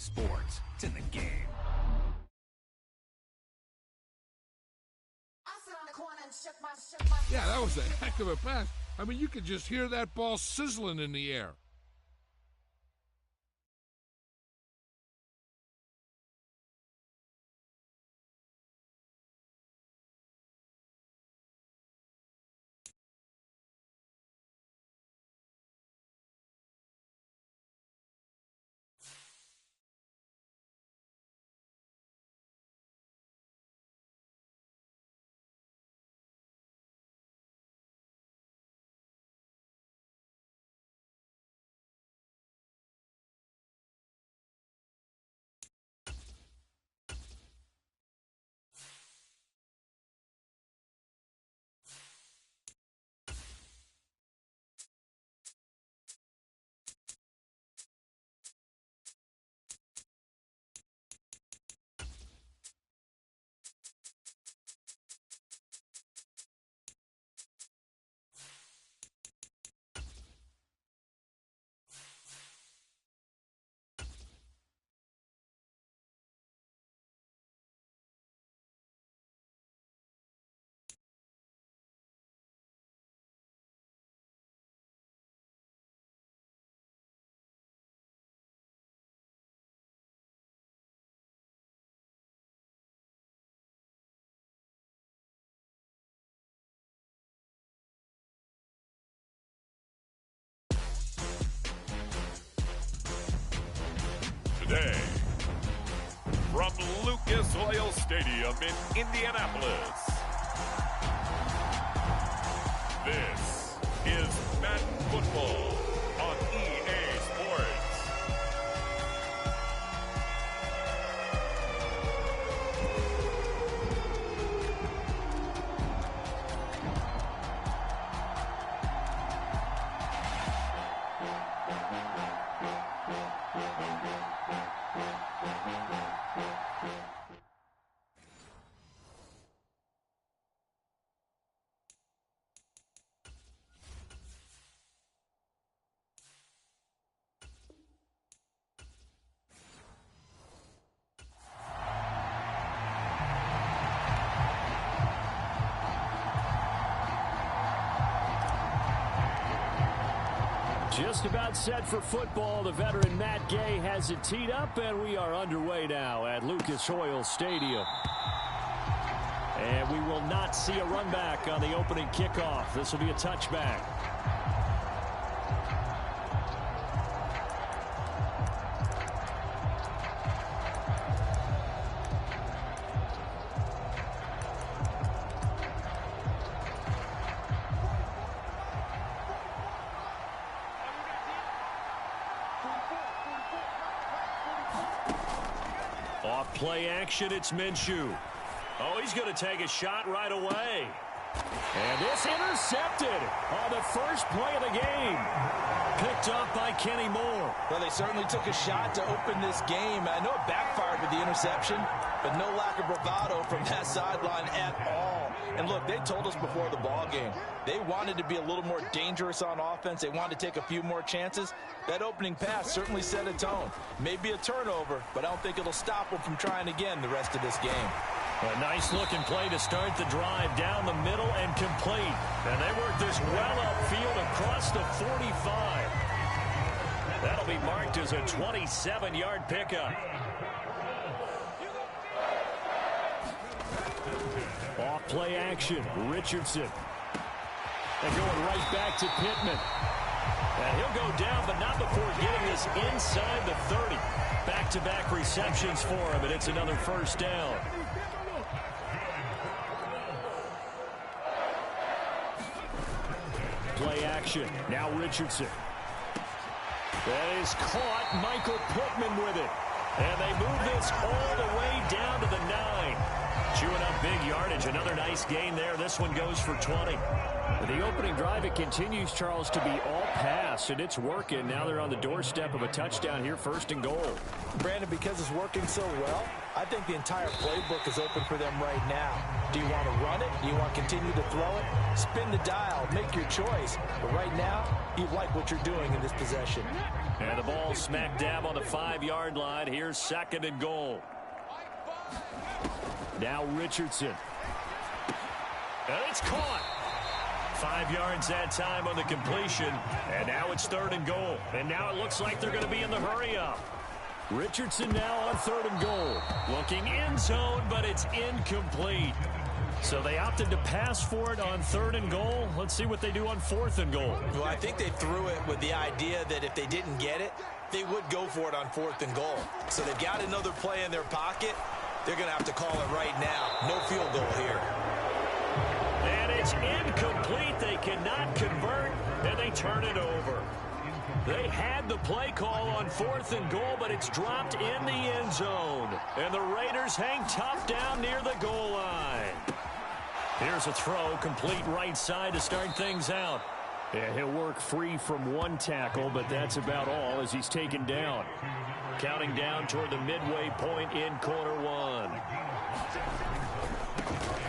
sports. It's in the game. Yeah, that was a heck of a pass. I mean, you could just hear that ball sizzling in the air. Today, from Lucas Oil Stadium in Indianapolis, this is Madden Football on EA Sports. Just about set for football. The veteran Matt Gay has it teed up, and we are underway now at Lucas Oil Stadium. And we will not see a run back on the opening kickoff. This will be a touchback. Off play action, it's Minshew. Oh, he's going to take a shot right away. And this intercepted on the first play of the game. Picked up by Kenny Moore. Well, they certainly took a shot to open this game. I know it backfired with the interception, but no lack of bravado from that sideline at all. And look, they told us before the ball game, they wanted to be a little more dangerous on offense. They wanted to take a few more chances. That opening pass certainly set a tone. Maybe a turnover, but I don't think it'll stop them from trying again the rest of this game. A nice-looking play to start the drive down the middle and complete. And they work this well upfield across the 45. That'll be marked as a 27-yard pickup. Off play action, Richardson. And going right back to Pittman. And he'll go down, but not before getting this inside the 30. Back-to-back receptions for him, and it's another first down. Play action. Now Richardson. That is caught. Michael Pittman with it. And they move this all the way down to the 9. Chewing up big yardage. Another nice gain there. This one goes for 20. The opening drive, it continues, Charles, to be all pass, and it's working. Now they're on the doorstep of a touchdown here, 1st and goal. Brandon, because it's working so well, I think the entire playbook is open for them right now. Do you want to run it? Do you want to continue to throw it? Spin the dial. Make your choice. But right now, you like what you're doing in this possession. And the ball smack dab on the 5-yard line. Here's 2nd and goal. Now Richardson. And it's caught. 5 yards that time on the completion. And now it's 3rd and goal. And now it looks like they're going to be in the hurry-up. Richardson now on 3rd and goal. Looking end zone, but it's incomplete. So they opted to pass for it on 3rd and goal. Let's see what they do on 4th and goal. Well, I think they threw it with the idea that if they didn't get it, they would go for it on 4th and goal. So they've got another play in their pocket. They're going to have to call it right now. No field goal here. And it's incomplete. They cannot convert, and they turn it over. They had the play call on 4th and goal, but it's dropped in the end zone. And the Raiders hang tough down near the goal line. Here's a throw, complete right side to start things out. Yeah, he'll work free from one tackle, but that's about all as he's taken down. Counting down toward the midway point in quarter one.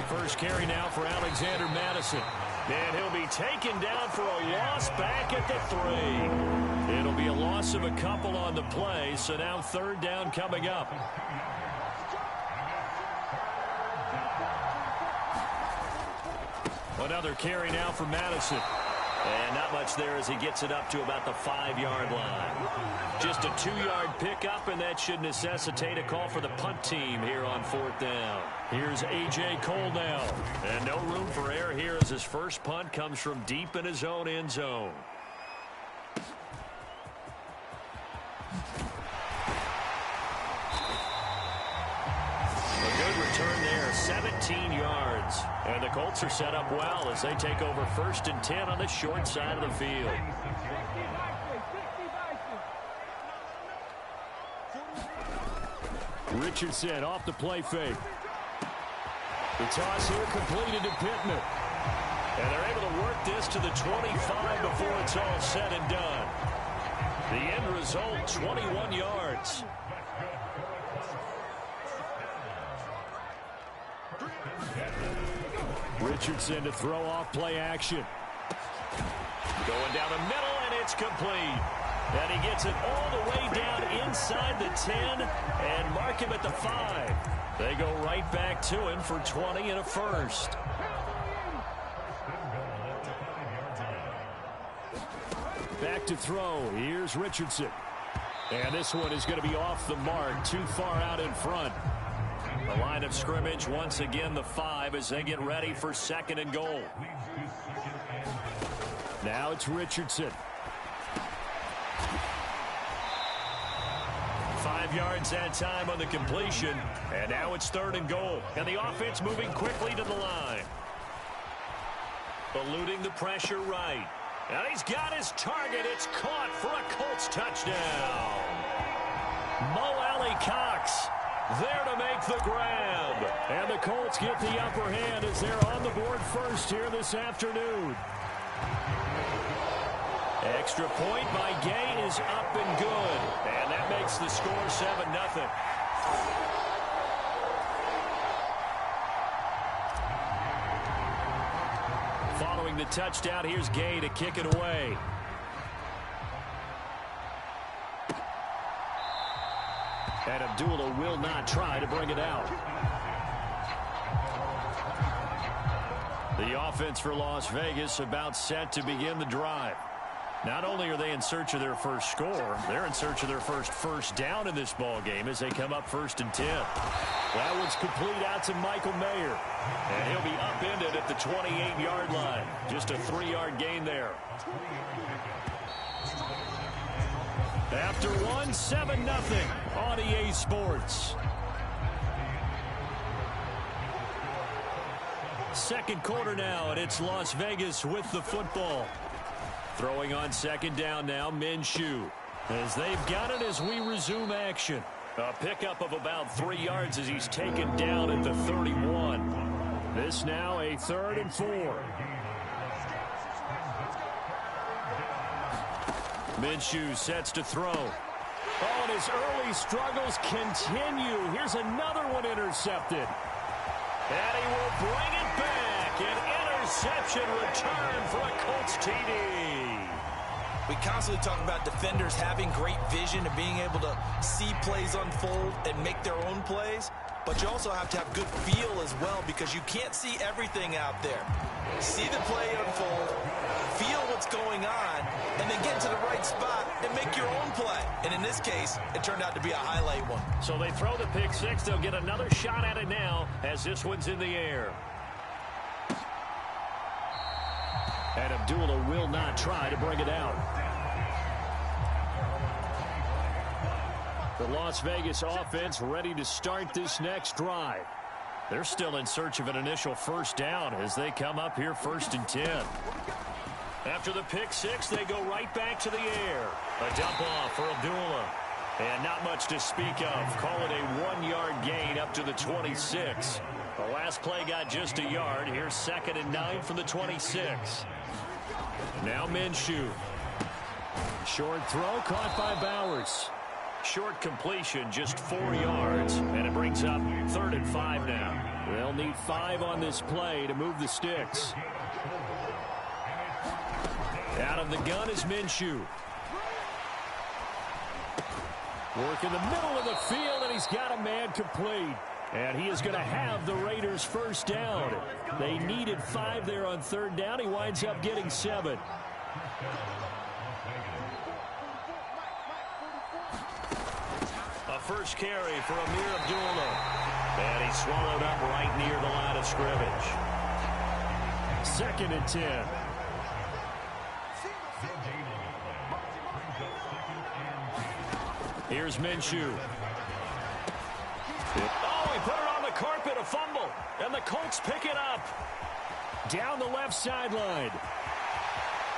First carry now for Alexander Madison. And he'll be taken down for a loss back at the 3. It'll be a loss of a couple on the play, so now 3rd down coming up. Another carry now for Madison. And not much there as he gets it up to about the 5-yard line. Just a 2-yard pickup, and that should necessitate a call for the punt team here on 4th down. Here's A.J. Cole now. And no room for error here as his first punt comes from deep in his own end zone. A good return there, 17 yards. And the Colts are set up well as they take over 1st and 10 on the short side of the field. Richardson off the play fake. The toss here completed to Pittman. And they're able to work this to the 25 before it's all said and done. The end result, 21 yards. Richardson to throw off play action. Going down the middle, and it's complete. And he gets it all the way down inside the 10 and mark him at the 5. They go right back to him for 20 and a first. Back to throw. Here's Richardson. And this one is going to be off the mark, too far out in front. The line of scrimmage, once again, the 5 as they get ready for 2nd and goal. Now it's Richardson. 5 yards that time on the completion. And now it's 3rd and goal. And the offense moving quickly to the line. Eluding the pressure right. And he's got his target. It's caught for a Colts touchdown. Mo Alley-Cox there to make the grab. And the Colts get the upper hand as they're on the board first here this afternoon. Extra point by Gay is up and good. And that makes the score 7-0. Following the touchdown, here's Gay to kick it away. And Abdullah will not try to bring it out. The offense for Las Vegas about set to begin the drive. Not only are they in search of their first score, they're in search of their first down in this ball game as they come up 1st and 10. That one's complete out to Michael Mayer. And he'll be upended at the 28-yard line. Just a 3-yard gain there. After 7-0 on EA Sports. Second quarter now, and it's Las Vegas with the football. Throwing on 2nd down now, Minshew. As they've got it as we resume action. A pickup of about 3 yards as he's taken down at the 31. This now a 3rd and 4. Minshew sets to throw. Oh, and his early struggles continue. Here's another one intercepted. And he will bring it back. An interception return for a Colts TD. We constantly talk about defenders having great vision and being able to see plays unfold and make their own plays. But you also have to have good feel as well, because you can't see everything out there. See the play unfold, feel what's going on, and then get to the right spot and make your own play. And in this case, it turned out to be a highlight one. So they throw the pick six. They'll get another shot at it now as this one's in the air. And Abdullah will not try to bring it out. The Las Vegas offense ready to start this next drive. They're still in search of an initial first down as they come up here 1st and 10. After the pick six, they go right back to the air. A dump off for Abdullah. And not much to speak of. Call it a 1-yard gain up to the 26. The last play got just a yard. Here's 2nd and 9 from the 26. Now Minshew. Short throw caught by Bowers. Short completion, just 4 yards, and it brings up 3rd and 5 now. They'll need 5 on this play to move the sticks. Out of the gun is Minshew. Work in the middle of the field, and he's got a man complete. And he is going to have the Raiders first down. They needed 5 there on 3rd down. He winds up getting 7. A first carry for Amir Abdullah. And he's swallowed up right near the line of scrimmage. 2nd and 10. Here's Minshew. Oh, he put it on the carpet, a fumble. And the Colts pick it up. Down the left sideline.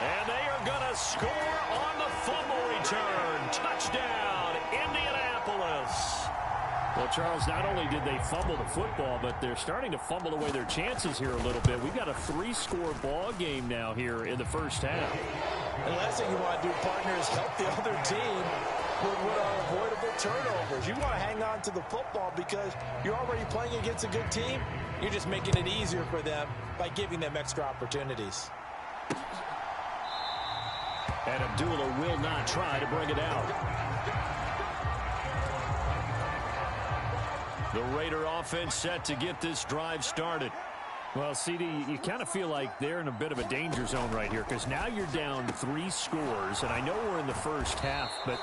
And they are going to score on the fumble return. Touchdown, Indianapolis. Well, Charles, not only did they fumble the football, but they're starting to fumble away their chances here a little bit. We've got a 3-score ball game now here in the first half. The last thing you want to do, partner, is help the other team with what are avoidable turnovers. You want to hang on to the football because you're already playing against a good team. You're just making it easier for them by giving them extra opportunities. And Abdullah will not try to bring it out. The Raider offense set to get this drive started. Well, CD, you kind of feel like they're in a bit of a danger zone right here because now you're down 3 scores, and I know we're in the first half, but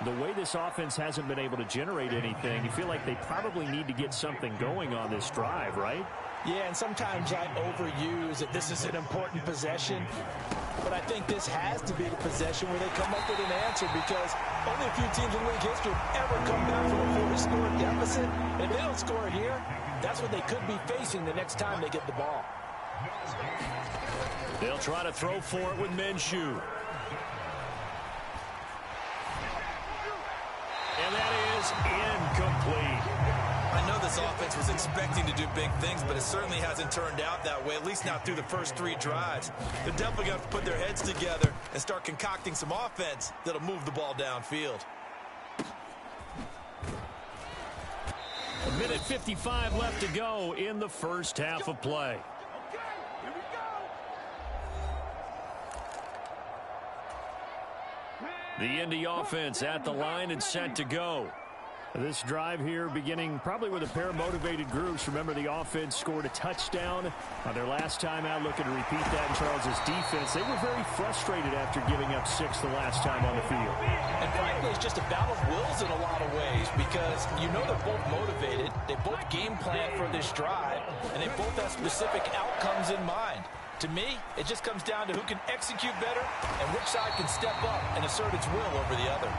the way this offense hasn't been able to generate anything, you feel like they probably need to get something going on this drive, right? Yeah, and sometimes I overuse that this is an important possession. But I think this has to be the possession where they come up with an answer, because only a few teams in league history have ever come back from a 4-score deficit. And if they don't score here, that's what they could be facing the next time they get the ball. They'll try to throw for it with Minshew. And that is incomplete. I know this offense was expecting to do big things, but it certainly hasn't turned out that way, at least not through the first 3 drives. They're definitely going to have to put their heads together and start concocting some offense that'll move the ball downfield. 1:55 left to go in the first half of play. The Indy offense at the line and set to go. This drive here beginning probably with a pair of motivated groups. Remember, the offense scored a touchdown on their last time out, looking to repeat that in Charles's defense. They were very frustrated after giving up 6 the last time on the field. And frankly, it's just a battle of wills in a lot of ways, because you know they're both motivated, they both game plan for this drive, and they both have specific outcomes in mind. To me, it just comes down to who can execute better and which side can step up and assert its will over the other.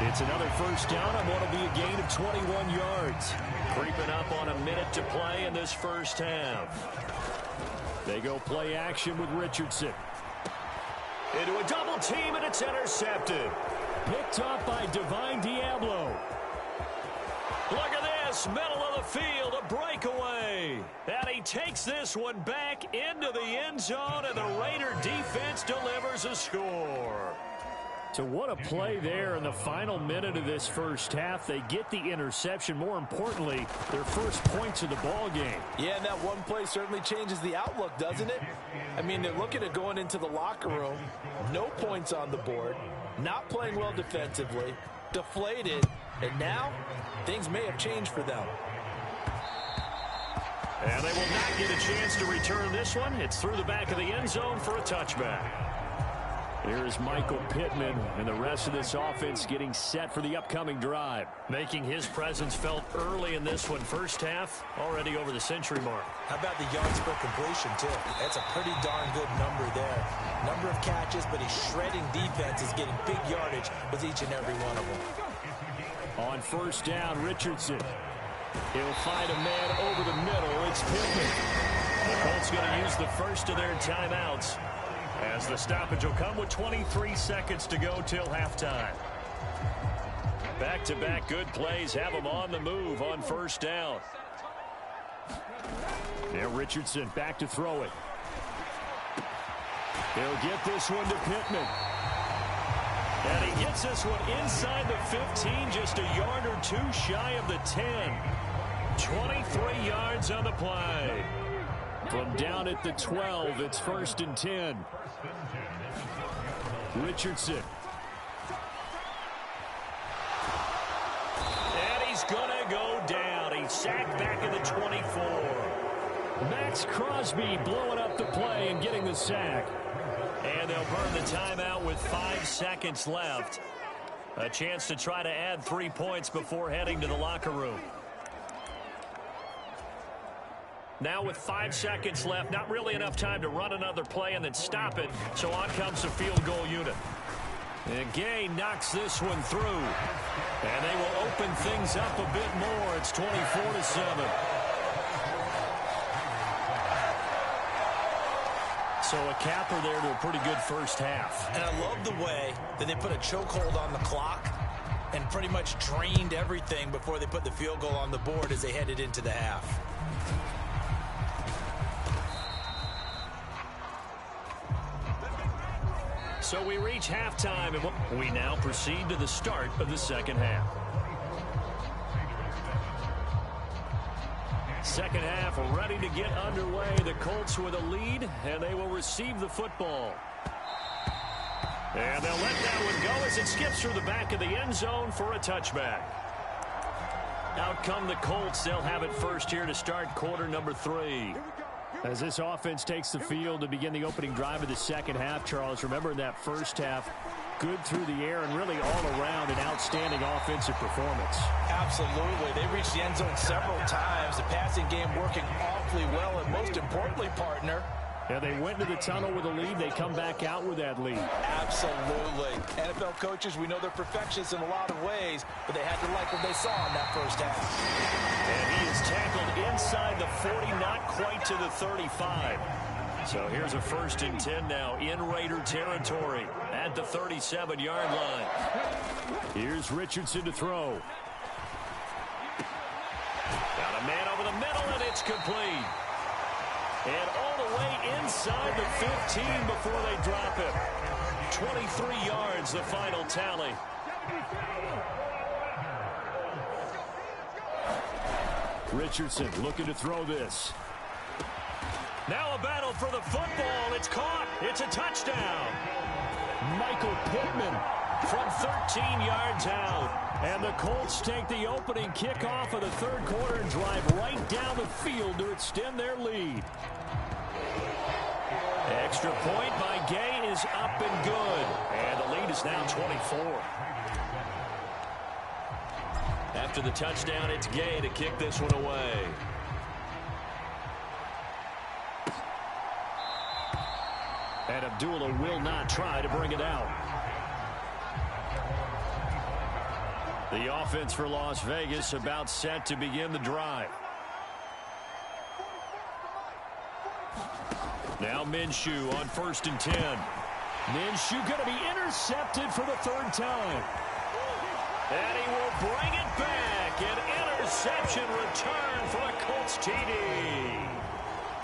It's another first down on what will be a gain of 21 yards. Creeping up on a minute to play in this first half. They go play action with Richardson. Into a double team, and it's intercepted. Picked up by Divine Diablo. Look at this, middle of the field, a breakaway. And he takes this one back into the end zone, and the Raider defense delivers a score. So what a play there in the final minute of this first half. They get the interception. More importantly, their first points of the ball game. Yeah, and that one play certainly changes the outlook, doesn't it? I mean, they're looking at going into the locker room, no points on the board, not playing well defensively, deflated, and now things may have changed for them. And they will not get a chance to return this one. It's through the back of the end zone for a touchback. Here's Michael Pittman and the rest of this offense getting set for the upcoming drive. Making his presence felt early in this one. First half, already over the century mark. How about the yards per completion, too? That's a pretty darn good number there. Number of catches, but he's shredding defenses, getting big yardage with each and every one of them. On first down, Richardson. He'll find a man over the middle. It's Pittman. The Colts going to use the first of their timeouts, as the stoppage will come with 23 seconds to go till halftime. Back-to-back good plays have them on the move on first down. Now Richardson back to throw it. He'll get this one to Pittman. And he gets this one inside the 15, just a yard or two shy of the 10. 23 yards on the play. From down at the 12, it's 1st and 10. Richardson. And he's going to go down. He's sacked back at the 24. Max Crosby blowing up the play and getting the sack. And they'll burn the timeout with 5 seconds left. A chance to try to add 3 points before heading to the locker room. Now with 5 seconds left, not really enough time to run another play and then stop it. So on comes the field goal unit. And Gay knocks this one through. And they will open things up a bit more. It's 24-7. So a capper there to a pretty good first half. And I love the way that they put a chokehold on the clock and pretty much drained everything before they put the field goal on the board as they headed into the half. So we reach halftime, and we now proceed to the start of the second half. Second half ready to get underway. The Colts with a lead, and they will receive the football. And they'll let that one go as it skips through the back of the end zone for a touchback. Out come the Colts. They'll have it first here to start quarter number 3. As this offense takes the field to begin the opening drive of the second half, Charles, remember in that first half, good through the air and really all around an outstanding offensive performance. Absolutely. They reached the end zone several times. The passing game working awfully well, and most importantly, partner, yeah, they went to the tunnel with a lead. They come back out with that lead. Absolutely. NFL coaches, we know they're perfectionists in a lot of ways, but they had to like what they saw in that first half. And he is tackled inside the 40, not quite to the 35. So here's a 1st and 10 now in Raider territory at the 37-yard line. Here's Richardson to throw. Got a man over the middle, and it's complete. And all the way inside the 15 before they drop him. 23 yards, the final tally. Richardson looking to throw this. Now a battle for the football. It's caught. It's a touchdown. Michael Pittman from 13 yards out. And the Colts take the opening kickoff of the third quarter and drive right down the field to extend their lead. Extra point by Gay is up and good. And the lead is now 24. After the touchdown, it's Gay to kick this one away. And Abdullah will not try to bring it out. The offense for Las Vegas about set to begin the drive. Now Minshew on 1st and 10. Minshew going to be intercepted for the 3rd time. And he will bring it back. An interception return for a Colts TD.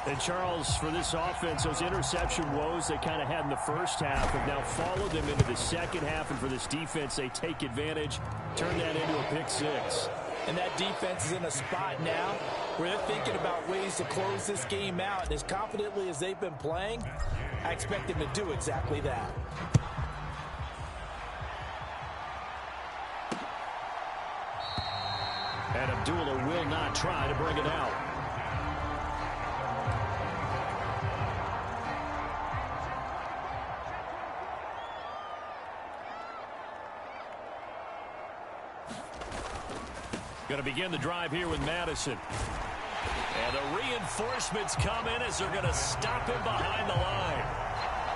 And Charles, for this offense, those interception woes they kind of had in the first half have now followed them into the second half. And for this defense, they take advantage, turn that into a pick six. And that defense is in a spot now where they're thinking about ways to close this game out. And as confidently as they've been playing, I expect them to do exactly that. And Abdullah will not try to bring it out. Going to begin the drive here with Madison. And the reinforcements come in as they're going to stop him behind the line.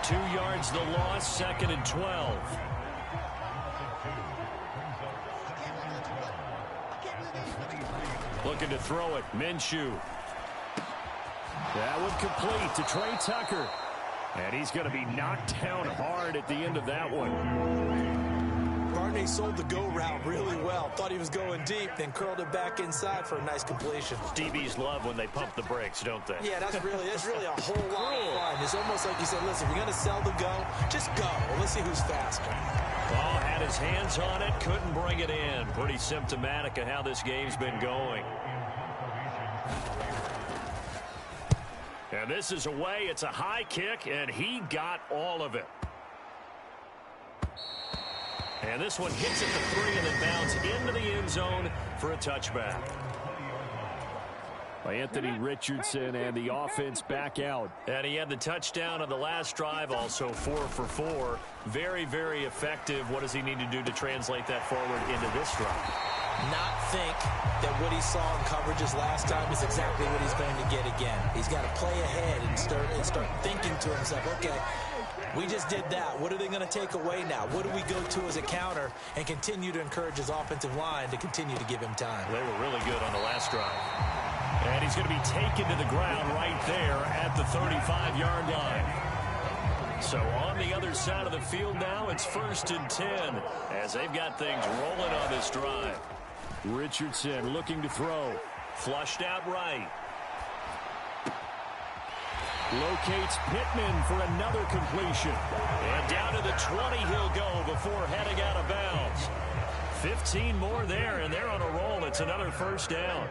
2 yards the loss, 2nd and 12. Looking to throw it, Minshew. That would complete to Trey Tucker. And he's going to be knocked down hard at the end of that one. Barney sold the go route really well. Thought he was going deep, then curled it back inside for a nice completion. DBs love when they pump the brakes, don't they? Yeah, that's really a whole lot of fun. It's almost like you said, listen, if you're going to sell the go, just go. Let's see who's faster. Ball had his hands on it, couldn't bring it in. Pretty symptomatic of how this game's been going. And this is away. It's a high kick, and he got all of it. And this one hits at the 3 and then bounds into the end zone for a touchback. By Anthony Richardson, and the offense back out. And he had the touchdown on the last drive, also 4 for 4. Very, very effective. What does he need to do to translate that forward into this drive? Not think that what he saw in coverages last time is exactly what he's going to get again. He's got to play ahead and start thinking to himself, okay, we just did that. What are they going to take away now? What do we go to as a counter? And continue to encourage his offensive line to continue to give him time. They were really good on the last drive. And he's going to be taken to the ground right there at the 35-yard line. So on the other side of the field now, it's 1st and 10 as they've got things rolling on this drive. Richardson looking to throw. Flushed out right. Locates Pittman for another completion. And down to the 20 he'll go before heading out of bounds. 15 more there, and they're on a roll. It's another 1st down.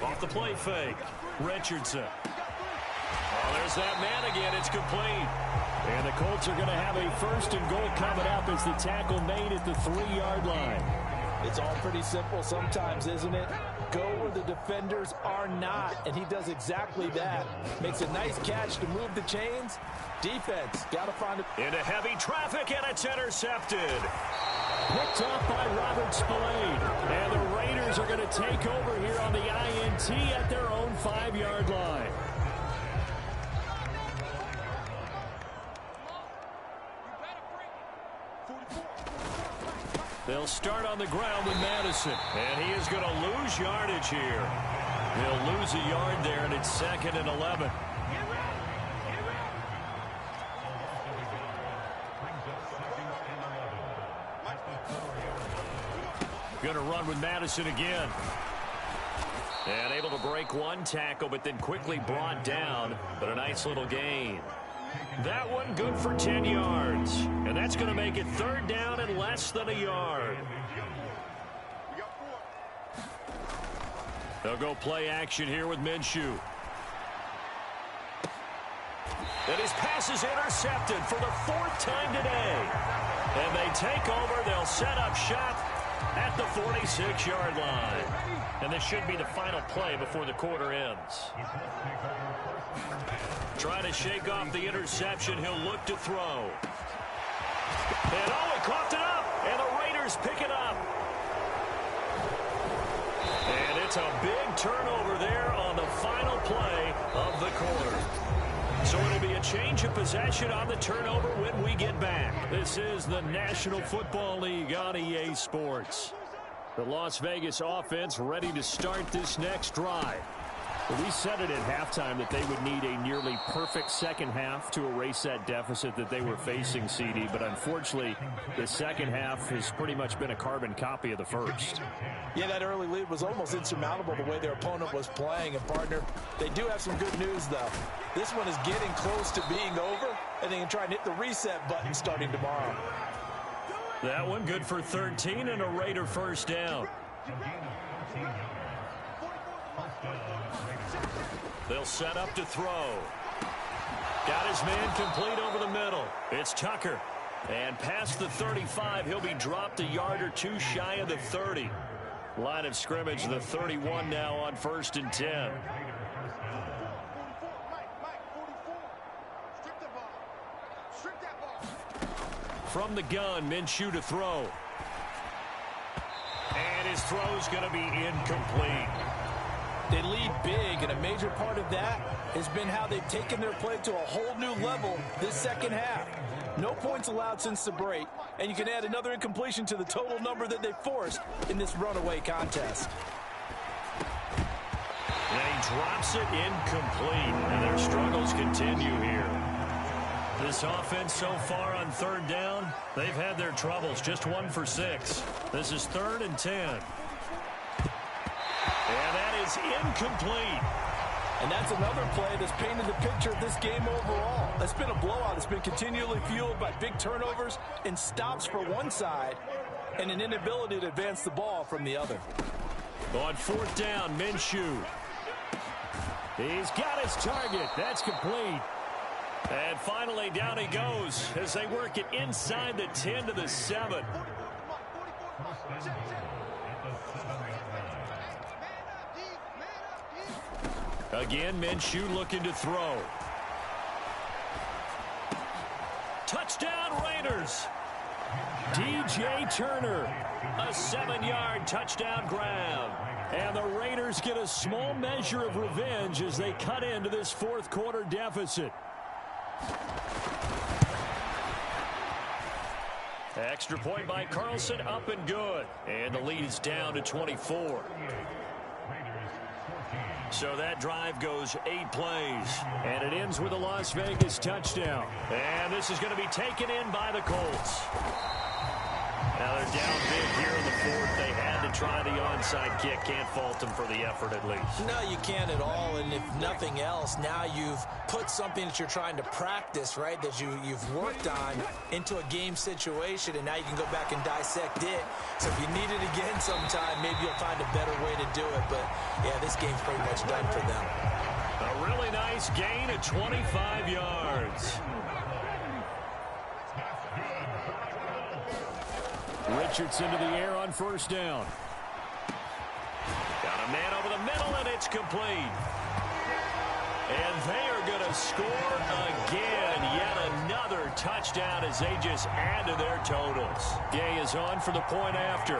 Off the play fake. Richardson. Oh, there's that man again. It's complete. And the Colts are going to have a 1st and goal coming up as the tackle made at the 3-yard line. It's all pretty simple sometimes, isn't it? Go where the defenders are not, and he does exactly that. Makes a nice catch to move the chains. Defense, got to find it. Into heavy traffic, and it's intercepted. Picked up by Robert Spillane. And the Raiders are going to take over here on the INT at their own 5-yard line. They'll start on the ground with Madison. And he is going to lose yardage here. He'll lose a yard there, and it's 2nd and 11. Going to run with Madison again. And able to break one tackle, but then quickly brought down. But a nice little gain. That one good for 10 yards. And that's going to make it 3rd down and less than a yard. They'll go play action here with Minshew. And his pass is intercepted for the 4th time today. And they take over. They'll set up shop at the 46-yard line. And this should be the final play before the quarter ends. Trying to shake off the interception. He'll look to throw. And oh, he coughed it up. And the Raiders pick it up. And it's a big turnover there on the final play of the quarter. So it'll be a change of possession on the turnover when we get back. This is the National Football League on EA Sports. The Las Vegas offense ready to start this next drive. Well, we said it at halftime that they would need a nearly perfect second half to erase that deficit that they were facing, CD. But unfortunately, the second half has pretty much been a carbon copy of the first. Yeah, that early lead was almost insurmountable the way their opponent was playing. And, partner, they do have some good news, though. This one is getting close to being over, and they can try and hit the reset button starting tomorrow. That one good for 13 and a Raider first down. They'll set up to throw. Got his man complete over the middle. It's Tucker. And past the 35, he'll be dropped a yard or two shy of the 30. Line of scrimmage, the 31 now on 1st and 10. From the gun, Minshew to throw. And his throw's going to be incomplete. They lead big, and a major part of that has been how they've taken their play to a whole new level this second half. No points allowed since the break, and you can add another incompletion to the total number that they forced in this runaway contest. And he drops it incomplete, and their struggles continue here. This offense so far on 3rd down, they've had their troubles, just 1 for 6. This is 3rd and 10. And that is incomplete. And that's another play that's painted the picture of this game overall. It's been a blowout. It's been continually fueled by big turnovers and stops for one side and an inability to advance the ball from the other. On 4th down, Minshew. He's got his target. That's complete. And finally, down he goes as they work it inside the 10 to the 7. Again, Minshew looking to throw. Touchdown, Raiders. DJ Turner, a 7-yard touchdown grab. And the Raiders get a small measure of revenge as they cut into this 4th quarter deficit. Extra point by Carlson, up and good. And the lead is down to 24. So that drive goes 8 plays. And it ends with a Las Vegas touchdown. And this is going to be taken in by the Colts. Now they're down big here in the 4th. They had to try the onside kick. Can't fault them for the effort at least. No, you can't at all. And if nothing else, now you've put something that you're trying to practice, right, that you've worked on into a game situation, and now you can go back and dissect it. So if you need it again sometime, maybe you'll find a better way to do it. But, yeah, this game's pretty much done for them. A really nice gain of 25 yards. Richardson to the air on 1st down. Got a man over the middle, and it's complete. And they are going to score again. Yet another touchdown as they just add to their totals. Gay is on for the point after.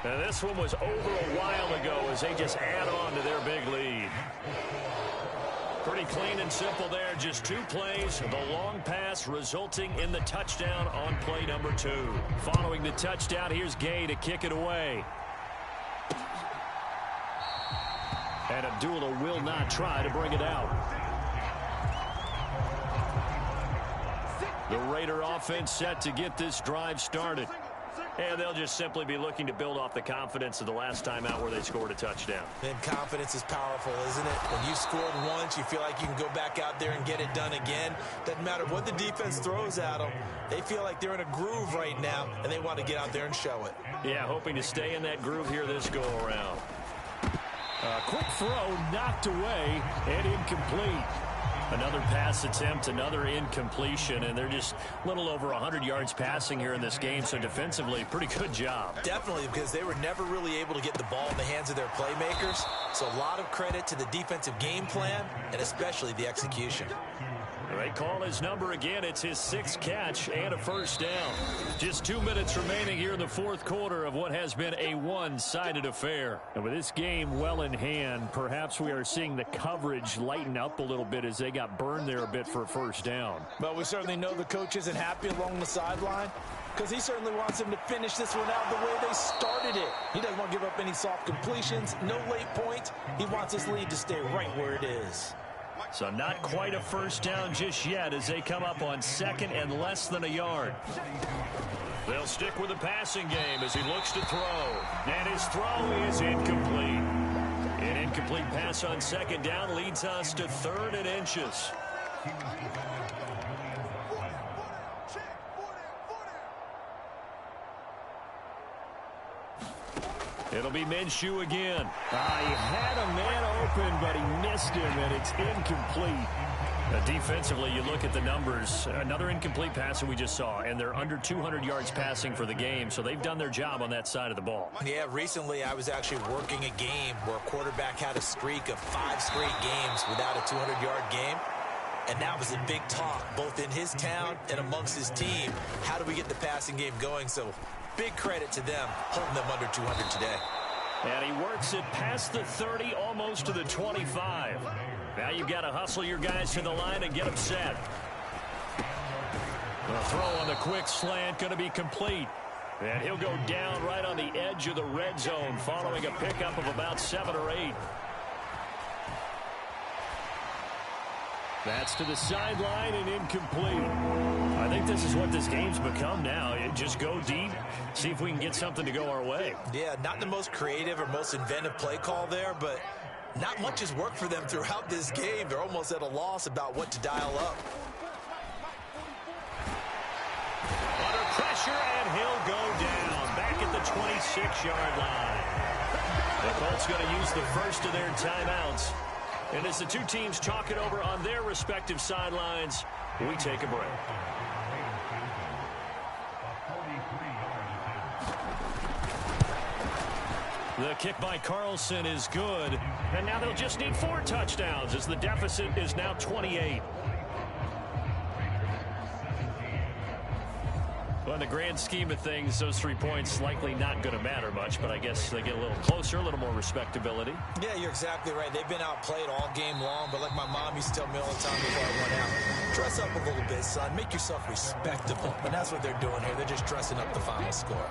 Now this one was over a while ago as they just add on to their big lead. Pretty clean and simple there. Just 2 plays. The long pass resulting in the touchdown on play number 2. Following the touchdown, here's Gay to kick it away. And Abdullah will not try to bring it out. The Raider offense set to get this drive started. And they'll just simply be looking to build off the confidence of the last time out where they scored a touchdown. And confidence is powerful, isn't it? When you scored once, you feel like you can go back out there and get it done again. Doesn't matter what the defense throws at them. They feel like they're in a groove right now, and they want to get out there and show it. Yeah, hoping to stay in that groove here this go-around. Quick throw knocked away and incomplete. Another pass attempt, another incompletion, and they're just a little over 100 yards passing here in this game, so defensively, pretty good job. Definitely, because they were never really able to get the ball in the hands of their playmakers, so a lot of credit to the defensive game plan and especially the execution. They call his number again. It's his 6th catch and a 1st down. Just 2 minutes remaining here in the 4th quarter of what has been a one-sided affair. And with this game well in hand, perhaps we are seeing the coverage lighten up a little bit as they got burned there a bit for a 1st down. But we certainly know the coach isn't happy along the sideline. because he certainly wants them to finish this one out the way they started it. He doesn't want to give up any soft completions, no late points. He wants his lead to stay right where it is. So not quite a first down just yet as they come up on second and less than a yard. They'll stick with the passing game as he looks to throw. And his throw is incomplete. An incomplete pass on second down leads us to 3rd and inches. It'll be Minshew again. He had a man open, but he missed him, and it's incomplete. Defensively, you look at the numbers. Another incomplete pass that we just saw, and they're under 200 yards passing for the game, so they've done their job on that side of the ball. Yeah, recently I was actually working a game where a quarterback had a streak of 5 straight games without a 200-yard game. And that was a big talk, both in his town and amongst his team. How do we get the passing game going? So big credit to them, holding them under 200 today. And he works it past the 30, almost to the 25. Now you've got to hustle your guys to the line and get them set. The throw on the quick slant going to be complete. And he'll go down right on the edge of the red zone following a pickup of about 7 or 8. That's to the sideline and incomplete. I think this is what this game's become now. Just go deep, see if we can get something to go our way. Yeah, not the most creative or most inventive play call there, but not much has worked for them throughout this game. They're almost at a loss about what to dial up. Under pressure, and he'll go down back at the 26-yard line. The Colts going to use the first of their timeouts. And as the two teams talk it over on their respective sidelines, we take a break. The kick by Carlson is good. And now they'll just need 4 touchdowns as the deficit is now 28. Well, in the grand scheme of things, those 3 points likely not going to matter much, but I guess they get a little closer, a little more respectability. Yeah, you're exactly right. They've been outplayed all game long, but like my mom used to tell me all the time before I went out, dress up a little bit, son. Make yourself respectable. And that's what they're doing here. They're just dressing up the final score.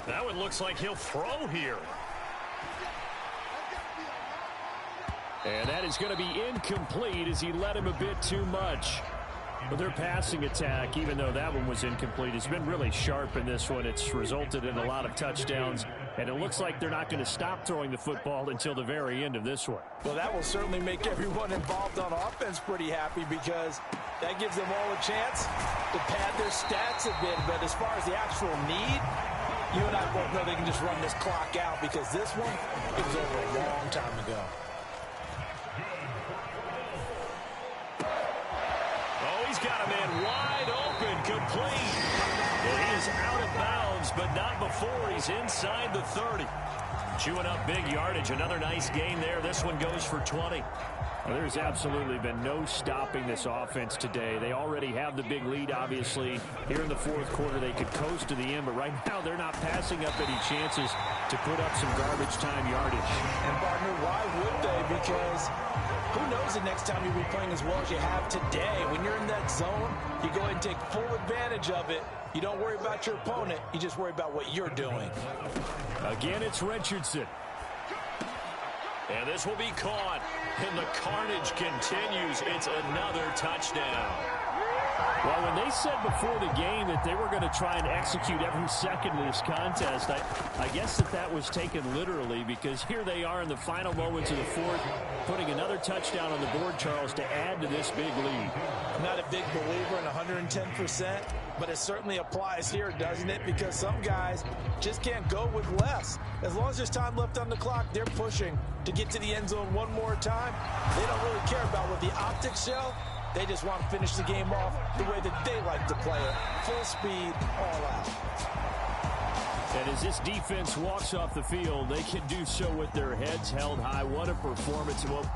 That one looks like he'll throw here. And that is going to be incomplete as he let him a bit too much. But their passing attack, even though that one was incomplete, has been really sharp in this one. It's resulted in a lot of touchdowns, and it looks like they're not going to stop throwing the football until the very end of this one. Well, that will certainly make everyone involved on offense pretty happy because that gives them all a chance to pad their stats a bit. But as far as the actual need, you and I both know they can just run this clock out because this one, it was over a long time ago. He's got a man wide open, complete. Well, he is out of bounds, but not before he's inside the 30. Chewing up big yardage. Another nice gain there. This one goes for 20. Well, there's absolutely been no stopping this offense today. They already have the big lead, obviously. Here in the fourth quarter, they could coast to the end, but right now they're not passing up any chances to put up some garbage time yardage. And, partner, why would they? Because who knows the next time you'll be playing as well as you have today. When you're in that zone, you go ahead and take full advantage of it. You don't worry about your opponent. You just worry about what you're doing. Again, it's Richardson. And this will be caught. And the carnage continues. It's another touchdown. Well, when they said before the game that they were going to try and execute every second of this contest, I guess that was taken literally because here they are in the final moments of the fourth, putting another touchdown on the board, Charles, to add to this big lead. I'm not a big believer in 110%, but it certainly applies here, doesn't it? Because some guys just can't go with less. As long as there's time left on the clock, they're pushing to get to the end zone one more time. They don't really care about what the optics show. They just want to finish the game off the way that they like to play it. Full speed, all out. And as this defense walks off the field, they can do so with their heads held high. What a performance. Well,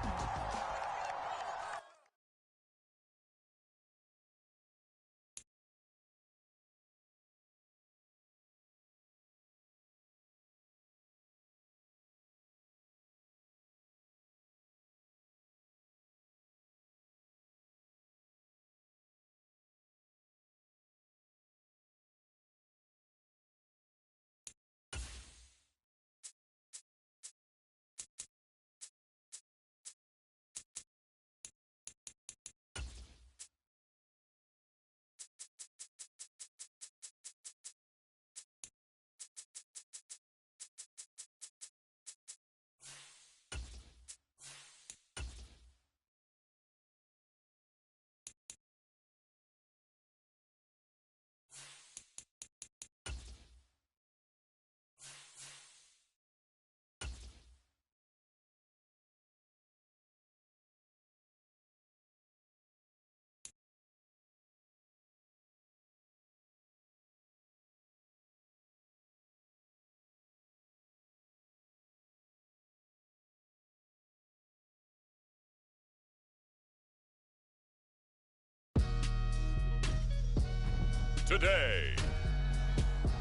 today.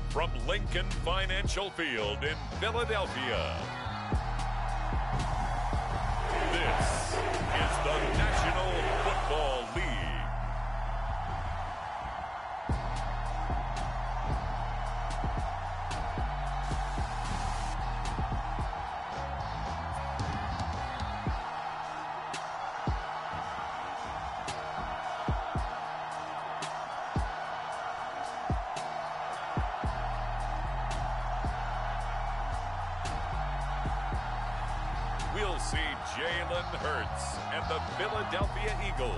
From Lincoln Financial Field in Philadelphia, this is the National Football League. We'll see Jalen Hurts and the Philadelphia Eagles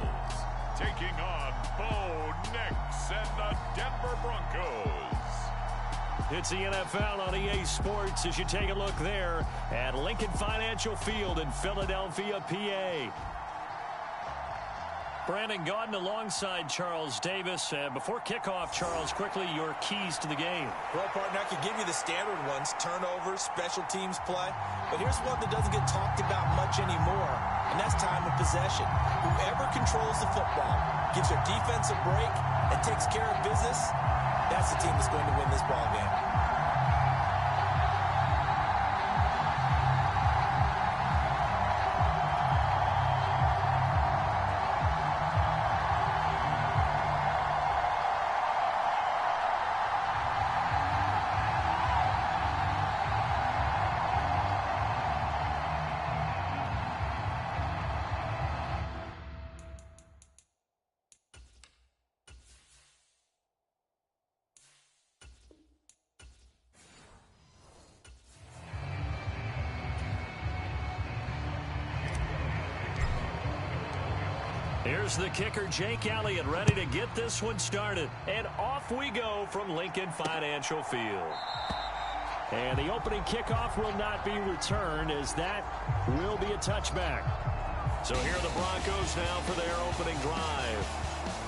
taking on Bo Nix and the Denver Broncos. It's the NFL on EA Sports as you take a look there at Lincoln Financial Field in Philadelphia, PA. Brandon Gaudin alongside Charles Davis. Before kickoff, Charles, quickly your keys to the game. Well, partner, I could give you the standard ones, turnovers, special teams play. But here's one that doesn't get talked about much anymore, and that's time of possession. Whoever controls the football, gives their defense a break, and takes care of business, that's the team that's going to win this ball game. Here's the kicker, Jake Elliott, ready to get this one started. And off we go from Lincoln Financial Field. And the opening kickoff will not be returned, as that will be a touchback. So here are the Broncos now for their opening drive.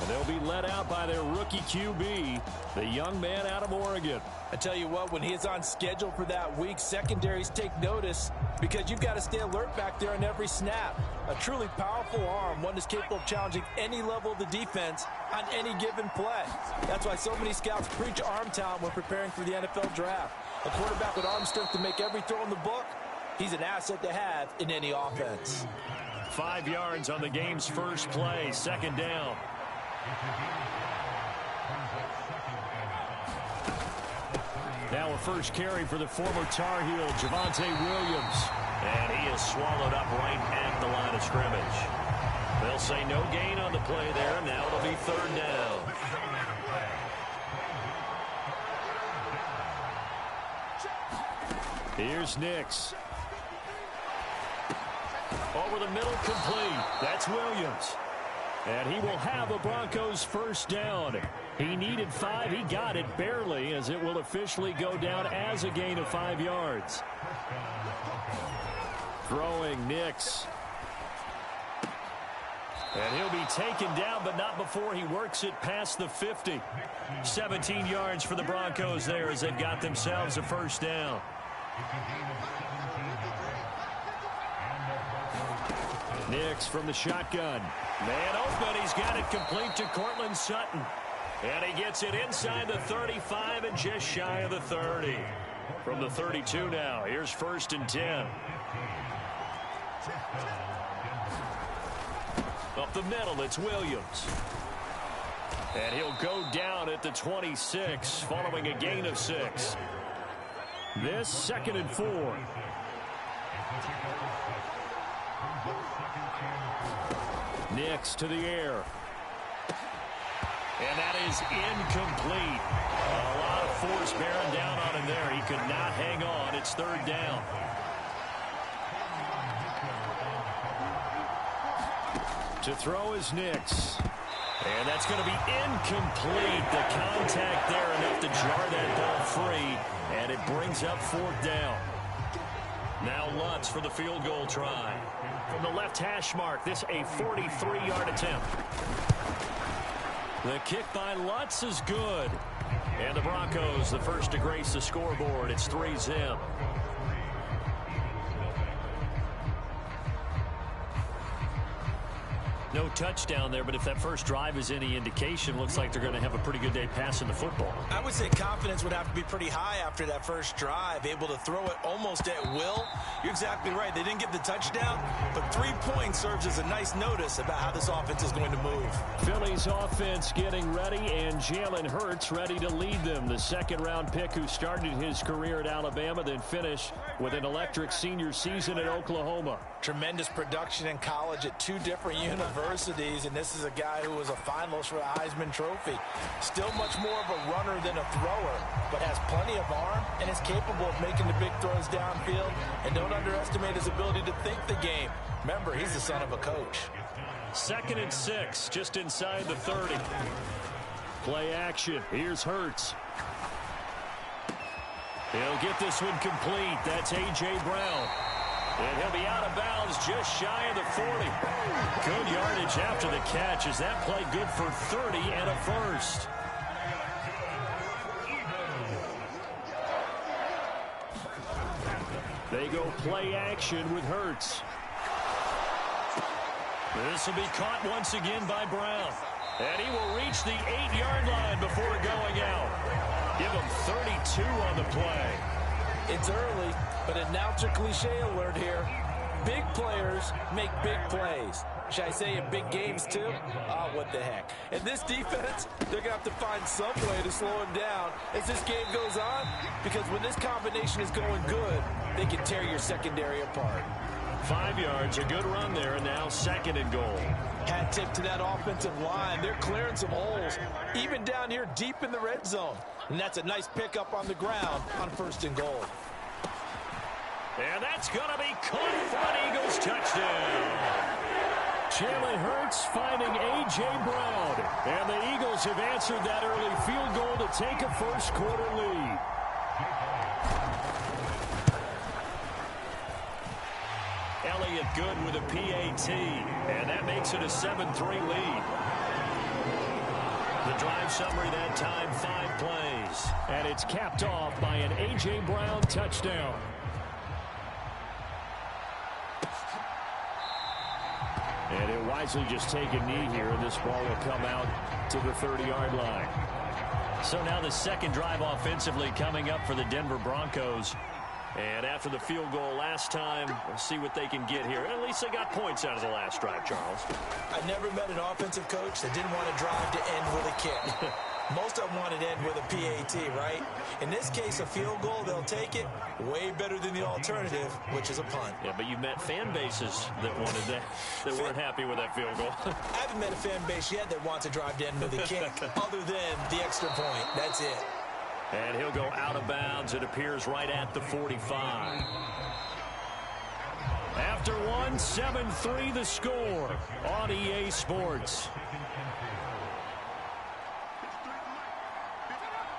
And they'll be led out by their rookie QB, the young man out of Oregon. I tell you what, when he is on schedule for that week, secondaries take notice because you've got to stay alert back there on every snap. A truly powerful arm, one that's capable of challenging any level of the defense on any given play. That's why so many scouts preach arm talent when preparing for the NFL draft. A quarterback with arm strength to make every throw in the book, he's an asset to have in any offense. 5 yards on the game's first play, second down. Now a first carry for the former Tar Heel, Javonte Williams. And he is swallowed up right at the line of scrimmage. They'll say no gain on the play there. Now it'll be third down. Here's Nix. Over the middle, complete. That's Williams. And he will have a Broncos first down. He needed 5. He got it barely, as it will officially go down as a gain of 5 yards. Throwing Nix. And he'll be taken down, but not before he works it past the 50. 17 yards for the Broncos there as they've got themselves a first down. Nix from the shotgun. Man open. He's got it complete to Cortland Sutton. And he gets it inside the 35 and just shy of the 30. From the 32 now. Here's first and 10. Up the middle, it's Williams. And he'll go down at the 26 following a gain of 6. This second and 4. Nix to the air. And that is incomplete. A lot of force bearing down on him there. He could not hang on. It's third down. To throw is Nix. And that's going to be incomplete. The contact there enough to jar that ball free. And it brings up fourth down. Now Lutz for the field goal try. From the left hash mark, this a 43-yard attempt. The kick by Lutz is good. And the Broncos, the first to grace the scoreboard. It's 3-zip. No touchdown there, but if that first drive is any indication, looks like they're going to have a pretty good day passing the football. I would say confidence would have to be pretty high after that first drive, able to throw it almost at will. You're exactly right. They didn't get the touchdown, but 3 points serves as a nice notice about how this offense is going to move. Philly's offense getting ready, and Jalen Hurts ready to lead them. The second-round pick who started his career at Alabama, then finished with an electric senior season at Oklahoma. Tremendous production in college at 2 different universities, and this is a guy who was a finalist for the Heisman Trophy. Still much more of a runner than a thrower, but has plenty of arm and is capable of making the big throws downfield. And don't underestimate his ability to think the game. Remember, he's the son of a coach. 2nd and 6, just inside the 30. Play action. Here's Hurts. He'll get this one complete. That's A.J. Brown. And he'll be out of bounds just shy of the 40. Good yardage after the catch. Is that play good for 30 and a first? They go play action with Hurts. This will be caught once again by Brown. And he will reach the 8-yard line before going out. Give him 32 on the play. It's early, but announcer cliche alert here. Big players make big plays. Should I say in big games too? Oh, what the heck. And this defense, they're going to have to find some way to slow him down as this game goes on, because when this combination is going good, they can tear your secondary apart. 5 yards, a good run there, and now 2nd and goal. Hat tip to that offensive line. They're clearing some holes, even down here deep in the red zone. And that's a nice pickup on the ground on 1st and goal. And that's going to be caught for an Eagles touchdown. Jalen Hurts finding A.J. Brown. And the Eagles have answered that early field goal to take a first-quarter lead. Elliott good with a PAT, and that makes it a 7-3 lead. The drive summary that time, 5 plays. And it's capped off by an A.J. Brown touchdown. And he'll wisely just take a knee here, and this ball will come out to the 30-yard line. So now the second drive offensively coming up for the Denver Broncos. And after the field goal last time, we'll see what they can get here. At least they got points out of the last drive, Charles. I never met an offensive coach that didn't want to drive to end with a kick. Most of them wanted to end with a PAT, right? In this case, a field goal, they'll take it. Way better than the alternative, which is a punt. Yeah, but you met fan bases that wanted that, that weren't happy with that field goal. I haven't met a fan base yet that wants to drive to end with a kick, other than the extra point. That's it. And he'll go out of bounds. It appears right at the 45. After one, 7-3 the score on EA Sports.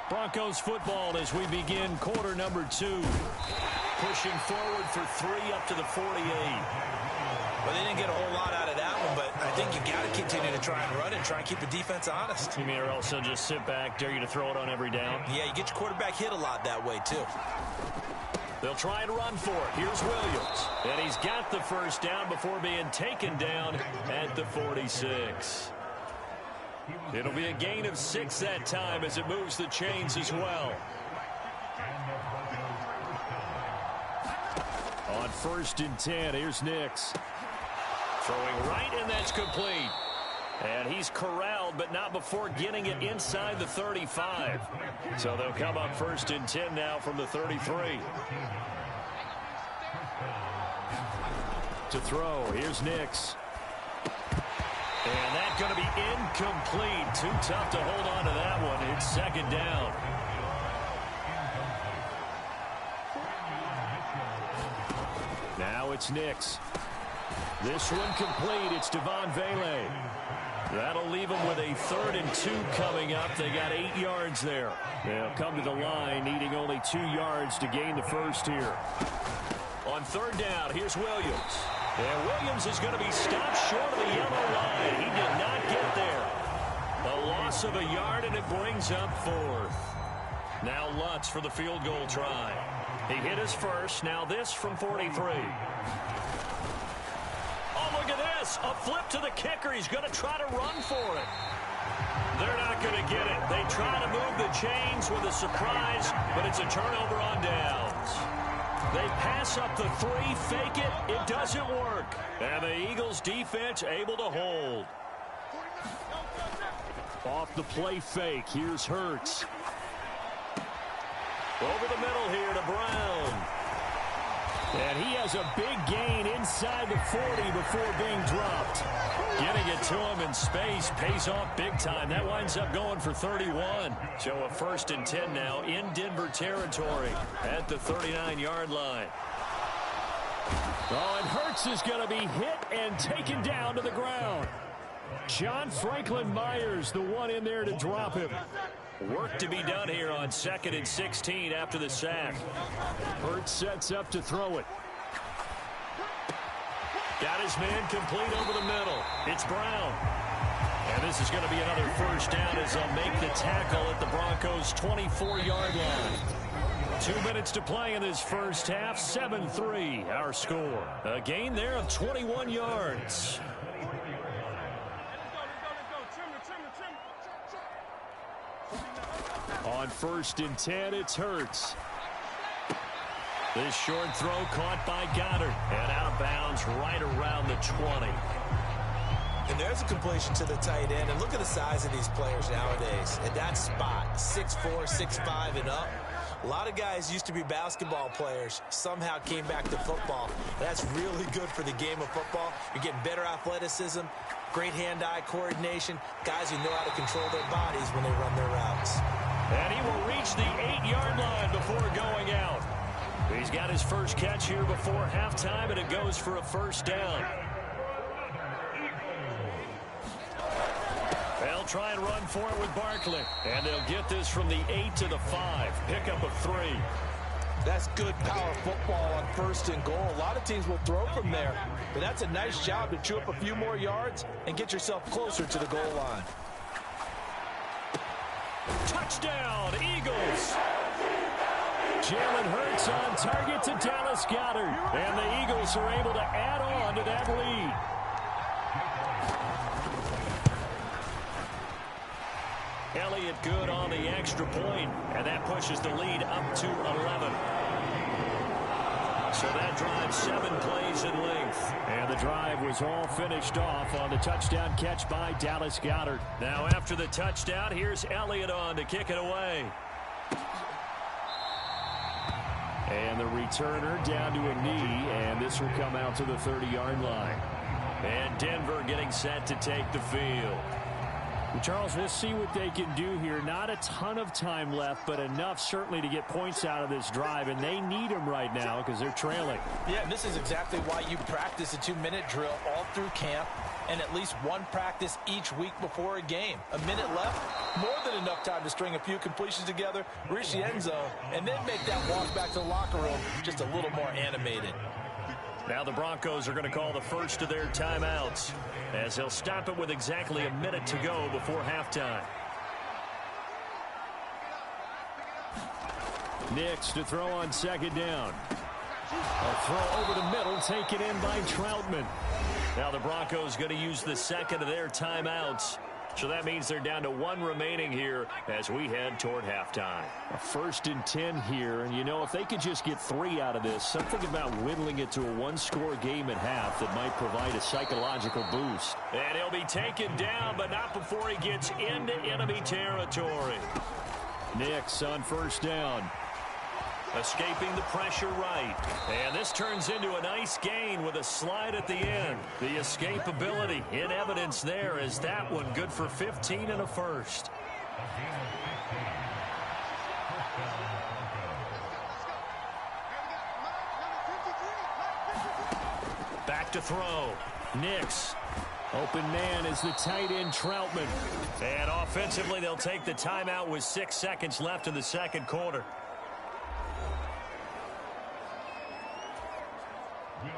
Broncos football as we begin quarter number 2. Pushing forward for 3 up to the 48. Well, they didn't get a whole lot out of that one, but I think you got to continue to try and run it and try and keep the defense honest. You mean, or else they'll just sit back, dare you to throw it on every down? Yeah, you get your quarterback hit a lot that way, too. They'll try and run for it. Here's Williams. And he's got the first down before being taken down at the 46. It'll be a gain of 6 that time as it moves the chains as well. On 1st and 10, here's Nix. Throwing right, and that's complete. And he's corralled, but not before getting it inside the 35. So they'll come up 1st and 10 now from the 33. To throw, here's Nix. And that's going to be incomplete. Too tough to hold on to that one. It's 2nd down. Now it's Nix. This one complete. It's Devon Vele. That'll leave them with a 3rd and 2 coming up. They got 8 yards there. They'll come to the line, needing only 2 yards to gain the first here. On 3rd down, here's Williams. And Williams is going to be stopped short of the yellow line. He did not get there. A loss of a yard, and it brings up 4th. Now Lutz for the field goal try. He hit his first. Now this from 43. Oh, look at this. Hurts, a flip to the kicker. He's going to try to run for it. They're not going to get it. They try to move the chains with a surprise, but it's a turnover on downs. They pass up the 3, fake it. It doesn't work. And the Eagles defense able to hold. Off the play fake. Here's Hurts. Over the middle here to Brown. And he has a big gain inside the 40 before being dropped. Getting it to him in space pays off big time. That winds up going for 31. So a 1st and 10 now in Denver territory at the 39-yard line. Oh, and Hurts is going to be hit and taken down to the ground. John Franklin Myers, the one in there to drop him. Work to be done here on 2nd and 16 after the sack. Hurts sets up to throw it. Got his man complete over the middle. It's Brown. And this is going to be another 1st down as they'll make the tackle at the Broncos' 24-yard line. 2 minutes to play in this first half. 7-3 our score. A gain there of 21 yards. On 1st and 10, it's Hurts. This short throw caught by Goddard. And out of bounds right around the 20. And there's a completion to the tight end. And look at the size of these players nowadays. At that spot, 6'4", 6'5", and up. A lot of guys used to be basketball players, somehow came back to football. That's really good for the game of football. You're getting better athleticism, great hand-eye coordination, guys who know how to control their bodies when they run their routes. And he will reach the 8-yard line before going out. He's got his first catch here before halftime, and it goes for a 1st down. They'll try and run for it with Barkley. And they'll get this from the 8 to the 5. Pick up a 3. That's good power football on 1st and goal. A lot of teams will throw from there. But that's a nice job to chew up a few more yards and get yourself closer to the goal line. Touchdown, Eagles. Jalen Hurts on target to Dallas Goedert. And the Eagles are able to add on to that lead. Elliott good on the extra point, and that pushes the lead up to 11. So that drives 7 plays in length. And the drive was all finished off on the touchdown catch by Dallas Goedert. Now after the touchdown, here's Elliott on to kick it away. And the returner down to a knee, and this will come out to the 30-yard line. And Denver getting set to take the field. Charles, we'll see what they can do here. Not a ton of time left, but enough certainly to get points out of this drive, and they need them right now because they're trailing. Yeah, and this is exactly why you practice a 2-minute drill all through camp and at least one practice each week before a game. A minute left, more than enough time to string a few completions together, reach the end zone, and then make that walk back to the locker room just a little more animated. Now the Broncos are going to call the first of their timeouts as they'll stop it with exactly a minute to go before halftime. Nix to throw on 2nd down. A throw over the middle taken in by Troutman. Now the Broncos going to use the second of their timeouts. So that means they're down to 1 remaining here as we head toward halftime. A 1st and 10 here, and you know, if they could just get 3 out of this, something about whittling it to a 1-score game at half that might provide a psychological boost. And he'll be taken down, but not before he gets into enemy territory. Nix on 1st down. Escaping the pressure right. And this turns into a nice gain with a slide at the end. The escapability in evidence there is that one good for 15 and a 1st. Back to throw. Nix. Open man is the tight end Troutman. And offensively they'll take the timeout with 6 seconds left in the second quarter.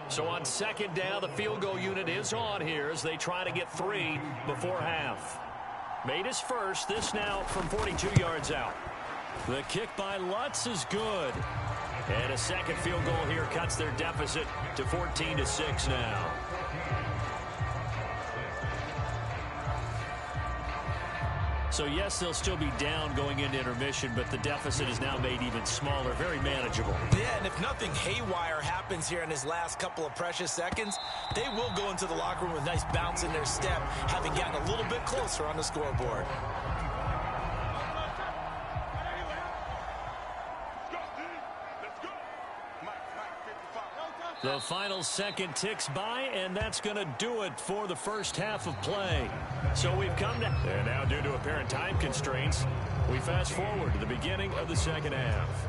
So on 2nd down, the field goal unit is on here as they try to get 3 before half. Made his first, this now from 42 yards out. The kick by Lutz is good. And a second field goal here cuts their deficit to 14-6 now. So, yes, they'll still be down going into intermission, but the deficit is now made even smaller, very manageable. Yeah, and if nothing haywire happens here in his last couple of precious seconds, they will go into the locker room with a nice bounce in their step, having gotten a little bit closer on the scoreboard. The final second ticks by, and that's going to do it for the first half of play. So we've come to... And now, due to apparent time constraints, we fast forward to the beginning of the second half.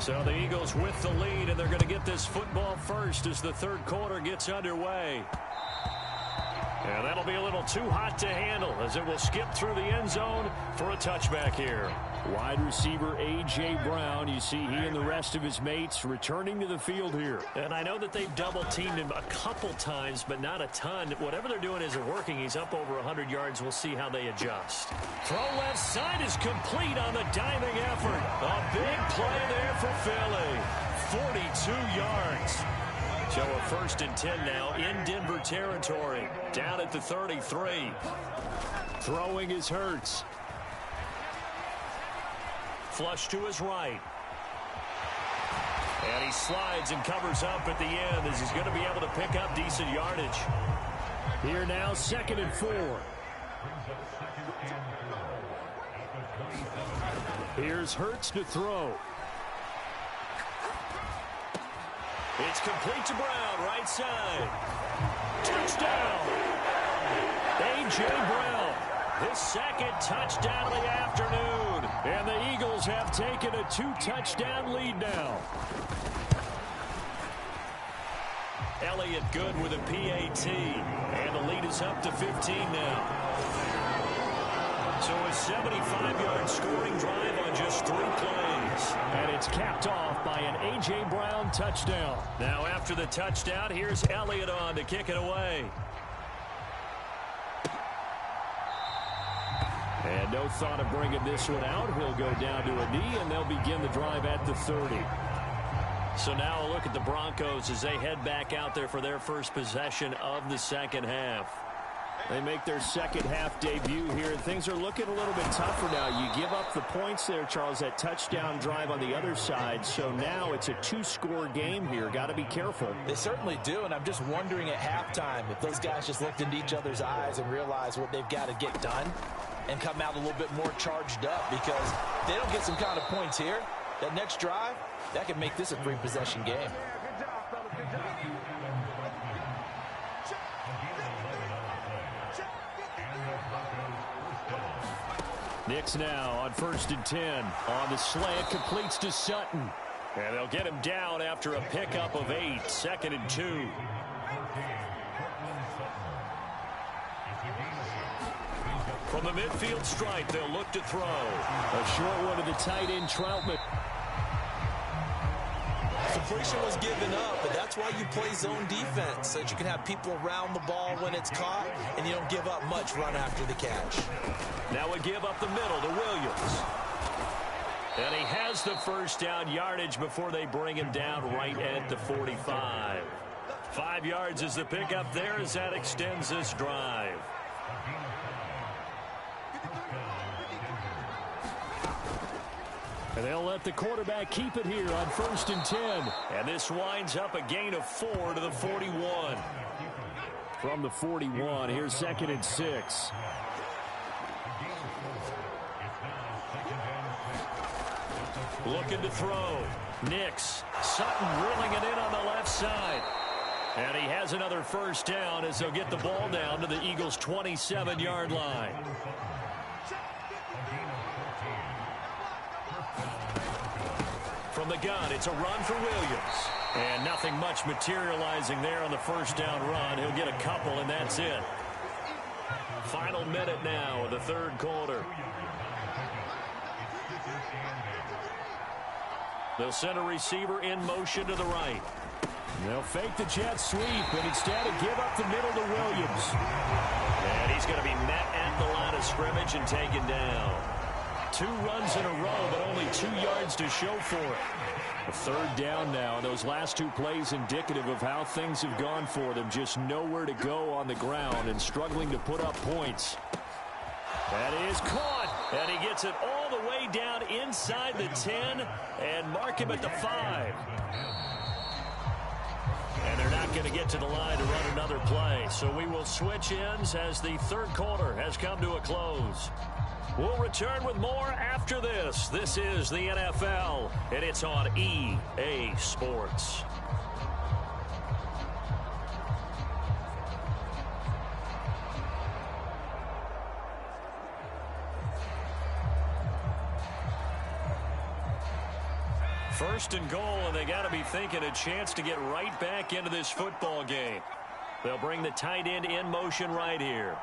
So the Eagles with the lead, and they're going to get this football first as the third quarter gets underway. And that'll be a little too hot to handle as it will skip through the end zone for a touchback here. Wide receiver A.J. Brown, you see he and the rest of his mates returning to the field here. And I know that they've double-teamed him a couple times, but not a ton. Whatever they're doing isn't working. He's up over 100 yards. We'll see how they adjust. Throw left side is complete on the diving effort. A big play there for Philly. 42 yards. So a 1st and 10 now in Denver territory. Down at the 33. Throwing is Hurts. Flush to his right. And he slides and covers up at the end as he's going to be able to pick up decent yardage. Here now, 2nd and 4. Here's Hurts to throw. It's complete to Brown, right side. Touchdown! A.J. Brown, his 2nd touchdown of the afternoon. And the Eagles have taken a 2-touchdown lead now. Elliott good with a PAT. And the lead is up to 15 now. So a 75-yard scoring drive on just 3 plays. And it's capped off by an A.J. Brown touchdown. Now after the touchdown, here's Elliott on to kick it away. And no thought of bringing this one out. He'll go down to a knee, and they'll begin the drive at the 30. So now a look at the Broncos as they head back out there for their first possession of the second half. They make their second half debut here, and things are looking a little bit tougher now. You give up the points there, Charles, that touchdown drive on the other side. So now it's a 2-score game here. Got to be careful. They certainly do, and I'm just wondering at halftime if those guys just looked into each other's eyes and realized what they've got to get done and come out a little bit more charged up, because if they don't get some kind of points here, that next drive, that could make this a 3-possession game. Nix now on 1st and 10. On the slant, completes to Sutton. And they'll get him down after a pickup of 8. 2nd and 2. From the midfield stripe, they'll look to throw. A short one to the tight end, Troutman. Completion was given up, but that's why you play zone defense, so that you can have people around the ball when it's caught, and you don't give up much run after the catch. Now we give up the middle to Williams. And he has the first down yardage before they bring him down right at the 45. 5 yards is the pickup there as that extends this drive. And they'll let the quarterback keep it here on 1st and 10. And this winds up a gain of 4 to the 41. From the 41, here's 2nd and 6. Looking to throw. Nix. Sutton drilling it in on the left side. And he has another first down as they'll get the ball down to the Eagles' 27-yard line. From the gun, it's a run for Williams. And nothing much materializing there on the first down run. He'll get a couple, and that's it. Final minute now of the third quarter. They'll send a receiver in motion to the right. They'll fake the jet sweep, but instead of give up the middle to Williams. And he's going to be met at the line of scrimmage and taken down. 2 runs in a row, but only 2 yards to show for it. A third down now, and those last 2 plays indicative of how things have gone for them. Just nowhere to go on the ground and struggling to put up points. That is caught, and he gets it all the way down inside the 10 and mark him at the 5. And they're not going to get to the line to run another play, so we will switch ends as the third quarter has come to a close. We'll return with more after this. This is the NFL, and it's on EA Sports. First and goal, and they got to be thinking a chance to get right back into this football game. They'll bring the tight end in motion right here.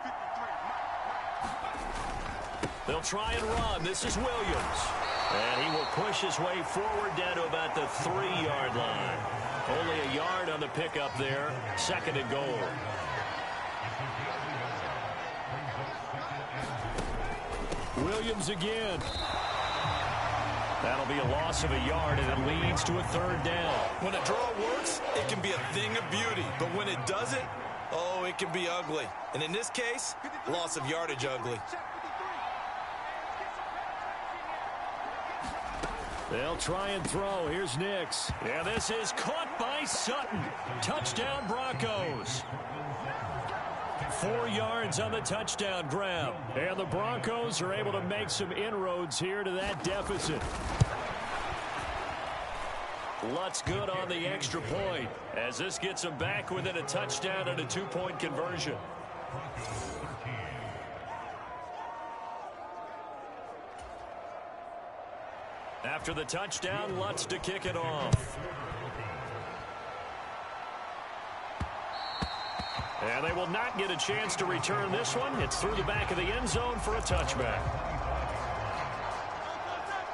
They'll try and run. This is Williams. And he will push his way forward down to about the 3-yard line. Only a yard on the pickup there. Second and goal. Williams again. That'll be a loss of a yard, and it leads to a third down. When a draw works, it can be a thing of beauty. But when it doesn't, oh, it can be ugly. And in this case, loss of yardage ugly. They'll try and throw. Here's Nix. Yeah, this is caught by Sutton. Touchdown, Broncos. 4 yards on the touchdown grab. And the Broncos are able to make some inroads here to that deficit. Lutz good on the extra point as this gets them back within a touchdown and a 2-point conversion. After the touchdown, Lutz to kick it off. And they will not get a chance to return this one. It's through the back of the end zone for a touchback.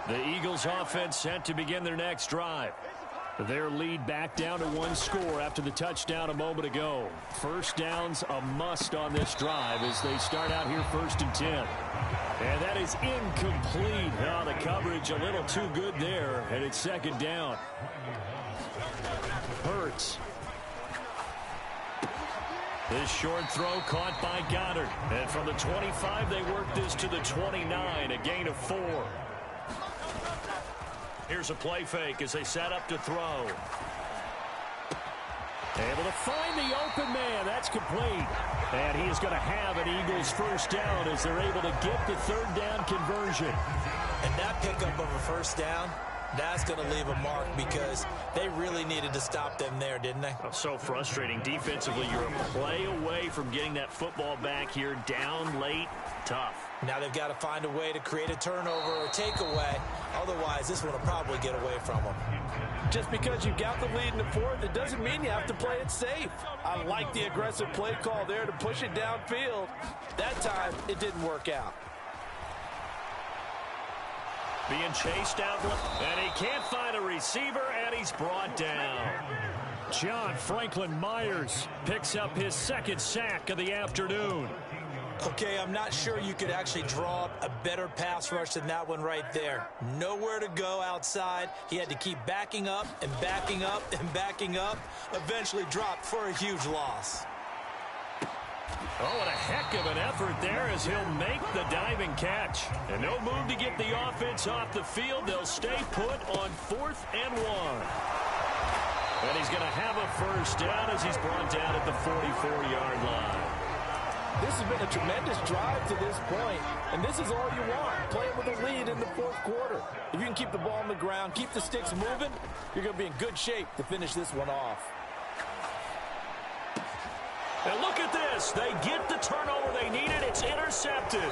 The Eagles offense set to begin their next drive. Their lead back down to 1 score after the touchdown a moment ago. First down's a must on this drive as they start out here 1st and 10. And that is incomplete. Oh, the coverage a little too good there, and it's 2nd down. Hurts. This short throw caught by Goddard. And from the 25, they work this to the 29, a gain of 4. Here's a play fake as they set up to throw. Able to find the open man. That's complete. And he is going to have an Eagles first down as they're able to get the 3rd down conversion. And that pickup of a first down, that's going to leave a mark because they really needed to stop them there, didn't they? Oh, so frustrating. Defensively, you're a play away from getting that football back here. Down late, tough. Now they've got to find a way to create a turnover or takeaway. Otherwise, this one will probably get away from them. Just because you got the lead in the 4th, it doesn't mean you have to play it safe. I like the aggressive play call there to push it downfield. That time, it didn't work out. Being chased out, and he can't find a receiver, and he's brought down. John Franklin Myers picks up his 2nd sack of the afternoon. Okay, I'm not sure you could actually draw up a better pass rush than that one right there. Nowhere to go outside. He had to keep backing up and backing up and backing up. Eventually dropped for a huge loss. Oh, and a heck of an effort there as he'll make the diving catch. And no move to get the offense off the field. They'll stay put on 4th and 1. And he's going to have a first down as he's brought down at the 44-yard line. This has been a tremendous drive to this point, and this is all you want, playing with a lead in the 4th quarter. If you can keep the ball on the ground, keep the sticks moving, you're going to be in good shape to finish this one off. And look at this. They get the turnover they needed. It's intercepted.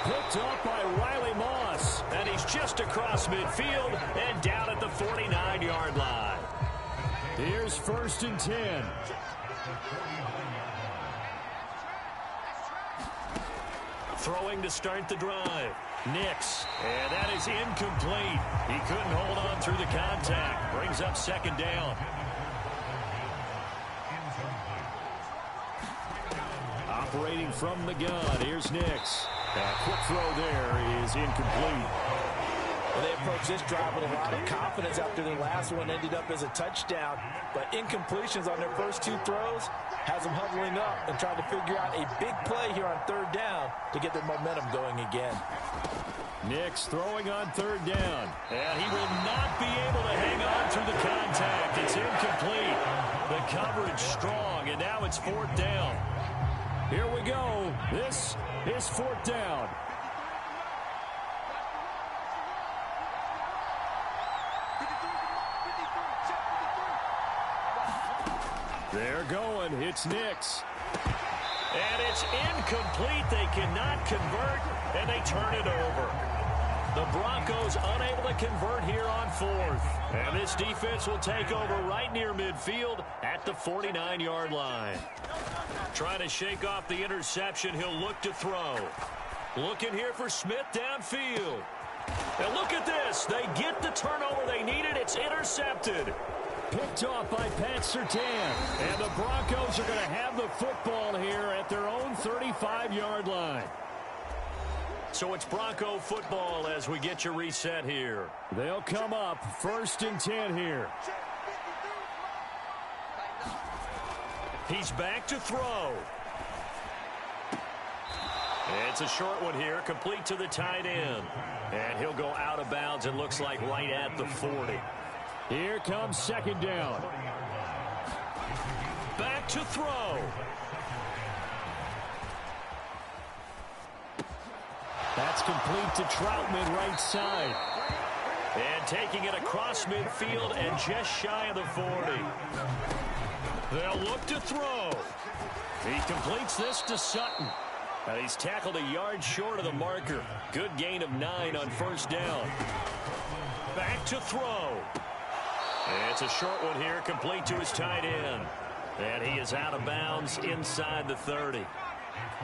Picked up by Riley Moss, and he's just across midfield and down at the 49-yard line. Here's 1st and 10. Throwing to start the drive. Nix. And that is incomplete. He couldn't hold on through the contact. Brings up 2nd down. Operating from the gun. Here's Nix. A quick throw there is incomplete. Well, they approached this drive with a lot of confidence after their last one ended up as a touchdown. But incompletions on their first two throws has them huddling up and trying to figure out a big play here on third down to get their momentum going again. Nix throwing on third down. And he will not be able to hang on through the contact. It's incomplete. The coverage strong, and now it's fourth down. Here we go. This is fourth down. They're going. It's Nix. And it's incomplete. They cannot convert, and they turn it over. The Broncos unable to convert here on fourth. And this defense will take over right near midfield at the 49-yard line. Trying to shake off the interception. He'll look to throw. Looking here for Smith downfield. And look at this. They get the turnover they needed. It's intercepted. Picked off by Pat Surtain. And the Broncos are going to have the football here at their own 35-yard line. So it's Bronco football as we get you reset here. They'll come up first and 10 here. He's back to throw. It's a short one here, complete to the tight end. And he'll go out of bounds, it looks like right at the 40. Here comes second down. Back to throw. That's complete to Troutman right side. And taking it across midfield and just shy of the 40. They'll look to throw. He completes this to Sutton. And he's tackled a yard short of the marker. Good gain of 9 on first down. Back to throw. It's a short one here, complete to his tight end. And he is out of bounds inside the 30.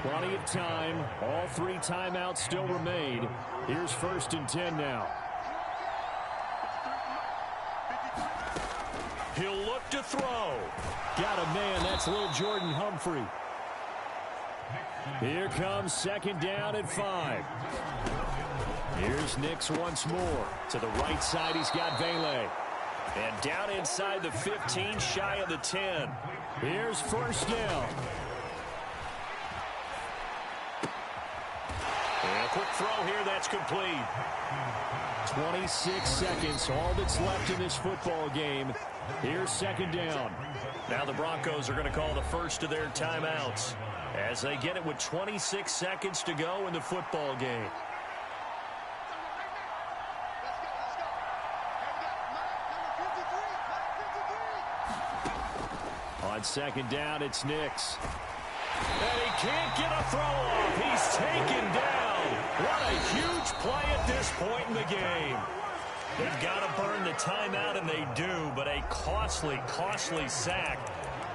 Plenty of time. All three timeouts still remain. Here's first and 10 now. He'll look to throw. Got a man. That's little Jordan Humphrey. Here comes second down at 5. Here's Nix once more. To the right side, he's got Vele. And down inside the 15, shy of the 10. Here's first down. And a quick throw here, that's complete. 26 seconds, all that's left in this football game. Here's second down. Now the Broncos are going to call the first of their timeouts as they get it with 26 seconds to go in the football game. On second down, it's Nix. And he can't get a throw off. He's taken down. What a huge play at this point in the game. They've got to burn the timeout, and they do, but a costly, costly sack.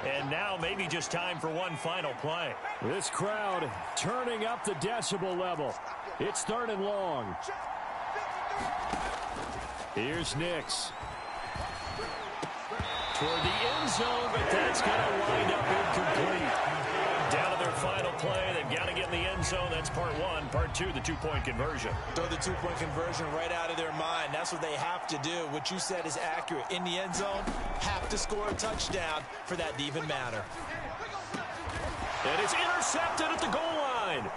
And now maybe just time for one final play. This crowd turning up the decibel level. It's third and long. Here's Nix. Toward the end zone, but that's going to wind up incomplete. Down to their final play. They've got to get in the end zone. That's part one. Part two, the two-point conversion. Throw the two-point conversion right out of their mind. That's what they have to do. What you said is accurate. In the end zone, have to score a touchdown for that to even matter. And it's intercepted at the goal line.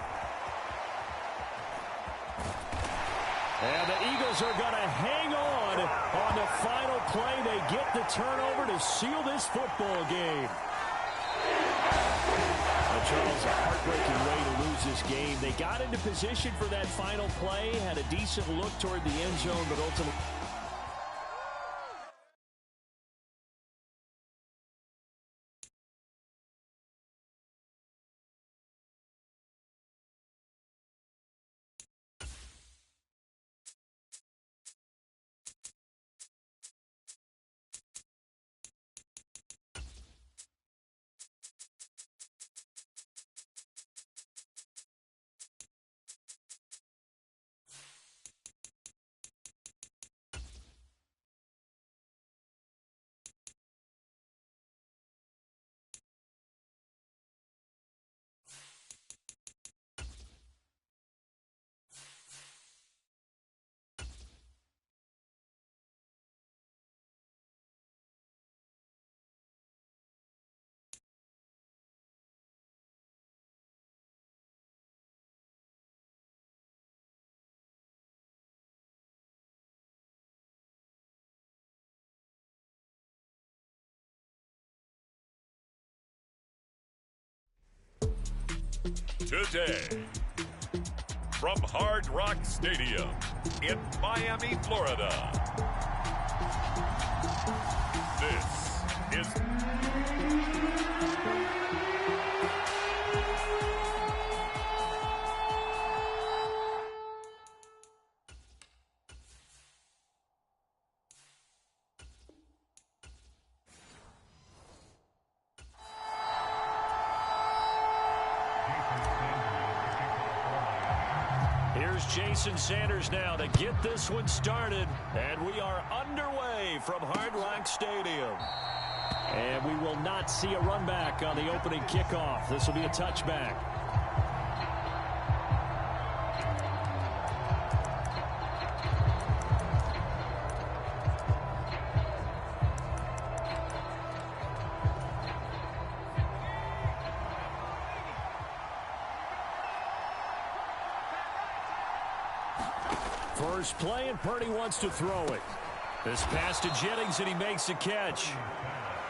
And the Eagles are going to hang on the final play. They get the turnover to seal this football game. Charles, a heartbreaking way to lose this game. They got into position for that final play, had a decent look toward the end zone, but ultimately... Today, from Hard Rock Stadium in Miami, Florida, this is... Jason Sanders now to get this one started, and we are underway from Hard Rock Stadium. And we will not see a run back on the opening kickoff. This will be a touchback. First play, and Purdy wants to throw it. This pass to Jennings, and he makes a catch.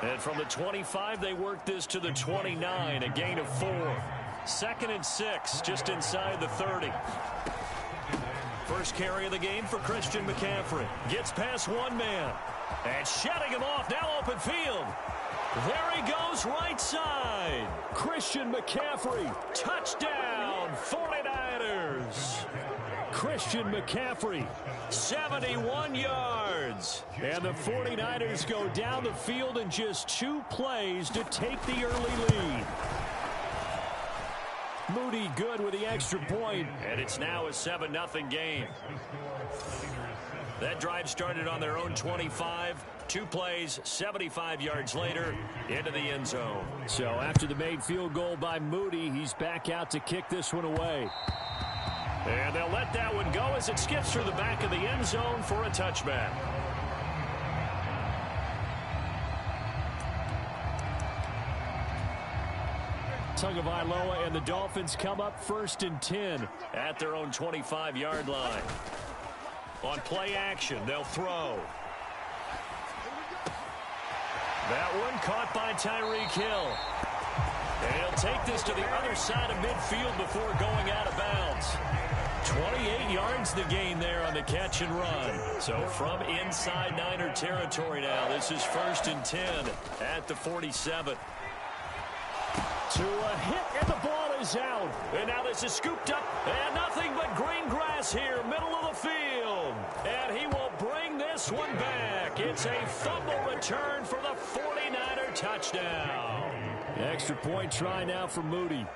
And from the 25, they work this to the 29, a gain of 4. 2nd and 6, just inside the 30. First carry of the game for Christian McCaffrey. Gets past one man. And shutting him off, now open field. There he goes, right side. Christian McCaffrey, touchdown, 49ers. Christian McCaffrey, 71 yards. And the 49ers go down the field in just 2 plays to take the early lead. Moody good with the extra point, and it's now a 7-0 game. That drive started on their own 25. 2 plays, 75 yards later, into the end zone. So after the made field goal by Moody, he's back out to kick this one away. And they'll let that one go as it skips through the back of the end zone for a touchback. Tagovailoa and the Dolphins come up 1st and 10 at their own 25-yard line. On play action, they'll throw. That one caught by Tyreek Hill. And he'll take this to the other side of midfield before going out of bounds. 28 yards the gain there on the catch and run. So from inside Niner territory now, this is 1st and 10 at the 47. To a hit, and the ball is out. And now this is scooped up, and nothing but green grass here, middle of the field. And he will bring this one back. It's a fumble return for the 49er touchdown. Extra point try now for Moody.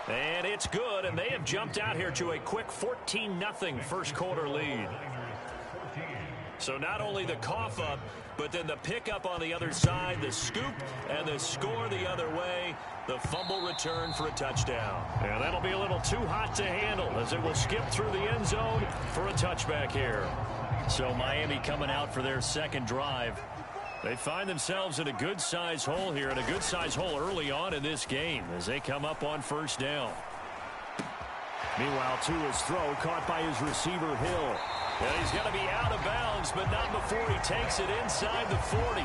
And it's good, and they have jumped out here to a quick 14-0 first quarter lead. So not only the cough up, but then the pickup on the other side, the scoop, and the score the other way, the fumble return for a touchdown. And that'll be a little too hot to handle as it will skip through the end zone for a touchback here. So Miami coming out for their second drive. They find themselves in a good-sized hole here, and a good-sized hole early on in this game as they come up on first down. Meanwhile, to his throw, caught by his receiver, Hill. And he's going to be out of bounds, but not before he takes it inside the 40.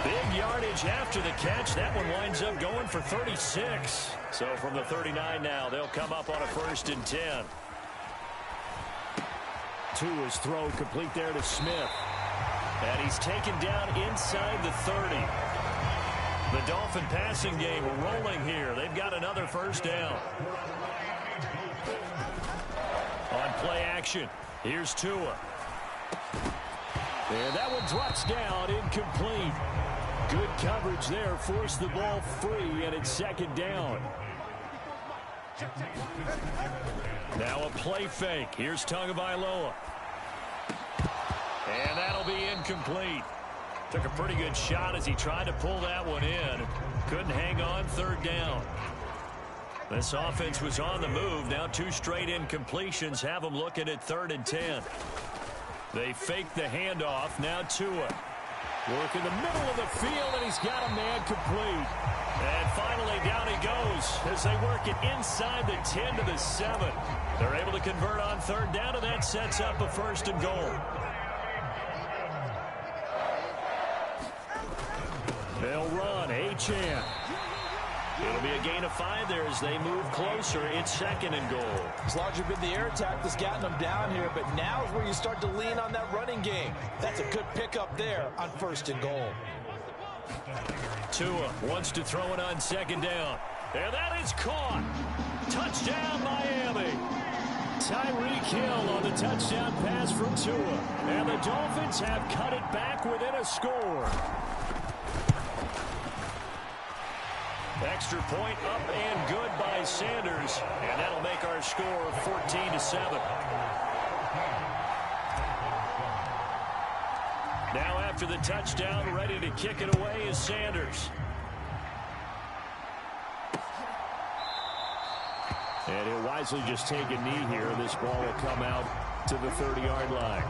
Big yardage after the catch. That one winds up going for 36. So from the 39 now, they'll come up on a 1st and 10. To his throw, complete there to Smith. And he's taken down inside the 30. The Dolphin passing game rolling here. They've got another first down. On play action, here's Tua. And that one drops down, incomplete. Good coverage there, forced the ball free, and it's 2nd down. Now a play fake. Here's Tagovailoa. And that'll be incomplete. Took a pretty good shot as he tried to pull that one in. Couldn't hang on, 3rd down. This offense was on the move. Now 2 straight incompletions have them looking at 3rd and 10. They fake the handoff. Now Tua. Work in the middle of the field, and he's got a man complete. And finally down he goes as they work it inside the 10 to the 7. They're able to convert on 3rd down, and that sets up a 1st and goal. They'll run. Achane. It'll be a gain of 5 there as they move closer. It's 2nd and goal. It's largely been the air attack that's gotten them down here, but now is where you start to lean on that running game. That's a good pickup there on 1st and goal. Tua wants to throw it on 2nd down. And that is caught. Touchdown, Miami. Tyreek Hill on the touchdown pass from Tua. And the Dolphins have cut it back within a score. Extra point up and good by Sanders. And that'll make our score 14-7. Now after the touchdown, ready to kick it away is Sanders. And he'll wisely just take a knee here. This ball will come out to the 30-yard line.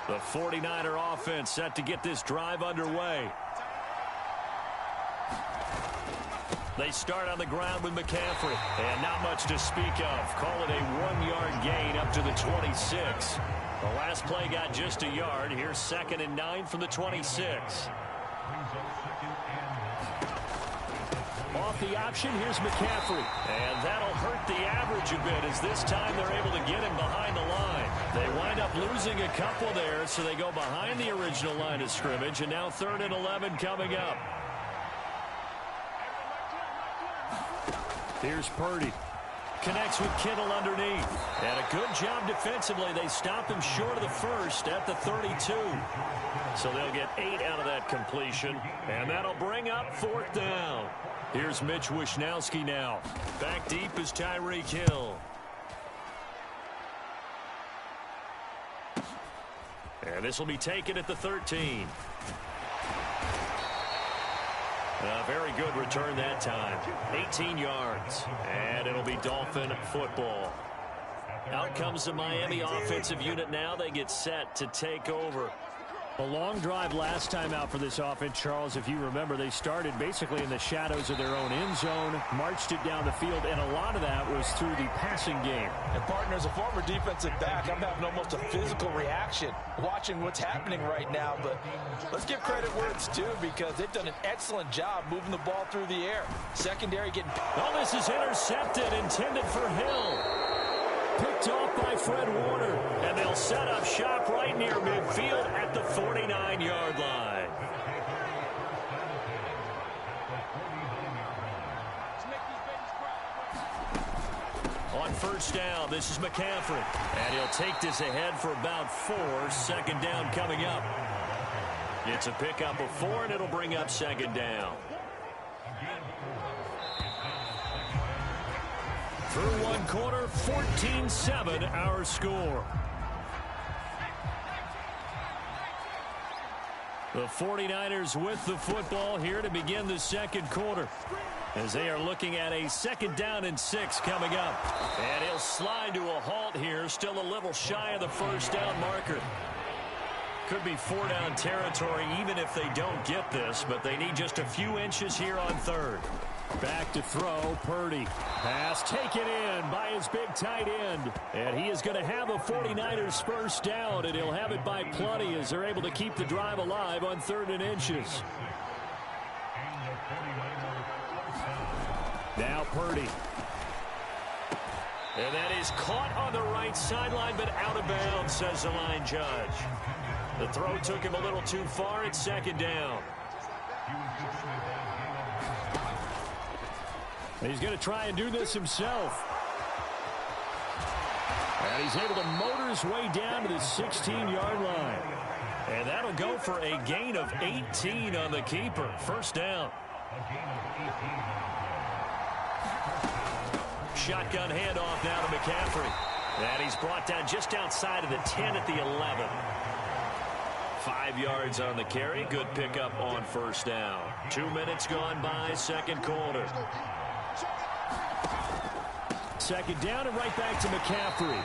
The 49er offense set to get this drive underway. They start on the ground with McCaffrey. And not much to speak of. Call it a 1-yard gain up to the 26. The last play got just a yard. Here's 2nd and 9 from the 26. Off the option, here's McCaffrey. And that'll hurt the average a bit as this time they're able to get him behind the line. They wind up losing a couple there, so they go behind the original line of scrimmage. And now 3rd and 11 coming up. Here's Purdy. Connects with Kittle underneath. And a good job defensively. They stop him short of the first at the 32. So they'll get 8 out of that completion. And that'll bring up 4th down. Here's Mitch Wishnowsky now. Back deep is Tyreek Hill. And this will be taken at the 13. A very good return that time. 18 yards. And it'll be Dolphin football. Out comes the Miami offensive unit now. They get set to take over. A long drive last time out for this offense, Charles. If you remember, they started basically in the shadows of their own end zone, marched it down the field, and a lot of that was through the passing game. And partner, as a former defensive back, I'm having almost a physical reaction watching what's happening right now. But let's give credit where it's due because they've done an excellent job moving the ball through the air. Secondary getting... Oh, this is intercepted, intended for Hill. Picked off by Fred Warner, and they'll set up shop right near midfield at the 49-yard line. On 1st down, this is McCaffrey, and he'll take this ahead for about 4. 2nd down coming up. It's a pickup of 4, and it'll bring up 2nd down. Through 1 quarter, 14-7 our score. The 49ers with the football here to begin the 2nd quarter. As they are looking at a 2nd down and 6 coming up. And he'll slide to a halt here, still a little shy of the 1st down marker. Could be 4-down territory even if they don't get this, but they need just a few inches here on 3rd. Back to throw, Purdy. Pass taken in by his big tight end. And he is going to have a 49ers 1st down, and he'll have it by plenty as they're able to keep the drive alive on 3rd and inches. Now Purdy. And that is caught on the right sideline, but out of bounds, says the line judge. The throw took him a little too far. It's 2nd down. He's going to try and do this himself. And he's able to motor his way down to the 16-yard line. And that'll go for a gain of 18 on the keeper. 1st down. Shotgun handoff now to McCaffrey. And he's brought down just outside of the 10 at the 11. 5 yards on the carry. Good pickup on 1st down. 2 minutes gone by, 2nd quarter. 2nd down and right back to McCaffrey.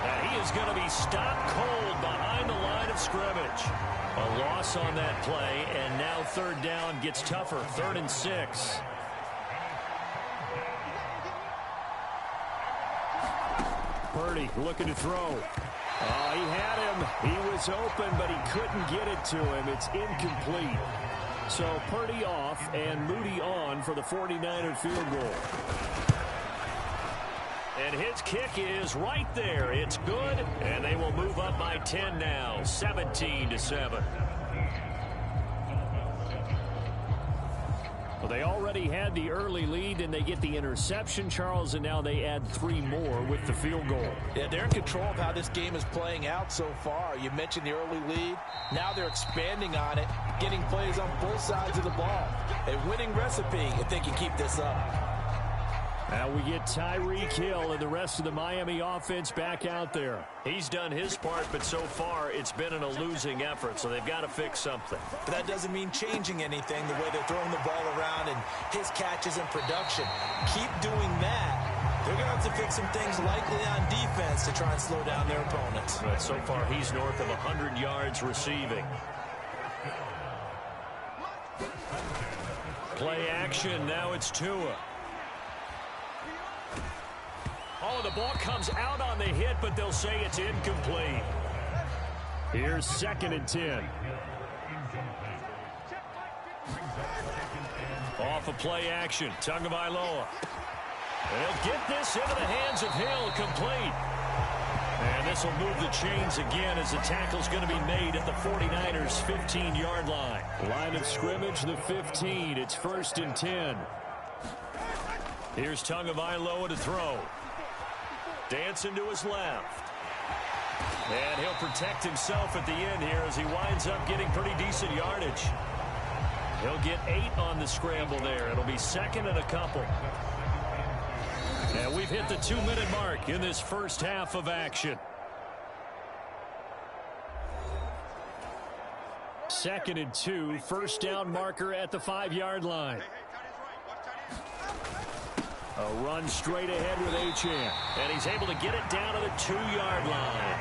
And he is going to be stopped cold behind the line of scrimmage. A loss on that play, and now 3rd down gets tougher. 3rd and 6. Purdy looking to throw. Oh, he had him. He was open, but he couldn't get it to him. It's incomplete. So Purdy off and Moody on for the 49er field goal. And his kick is right there. It's good, and they will move up by 10 now, 17-7. Well, they already had the early lead, and they get the interception, Charles, and now they add 3 more with the field goal. Yeah, they're in control of how this game is playing out so far. You mentioned the early lead. Now they're expanding on it, getting plays on both sides of the ball. A winning recipe if they can keep this up. Now we get Tyreek Hill and the rest of the Miami offense back out there. He's done his part, but so far it's been in a losing effort, so they've got to fix something. But that doesn't mean changing anything, the way they're throwing the ball around and his catches and production. Keep doing that. They're going to have to fix some things likely on defense to try and slow down their opponents. But so far he's north of 100 yards receiving. Play action, now it's Tua. Oh, the ball comes out on the hit, but they'll say it's incomplete. Here's 2nd and 10. Off of play action, Tagovailoa. They'll get this into the hands of Hill, complete. And this will move the chains again as the tackle's going to be made at the 49ers' 15-yard line. Line of scrimmage, the 15. It's 1st and 10. Here's Tagovailoa to throw. Dancing to his left. And he'll protect himself at the end here as he winds up getting pretty decent yardage. He'll get 8 on the scramble there. It'll be 2nd and a couple. And we've hit the 2-minute mark in this first half of action. 2nd and 2, first down marker at the 5-yard line. A run straight ahead with Achane. And he's able to get it down to the 2-yard line.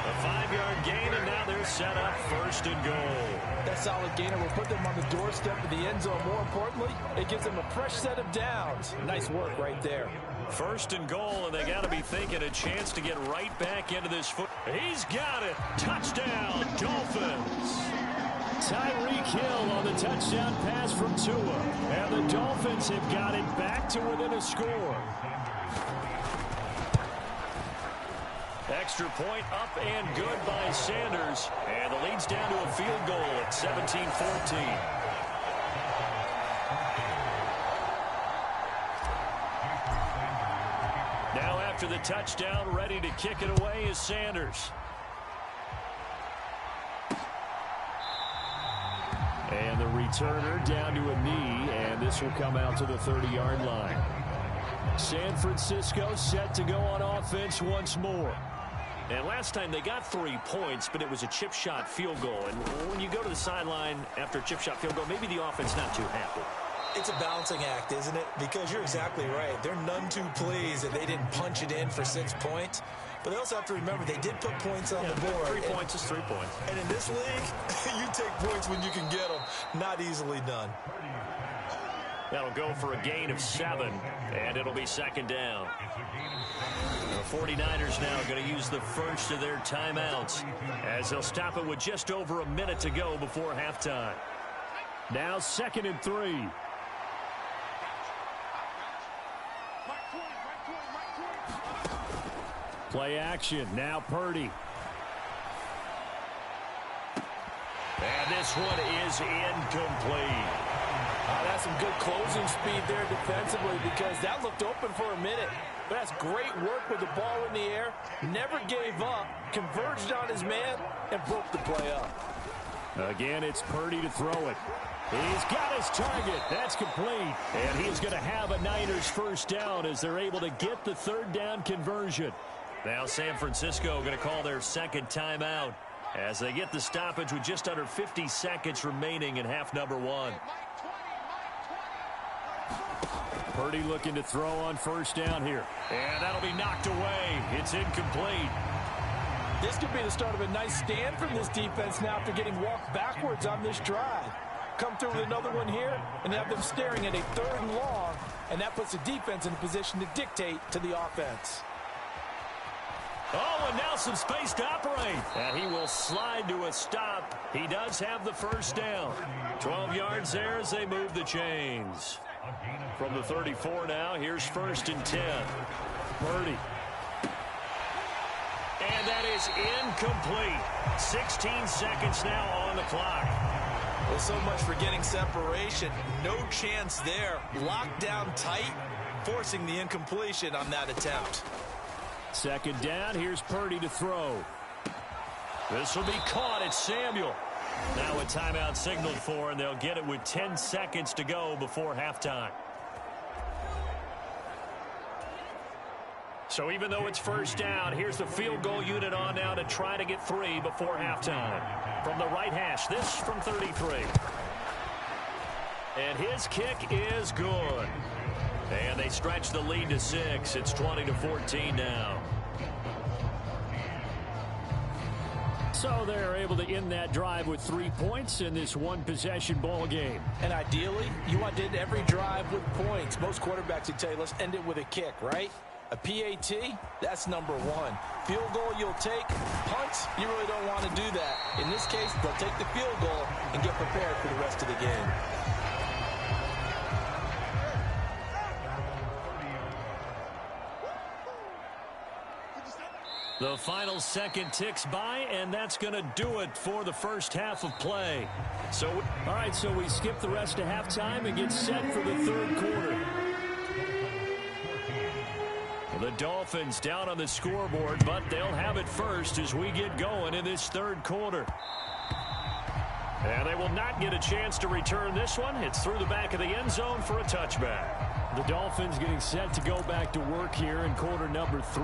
A 5-yard gain, and now they're set up 1st and goal. That solid gainer will put them on the doorstep of the end zone. More importantly, it gives them a fresh set of downs. Nice work right there. 1st and goal, and they got to be thinking a chance to get right back into this foot. He's got it. Touchdown, Dolphins. Tyreek Hill on the touchdown pass from Tua. And the Dolphins have got it back to within a score. Extra point up and good by Sanders. And the lead's down to a field goal at 17-14. Now after the touchdown, ready to kick it away is Sanders. And the returner down to a knee, and this will come out to the 30-yard line. San Francisco set to go on offense once more. And last time they got 3 points, but it was a chip shot field goal. And when you go to the sideline after a chip shot field goal, maybe the offense not too happy. It's a balancing act, isn't it? Because you're exactly right. They're none too pleased that they didn't punch it in for 6 points. But they also have to remember they did put points on the board. 3 points is 3 points. And in this league, you take points when you can get them. Not easily done. That'll go for a gain of 7, and it'll be 2nd down. The 49ers now going to use the first of their timeouts as they'll stop it with just over a minute to go before halftime. Now 2nd and 3. Play action. Now Purdy. And this one is incomplete. That's some good closing speed there defensively because that looked open for a minute. But that's great work with the ball in the air. Never gave up. Converged on his man and broke the play up. Again, it's Purdy to throw it. He's got his target. That's complete. And he's going to have a Niners first down as they're able to get the 3rd down conversion. Now San Francisco going to call their 2nd timeout as they get the stoppage with just under 50 seconds remaining in half number 1. Purdy looking to throw on 1st down here. And that'll be knocked away. It's incomplete. This could be the start of a nice stand from this defense now after getting walked backwards on this drive. Come through with another one here and have them staring at a 3rd and long, and that puts the defense in a position to dictate to the offense. Oh, and now some space to operate. And he will slide to a stop. He does have the first down. 12 yards there as they move the chains. From the 34 now, here's 1st and 10. Purdy. And that is incomplete. 16 seconds now on the clock. Well, so much for getting separation. No chance there. Locked down tight, forcing the incompletion on that attempt. 2nd down, here's Purdy to throw. This will be caught. It's Samuel. Now a timeout signaled for, and they'll get it with 10 seconds to go before halftime. So even though it's 1st down, here's the field goal unit on now to try to get 3 before halftime. From the right hash, this from 33. And his kick is good. And they stretch the lead to 6. It's 20-14 now. So they're able to end that drive with 3 points in this one-possession ball game. And ideally, you want to end every drive with points. Most quarterbacks would tell you, let's end it with a kick, right? A PAT, that's number 1. Field goal you'll take. Punts, you really don't want to do that. In this case, they'll take the field goal and get prepared for the rest of the game. The final second ticks by, and that's going to do it for the first half of play. All right, so we skip the rest of halftime and get set for the 3rd quarter. The Dolphins down on the scoreboard, but they'll have it first as we get going in this 3rd quarter. And they will not get a chance to return this one. It's through the back of the end zone for a touchback. The Dolphins getting set to go back to work here in quarter number 3.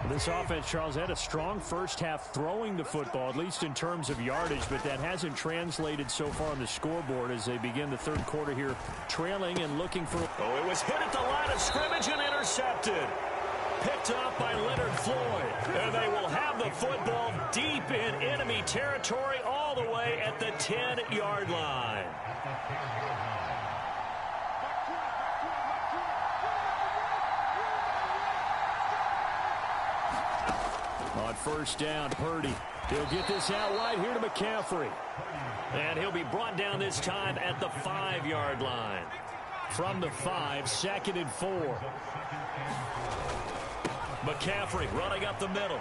This offense, Charles, had a strong first half throwing the football, at least in terms of yardage, but that hasn't translated so far on the scoreboard as they begin the 3rd quarter here, trailing and looking for... Oh, it was hit at the line of scrimmage and intercepted. Picked off by Leonard Floyd. And they will have the football deep in enemy territory all the way at the 10-yard line. On 1st down, Purdy. He'll get this out wide here to McCaffrey. And he'll be brought down this time at the 5-yard line. From the 5, 2nd and 4. McCaffrey running up the middle.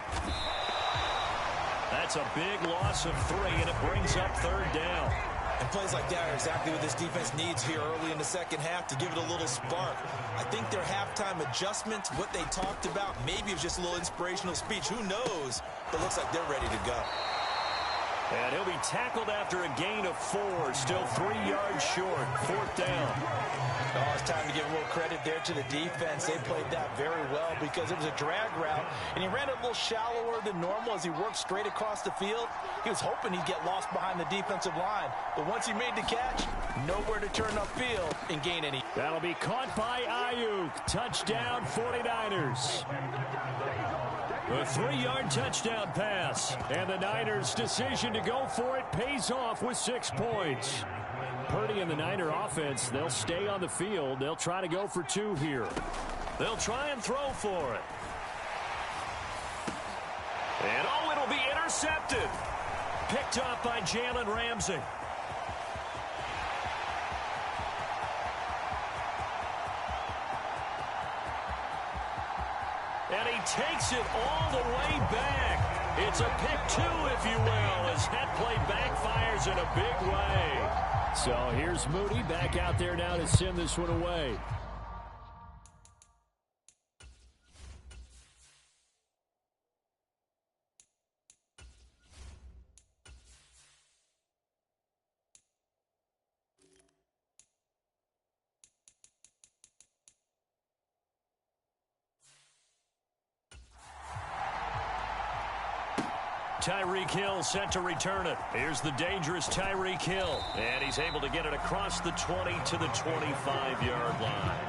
That's a big loss of 3, and it brings up 3rd down. And plays like that are exactly what this defense needs here early in the second half to give it a little spark. I think their halftime adjustments, what they talked about, maybe it was just a little inspirational speech. Who knows? But it looks like they're ready to go. And he'll be tackled after a gain of 4, still 3 yards short. 4th down. Oh, it's time to give a little credit there to the defense. They played that very well because it was a drag route, and he ran it a little shallower than normal as he worked straight across the field. He was hoping he'd get lost behind the defensive line, but once he made the catch, nowhere to turn upfield and gain any. That'll be caught by Ayuk. Touchdown, 49ers. A 3-yard touchdown pass, and the Niners' decision to go for it pays off with 6 points. Purdy and the Niner offense, they'll stay on the field. They'll try to go for 2 here. They'll try and throw for it. And oh, it'll be intercepted. Picked up by Jalen Ramsey. And he takes it all the way back. It's a pick 2, if you will, as that play backfires in a big way. So here's Moody back out there now to send this one away. Tyreek Hill set to return it. Here's the dangerous Tyreek Hill. And he's able to get it across the 20 to the 25-yard line.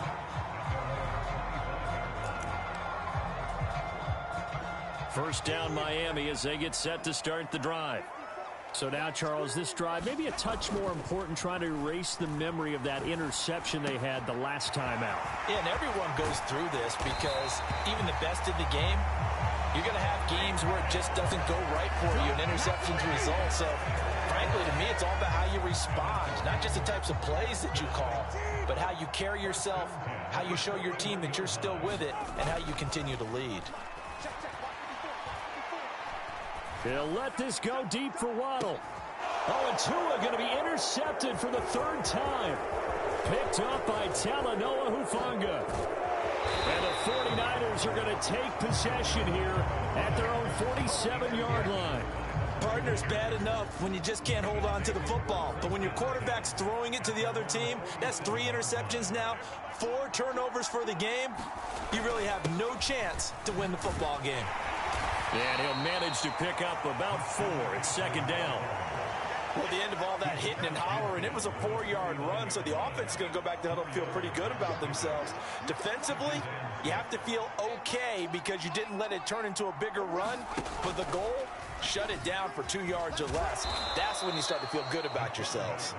First down Miami as they get set to start the drive. So now, Charles, this drive maybe a touch more important, trying to erase the memory of that interception they had the last time out. Yeah, and everyone goes through this because even the best in the game, You're going to have games where it just doesn't go right for you, and interceptions result. So, frankly, to me, it's all about how you respond, not just the types of plays that you call, but how you carry yourself, how you show your team that you're still with it, and how you continue to lead. He'll let this go deep for Waddle. Oh, and Tua going to be intercepted for the third time. Picked up by Talanoa Hufanga. And the 49ers are going to take possession here at their own 47-yard line. Partner's bad enough when you just can't hold on to the football. But when your quarterback's throwing it to the other team, that's 3 interceptions now, 4 turnovers for the game. You really have no chance to win the football game. And he'll manage to pick up about 4 at second down. Well, the end of all that hitting and hollering, it was a 4-yard run, so the offense is going to go back to huddle and feel pretty good about themselves. Defensively, you have to feel okay because you didn't let it turn into a bigger run, but the goal, shut it down for 2 yards or less. That's when you start to feel good about yourselves.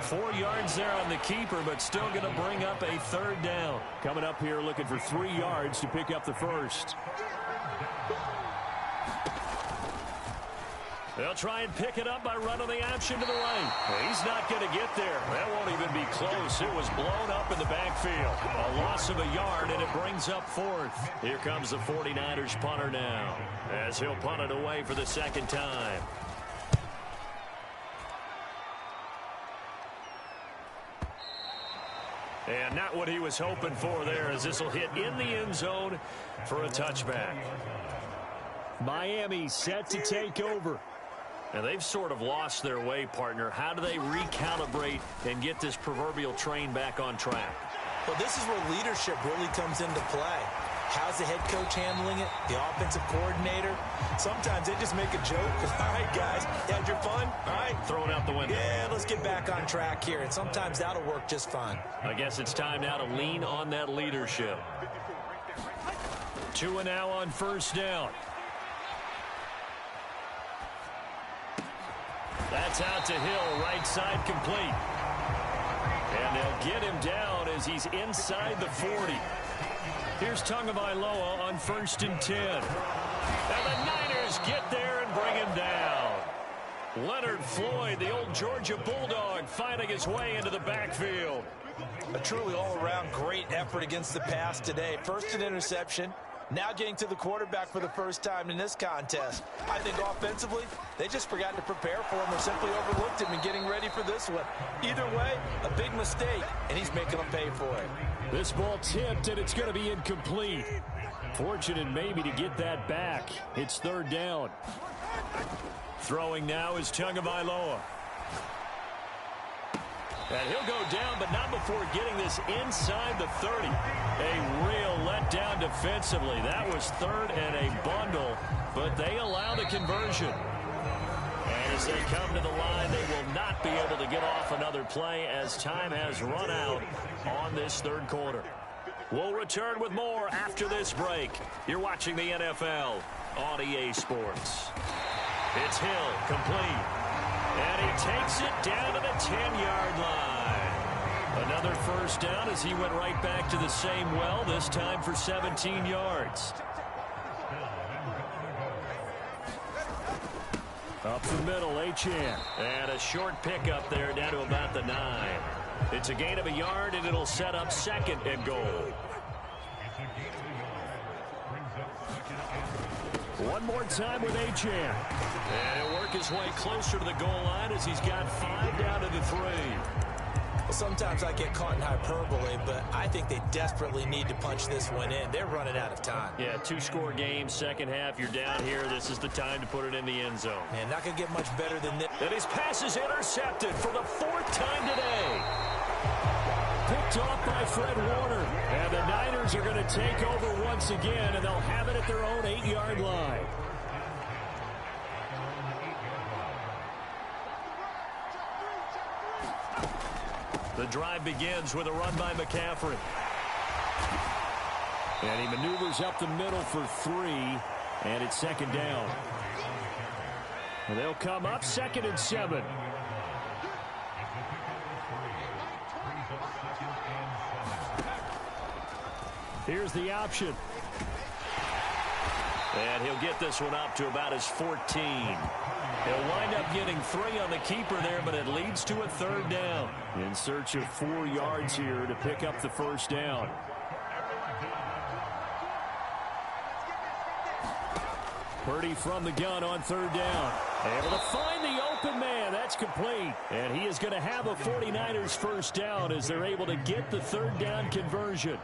4 yards there on the keeper, but still going to bring up a third down. Coming up here looking for 3 yards to pick up the first. They'll try and pick it up by running the option to the right. He's not going to get there. That won't even be close. It was blown up in the backfield. A loss of a yard, and it brings up 4th. Here comes the 49ers punter now, as he'll punt it away for the second time. And not what he was hoping for there, as this will hit in the end zone for a touchback. Miami set to take over. And they've sort of lost their way, partner. How do they recalibrate and get this proverbial train back on track? Well, this is where leadership really comes into play. How's the head coach handling it? The offensive coordinator? Sometimes they just make a joke. All right, guys, you had your fun? All right. Throw it out the window. Yeah, let's get back on track here. And sometimes that'll work just fine. I guess it's time now to lean on that leadership. Tua now on first down. That's out to Hill, right side complete. And they'll get him down as he's inside the 40. Here's Tagovailoa on 1st and 10. And the Niners get there and bring him down. Leonard Floyd, the old Georgia Bulldog, finding his way into the backfield. A truly all-around great effort against the pass today. First an interception. Now getting to the quarterback for the first time in this contest. I think offensively, they just forgot to prepare for him or simply overlooked him in getting ready for this one. Either way, a big mistake, and he's making them pay for it. This ball tipped, and it's going to be incomplete. Fortunate maybe to get that back. It's 3rd down. Throwing now is Tagovailoa. And he'll go down, but not before getting this inside the 30. A real letdown defensively. That was 3rd and a bundle, but they allow the conversion. And as they come to the line, they will not be able to get off another play as time has run out on this 3rd quarter. We'll return with more after this break. You're watching the NFL on EA Sports. It's Hill, complete. And he takes it down to the 10-yard line. Another first down as he went right back to the same well, this time for 17 yards. Up the middle, Achane. And a short pickup there down to about the 9. It's a gain of a yard, and it'll set up 2nd and goal. One more time with Achane. And he'll work his way closer to the goal line as he's got 5 down to the 3. Well, sometimes I get caught in hyperbole, but I think they desperately need to punch this one in. They're running out of time. Yeah, 2-score game, second half. You're down here. This is the time to put it in the end zone. Man, not going to get much better than this. And his pass is intercepted for the 4th time today. Picked off by Fred Warner. And the Niners are going to take over once again, and they'll have it at their own 8-yard line. The drive begins with a run by McCaffrey. And he maneuvers up the middle for 3, and it's 2nd down. And they'll come up 2nd and 7. Here's the option. And he'll get this one up to about his 14. He'll wind up getting 3 on the keeper there, but it leads to a 3rd down. In search of 4 yards here to pick up the 1st down. Purdy from the gun on 3rd down. Able to find the open man. That's complete. And he is going to have a 49ers 1st down as they're able to get the 3rd down conversion.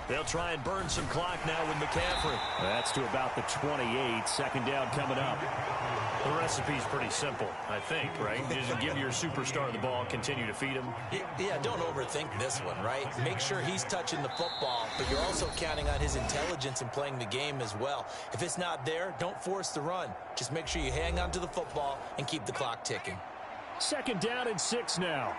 They'll try and burn some clock now with McCaffrey. That's to about the 28. 2nd down coming up. The recipe's pretty simple, I think, right? Just give your superstar the ball, continue to feed him. Yeah, don't overthink this one, right? Make sure he's touching the football, but you're also counting on his intelligence in playing the game as well. If it's not there, don't force the run. Just make sure you hang on to the football and keep the clock ticking. 2nd down and 6 now.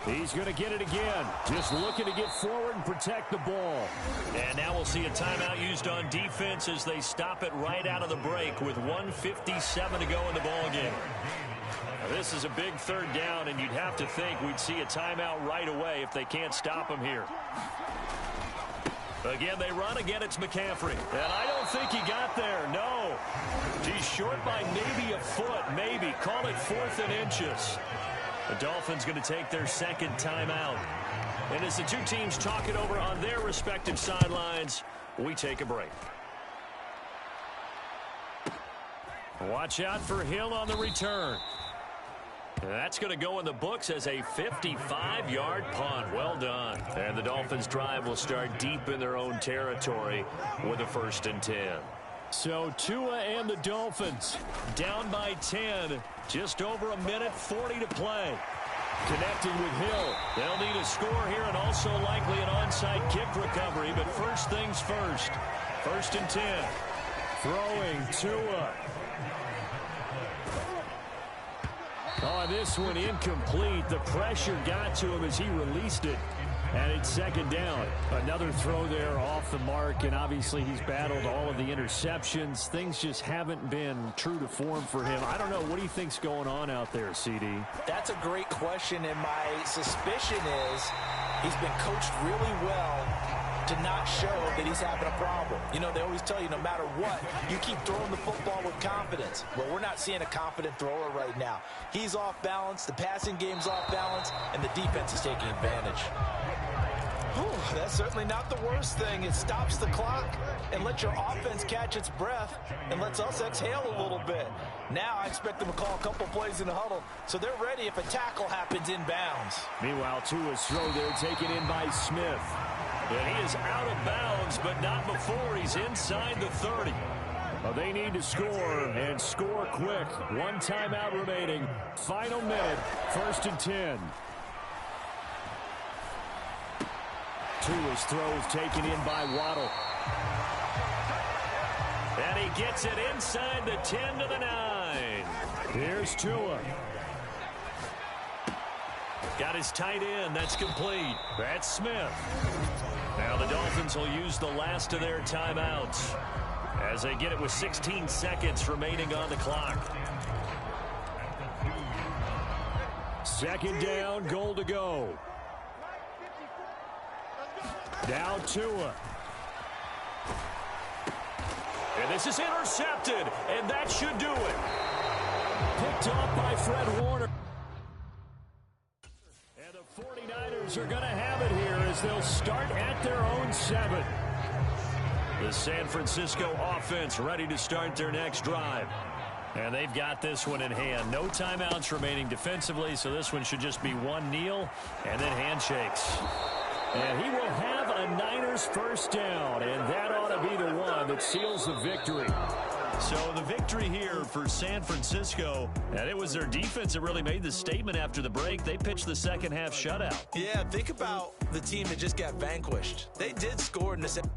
He's going to get it again. Just looking to get forward and protect the ball. And now we'll see a timeout used on defense as they stop it right out of the break with 1:57 to go in the ballgame. This is a big 3rd down, and you'd have to think we'd see a timeout right away if they can't stop him here. Again, they run. Again, it's McCaffrey. And I don't think he got there. No. He's short by maybe a foot, maybe. Call it 4th and inches. The Dolphins going to take their 2nd timeout. And as the 2 teams talk it over on their respective sidelines, we take a break. Watch out for Hill on the return. That's going to go in the books as a 55-yard punt. Well done. And the Dolphins drive will start deep in their own territory with a 1st and 10. So Tua and the Dolphins down by 10. Just over a minute 40 to play. Connecting with Hill. They'll need a score here and also likely an onside kick recovery. But first things first. 1st and 10. Throwing Tua. Oh, this one incomplete. The pressure got to him as he released it. And it's 2nd down. Another throw there off the mark, and obviously he's battled all of the interceptions. Things just haven't been true to form for him. I don't know. What do you think's going on out there, CD? That's a great question, and my suspicion is he's been coached really well to not show that he's having a problem. You know, they always tell you no matter what, you keep throwing the football with confidence. Well, we're not seeing a confident thrower right now. He's off balance, the passing game's off balance, and the defense is taking advantage. Whew, that's certainly not the worst thing. It stops the clock and lets your offense catch its breath and lets us exhale a little bit. Now I expect them to call a couple plays in the huddle, so they're ready if a tackle happens inbounds. Meanwhile, Tua's throw there taken in by Smith. And he is out of bounds, but not before he's inside the 30. Well, they need to score, and score quick. 1 timeout remaining. Final minute, 1st and 10. Tua's throws taken in by Waddle. And he gets it inside the 10 to the 9. Here's Tua. Got his tight end. That's complete. That's Smith. Now the Dolphins will use the last of their timeouts as they get it with 16 seconds remaining on the clock. 2nd down, goal to go. Now Tua. And this is intercepted, and that should do it. Picked off by Fred Warner. And the 49ers are going to have it here as they'll start at their own 7. The San Francisco offense ready to start their next drive. And they've got this one in hand. No timeouts remaining defensively, so this one should just be one kneel and then handshakes. And he will have a Niners 1st down, and that ought to be the one that seals the victory. So the victory here for San Francisco, and it was their defense that really made the statement after the break. They pitched the 2nd half shutout. Yeah, think about the team that just got vanquished. They did score in the second.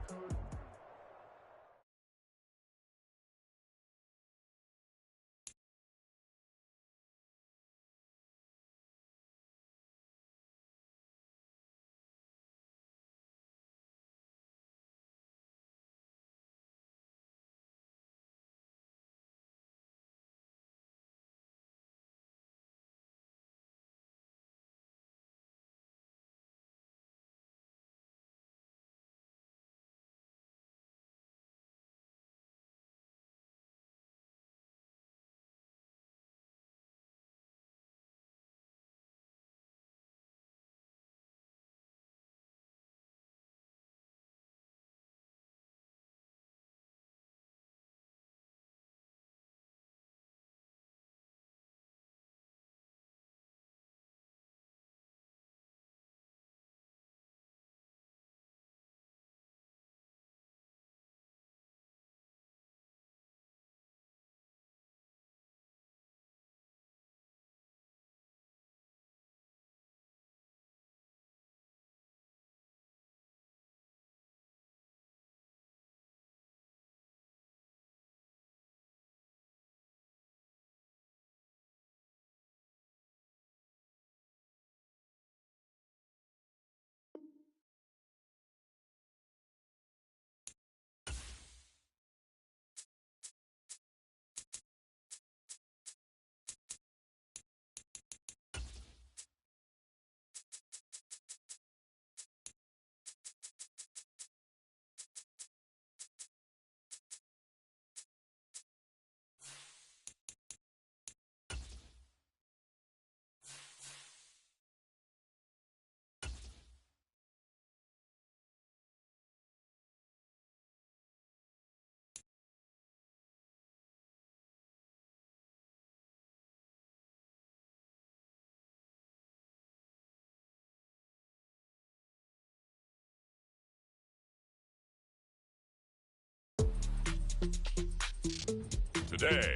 Today,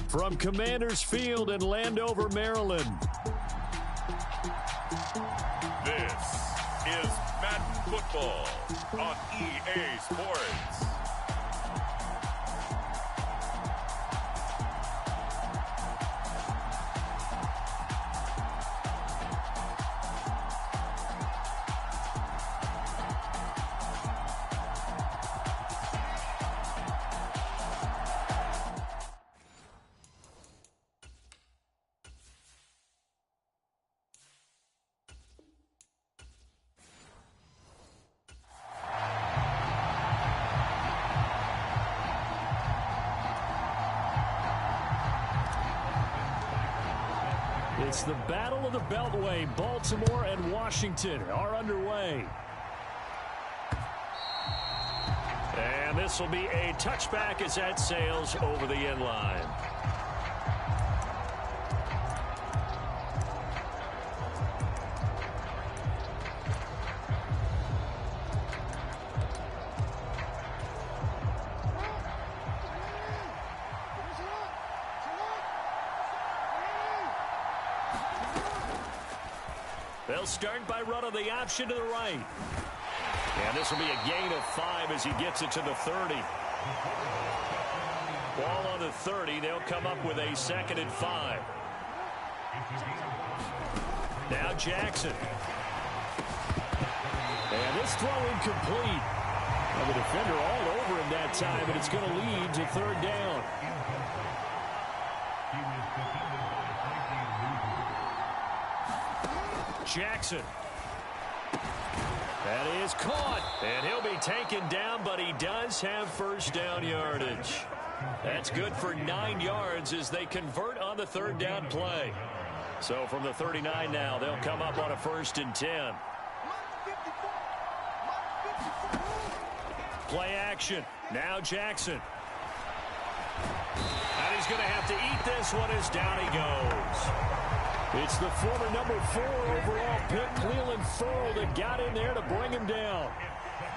from Commanders Field in Landover, Maryland, this is Madden Football on EA Sports. It's the Battle of the Beltway. Baltimore and Washington are underway. And this will be a touchback as that sails over the end line. They'll start by running the option to the right. And this will be a gain of 5 as he gets it to the 30. Ball on the 30. They'll come up with a 2nd and 5. Now Jackson. And this throw incomplete. And the defender all over him that time, and it's going to lead to 3rd down. Jackson. That is caught, and he'll be taken down, but he does have 1st down yardage. That's good for 9 yards as they convert on the 3rd down play. So from the 39 now, they'll come up on a 1st and 10. Play action. Now Jackson. And he's going to have to eat this one as down he goes. It's the former number 4 overall pick, Cleveland Ferrell, that got in there to bring him down.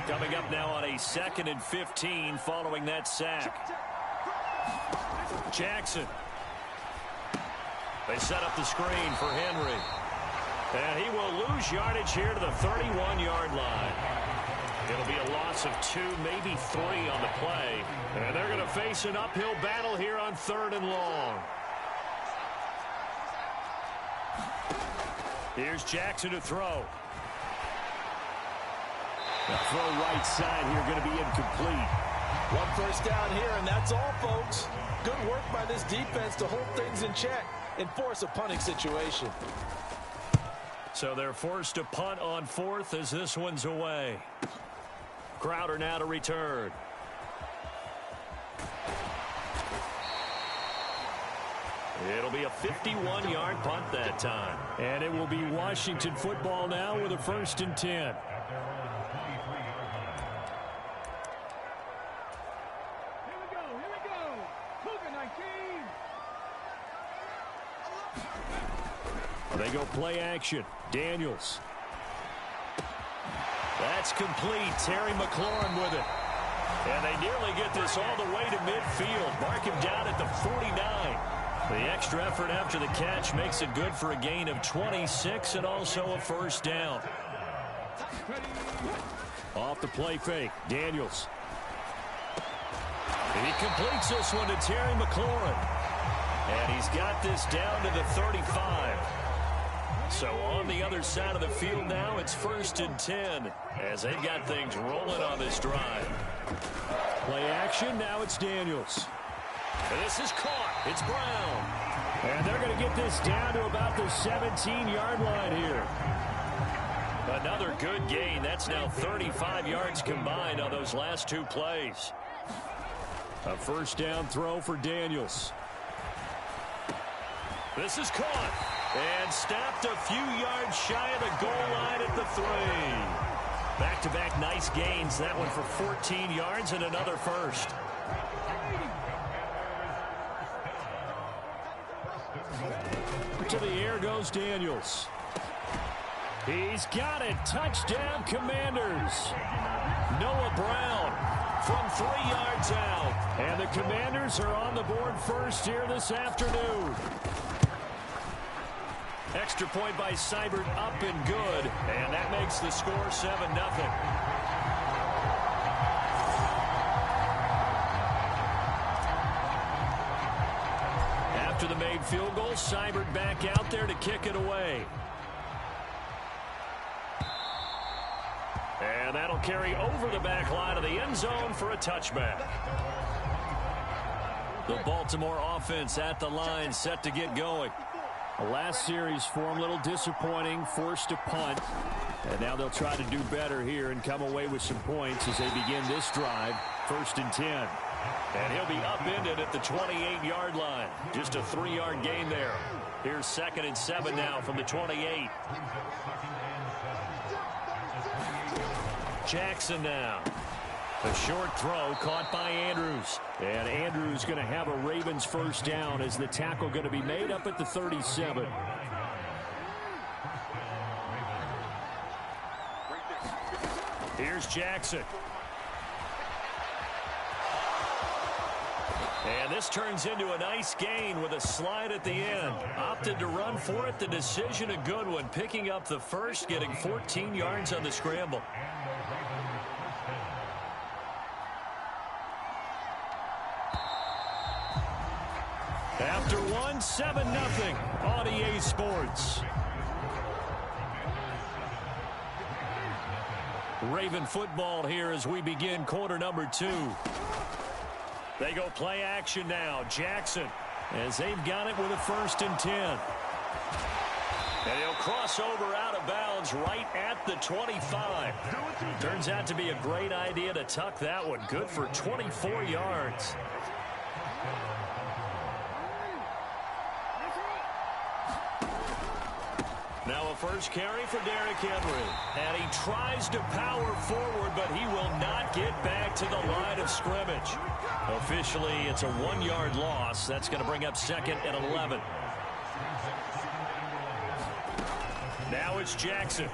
Coming up now on a 2nd and 15 following that sack. Jackson. They set up the screen for Henry. And he will lose yardage here to the 31-yard line. It'll be a loss of 2, maybe 3 on the play. And they're going to face an uphill battle here on 3rd and long. Here's Jackson to throw. The throw right side here going to be incomplete. 1 1st down here, and that's all, folks. Good work by this defense to hold things in check and force a punting situation. So they're forced to punt on 4th as this one's away. Crowder now to return. It'll be a 51-yard punt that time. And it will be Washington football now with a 1st and 10. Here we go. Cougar 19. They go play action. Daniels. That's complete. Terry McLaurin with it. And they nearly get this all the way to midfield. Mark him down at the 49. The extra effort after the catch makes it good for a gain of 26 and also a 1st down. Off the play fake. Daniels. And he completes this one to Terry McLaurin. And he's got this down to the 35. So on the other side of the field now, it's 1st and 10 as they've got things rolling on this drive. Play action. Now it's Daniels. And this is caught. It's Brown. And they're going to get this down to about the 17-yard line here. Another good gain. That's now 35 yards combined on those last 2 plays. A 1st down throw for Daniels. This is caught. And stopped a few yards shy of the goal line at the 3. Back-to-back nice gains. That one for 14 yards and another 1st. To the air goes Daniels. He's got it. Touchdown, Commanders. Noah Brown from 3 yards out. And the Commanders are on the board first here this afternoon. Extra point by Seibert, up and good. And that makes the score 7-0. After the made field goal, Seibert back out there to kick it away. And that'll carry over the back line of the end zone for a touchback. The Baltimore offense at the line, set to get going. The last series for him, a little disappointing, forced to punt. And now they'll try to do better here and come away with some points as they begin this drive, 1st and 10. And he'll be upended at the 28-yard line. Just a 3-yard gain there. Here's 2nd and 7 now from the 28. Jackson now. A short throw caught by Andrews. And Andrews going to have a Ravens first down as the tackle going to be made up at the 37. Here's Jackson. And this turns into a nice gain with a slide at the end. Opted to run for it. The decision a good one. Picking up the first, getting 14 yards on the scramble. After one, 7-0 on EA Sports. Raven football here as we begin quarter number 2. They go play action now. Jackson, as they've got it with a 1st and 10. And he'll cross over out of bounds right at the 25. Turns out to be a great idea to tuck that one. Good for 24 yards. Now a first carry for Derrick Henry. And he tries to power forward, but he will not get back to the line of scrimmage. Officially, it's a 1-yard loss. That's going to bring up 2nd and 11. Now it's Jackson.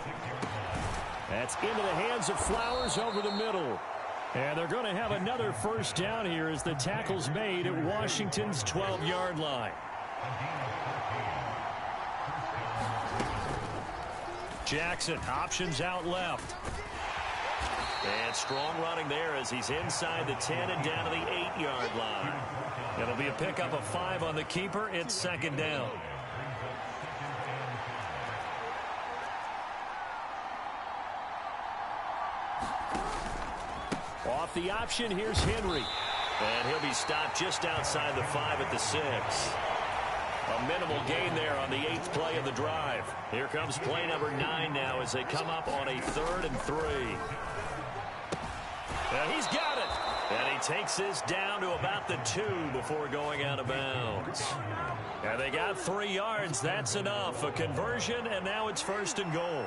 That's into the hands of Flowers over the middle. And they're going to have another first down here as the tackle's made at Washington's 12-yard line. Jackson, options out left. And strong running there as he's inside the 10 and down to the 8-yard line. It'll be a pickup of 5 on the keeper. It's 2nd down. Off the option, here's Henry. And he'll be stopped just outside the 5 at the 6. A minimal gain there on the 8th play of the drive. Here comes play number 9 now as they come up on a 3rd and 3. And he's got it. And he takes this down to about the 2 before going out of bounds. And they got 3 yards. That's enough. A conversion, and now it's 1st and goal.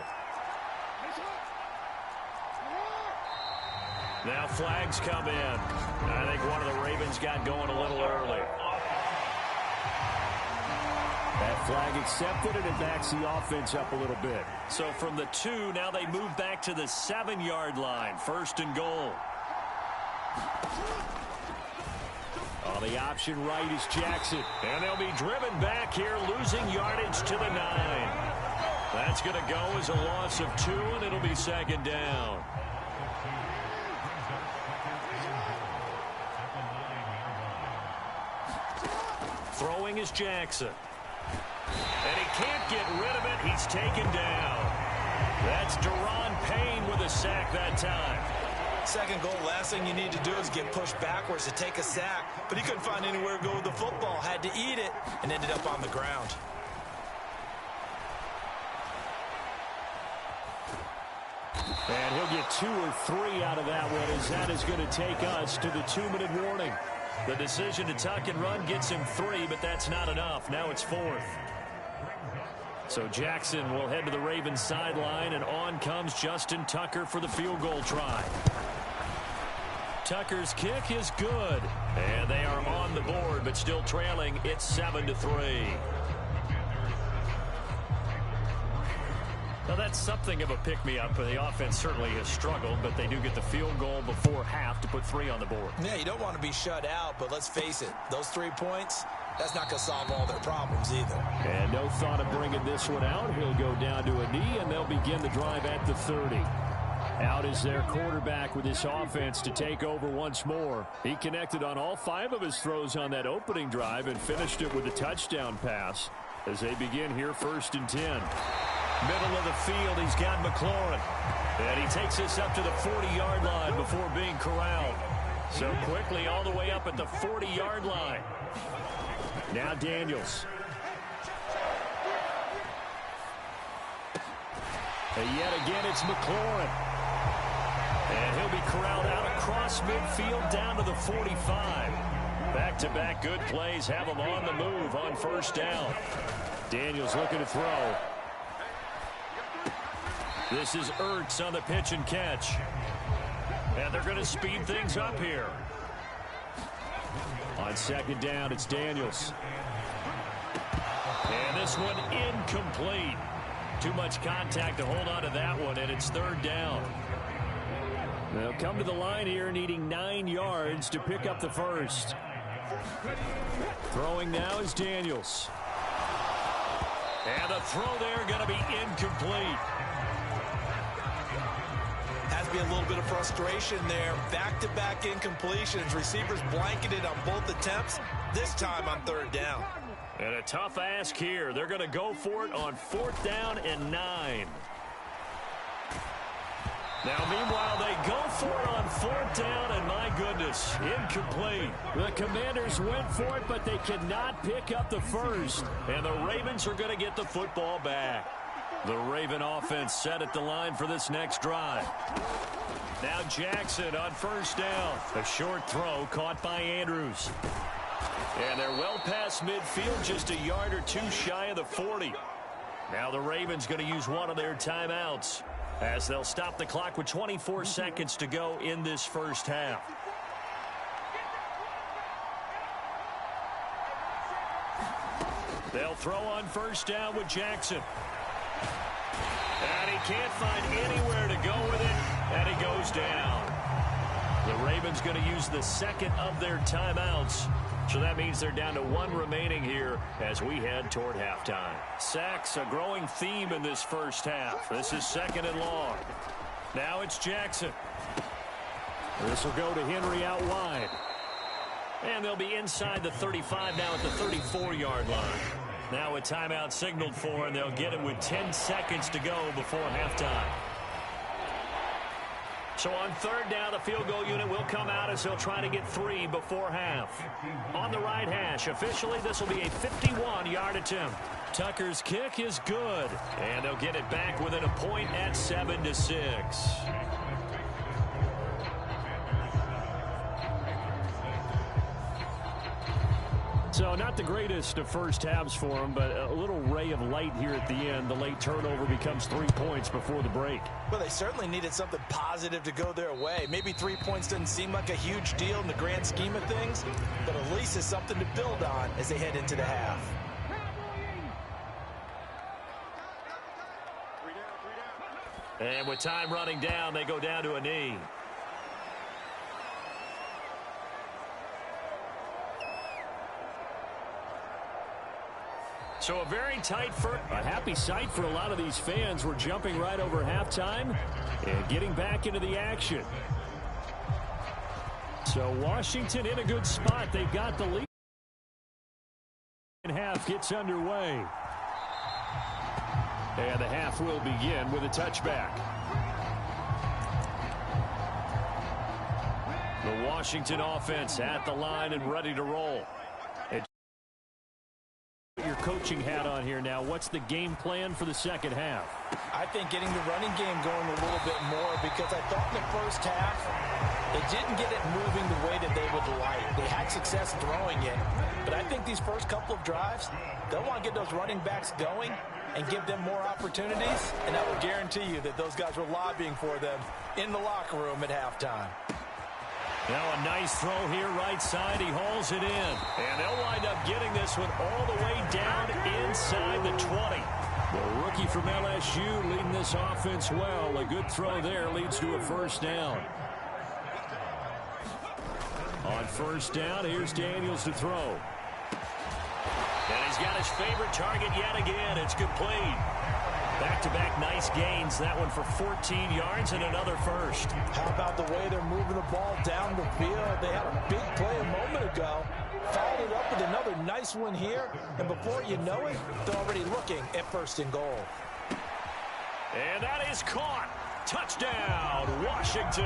Now flags come in. I think one of the Ravens got going a little early. That flag accepted, and it backs the offense up a little bit. So from the 2, now they move back to the 7-yard line. 1st and goal. On the option right is Jackson. And they'll be driven back here, losing yardage to the 9. That's going to go as a loss of 2, and it'll be 2nd down. Throwing is Jackson. And he can't get rid of it. He's taken down. That's Deron Payne with a sack that time. 2nd goal, last thing you need to do is get pushed backwards to take a sack. But he couldn't find anywhere to go with the football. Had to eat it and ended up on the ground. And he'll get 2 or 3 out of that one as that is going to take us to the 2-minute warning. The decision to tuck and run gets him 3, but that's not enough. Now it's 4th. So Jackson will head to the Ravens sideline, and on comes Justin Tucker for the field goal try. Tucker's kick is good, and they are on the board, but still trailing. It's 7-3. Well, that's something of a pick-me-up. The offense certainly has struggled, but they do get the field goal before half to put 3 on the board. Yeah, you don't want to be shut out, but let's face it, those 3 points, that's not going to solve all their problems either. And no thought of bringing this one out. He'll go down to a knee, and they'll begin the drive at the 30. Out is their quarterback with this offense to take over once more. He connected on all 5 of his throws on that opening drive and finished it with a touchdown pass as they begin here 1st and 10. Middle of the field, he's got McLaurin. And he takes this up to the 40-yard line before being corralled. So quickly all the way up at the 40-yard line. Now Daniels. And yet again, it's McLaurin. And he'll be corralled out across midfield down to the 45. Back-to-back good plays have him on the move on 1st down. Daniels looking to throw. This is Ertz on the pitch and catch. And they're going to speed things up here. On 2nd down, it's Daniels. And this one incomplete. Too much contact to hold on to that one, and it's 3rd down. They'll come to the line here needing 9 yards to pick up the 1st. Throwing now is Daniels. And the throw there going to be incomplete. Has to be a little bit of frustration there. Back-to-back incompletions. Receivers blanketed on both attempts, this time on 3rd down. And a tough ask here. They're going to go for it on 4th down and 9. Now, meanwhile, they go for it on 4th down, and my goodness, incomplete. The Commanders went for it, but they cannot pick up the 1st. And the Ravens are going to get the football back. The Raven offense set at the line for this next drive. Now Jackson on 1st down. A short throw caught by Andrews. And they're well past midfield, just a yard or 2 shy of the 40. Now the Ravens going to use one of their timeouts as they'll stop the clock with 24 seconds to go in this 1st half. They'll throw on 1st down with Jackson. And he can't find anywhere to go with it, and he goes down. The Ravens going to use the 2nd of their timeouts. So that means they're down to 1 remaining here as we head toward halftime. Sacks, a growing theme in this 1st half. This is 2nd and long. Now it's Jackson. This will go to Henry out wide. And they'll be inside the 35 now at the 34-yard line. Now a timeout signaled for, and they'll get it with 10 seconds to go before halftime. So on 3rd down, the field goal unit will come out as they'll try to get 3 before half. On the right hash, officially this will be a 51-yard attempt. Tucker's kick is good, and they'll get it back within a point at 7-6. So not the greatest of first halves for him, but a little ray of light here at the end. The late turnover becomes 3 points before the break. Well, they certainly needed something positive to go their way. Maybe 3 points doesn't seem like a huge deal in the grand scheme of things, but at least it's something to build on as they head into the half. And with time running down, they go down to a knee. So a very tight first. A happy sight for a lot of these fans. We're jumping right over halftime and getting back into the action. So Washington in a good spot. They've got the lead. Half gets underway. And the half will begin with a touchback. The Washington offense at the line and ready to roll. Your coaching hat on here now. What's the game plan for the second half? I think getting the running game going a little bit more, because I thought in the first half they didn't get it moving the way that they would like. They had success throwing it, but I think these first couple of drives, they'll want to get those running backs going and give them more opportunities, and I will guarantee you that those guys were lobbying for them in the locker room at halftime. Now a nice throw here right side. He hauls it in. And they'll wind up getting this one all the way down inside the 20. The rookie from LSU leading this offense well. A good throw there leads to a first down. On first down, here's Daniels to throw. And he's got his favorite target yet again. It's complete. Back-to-back nice gains. That one for 14 yards and another first. How about the way they're moving the ball down the field? They had a big play a moment ago. Followed it up with another nice one here. And before you know it, they're already looking at first and goal. And that is caught. Touchdown, Washington.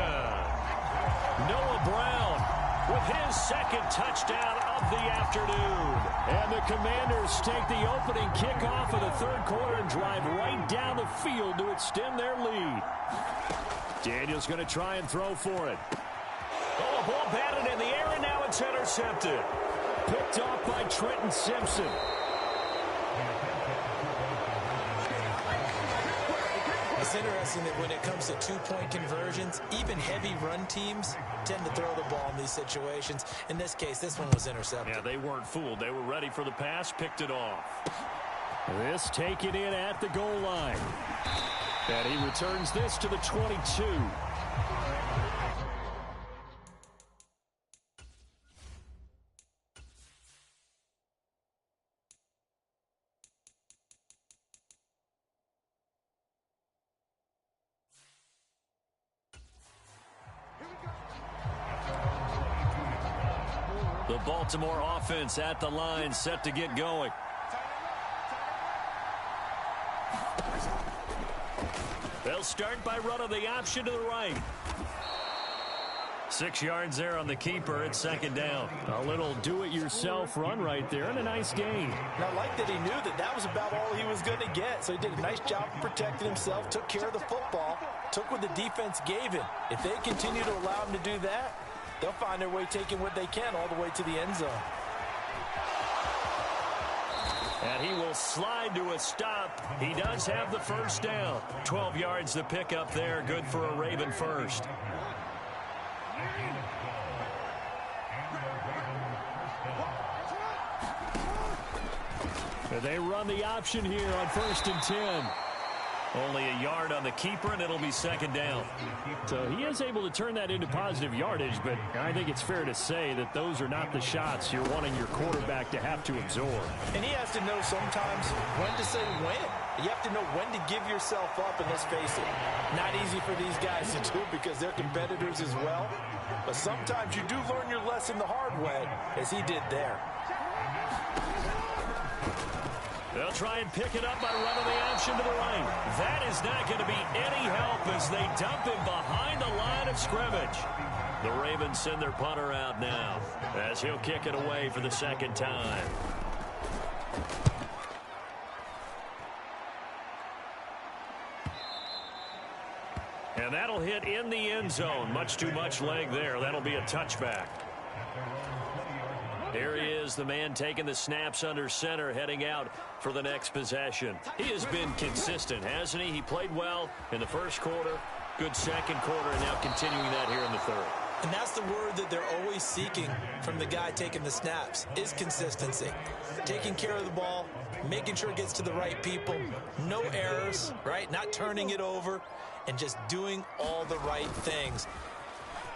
Noah Brown with his second touchdown of the afternoon. And the Commanders take the opening kickoff of the third quarter and drive right down the field to extend their lead. Daniels going to try and throw for it. Oh, a ball batted in the air, and now it's intercepted. Picked off by Trenton Simpson. It's interesting that when it comes to two-point conversions, even heavy run teams tend to throw the ball in these situations. In this case, this one was intercepted. Yeah, they weren't fooled. They were ready for the pass, picked it off. This taken in at the goal line. And he returns this to the 22. The Baltimore offense at the line, set to get going. They'll start by running the option to the right. 6 yards there on the keeper. It's second down. A little do-it-yourself run right there and a nice gain. And I like that he knew that that was about all he was going to get. So he did a nice job of protecting himself, took care of the football, took what the defense gave him. If they continue to allow him to do that, they'll find their way taking what they can all the way to the end zone. And he will slide to a stop. He does have the first down. 12 yards to pick up there. Good for a Raven first. They run the option here on 1st and 10. Only a yard on the keeper, and it'll be second down. So he is able to turn that into positive yardage, but I think it's fair to say that those are not the shots you're wanting your quarterback to have to absorb. And he has to know sometimes when to say when. You have to know when to give yourself up, and let's face it, not easy for these guys to do because they're competitors as well. But sometimes you do learn your lesson the hard way, as he did there. They'll try and pick it up by running the option to the right. That is not going to be any help as they dump him behind the line of scrimmage. The Ravens send their punter out now as he'll kick it away for the second time. And that'll hit in the end zone. Much too much leg there. That'll be a touchback. Here he is, the man taking the snaps under center, heading out for the next possession. He has been consistent, hasn't he? He played well in the first quarter, good second quarter, and now continuing that here in the third. And that's the word that they're always seeking from the guy taking the snaps, is consistency. Taking care of the ball, making sure it gets to the right people, no errors, right? Not turning it over, and just doing all the right things.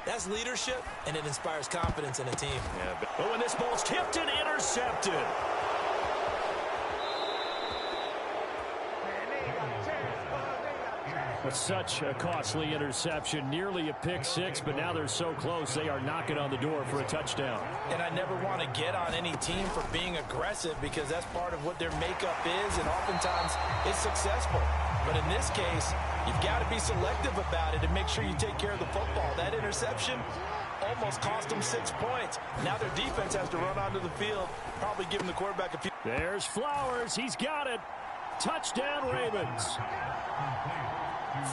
That's leadership, and it inspires confidence in a team. Yeah, but when this ball's tipped and intercepted. With such a costly interception, nearly a pick six, but now they're so close they are knocking on the door for a touchdown. And I never want to get on any team for being aggressive because that's part of what their makeup is, and oftentimes it's successful. But in this case, you've got to be selective about it and make sure you take care of the football. That interception almost cost them 6 points. Now their defense has to run onto the field, probably giving the quarterback a few. There's Flowers. He's got it. Touchdown, Ravens.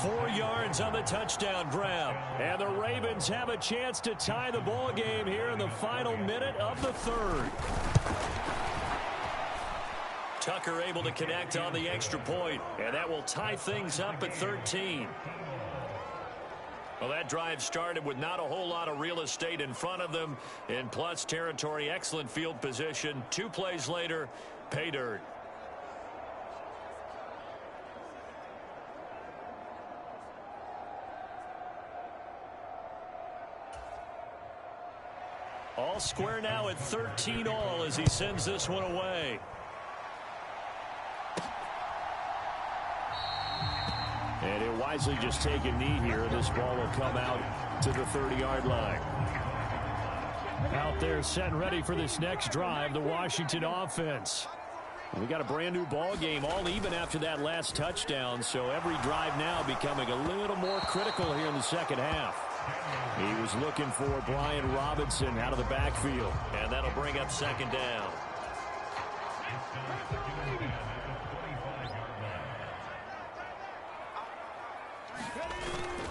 4 yards on the touchdown grab. And the Ravens have a chance to tie the ball game here in the final minute of the third. Tucker able to connect on the extra point, and that will tie things up at 13. Well, that drive started with not a whole lot of real estate in front of them. In plus territory, excellent field position. 2 plays later, pay dirt. All square now at 13-all as he sends this one away. And he'll wisely just take a knee here, and this ball will come out to the 30-yard line. Out there set and ready for this next drive, the Washington offense. We got a brand new ball game, all even after that last touchdown, so every drive now becoming a little more critical here in the second half. He was looking for Brian Robinson out of the backfield, and that'll bring up second down.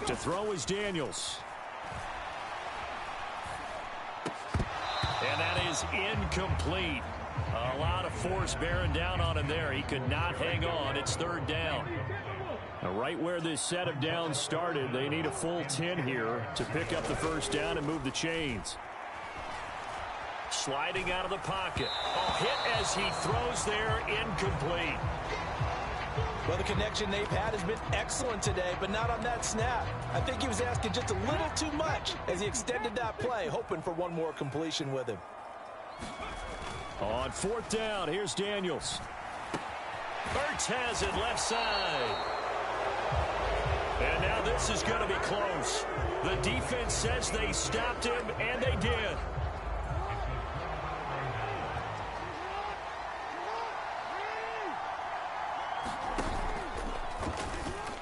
To throw is Daniels. And that is incomplete. A lot of force bearing down on him there. He could not hang on. It's third down. Now, right where this set of downs started, they need a full 10 here to pick up the first down and move the chains. Sliding out of the pocket. A hit as he throws there, incomplete. Well, the connection they've had has been excellent today, but not on that snap. I think he was asking just a little too much as he extended that play, hoping for one more completion with him. On fourth down, here's Daniels. Ertz has it left side. And now this is going to be close. The defense says they stopped him, and they did.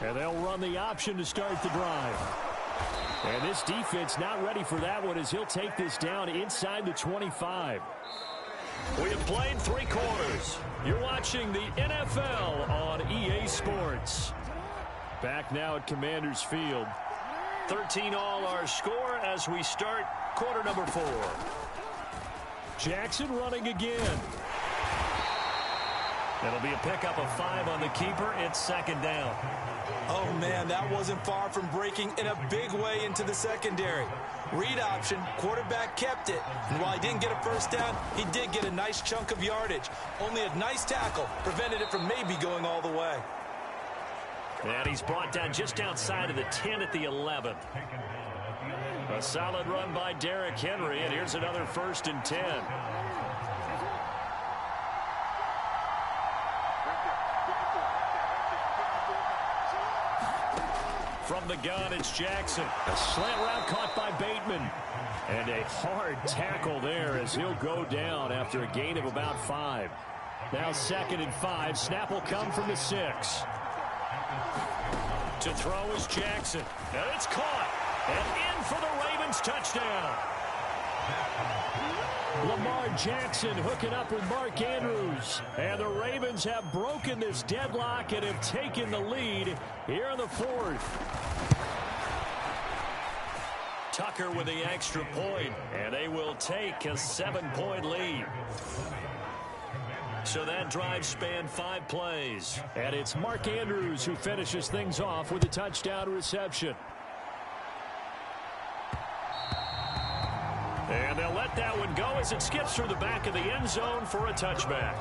And they'll run the option to start the drive. And this defense not ready for that one as he'll take this down inside the 25. We have played 3 quarters. You're watching the NFL on EA Sports. Back now at Commanders Field. 13-all our score as we start quarter number 4. Jackson running again. That'll be a pickup of 5 on the keeper. It's second down. Oh, man, that wasn't far from breaking in a big way into the secondary. Read option, quarterback kept it. And while he didn't get a first down, he did get a nice chunk of yardage. Only a nice tackle prevented it from maybe going all the way. And he's brought down just outside of the 10 at the 11. A solid run by Derrick Henry, and here's another 1st and 10. From the gun, it's Jackson. A slant route caught by Bateman. And a hard tackle there as he'll go down after a gain of about 5. Now 2nd and 5. Snap will come from the 6. To throw is Jackson. And it's caught. And in for the Ravens touchdown. Lamar Jackson hooking up with Mark Andrews. And the Ravens have broken this deadlock and have taken the lead here in the 4th. Tucker with the extra point, and they will take a 7-point lead. So that drive spanned 5 plays. And it's Mark Andrews who finishes things off with a touchdown reception. And they'll let that one go as it skips through the back of the end zone for a touchback.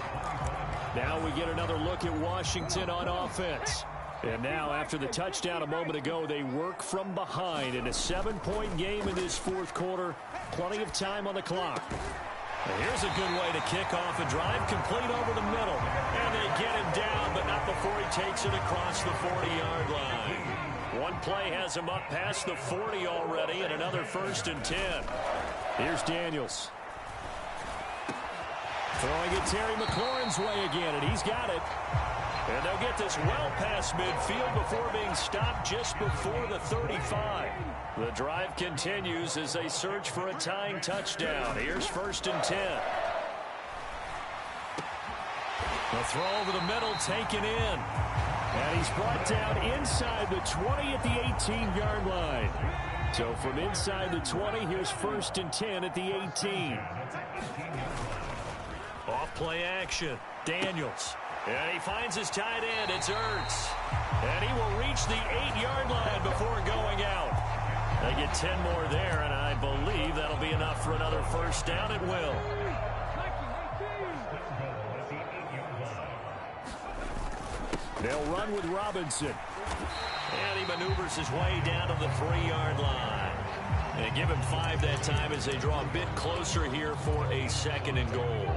Now we get another look at Washington on offense. And now after the touchdown a moment ago, they work from behind in a 7-point game in this 4th quarter. Plenty of time on the clock. And here's a good way to kick off a drive, complete over the middle. And they get him down, but not before he takes it across the 40-yard line. One play has him up past the 40 already, and another 1st and 10. Here's Daniels. Throwing it Terry McLaurin's way again, and he's got it. And they'll get this well past midfield before being stopped just before the 35. The drive continues as they search for a tying touchdown. Here's 1st and 10. The throw over the middle taken in. And he's brought down inside the 20 at the 18-yard line. So from inside the 20, here's 1st and 10 at the 18. Off play action. Daniels. And he finds his tight end. It's Ertz. And he will reach the 8-yard line before going out. They get 10 more there, and I believe that'll be enough for another 1st down. It will. They'll run with Robinson. And he maneuvers his way down to the 3-yard line. And give him 5 that time as they draw a bit closer here for a 2nd and goal.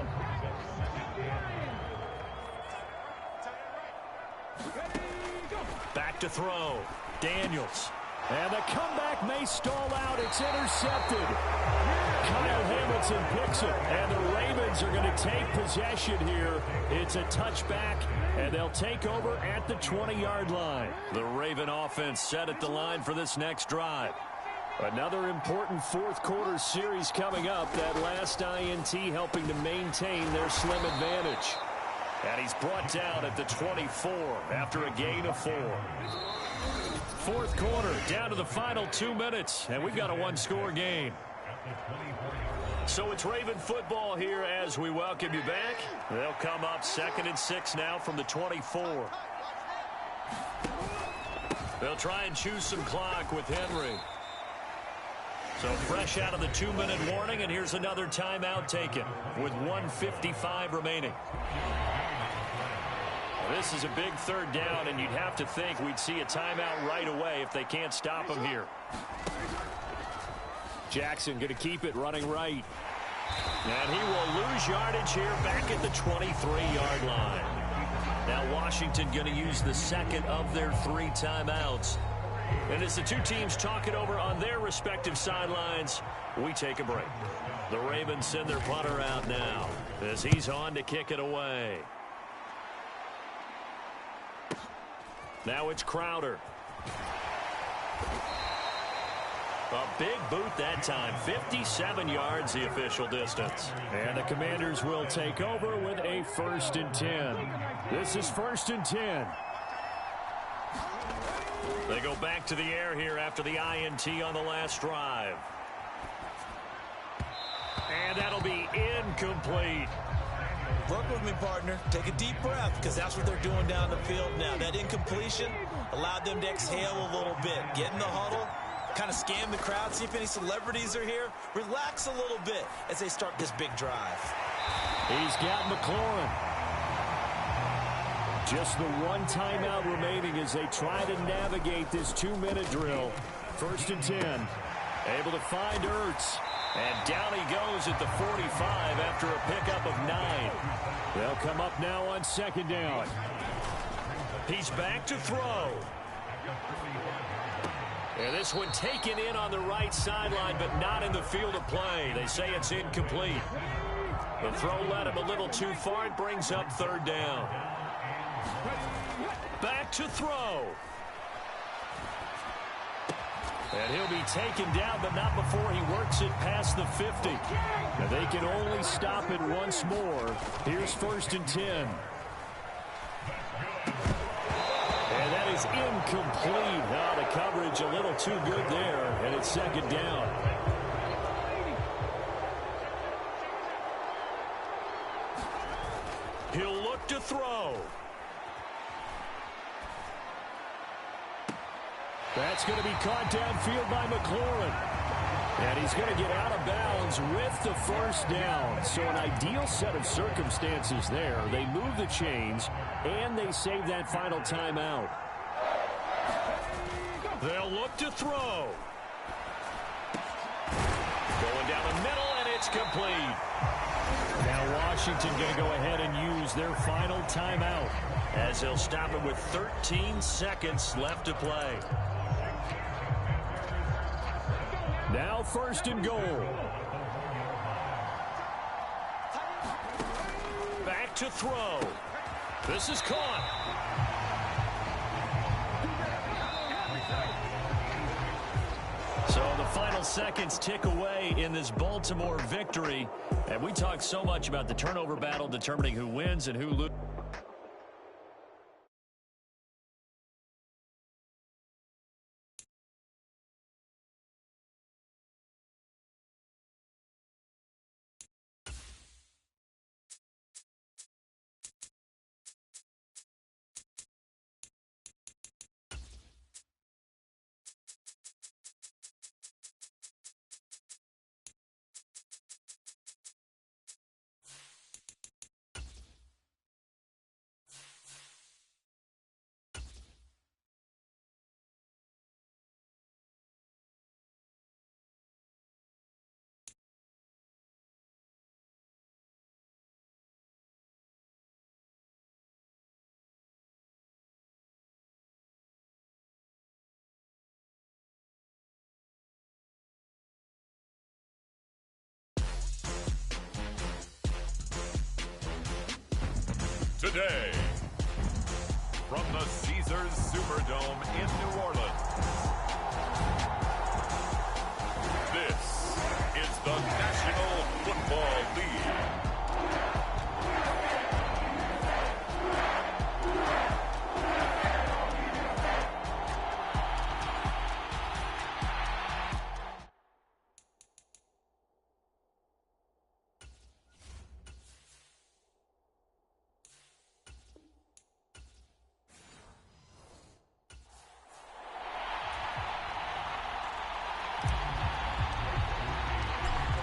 Back to throw. Daniels. And the comeback may stall out. It's intercepted. Kyle Hamilton picks it. And the Ravens are going to take possession here. It's a touchback, and they'll take over at the 20-yard line. The Raven offense set at the line for this next drive. Another important fourth-quarter series coming up. That last INT helping to maintain their slim advantage. And he's brought down at the 24 after a gain of 4. Fourth quarter, down to the final 2 minutes, and we've got a one-score game. So it's Raven football here as we welcome you back. They'll come up 2nd and 6 now from the 24. They'll try and choose some clock with Henry. So fresh out of the 2-minute warning, and here's another timeout taken with 1:55 remaining. This is a big 3rd down, and you'd have to think we'd see a timeout right away if they can't stop him here. Jackson going to keep it running right. And he will lose yardage here back at the 23-yard line. Now Washington going to use the 2nd of their 3 timeouts. And as the two teams talk it over on their respective sidelines, we take a break. The Ravens send their punter out now as he's on to kick it away. Now it's Crowder. A big boot that time. 57 yards the official distance. And the Commanders will take over with a 1st and 10. This is 1st and 10. They go back to the air here after the INT on the last drive. And that'll be incomplete. Work with me, partner. Take a deep breath, because that's what they're doing down the field now. That incompletion allowed them to exhale a little bit. Get in the huddle, kind of scan the crowd, see if any celebrities are here. Relax a little bit as they start this big drive. He's got McLaurin. Just the 1 timeout remaining as they try to navigate this 2-minute drill. 1st and 10. Able to find Ertz. And down he goes at the 45 after a pickup of 9. They'll come up now on 2nd down. He's back to throw. And this one taken in on the right sideline, but not in the field of play. They say it's incomplete. The throw led him a little too far. It brings up 3rd down. Back to throw. And he'll be taken down, but not before he works it past the 50. Now they can only stop it once more. Here's 1st and 10. And that is incomplete. Now the coverage a little too good there, and it's 2nd down. He'll look to throw. That's going to be caught downfield by McLaurin. And he's going to get out of bounds with the 1st down. So an ideal set of circumstances there. They move the chains, and they save that final timeout. They'll look to throw. Going down the middle, and it's complete. Now Washington going to go ahead and use their final timeout, as they'll stop it with 13 seconds left to play. Now 1st and goal. Back to throw. This is caught. So the final seconds tick away in this Baltimore victory. And we talk so much about the turnover battle determining who wins and who loses. Today, from the Caesars Superdome in New Orleans, this is the National Football League.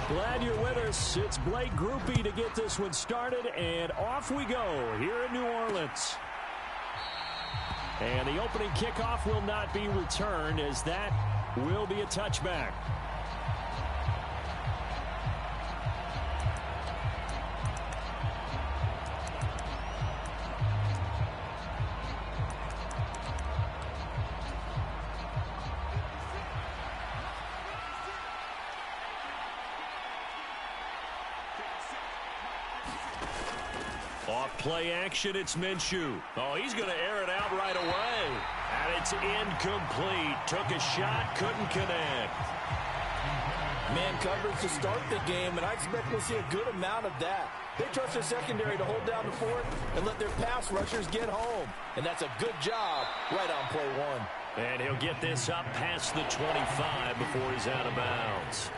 Glad you're with us. It's Blake Groupie to get this one started, and off we go here in New Orleans. And the opening kickoff will not be returned, as that will be a touchback. Off play action, it's Minshew. Oh, he's going to air it out right away. And it's incomplete. Took a shot, couldn't connect. Man coverage to start the game, and I expect we'll see a good amount of that. They trust their secondary to hold down the fort and let their pass rushers get home. And that's a good job right on play one. And he'll get this up past the 25 before he's out of bounds.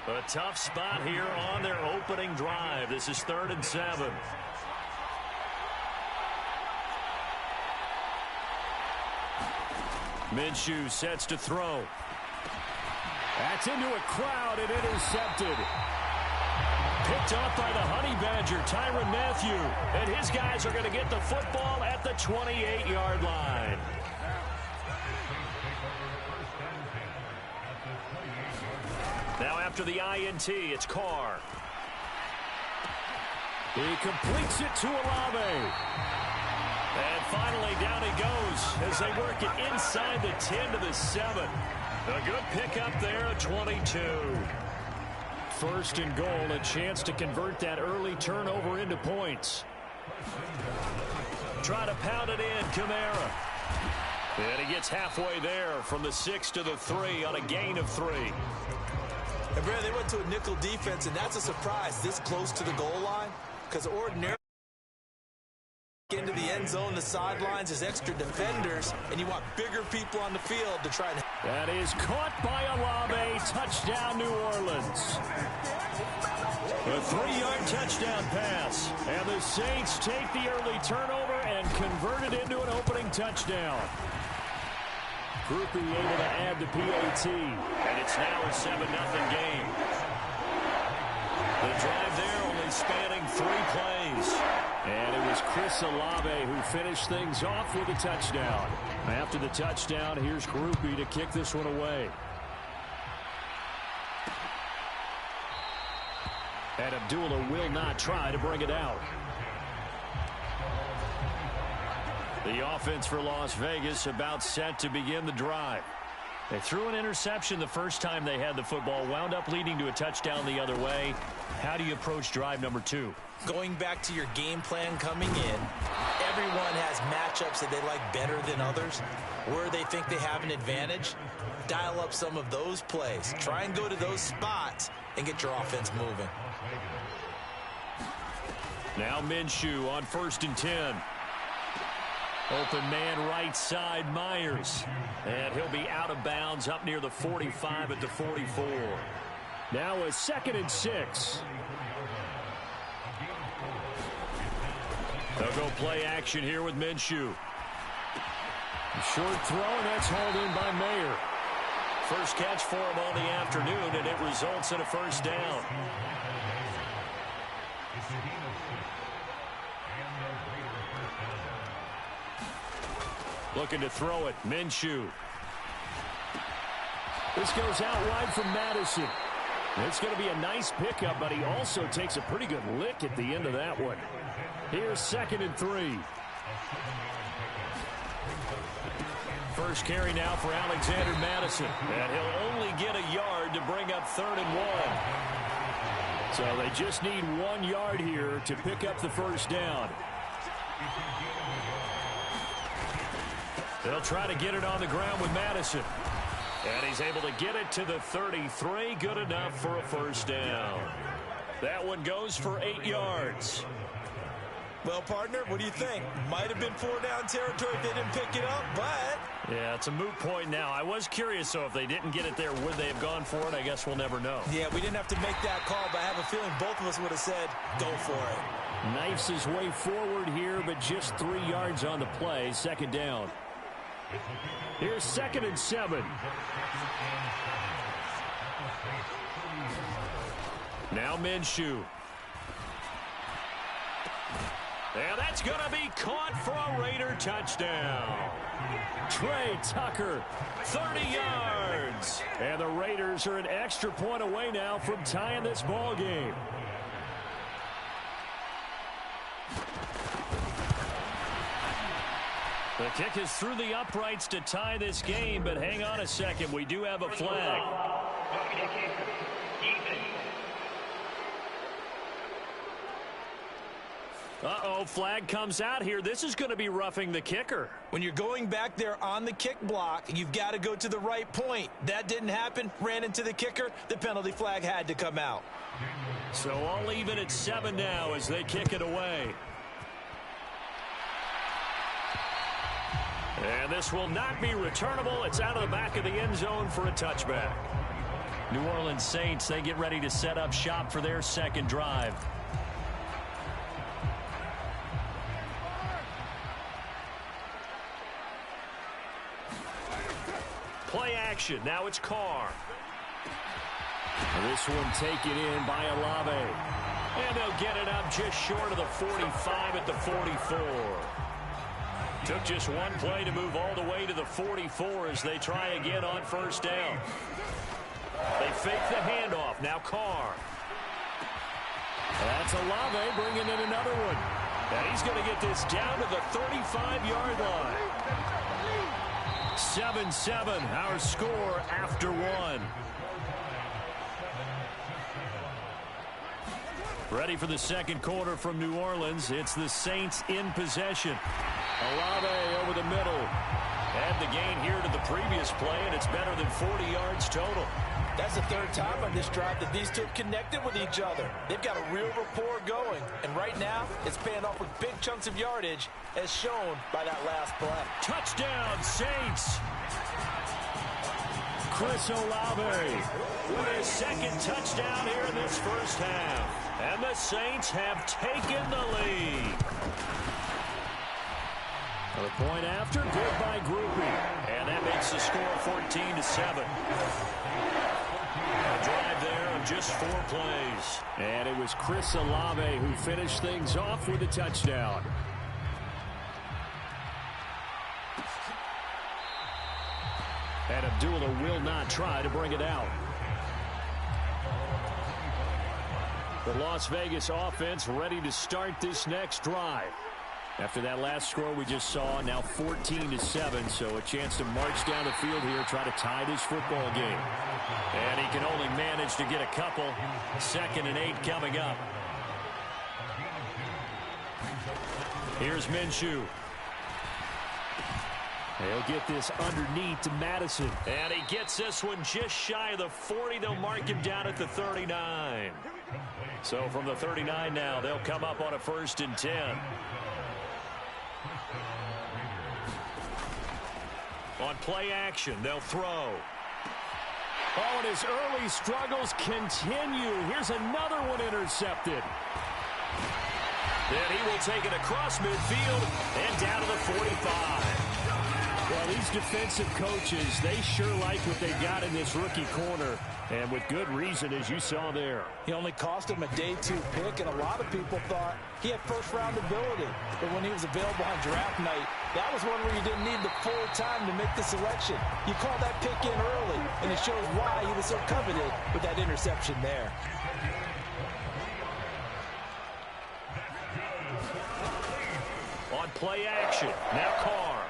A tough spot here on their opening drive. This is 3rd and 7. Minshew sets to throw. That's into a crowd and intercepted. Picked up by the Honey Badger, Tyrann Mathieu. And his guys are going to get the football at the 28-yard line. Now after the INT, it's Carr. He completes it to Olave. And finally, down he goes as they work it inside the 10 to the 7. A good pickup there, a 22. 1st and goal, a chance to convert that early turnover into points. Try to pound it in, Kamara. And he gets halfway there from the 6 to the 3 on a gain of 3. And Brad, they went to a nickel defense, and that's a surprise this close to the goal line, because ordinarily into the end zone, the sidelines as extra defenders, and you want bigger people on the field to try and... That is caught by Olave. Touchdown, New Orleans. A 3-yard touchdown pass. And the Saints take the early turnover and convert it into an opening touchdown. Groupie able to add the PAT. And it's now a 7-0 game. The drive there only spanning 3 plays. And it was Chris Olave who finished things off with a touchdown. After the touchdown, here's Groupie to kick this one away. And Abdullah will not try to bring it out. The offense for Las Vegas about set to begin the drive. They threw an interception the first time they had the football, wound up leading to a touchdown the other way. How do you approach drive number 2? Going back to your game plan coming in, everyone has matchups that they like better than others. Where they think they have an advantage, dial up some of those plays. Try and go to those spots and get your offense moving. Now Minshew on 1st and 10. Open man right side, Myers. And he'll be out of bounds up near the 45 at the 44. Now a 2nd and 6. They'll go play action here with Minshew. Short throw, and that's hauled in by Mayer. First catch for him on the afternoon, and it results in a 1st down. Looking to throw it, Minshew. This goes out wide from Madison. It's going to be a nice pickup, but he also takes a pretty good lick at the end of that one. Here's 2nd and 3. First carry now for Alexander Madison. And he'll only get a yard to bring up 3rd and 1. So they just need 1 yard here to pick up the 1st down. They'll try to get it on the ground with Madison. And he's able to get it to the 33. Good enough for a first down. That one goes for 8 yards. Well, partner, what do you think? Might have been 4-down territory if they didn't pick it up, but... Yeah, it's a moot point now. I was curious, so if they didn't get it there, would they have gone for it? I guess we'll never know. Yeah, we didn't have to make that call, but I have a feeling both of us would have said, go for it. Knifes his way forward here, but just 3 yards on the play. Second down. Here's 2nd and 7. Now Minshew. And that's going to be caught for a Raider touchdown. Trey Tucker, 30 yards. And the Raiders are an extra point away now from tying this ball game. The kick is through the uprights to tie this game, but hang on a second. We do have a flag. Uh-oh, flag comes out here. This is going to be roughing the kicker. When you're going back there on the kick block, you've got to go to the right point. That didn't happen. Ran into the kicker. The penalty flag had to come out. So all even at 7 now as they kick it away. And this will not be returnable. It's out of the back of the end zone for a touchback. New Orleans Saints, they get ready to set up shop for their second drive. Play action. Now it's Carr. And this one taken in by Olave. And they'll get it up just short of the 45 at the 44. Took just one play to move all the way to the 44 as they try again on first down. They fake the handoff. Now Carr. That's Olave bringing in another one. And he's going to get this down to the 35-yard line. 7-7, our score after one. Ready for the second quarter from New Orleans. It's the Saints in possession. Olave over the middle. Add the gain here to the previous play, and it's better than 40 yards total. That's the third time on this drive that these two connected with each other. They've got a real rapport going. And right now, it's paying off with big chunks of yardage, as shown by that last play. Touchdown, Saints! Chris Olave with his second touchdown here in this first half. And the Saints have taken the lead. A point after, good by Groupie. And that makes the score 14-7. A drive there of just 4 plays. And it was Chris Olave who finished things off with a touchdown. And Abdullah will not try to bring it out. The Las Vegas offense ready to start this next drive. After that last score we just saw, now 14-7, so a chance to march down the field here, try to tie this football game. And he can only manage to get a couple. 2nd and 8 coming up. Here's Minshew. They'll get this underneath to Madison. And he gets this one just shy of the 40. They'll mark him down at the 39. So from the 39 now, they'll come up on a 1st and 10. On play action, they'll throw. Oh, and his early struggles continue. Here's another one intercepted. Then he will take it across midfield and down to the 45. Well, these defensive coaches, they sure like what they got in this rookie corner. And with good reason, as you saw there. He only cost him a day 2 pick, and a lot of people thought he had first-round ability. But when he was available on draft night, that was one where you didn't need the full time to make the selection. You called that pick in early, and it shows why he was so coveted with that interception there. On play action, now Carr.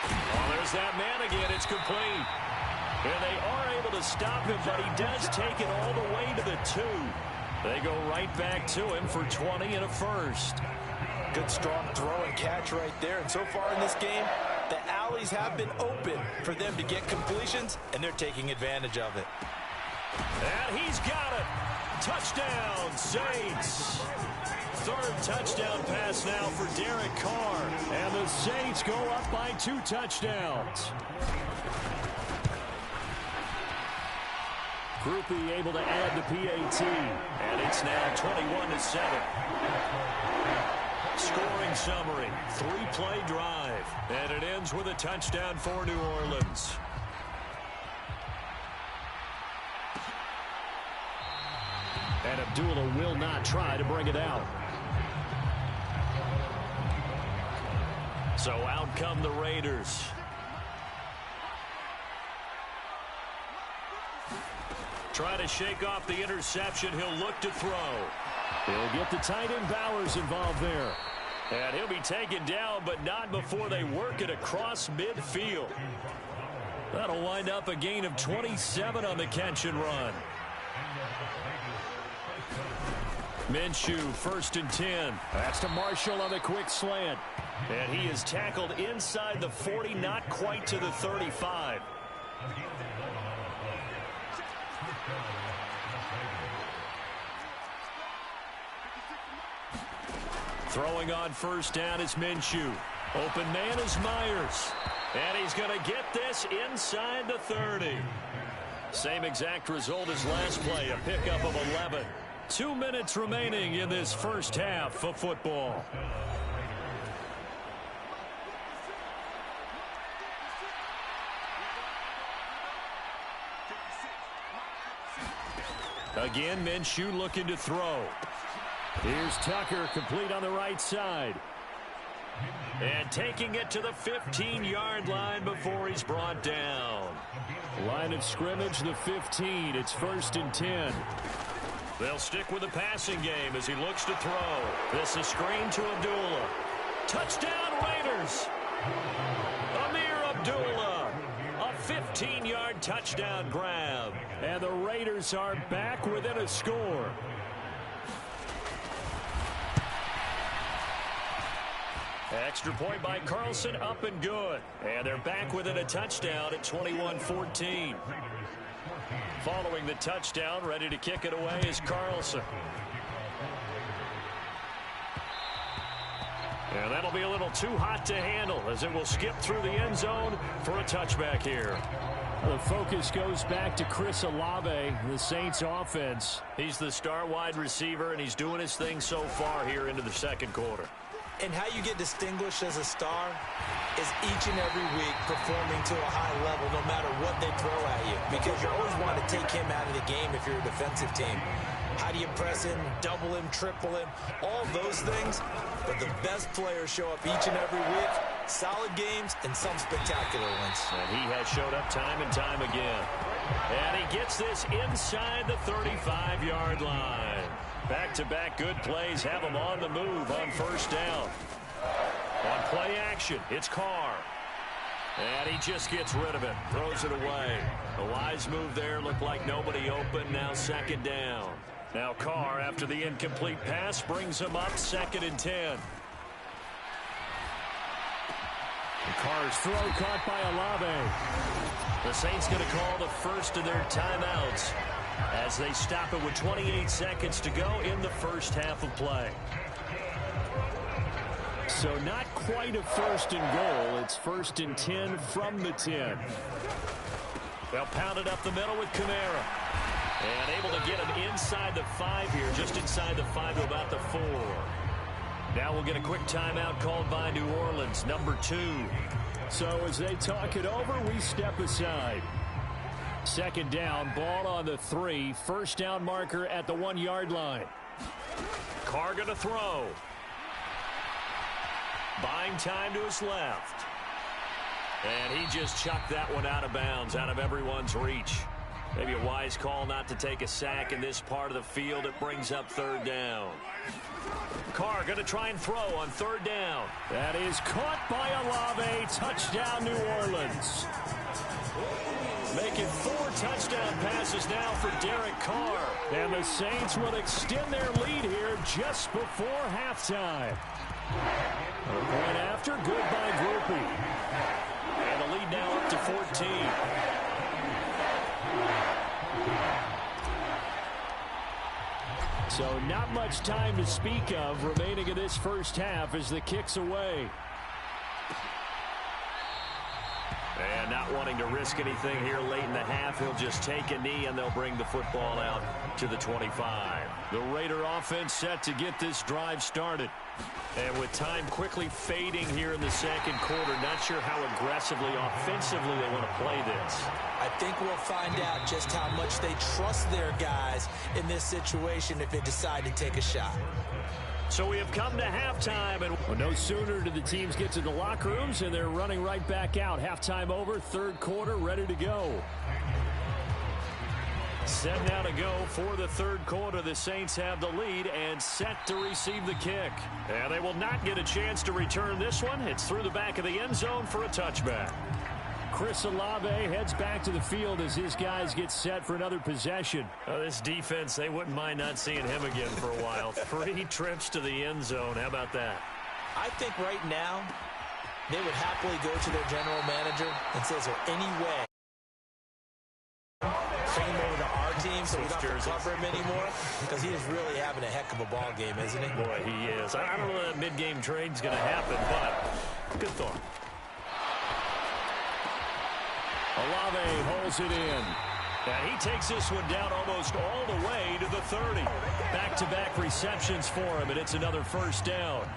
Oh, there's that man again. It's complete. And they are able to stop him, but he does take it all the way to the 2. They go right back to him for 20 and a first. Good strong throw and catch right there. And so far in this game, the alleys have been open for them to get completions, and they're taking advantage of it. And he's got it. Touchdown, Saints. Third touchdown pass now for Derek Carr. And the Saints go up by 2 touchdowns. Groupie able to add the PAT. And it's now 21-7. Scoring summary, 3-play drive. And it ends with a touchdown for New Orleans. And Abdullah will not try to bring it out. So out come the Raiders. Try to shake off the interception. He'll look to throw. He'll get the tight end Bowers involved there. And he'll be taken down, but not before they work it across midfield. That'll wind up a gain of 27 on the catch and run. Minshew, 1st and 10. That's to Marshall on the quick slant. And he is tackled inside the 40, not quite to the 35. Throwing on 1st down is Minshew. Open man is Myers. And he's going to get this inside the 30. Same exact result as last play, a pickup of 11. 2 minutes remaining in this first half of football. Again, Minshew looking to throw. Here's Tucker, complete on the right side. And taking it to the 15-yard line before he's brought down. Line of scrimmage, the 15. It's 1st and 10. They'll stick with the passing game as he looks to throw. This is screen to Abdullah. Touchdown Raiders! Amir Abdullah. A 15-yard touchdown grab. And the Raiders are back within a score. Extra point by Carlson, up and good. And they're back within a touchdown at 21-14. Following the touchdown, ready to kick it away is Carlson. And that'll be a little too hot to handle as it will skip through the end zone for a touchback here. The focus goes back to Chris Olave, the Saints offense. He's the star wide receiver, and he's doing his thing so far here into the second quarter. And how you get distinguished as a star is each and every week performing to a high level no matter what they throw at you, because you always want to take him out of the game if you're a defensive team. How do you press him, double him, triple him, all those things? But the best players show up each and every week, solid games and some spectacular ones. And he has showed up time and time again. And he gets this inside the 35-yard line. Back-to-back good plays have him on the move on 1st down. On play action, it's Carr. And he just gets rid of it, throws it away. A wise move there, looked like nobody open, now 2nd down. Now Carr, after the incomplete pass, brings him up 2nd and 10. And Carr's throw caught by Olave. The Saints going to call the first of their timeouts as they stop it with 28 seconds to go in the first half of play. So not quite a 1st and goal. It's 1st and 10 from the 10. They'll pound it up the middle with Kamara. And able to get him inside the 5 here, just inside the 5 to about the 4. Now we'll get a quick timeout called by New Orleans, number 2. So as they talk it over, we step aside. 2nd down, ball on the 3. 1st down marker at the 1-yard line. Carr going to throw. Buying time to his left. And he just chucked that one out of bounds, out of everyone's reach. Maybe a wise call not to take a sack in this part of the field. It brings up 3rd down. Carr going to try and throw on 3rd down. That is caught by Olave. Touchdown, New Orleans. Making 4 touchdown passes This is now for Derek Carr. And the Saints will extend their lead here just before halftime. A point after, good by Groupie. And the lead now up to 14. So not much time to speak of remaining in this first half as the kick's away. And not wanting to risk anything here late in the half, he'll just take a knee and they'll bring the football out to the 25. The Raider offense set to get this drive started. And with time quickly fading here in the second quarter, not sure how aggressively, offensively they want to play this. I think we'll find out just how much they trust their guys in this situation if they decide to take a shot. So we have come to halftime, and well, no sooner do the teams get to the locker rooms and they're running right back out. Halftime over, third quarter, ready to go. Set now to go for the third quarter. The Saints have the lead and set to receive the kick. And they will not get a chance to return this one. It's through the back of the end zone for a touchback. Chris Olave heads back to the field as his guys get set for another possession. This defense, they wouldn't mind not seeing him again for a while. 3 trips to the end zone. How about that? I think right now they would happily go to their general manager and say, is there any way bring him over to our team so we don't have to cover him anymore? Because he is really having a heck of a ball game, isn't he? Boy, he is. I don't know that mid-game trade's going to happen, but good thought. Olave holds it in. And he takes this one down almost all the way to the 30. Back-to-back receptions for him, and it's another first down.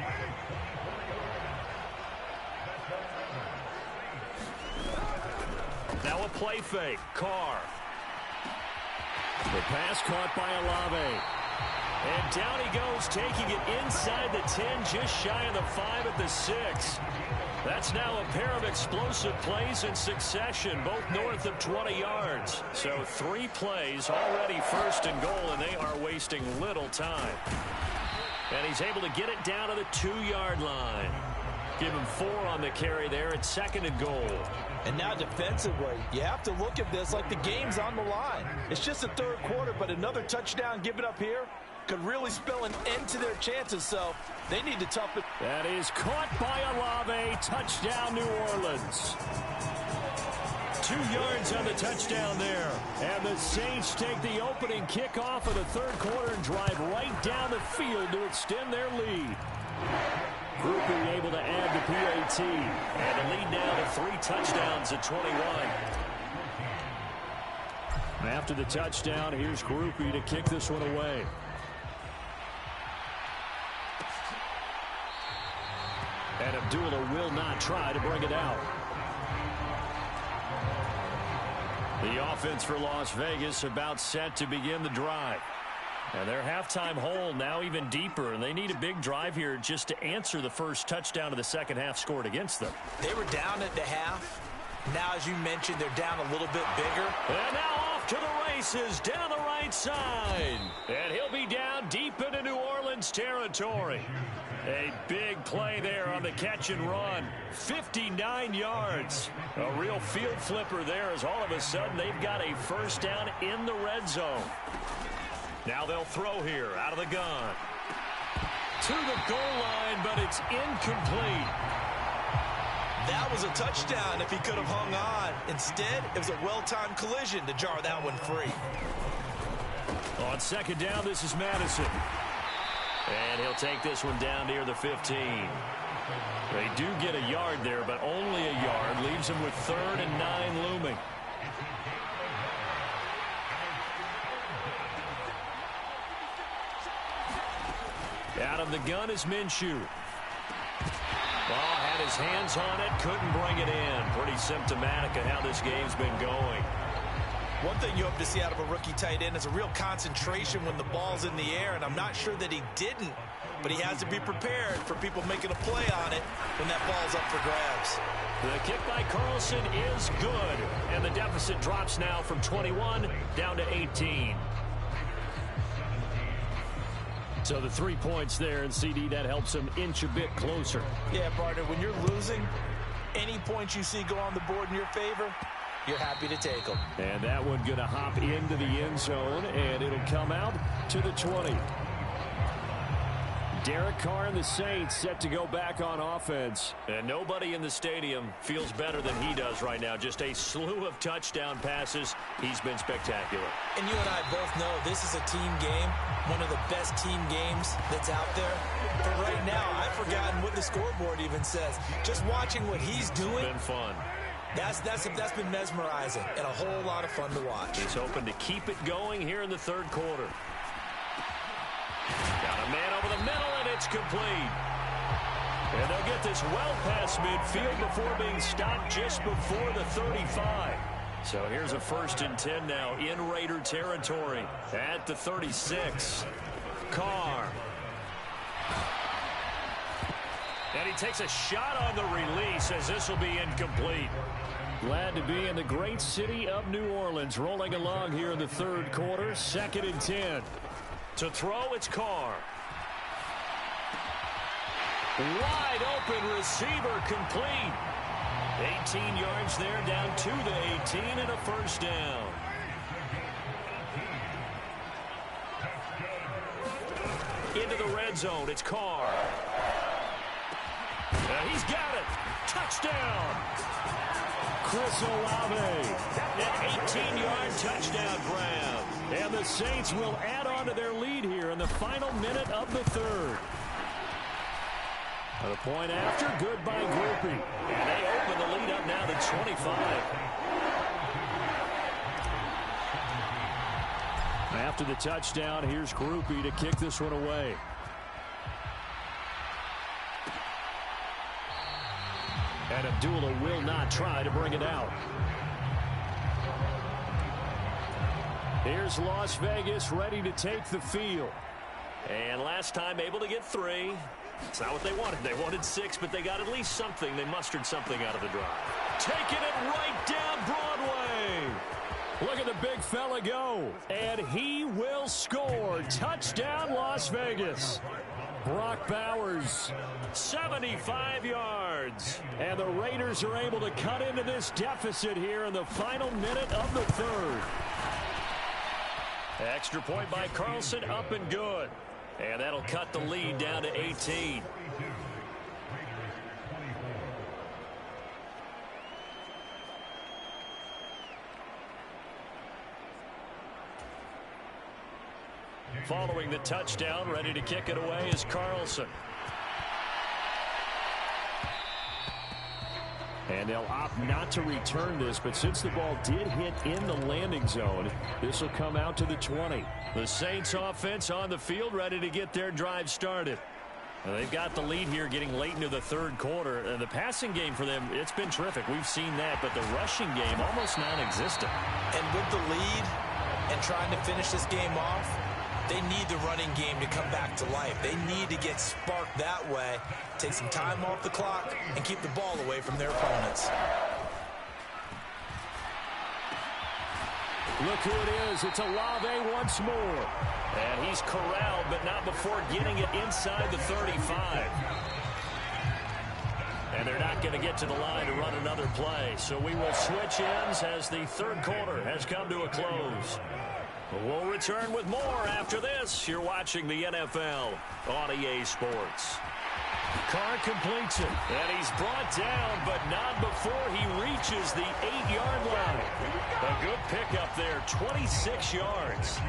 Now a play fake. Carr. The pass caught by Olave. And down he goes, taking it inside the 10, just shy of the 5 at the 6. That's now a pair of explosive plays in succession, both north of 20 yards. So 3 plays, already first and goal, and they are wasting little time. And he's able to get it down to the 2-yard line. Give him 4 on the carry there at second and goal. And now defensively, you have to look at this like the game's on the line. It's just the third quarter, but another touchdown given up here could really spell an end to their chances, so they need to tough it. That is caught by Olave. Touchdown, New Orleans. 2 yards on the touchdown there. And the Saints take the opening kickoff of the third quarter and drive right down the field to extend their lead. Groupie able to add the PAT. And the lead now to 3 touchdowns at 21. After the touchdown, here's Groupie to kick this one away. And Abdullah will not try to bring it out. The offense for Las Vegas about set to begin the drive. And their halftime hole now even deeper, and they need a big drive here just to answer the first touchdown of the second half scored against them. They were down at the half. Now, as you mentioned, they're down a little bit bigger. And now off to the races down the right side. And he'll be down deep into New Orleans territory. A big play there on the catch and run. 59 yards. A real field flipper there as all of a sudden they've got a first down in the red zone. Now they'll throw here out of the gun. To the goal line, but it's incomplete. That was a touchdown if he could have hung on. Instead, it was a well-timed collision to jar that one free. On second down, this is Madison. And he'll take this one down near the 15. They do get a yard there, but only a yard. Leaves them with 3rd and 9 looming. Out of the gun is Minshew. Ball had his hands on it, couldn't bring it in. Pretty symptomatic of how this game's been going. One thing you hope to see out of a rookie tight end is a real concentration when the ball's in the air, and I'm not sure that he didn't, but he has to be prepared for people making a play on it when that ball's up for grabs. The kick by Carlson is good, and the deficit drops now from 21 down to 18. So the 3 points there, and CD, that helps him inch a bit closer. Yeah, partner, when you're losing, any points you see go on the board in your favor, you're happy to take them. And that one going to hop into the end zone, and it'll come out to the 20. Derek Carr and the Saints set to go back on offense. And nobody in the stadium feels better than he does right now. Just a slew of touchdown passes. He's been spectacular. And you and I both know this is a team game, one of the best team games that's out there. But right now, I've forgotten what the scoreboard even says. Just watching what he's doing. It's been fun. That's been mesmerizing and a whole lot of fun to watch. He's hoping to keep it going here in the third quarter. Got a man over the middle, and it's complete. And they'll get this well past midfield before being stopped just before the 35. So here's a 1st and 10 now in Raider territory at the 36. Carr. And he takes a shot on the release as this will be incomplete. Glad to be in the great city of New Orleans, rolling along here in the third quarter. 2nd and 10. To throw, it's Carr. Wide open receiver complete. 18 yards there, down to the 18, and a 1st down. Into the red zone, it's Carr. He's got it. Touchdown. Chris Olave. An 18-yard touchdown grab. And the Saints will add on to their lead here in the final minute of the third. The point after, good by Groupie. And they open the lead up now to 25. After the touchdown, here's Groupie to kick this one away. And Abdullah will not try to bring it out. Here's Las Vegas ready to take the field. And last time able to get 3. It's not what they wanted. They wanted 6, but they got at least something. They mustered something out of the drive. Taking it right down Broadway. Look at the big fella go. And he will score. Touchdown, Las Vegas. Brock Bowers, 75 yards. And the Raiders are able to cut into this deficit here in the final minute of the third. Extra point by Carlson, up and good. And that'll cut the lead down to 18. Following the touchdown, ready to kick it away is Carlson. And they'll opt not to return this, but since the ball did hit in the landing zone, this will come out to the 20. The Saints offense on the field, ready to get their drive started. Well, they've got the lead here getting late into the third quarter. The passing game for them, it's been terrific. We've seen that, but the rushing game almost non-existent. And with the lead and trying to finish this game off, they need the running game to come back to life. They need to get sparked that way, take some time off the clock, and keep the ball away from their opponents. Look who it is. It's Olave once more. And he's corralled, but not before getting it inside the 35. And they're not going to get to the line to run another play. So we will switch ends as the third quarter has come to a close. We'll return with more after this. You're watching the NFL on EA Sports. Carr completes it. And he's brought down, but not before he reaches the 8-yard line. A good pickup there, 26 yards.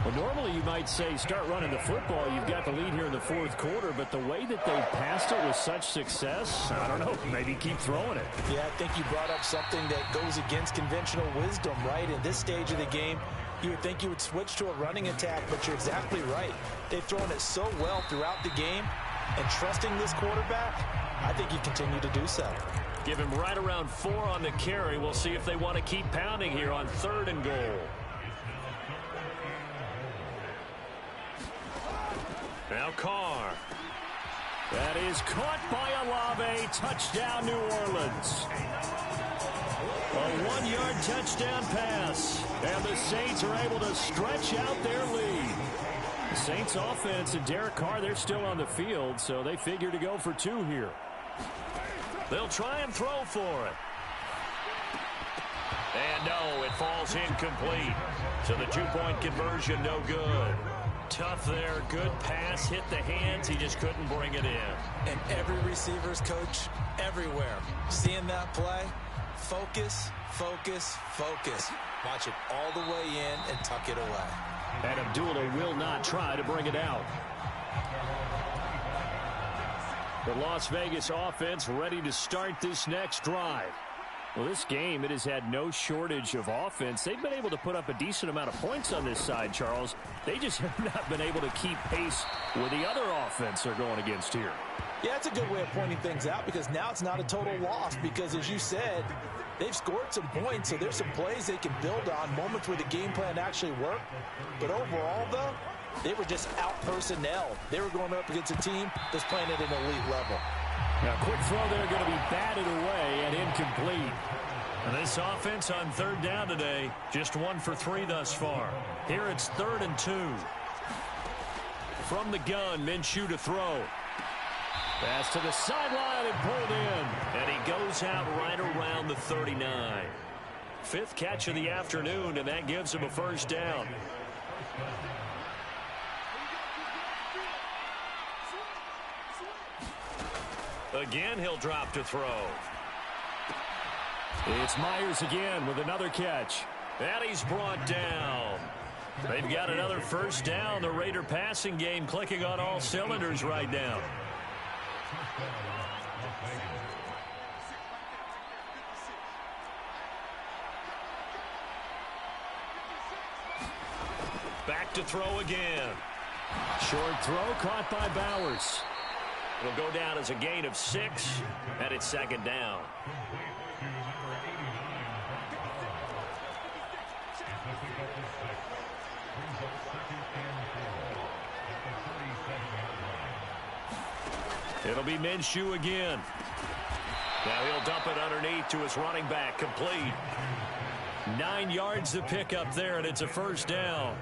Well, normally you might say start running the football. You've got the lead here in the fourth quarter, but the way that they passed it with such success, I don't know, maybe keep throwing it. Yeah, I think you brought up something that goes against conventional wisdom, right? In this stage of the game, you would think you would switch to a running attack, but you're exactly right. They've thrown it so well throughout the game, and trusting this quarterback, I think you continue to do so. Give him right around 4 on the carry. We'll see if they want to keep pounding here on 3rd and goal. Now Carr. That is caught by Olave. Touchdown, New Orleans. A 1-yard touchdown pass. And the Saints are able to stretch out their lead. The Saints offense and Derek Carr, they're still on the field, so they figure to go for 2 here. They'll try and throw for it. And no, it falls incomplete. So the two-point conversion, no good. Tough there. Good pass. Hit the hands. He just couldn't bring it in. And every receiver's coach everywhere. Seeing that play, focus, focus, focus. Watch it all the way in and tuck it away. And Abdullah will not try to bring it out. The Las Vegas offense ready to start this next drive. Well, this game, it has had no shortage of offense. They've been able to put up a decent amount of points on this side, Charles. They just have not been able to keep pace with the other offense they're going against here. Yeah, it's a good way of pointing things out because now it's not a total loss because, as you said, they've scored some points, so there's some plays they can build on, moments where the game plan actually worked. But overall, though, they were just out-personnel. They were going up against a team that's playing at an elite level. Now, quick throw there going to be batted away and incomplete. And this offense on third down today, just 1 for 3 thus far. Here it's 3rd and 2. From the gun, Minshew to throw. Pass to the sideline and pulled in. And he goes out right around the 39. 5th catch of the afternoon, and that gives him a first down. Again, he'll drop to throw. It's Myers again with another catch. And he's brought down. They've got another first down. The Raider passing game clicking on all cylinders right now. Back to throw again. Short throw caught by Bowers. It'll go down as a gain of 6, and it's 2nd down. It'll be Minshew again. Now he'll dump it underneath to his running back, complete. 9 yards to pick up there, and it's a first down.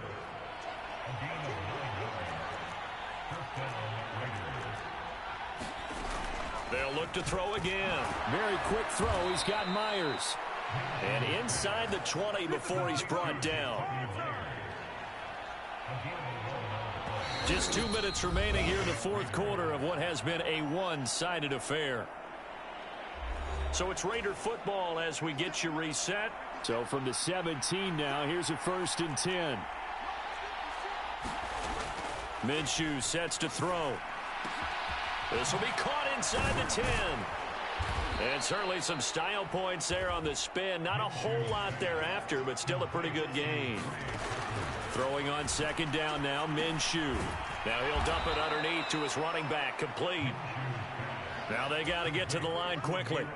They'll look to throw again. Very quick throw. He's got Myers. And inside the 20 before he's brought down. Just 2 minutes remaining here in the 4th quarter of what has been a one-sided affair. So it's Raider football as we get you reset. So from the 17 now, here's a 1st and 10. Minshew sets to throw. This will be caught inside the 10. And certainly some style points there on the spin. Not a whole lot thereafter, but still a pretty good game. Throwing on 2nd down now, Minshew. Now he'll dump it underneath to his running back, complete. Now they got to get to the line quickly.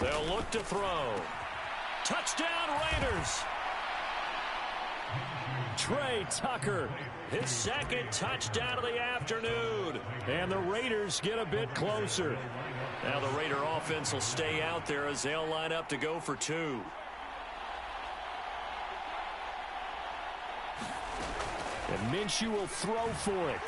They'll look to throw. Touchdown, Raiders! Trey Tucker, his 2nd touchdown of the afternoon. And the Raiders get a bit closer. Now the Raider offense will stay out there as they'll line up to go for 2. And Minshew will throw for it.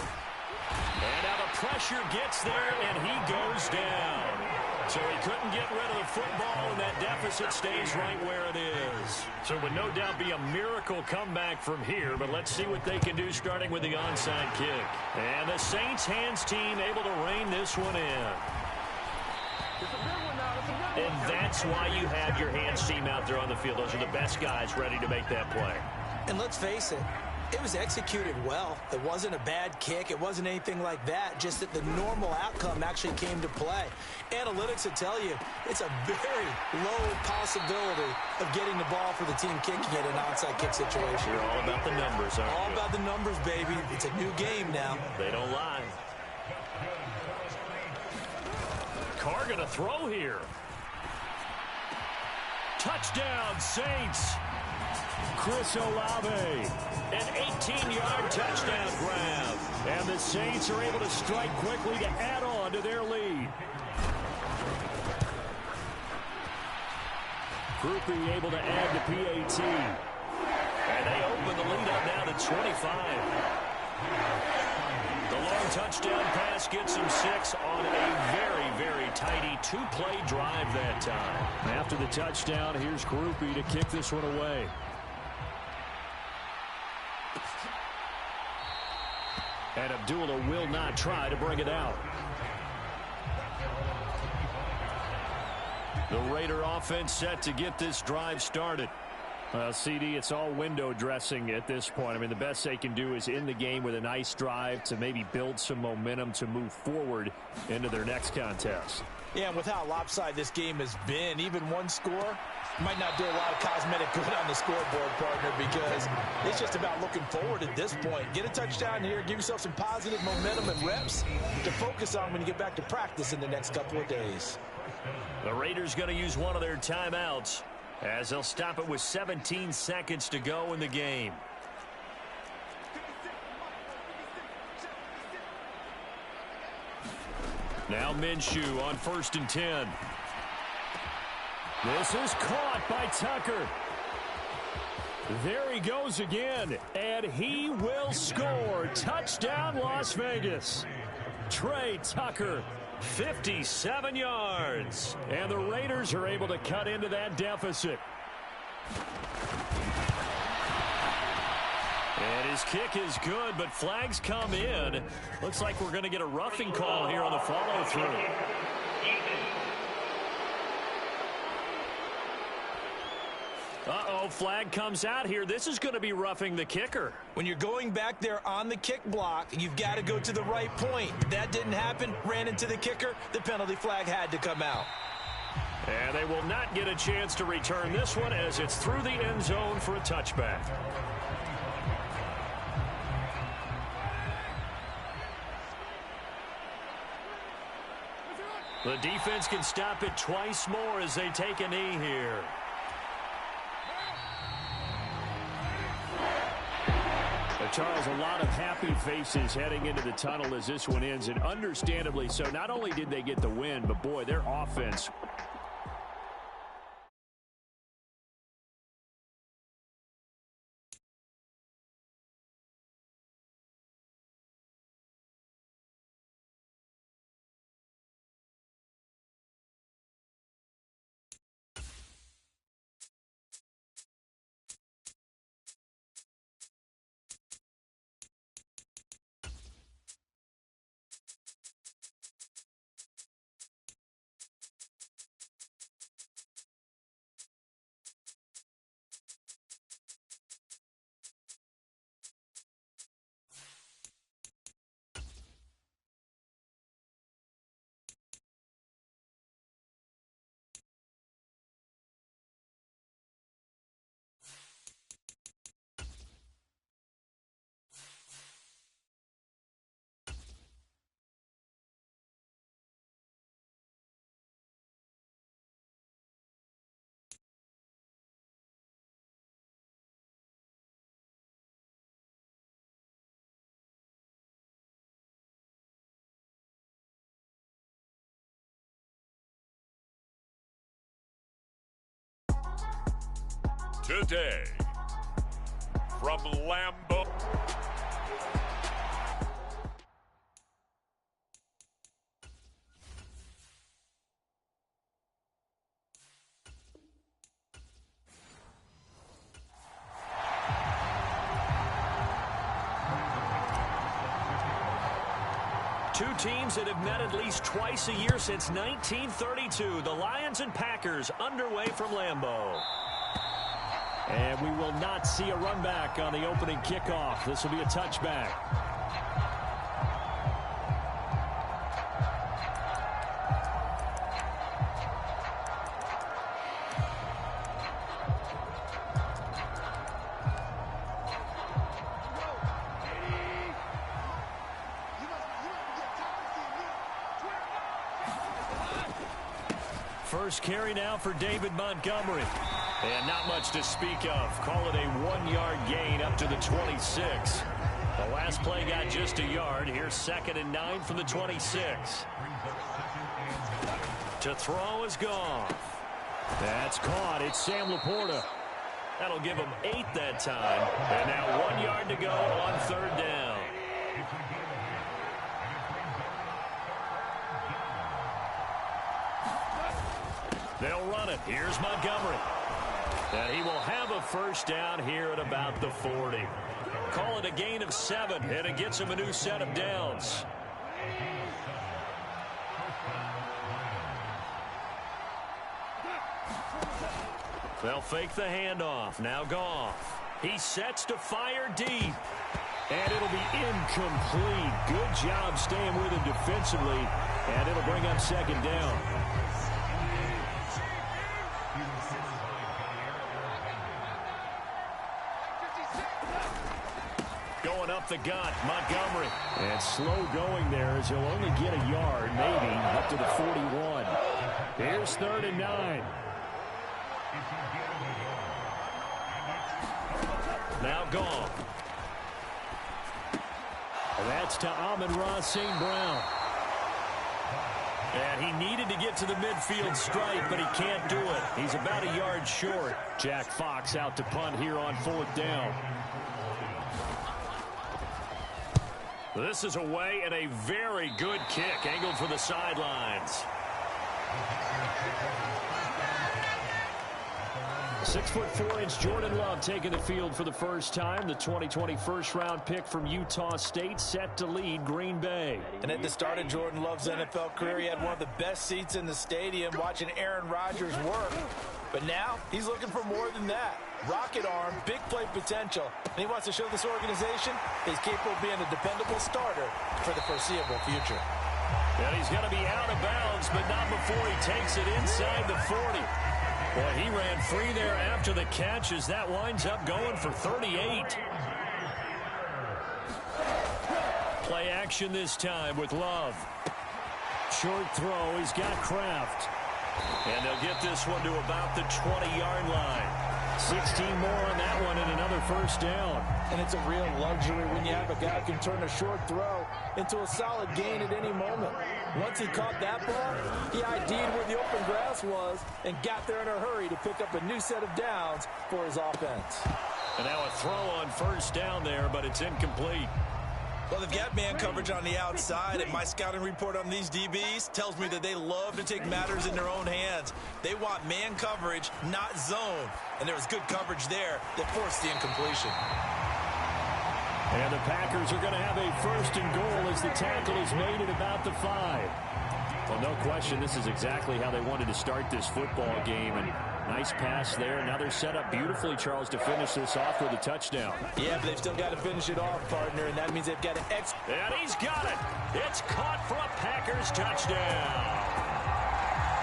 And now the pressure gets there, and he goes down. So he couldn't get rid of the football, and that deficit stays right where it is. So it would no doubt be a miracle comeback from here, but let's see what they can do starting with the onside kick. And the Saints hands team able to rein this one in. And that's why you have your hands team out there on the field. Those are the best guys ready to make that play. And let's face it, it was executed well. It wasn't a bad kick. It wasn't anything like that. Just that the normal outcome actually came to play. Analytics will tell you it's a very low possibility of getting the ball for the team kicking it in an onside kick situation. You're all about the numbers, aren't you? All about the numbers, baby. It's a new game now. They don't lie. Carr gonna throw here. Touchdown, Saints. Chris Olave. An 18-yard touchdown grab. And the Saints are able to strike quickly to add on to their lead. Groupie able to add the PAT. And they open the lead up now to 25. The long touchdown pass gets him 6 on a very, very tidy two-play drive that time. After the touchdown, here's Groupie to kick this one away. And Abdullah will not try to bring it out. The Raider offense set to get this drive started. Well, CD, it's all window dressing at this point. I mean, the best they can do is end the game with a nice drive to maybe build some momentum to move forward into their next contest. Yeah, and with how lopsided this game has been, even one score might not do a lot of cosmetic good on the scoreboard, partner, because it's just about looking forward at this point. Get a touchdown here, give yourself some positive momentum and reps to focus on when you get back to practice in the next couple of days. The Raiders going to use one of their timeouts as they'll stop it with 17 seconds to go in the game. Now Minshew on 1st and 10. This is caught by Tucker. There he goes again, and he will score. Touchdown, Las Vegas. Trey Tucker, 57 yards. And the Raiders are able to cut into that deficit. And his kick is good, but flags come in. Looks like we're going to get a roughing call here on the follow-through. Uh-oh, flag comes out here. This is going to be roughing the kicker. When you're going back there on the kick block, you've got to go to the right point. That didn't happen, ran into the kicker. The penalty flag had to come out. And they will not get a chance to return this one as it's through the end zone for a touchback. The defense can stop it twice more as they take a knee here. Charles, a lot of happy faces heading into the tunnel as this one ends, and understandably so. Not only did they get the win, but boy, their offense. Today, from Lambeau. Two teams that have met at least twice a year since 1932. The Lions and Packers underway from Lambeau. And we will not see a run back on the opening kickoff. This will be a touchback. First carry now for David Montgomery. And not much to speak of. Call it a 1-yard gain up to the 26. The last play got just a yard. Here's 2nd and 9 from the 26. To throw is Goff. That's caught. It's Sam Laporta. That'll give him 8 that time. And now 1 yard to go on 3rd down. They'll run it. Here's Montgomery. And he will have a first down here at about the 40. Call it a gain of 7, and it gets him a new set of downs. They'll fake the handoff. Now Goff. He sets to fire deep. And it'll be incomplete. Good job staying with him defensively. And it'll bring up second down. Going up the gut, Montgomery. And slow going there as he'll only get a yard, maybe, up to the 41. Here's 3rd and 9. Now Goff. And that's to Amon-Ra St. Brown. And he needed to get to the midfield stripe, but he can't do it. He's about a yard short. Jack Fox out to punt here on 4th down. This is away and a very good kick, angled for the sidelines. 6'4" Jordan Love taking the field for the first time. The 2020 first-round pick from Utah State set to lead Green Bay. And at the start of Jordan Love's NFL career, he had one of the best seats in the stadium watching Aaron Rodgers work. But now he's looking for more than that. Rocket arm, big play potential, and he wants to show this organization he's capable of being a dependable starter for the foreseeable future. And he's going to be out of bounds, but not before he takes it inside the 40. Boy, he ran free there after the catch as that winds up going for 38. Play action this time with Love. Short throw, he's got Kraft. And they'll get this one to about the 20-yard line. 16 more on that one and another first down. And it's a real luxury when you have a guy who can turn a short throw into a solid gain at any moment. Once he caught that ball, he ID'd where the open grass was and got there in a hurry to pick up a new set of downs for his offense. And now a throw on first down there, but it's incomplete. Well, they've got man coverage on the outside, and my scouting report on these DBs tells me that they love to take matters in their own hands. They want man coverage, not zone. And there was good coverage there that forced the incompletion. And the Packers are going to have a first and goal as the tackle is made at about the 5. Well, no question, this is exactly how they wanted to start this football game. And nice pass there. Now they're set up beautifully, Charles, to finish this off with a touchdown. Yeah, but they've still got to finish it off, partner, and that means they've got to execute. And he's got it. It's caught for a Packers touchdown.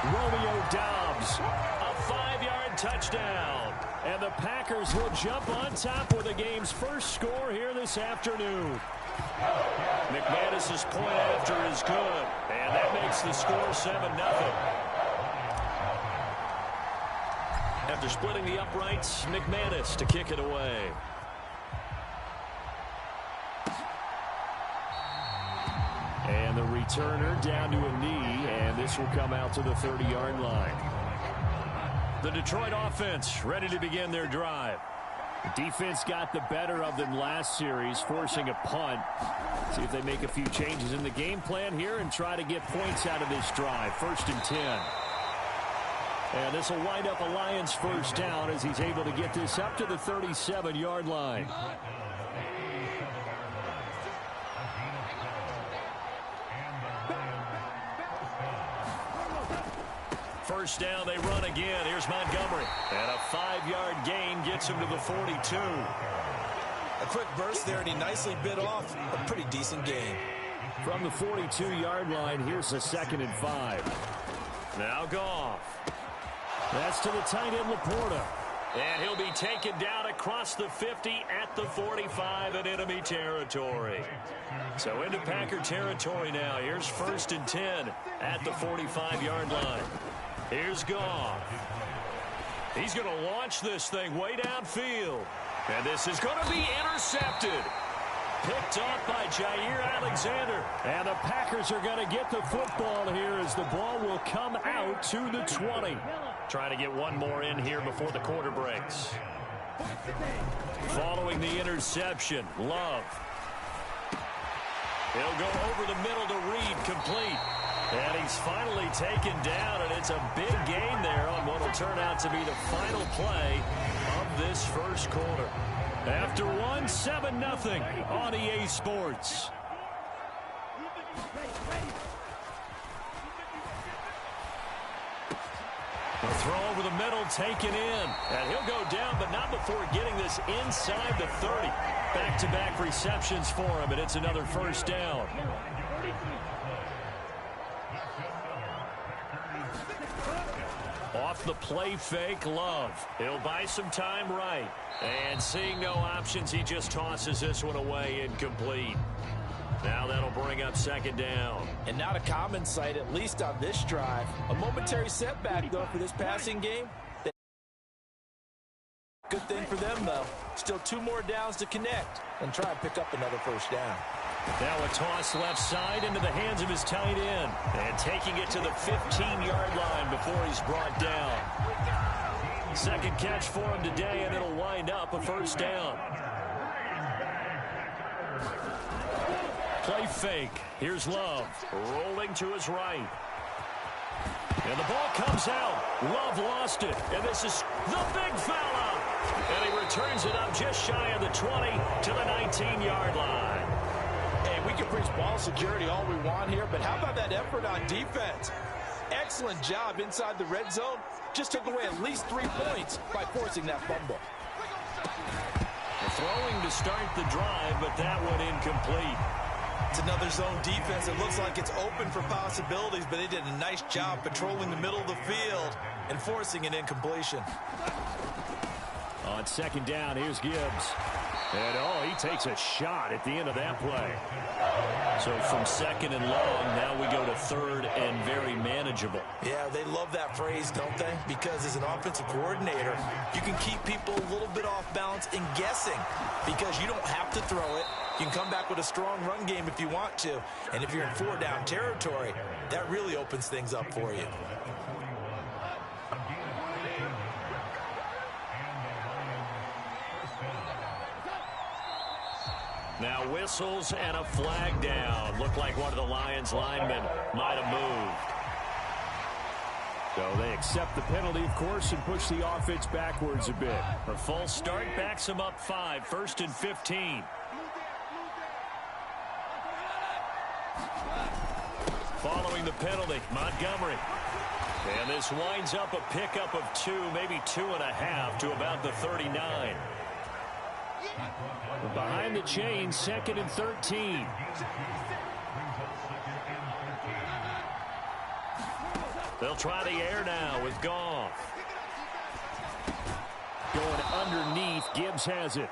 Romeo Doubs, a 5-yard touchdown. And the Packers will jump on top with the game's first score here this afternoon. McManus's point after is good, and that makes the score 7-0. After splitting the uprights, McManus to kick it away. And the returner down to a knee, and this will come out to the 30-yard line. The Detroit offense ready to begin their drive. The defense got the better of them last series, forcing a punt. See if they make a few changes in the game plan here and try to get points out of this drive. 1st and 10. And this will wind up a Lions first down as he's able to get this up to the 37-yard line. First down, they run again. Here's Montgomery. And a 5-yard gain gets him to the 42. A quick burst there, and he nicely bit off a pretty decent gain. From the 42-yard line, here's a 2nd and 5. Now Goff. That's to the tight end, Laporta. And he'll be taken down across the 50 at the 45 in enemy territory. So into Packer territory now. Here's 1st and 10 at the 45-yard line. Here's Goff. He's going to launch this thing way downfield. And this is going to be intercepted. Picked off by Jair Alexander. And the Packers are going to get the football here as the ball will come out to the 20. Trying to get one more in here before the quarter breaks. Following the interception, Love. He'll go over the middle to Reed, complete. And he's finally taken down, and it's a big gain there on what will turn out to be the final play of this first quarter. After one, 7-0 on EA Sports. The throw over the middle taken in. And he'll go down, but not before getting this inside the 30. Back-to-back receptions for him, and it's another first down. Off the play fake, Love. He'll buy some time right. And seeing no options, he just tosses this one away incomplete. Now that'll bring up second down. And not a common sight, at least on this drive. A momentary setback, though, for this passing game. Good thing for them, though. Still 2 more downs to connect and try and pick up another first down. Now a toss left side into the hands of his tight end. And taking it to the 15-yard line before he's brought down. Second catch for him today, and it'll wind up a first down. Play fake. Here's Love. Rolling to his right. And the ball comes out. Love lost it. And this is the big fella. And he returns it up just shy of the 20 to the 19-yard line. Hey, we can preach ball security all we want here, but how about that effort on defense? Excellent job inside the red zone. Just took away at least 3 points by forcing that fumble. Throwing to start the drive, but that one incomplete. It's another zone defense. It looks like it's open for possibilities, but they did a nice job patrolling the middle of the field and forcing an incompletion. On second down, here's Gibbs. And, he takes a shot at the end of that play. So from second and long, now we go to third and very manageable. Yeah, they love that phrase, don't they? Because as an offensive coordinator, you can keep people a little bit off balance and guessing because you don't have to throw it. You can come back with a strong run game if you want to. And if you're in 4-down territory, that really opens things up for you. Now whistles and a flag down. Looked like one of the Lions linemen might have moved. So they accept the penalty, of course, and push the offense backwards a bit. A false start backs them up 5, 1st and 15. Following the penalty, Montgomery. And this winds up a pickup of 2, maybe 2.5 to about the 39. Behind the chain, 2nd and 13. They'll try the air now with Goff. Going underneath, Gibbs has it.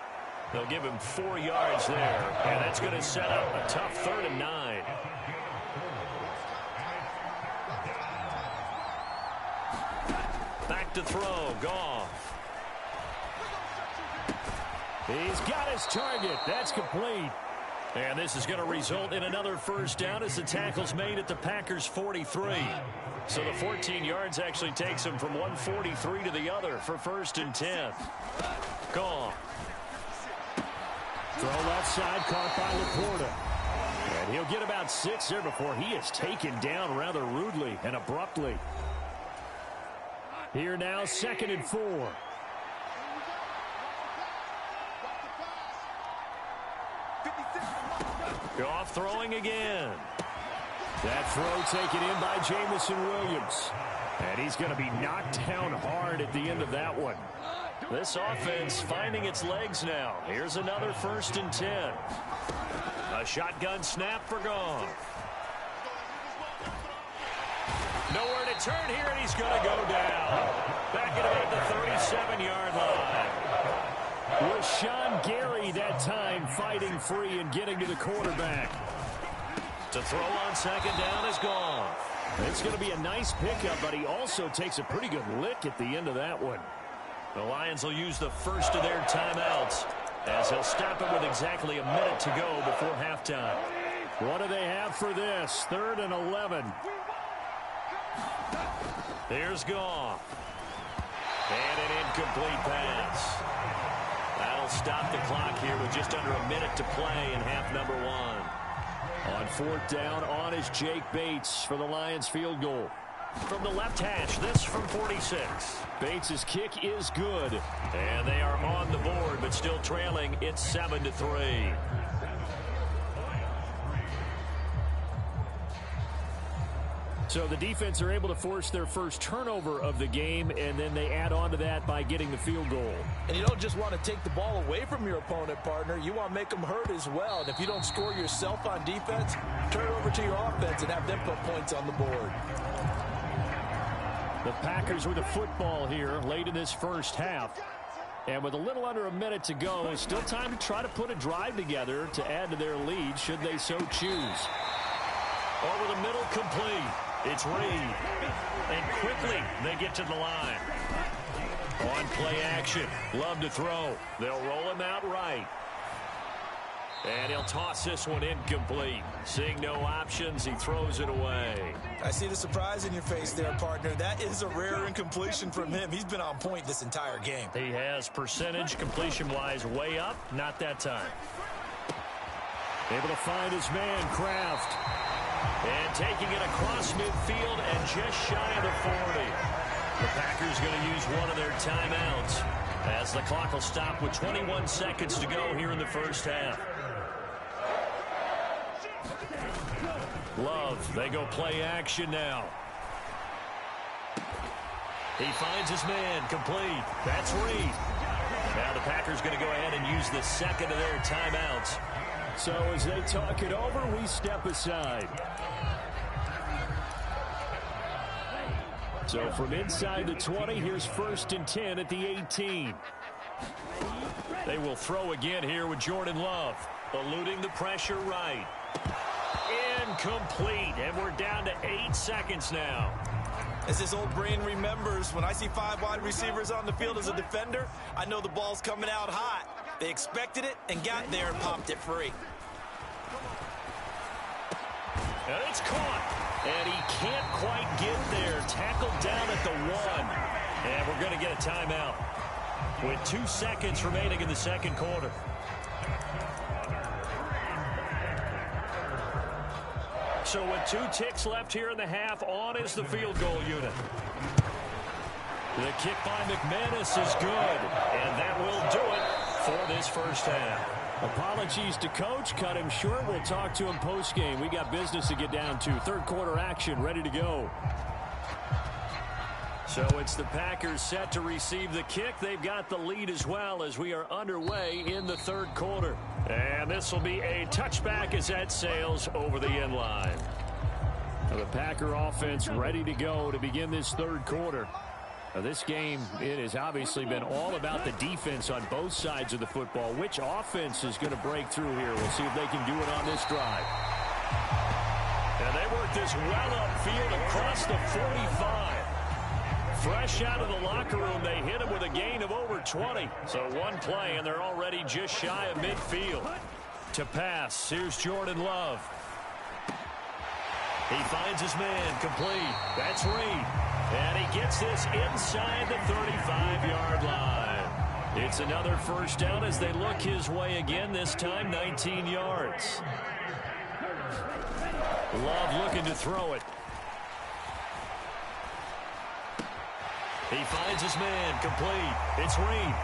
They'll give him 4 yards there, and that's going to set up a tough 3rd and 9. Back to throw, Goff. He's got his target. That's complete. And this is going to result in another first down as the tackle's made at the Packers' 43. So the 14 yards actually takes him from one 43 to the other for 1st and 10. Goff. Throw left side, caught by Laporta. And he'll get about 6 there before he is taken down rather rudely and abruptly. Here now, 2nd and 4. Goff throwing again. That throw taken in by Jamison Williams. And he's going to be knocked down hard at the end of that one. This offense finding its legs now. Here's another 1st and 10. A shotgun snap for Goff. Nowhere to turn here, and he's going to go down. Back at about the 37-yard line. Was Sean Gary that time fighting free and getting to the quarterback. To throw on 2nd down is Goff. It's going to be a nice pickup, but he also takes a pretty good lick at the end of that one. The Lions will use the first of their timeouts as he'll stop it with exactly a minute to go before halftime. What do they have for this? 3rd and 11. Here's Goff. And an incomplete pass. That'll stop the clock here with just under a minute to play in half number 1. On fourth down, on is Jake Bates for the Lions field goal. From the left hash, this from 46. Bates' kick is good. And they are on the board, but still trailing. It's 7-3. So the defense are able to force their first turnover of the game, and then they add on to that by getting the field goal. And you don't just want to take the ball away from your opponent, partner. You want to make them hurt as well. And if you don't score yourself on defense, turn it over to your offense and have them put points on the board. The Packers with the football here late in this first half. And with a little under a minute to go, still time to try to put a drive together to add to their lead should they so choose. Over the middle, complete. It's Reed. And quickly they get to the line. On play action. Love to throw. They'll roll him out right. And he'll toss this one incomplete. Seeing no options, he throws it away. I see the surprise in your face there, partner. That is a rare incompletion from him. He's been on point this entire game. He has percentage completion-wise way up. Not that time. Able to find his man, Kraft. And taking it across midfield and just shy of the 40. The Packers going to use one of their timeouts as the clock will stop with 21 seconds to go here in the first half. Love, they go play action now. He finds his man, complete. That's Reed. Now the Packers going to go ahead and use the second of their timeouts. So as they talk it over, we step aside. So from inside the 20, here's 1st and 10 at the 18. They will throw again here with Jordan Love. Eluding the pressure right. Incomplete, and we're down to 8 seconds now. As his old brain remembers, when I see 5 wide receivers on the field as a defender, I know the ball's coming out hot. They expected it and got there and popped it free. And it's caught, and he can't quite get there. Tackled down at the 1, and we're going to get a timeout with 2 seconds remaining in the second quarter. So with 2 ticks left here in the half, on is the field goal unit. The kick by McManus is good, and that will do it for this first half. Apologies to Coach. Cut him short. We'll talk to him post-game. We got business to get down to. Third quarter action ready to go. So it's the Packers set to receive the kick. They've got the lead as well as we are underway in the third quarter. And this will be a touchback as that sails over the end line. Now the Packer offense ready to go to begin this third quarter. Now this game, it has obviously been all about the defense on both sides of the football. Which offense is going to break through here? We'll see if they can do it on this drive. And they work this well upfield across the 45. Fresh out of the locker room, they hit him with a gain of over 20. So one play, and they're already just shy of midfield. To pass, here's Jordan Love. He finds his man, complete. That's Reed. And he gets this inside the 35-yard line. It's another first down as they look his way again, this time 19 yards. Love looking to throw it. He finds his man, complete. It's Reed.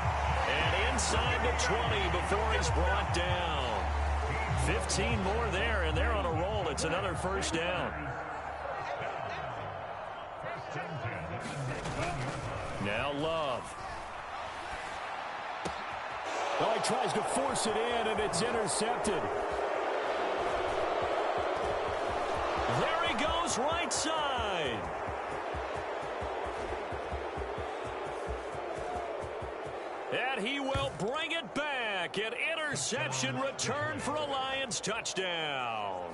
And inside the 20 before he's brought down. 15 more there, and they're on a roll. It's another first down. Now Love. Oh, he tries to force it in, and it's intercepted. There he goes, right side. And he will bring it back. An interception return for a Lions touchdown.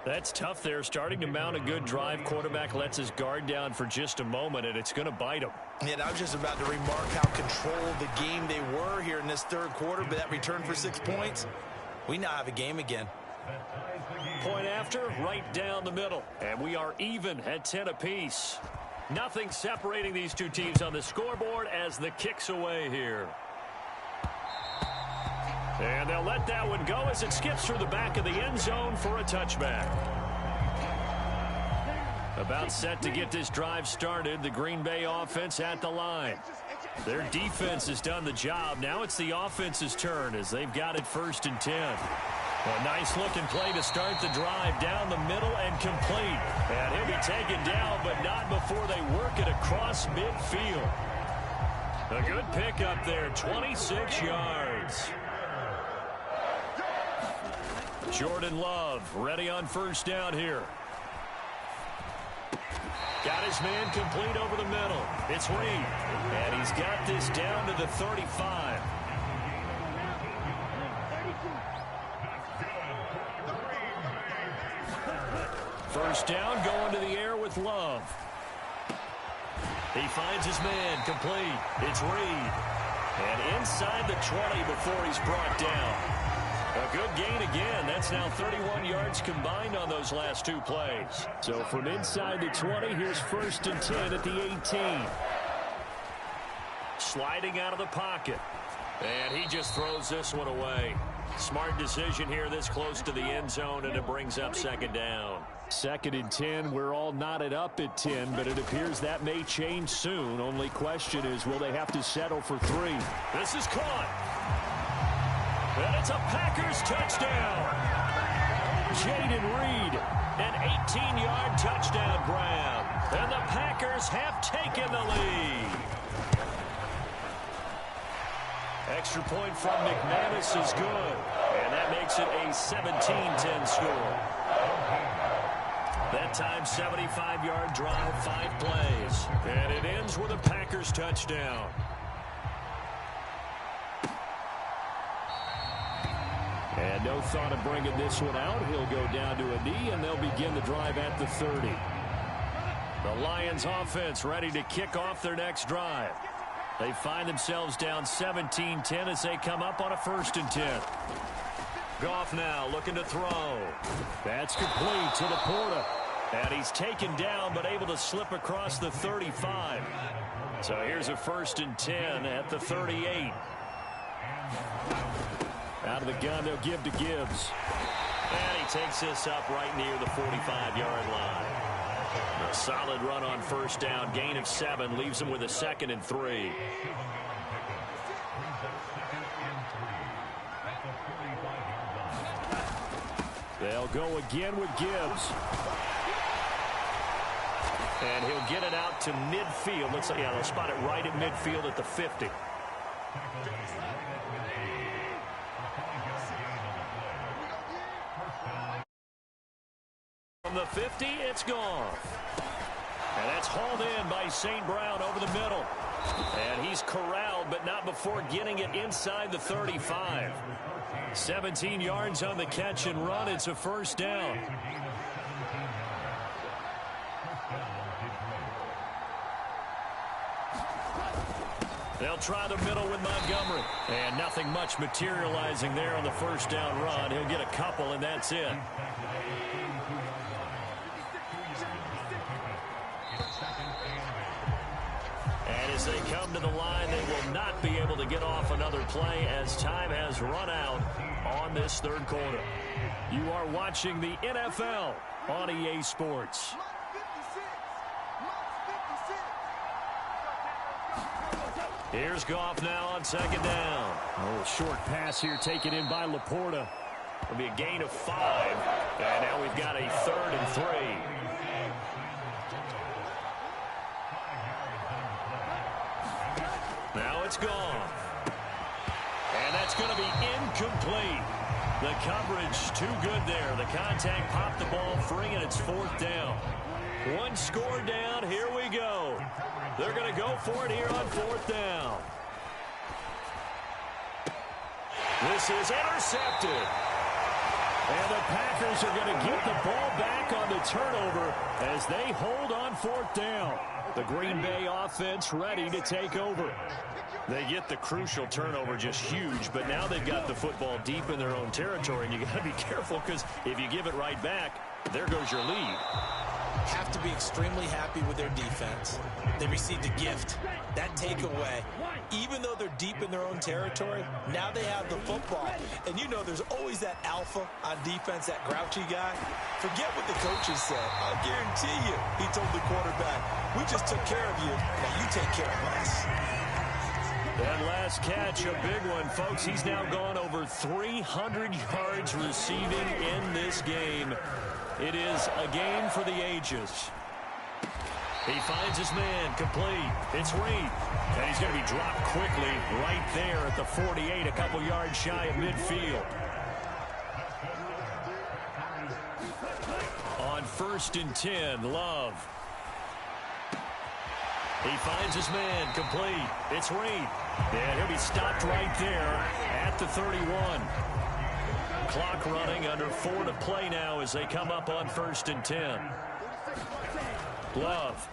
That's tough there. Starting to mount a good drive. Quarterback lets his guard down for just a moment, and it's going to bite him. Yeah, I was just about to remark how controlled the game they were here in this third quarter, but that return for 6 points, we now have a game again. Point after, right down the middle. And we are even at 10 apiece. Nothing separating these two teams on the scoreboard as the kick's away here. And they'll let that one go as it skips through the back of the end zone for a touchback. About set to get this drive started, the Green Bay offense at the line. Their defense has done the job. Now it's the offense's turn as they've got it 1st and 10. A nice-looking play to start the drive down the middle and complete. And he'll be taken down, but not before they work it across midfield. A good pickup there, 26 yards. Jordan Love ready on 1st down here. Got his man complete over the middle. It's Reed. And he's got this down to the 35. First down, going to the air with Love. He finds his man complete. It's Reed. And inside the 20 before he's brought down. A good gain again. That's now 31 yards combined on those last 2 plays. So from inside the 20, here's 1st and 10 at the 18. Sliding out of the pocket. And he just throws this one away. Smart decision here this close to the end zone, and it brings up 2nd down. 2nd and 10. We're all knotted up at 10, but it appears that may change soon. Only question is, will they have to settle for 3? This is caught. And it's a Packers touchdown. Jaden Reed, an 18-yard touchdown grab. And the Packers have taken the lead. Extra point from McManus is good. And that makes it a 17-10 score. That time, 75-yard drive, 5 plays. And it ends with a Packers touchdown. And no thought of bringing this one out. He'll go down to a knee, and they'll begin the drive at the 30. The Lions offense ready to kick off their next drive. They find themselves down 17-10 as they come up on a 1st and 10. Goff now looking to throw. That's complete to Laporta. And he's taken down but able to slip across the 35. So here's a 1st and 10 at the 38. Out of the gun, they'll give to Gibbs. And he takes this up right near the 45-yard line. A solid run on 1st down. Gain of 7 leaves him with a 2nd and 3. They'll go again with Gibbs. And he'll get it out to midfield. Looks like, yeah, they'll spot it right at midfield at the 50. From the 50, it's gone. And that's hauled in by St. Brown over the middle. And he's corralled, but not before getting it inside the 35. 17 yards on the catch and run. It's a 1st down. They'll try the middle with Montgomery. And nothing much materializing there on the 1st down run. He'll get a couple, and that's it. And as they come to the line, they will not be able to get off another play as time has run out on this 3rd quarter. You are watching the NFL on EA Sports. Here's Goff now on 2nd down. Oh, short pass here taken in by Laporta. It'll be a gain of 5. And now we've got a 3rd and 3. Now it's gone. And that's going to be incomplete. The coverage too good there. The contact popped the ball free, and it's 4th down. 1 score down. Here we go. They're going to go for it here on 4th down. This is intercepted. And the Packers are going to get the ball back on the turnover as they hold on 4th down. The Green Bay offense ready to take over. They get the crucial turnover, just huge, but now they've got the football deep in their own territory, and you got to be careful because if you give it right back, there goes your lead. have to be extremely happy with their defense. They received a gift. That takeaway, even though they're deep in their own territory, now they have the football. And you know there's always that alpha on defense, that grouchy guy. Forget what the coaches said. I'll guarantee you, he told the quarterback, we just took care of you. Now you take care of us. That last catch, a big one, folks. He's now gone over 300 yards receiving in this game. It is a game for the ages. He finds his man, complete. It's Reed. And he's going to be dropped quickly right there at the 48, a couple yards shy of midfield. On 1st and 10, Love. He finds his man, complete. It's Reed. And he'll be stopped right there at the 31. Clock running, under 4 to play now as they come up on 1st and 10. Love.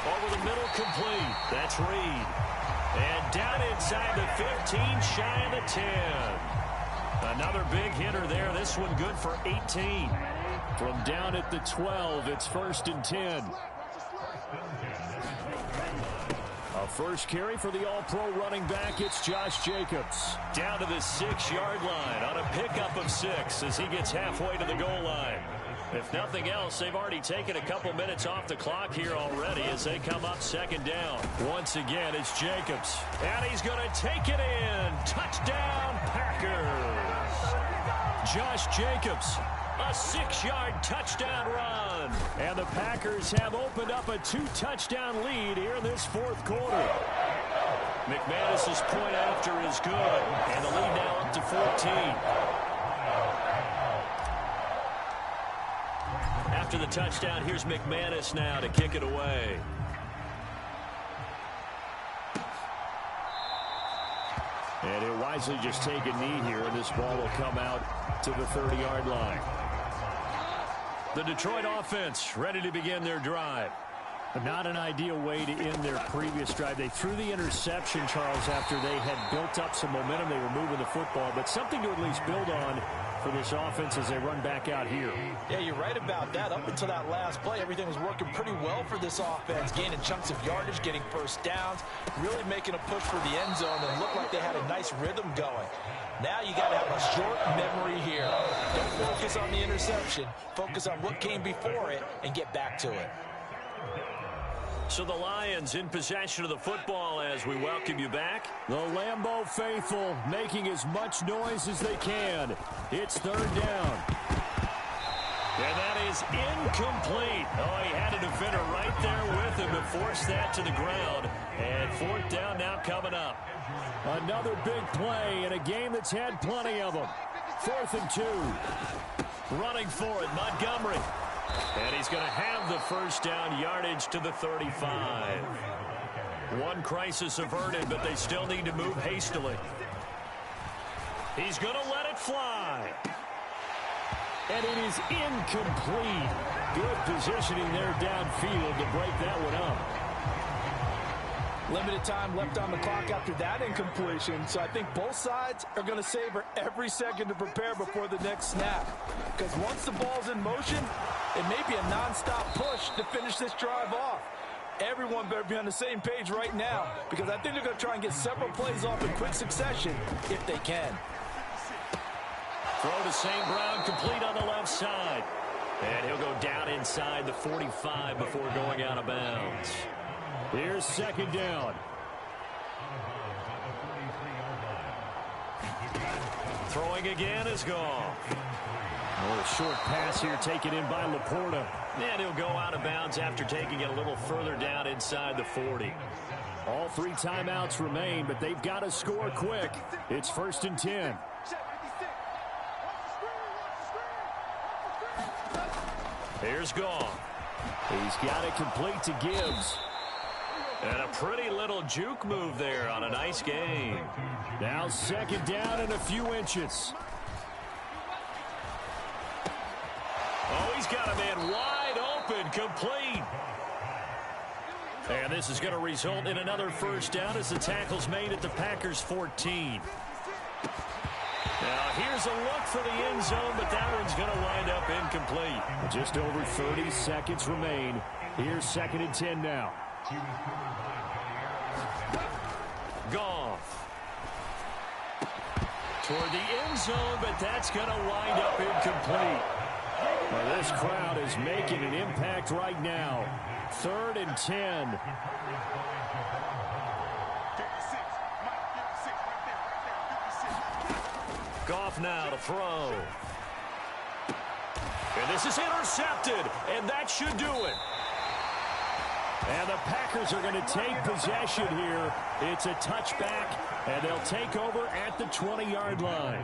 Over the middle, complete. That's Reed. And down inside the 15, shy of the 10. Another big hitter there. This one good for 18. From down at the 12, it's 1st and 10. A first carry for the all-pro running back, it's Josh Jacobs. Down to the 6-yard line on a pickup of 6 as he gets halfway to the goal line. If nothing else, they've already taken a couple minutes off the clock here already as they come up 2nd down. Once again, it's Jacobs. And he's going to take it in. Touchdown, Packers. Josh Jacobs. A 6-yard touchdown run. And the Packers have opened up a 2-touchdown lead here in this 4th quarter. McManus's point after is good. And the lead now up to 14. After the touchdown, here's McManus now to kick it away. And he'll wisely just take a knee here, and this ball will come out to the 30-yard line. The Detroit offense ready to begin their drive. Not an ideal way to end their previous drive. They threw the interception, Charles, after they had built up some momentum. They were moving the football, but something to at least build on for this offense as they run back out here. Yeah, you're right about that. Up until that last play, everything was working pretty well for this offense, gaining chunks of yardage, getting first downs, really making a push for the end zone, and looked like they had a nice rhythm going. Now you got to have a short memory here. Don't focus on the interception. Focus on what came before it and get back to it. So the Lions in possession of the football as we welcome you back. The Lambeau faithful making as much noise as they can. It's 3rd down. And that is incomplete. Oh, he had a defender right there with him to force that to the ground. And 4th down now coming up. Another big play in a game that's had plenty of them. 4th and 2. Running for it, Montgomery. And he's going to have the first down, yardage to the 35. One crisis averted, but they still need to move hastily. He's going to let it fly. And it is incomplete. Good positioning there downfield to break that one up. Limited time left on the clock after that incompletion, so I think both sides are going to savor every second to prepare before the next snap. Because once the ball's in motion, it may be a nonstop push to finish this drive off. Everyone better be on the same page right now, because I think they're going to try and get several plays off in quick succession if they can. Throw to St. Brown, complete on the left side. And he'll go down inside the 45 before going out of bounds. Here's 2nd down. Throwing again is gone. A short pass here taken in by Laporta. And he'll go out of bounds after taking it a little further down inside the 40. All 3 timeouts remain, but they've got to score quick. It's 1st and 10. Here's Goff. He's got it complete to Gibbs. And a pretty little juke move there on a nice game. Now 2nd down and a few inches. Oh, he's got a man wide open, complete. And this is going to result in another first down as the tackle's made at the Packers' 14. Now here's a look for the end zone, but that one's going to wind up incomplete. Just over 30 seconds remain. Here's 2nd and 10 now. Goff. Toward the end zone, but that's going to wind up incomplete. Well, this crowd is making an impact right now. 3rd and 10. Goff now to throw. And this is intercepted, and that should do it. And the Packers are going to take possession here. It's a touchback, and they'll take over at the 20-yard line.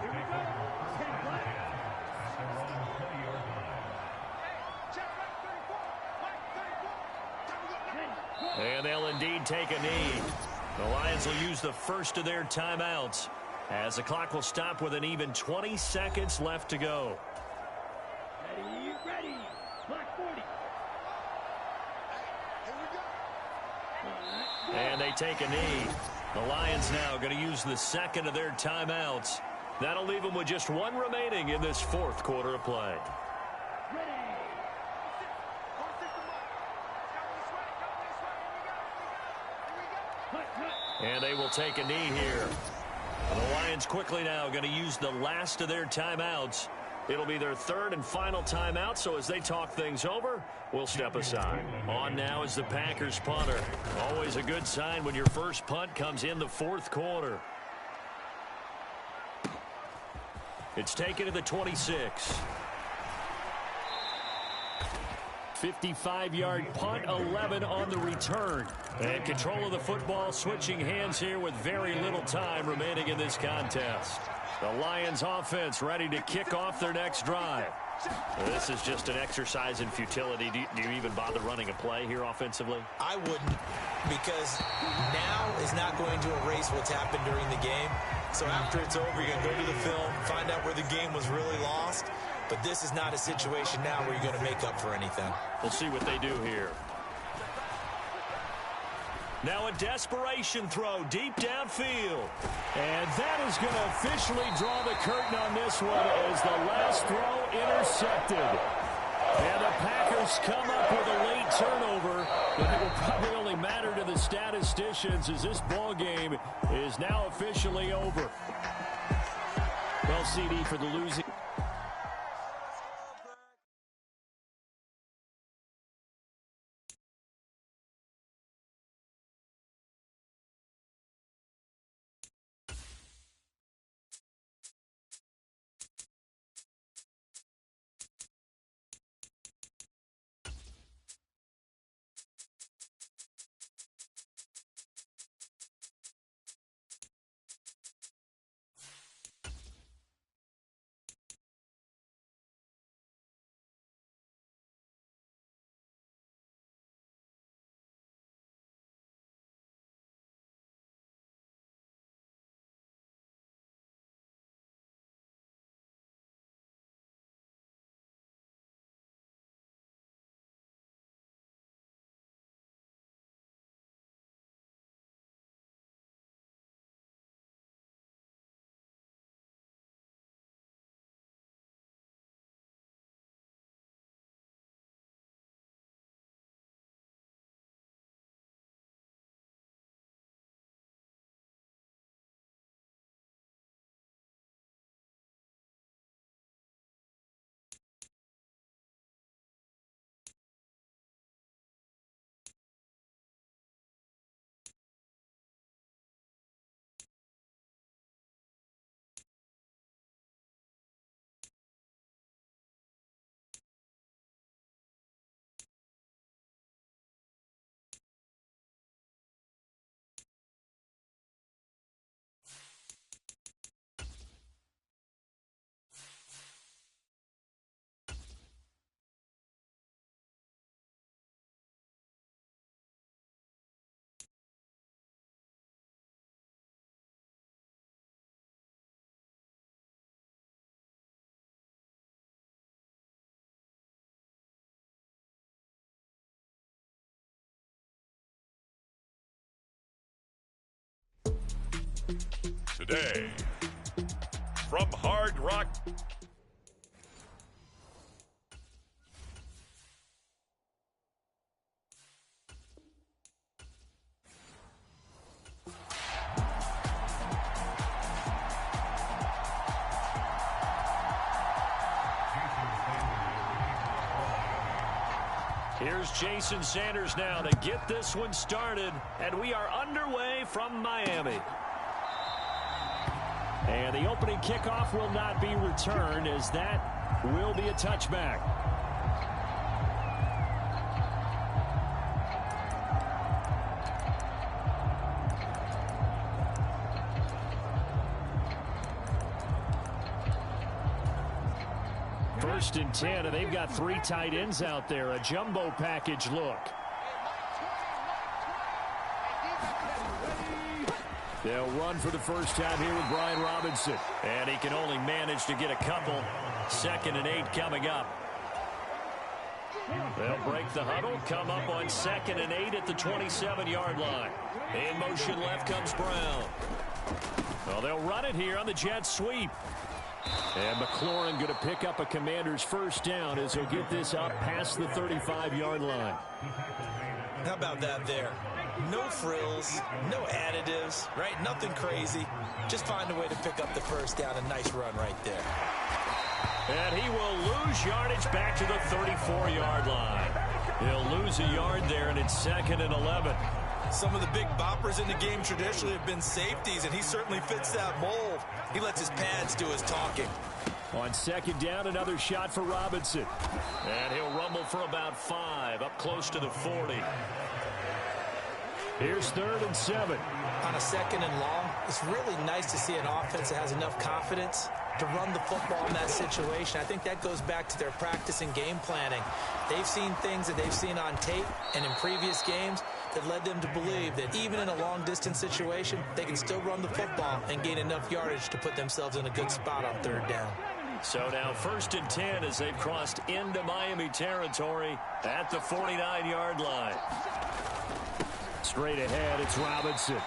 And they'll indeed take a knee. The Lions will use the first of their timeouts, as the clock will stop with an even 20 seconds left to go. Ready. Clock 40. And they take a knee. The Lions now going to use the second of their timeouts. That'll leave them with just one remaining in this 4th quarter of play. And they will take a knee here. And the Lions quickly now going to use the last of their timeouts. It'll be their 3rd and final timeout, so as they talk things over, we'll step aside. On now is the Packers punter. Always a good sign when your first punt comes in the 4th quarter. It's taken to the 26. 55-yard punt, 11 on the return. And control of the football switching hands here with very little time remaining in this contest. The Lions offense ready to kick off their next drive. This is just an exercise in futility. Do you even bother running a play here offensively? I wouldn't, because now is not going to erase what's happened during the game. So after it's over, you're going to go to the film, find out where the game was really lost. But this is not a situation now where you're going to make up for anything. We'll see what they do here. Now a desperation throw deep downfield. And that is going to officially draw the curtain on this one as the last throw intercepted. And the Packers come up with a late turnover, but it will probably only matter to the statisticians as this ball game is now officially over. Well, CD for the losing. Today from Hard Rock. Here's Jason Sanders now to get this one started, and we are underway from Miami. And the opening kickoff will not be returned, as that will be a touchback. First and 10, and they've got 3 tight ends out there. A jumbo package look. They'll run for the first time here with Brian Robinson. And he can only manage to get a couple. 2nd and 8 coming up. They'll break the huddle, come up on 2nd and 8 at the 27-yard line. In motion left comes Brown. Well, they'll run it here on the jet sweep. And McLaurin going to pick up a Commander's first down as he'll get this up past the 35-yard line. How about that there? No frills, no additives, right? Nothing crazy. Just find a way to pick up the first down. A nice run right there. And he will lose yardage back to the 34-yard line. He'll lose a yard there, and it's 2nd and 11. Some of the big boppers in the game traditionally have been safeties, and he certainly fits that mold. He lets his pads do his talking. On 2nd down, another shot for Robinson. And he'll rumble for about 5, up close to the 40. Here's 3rd and 7. On a 2nd and long, it's really nice to see an offense that has enough confidence to run the football in that situation. I think that goes back to their practice and game planning. They've seen things that they've seen on tape and in previous games that led them to believe that even in a long-distance situation, they can still run the football and gain enough yardage to put themselves in a good spot on 3rd down. So now 1st and 10 as they've crossed into Miami territory at the 49-yard line. Straight ahead, it's Robinson.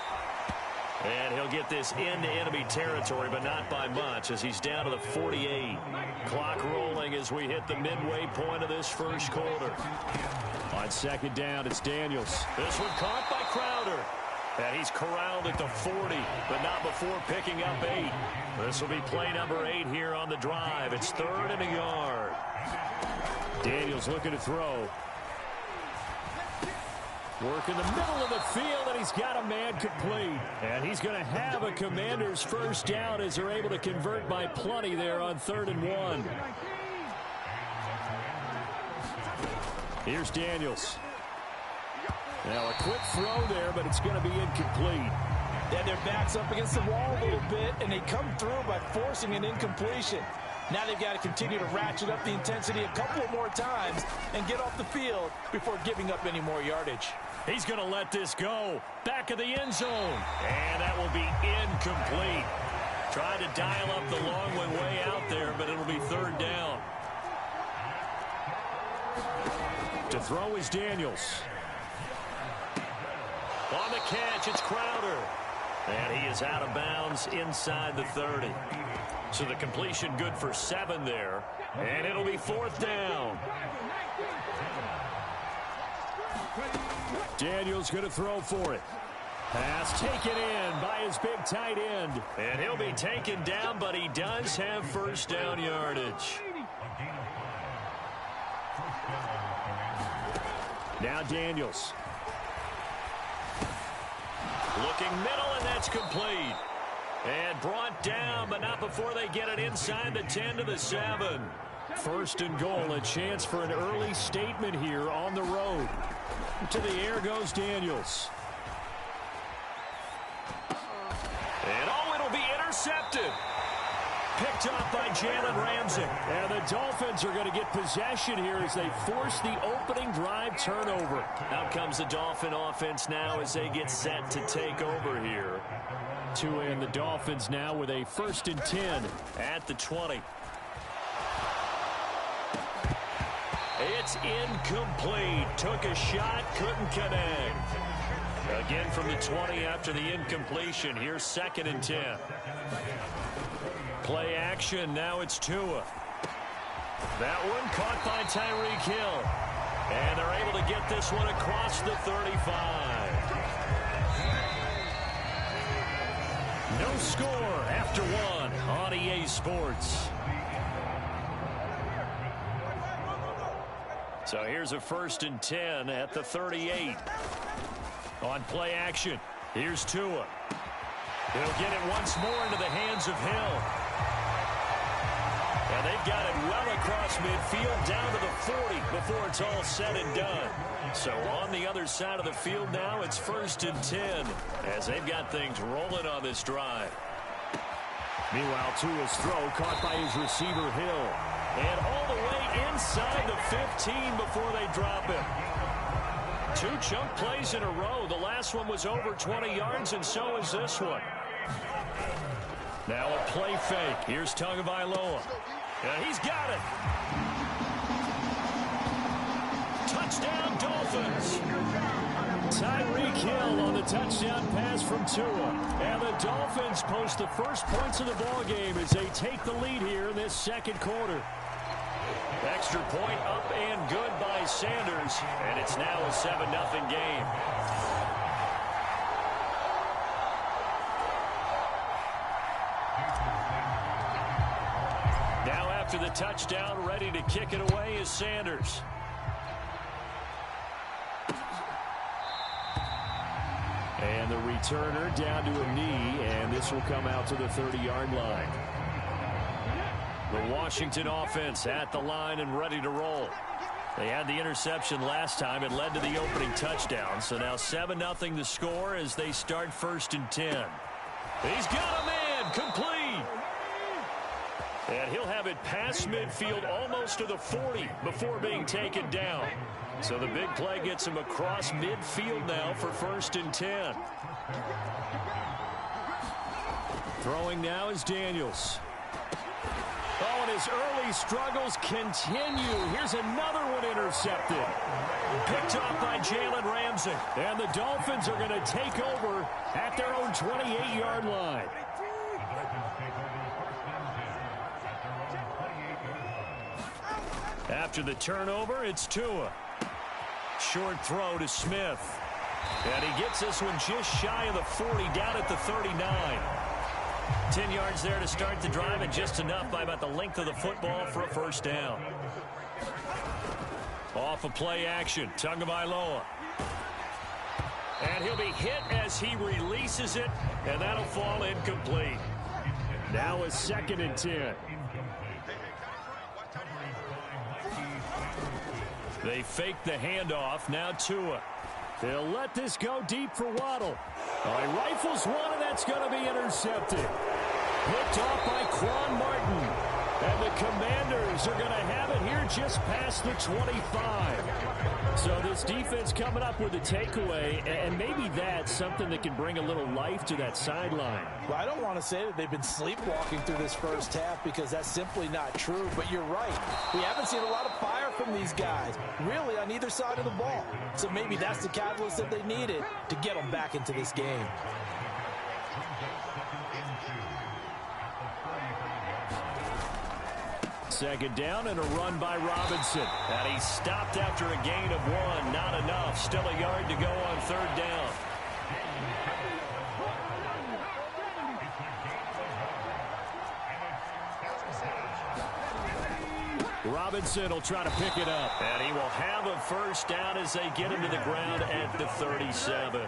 And he'll get this into enemy territory, but not by much, as he's down to the 48. Clock rolling as we hit the midway point of this first quarter. On 2nd down, it's Daniels. This one caught by Crowder. And he's corralled at the 40, but not before picking up 8. This will be play number 8 here on the drive. It's 3rd and a yard. Daniels looking to throw. Work in the middle of the field, and he's got a man complete. And he's going to have a Commander's first down as they're able to convert by plenty there on 3rd and 1. Here's Daniels. Now a quick throw there, but it's going to be incomplete. Yeah, their back's up against the wall a little bit, and they come through by forcing an incompletion. Now they've got to continue to ratchet up the intensity a couple more times and get off the field before giving up any more yardage. He's going to let this go. Back of the end zone. And that will be incomplete. Tried to dial up the long one way out there, but it'll be 3rd down. To throw is Daniels. On the catch, it's Crowder. And he is out of bounds inside the 30. So the completion good for 7 there. And it'll be 4th down. Daniels going to throw for it. Pass taken in by his big tight end. And he'll be taken down, but he does have first down yardage. Now Daniels. Looking middle, and that's complete. And brought down, but not before they get it inside the 10 to the 7. 1st and goal, a chance for an early statement here on the road. To the air goes Daniels. And oh, it'll be intercepted. Picked up by Jalen Ramsey. And the Dolphins are going to get possession here as they force the opening drive turnover. Out comes the Dolphin offense now as they get set to take over here. And the Dolphins now with a 1st and 10 at the 20. It's incomplete. Took a shot, couldn't connect. Again from the 20 after the incompletion. Here's 2nd and 10. Play action. Now it's Tua. That one caught by Tyreek Hill. And they're able to get this one across the 35. No score after one on EA Sports. So here's a 1st and 10 at the 38. On play action, here's Tua. He'll get it once more into the hands of Hill. And they've got it well across midfield down to the 40 before it's all said and done. So on the other side of the field now, it's 1st and 10 as they've got things rolling on this drive. Meanwhile, Tua's throw caught by his receiver Hill. And all the way inside the 15 before they drop him. 2 chunk plays in a row. The last one was over 20 yards, and so is this one. Now a play fake. Here's Tagovailoa. And he's got it. Touchdown, Dolphins. Tyreek Hill on the touchdown pass from Tua. And the Dolphins post the first points of the ballgame as they take the lead here in this second quarter. Extra point up and good by Sanders. And it's now a 7-0 game. Now after the touchdown, ready to kick it away is Sanders. And the returner down to a knee, and this will come out to the 30-yard line. The Washington offense at the line and ready to roll. They had the interception last time. It led to the opening touchdown. So now 7-0 the score as they start 1st and 10. He's got a man complete. And he'll have it past midfield almost to the 40 before being taken down. So the big play gets him across midfield now for 1st and 10. Throwing now is Daniels. Oh, and his early struggles continue. Here's another one intercepted. Picked off by Jalen Ramsey. And the Dolphins are going to take over at their own 28-yard line. After the turnover, it's Tua. Short throw to Smith. And he gets this one just shy of the 40, down at the 39. 10 yards there to start the drive, and just enough by about the length of the football for a 1st down. Off of play action, Tagovailoa. And he'll be hit as he releases it, and that'll fall incomplete. Now a 2nd and 10. They fake the handoff. Now Tua. They'll let this go deep for Waddle. He rifles one, and that's going to be intercepted. Picked off by Quan Martin. And the Commanders are going to have it here just past the 25. So this defense coming up with a takeaway, and maybe that's something that can bring a little life to that sideline. Well, I don't want to say that they've been sleepwalking through this first half because that's simply not true, but you're right. We haven't seen a lot of fire from these guys, really, on either side of the ball. So maybe that's the catalyst that they needed to get them back into this game. Second down and a run by Robinson. And he stopped after a gain of 1. Not enough. Still a yard to go on 3rd down. Robinson will try to pick it up. And he will have a 1st down as they get him to the ground at the 37.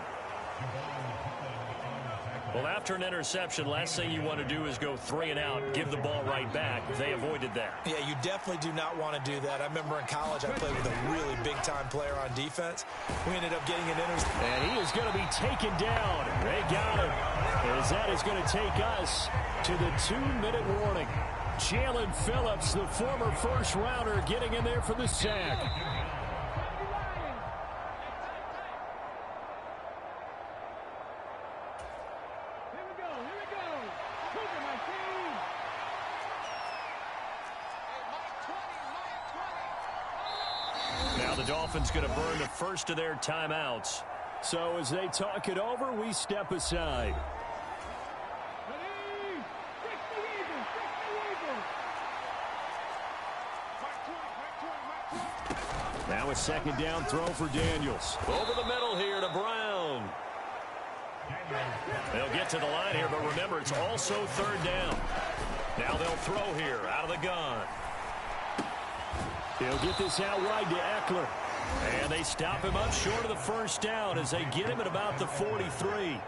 Well, after an interception, last thing you want to do is go 3 and out, give the ball right back. They avoided that. Yeah, you definitely do not want to do that. I remember in college I played with a really big-time player on defense. We ended up getting an interception. And he is going to be taken down. They got him. As that is going to take us to the 2-minute warning. Jalen Phillips, the former first-rounder, getting in there for the sack. Now the Dolphins going to burn the first of their timeouts. So as they talk it over, we step aside. a second down throw for Daniels. Over the middle here to Brown. They'll get to the line here, but remember, it's also third down. Now they'll throw here out of the gun. He'll get this out wide to Eckler. And they stop him up short of the first down as they get him at about the 43.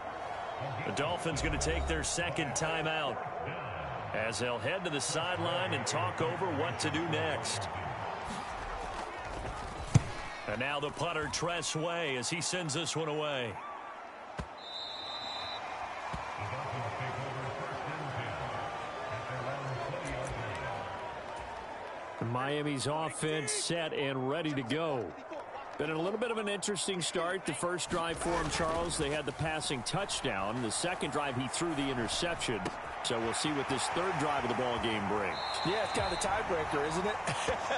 The Dolphins going to take their second timeout as they'll head to the sideline and talk over what to do next. And now the punter, Tress Way, as he sends this one away. Miami's offense set and ready to go. Been a little bit of an interesting start. The first drive for him, Charles, they had the passing touchdown. The second drive, he threw the interception. So we'll see what this third drive of the ball game brings. Yeah, it's kind of a tiebreaker, isn't it?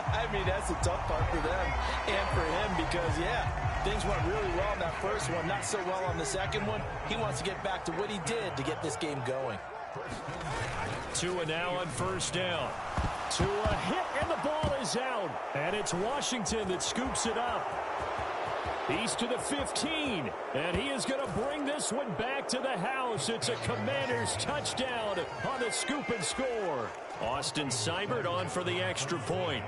I mean, that's the tough part for them and for him because, yeah, things went really well in that first one, not so well on the second one. He wants to get back to what he did to get this game going. Tua now on first down. Tua hit, and the ball is out. And it's Washington that scoops it up. He's to the 15, and he is going to bring this one back to the house. It's a Commanders touchdown on the scoop and score. Austin Seibert on for the extra point.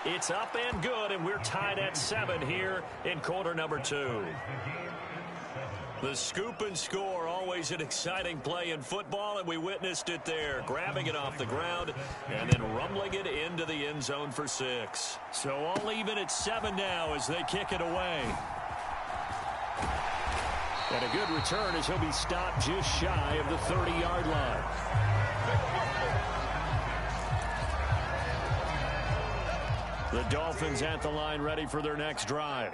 It's up and good, and we're tied at 7 here in quarter number 2. The scoop and score, always an exciting play in football, and we witnessed it there. Grabbing it off the ground and then rumbling it into the end zone for 6. So all even at 7 now as they kick it away. And a good return as he'll be stopped just shy of the 30-yard line. The Dolphins at the line ready for their next drive.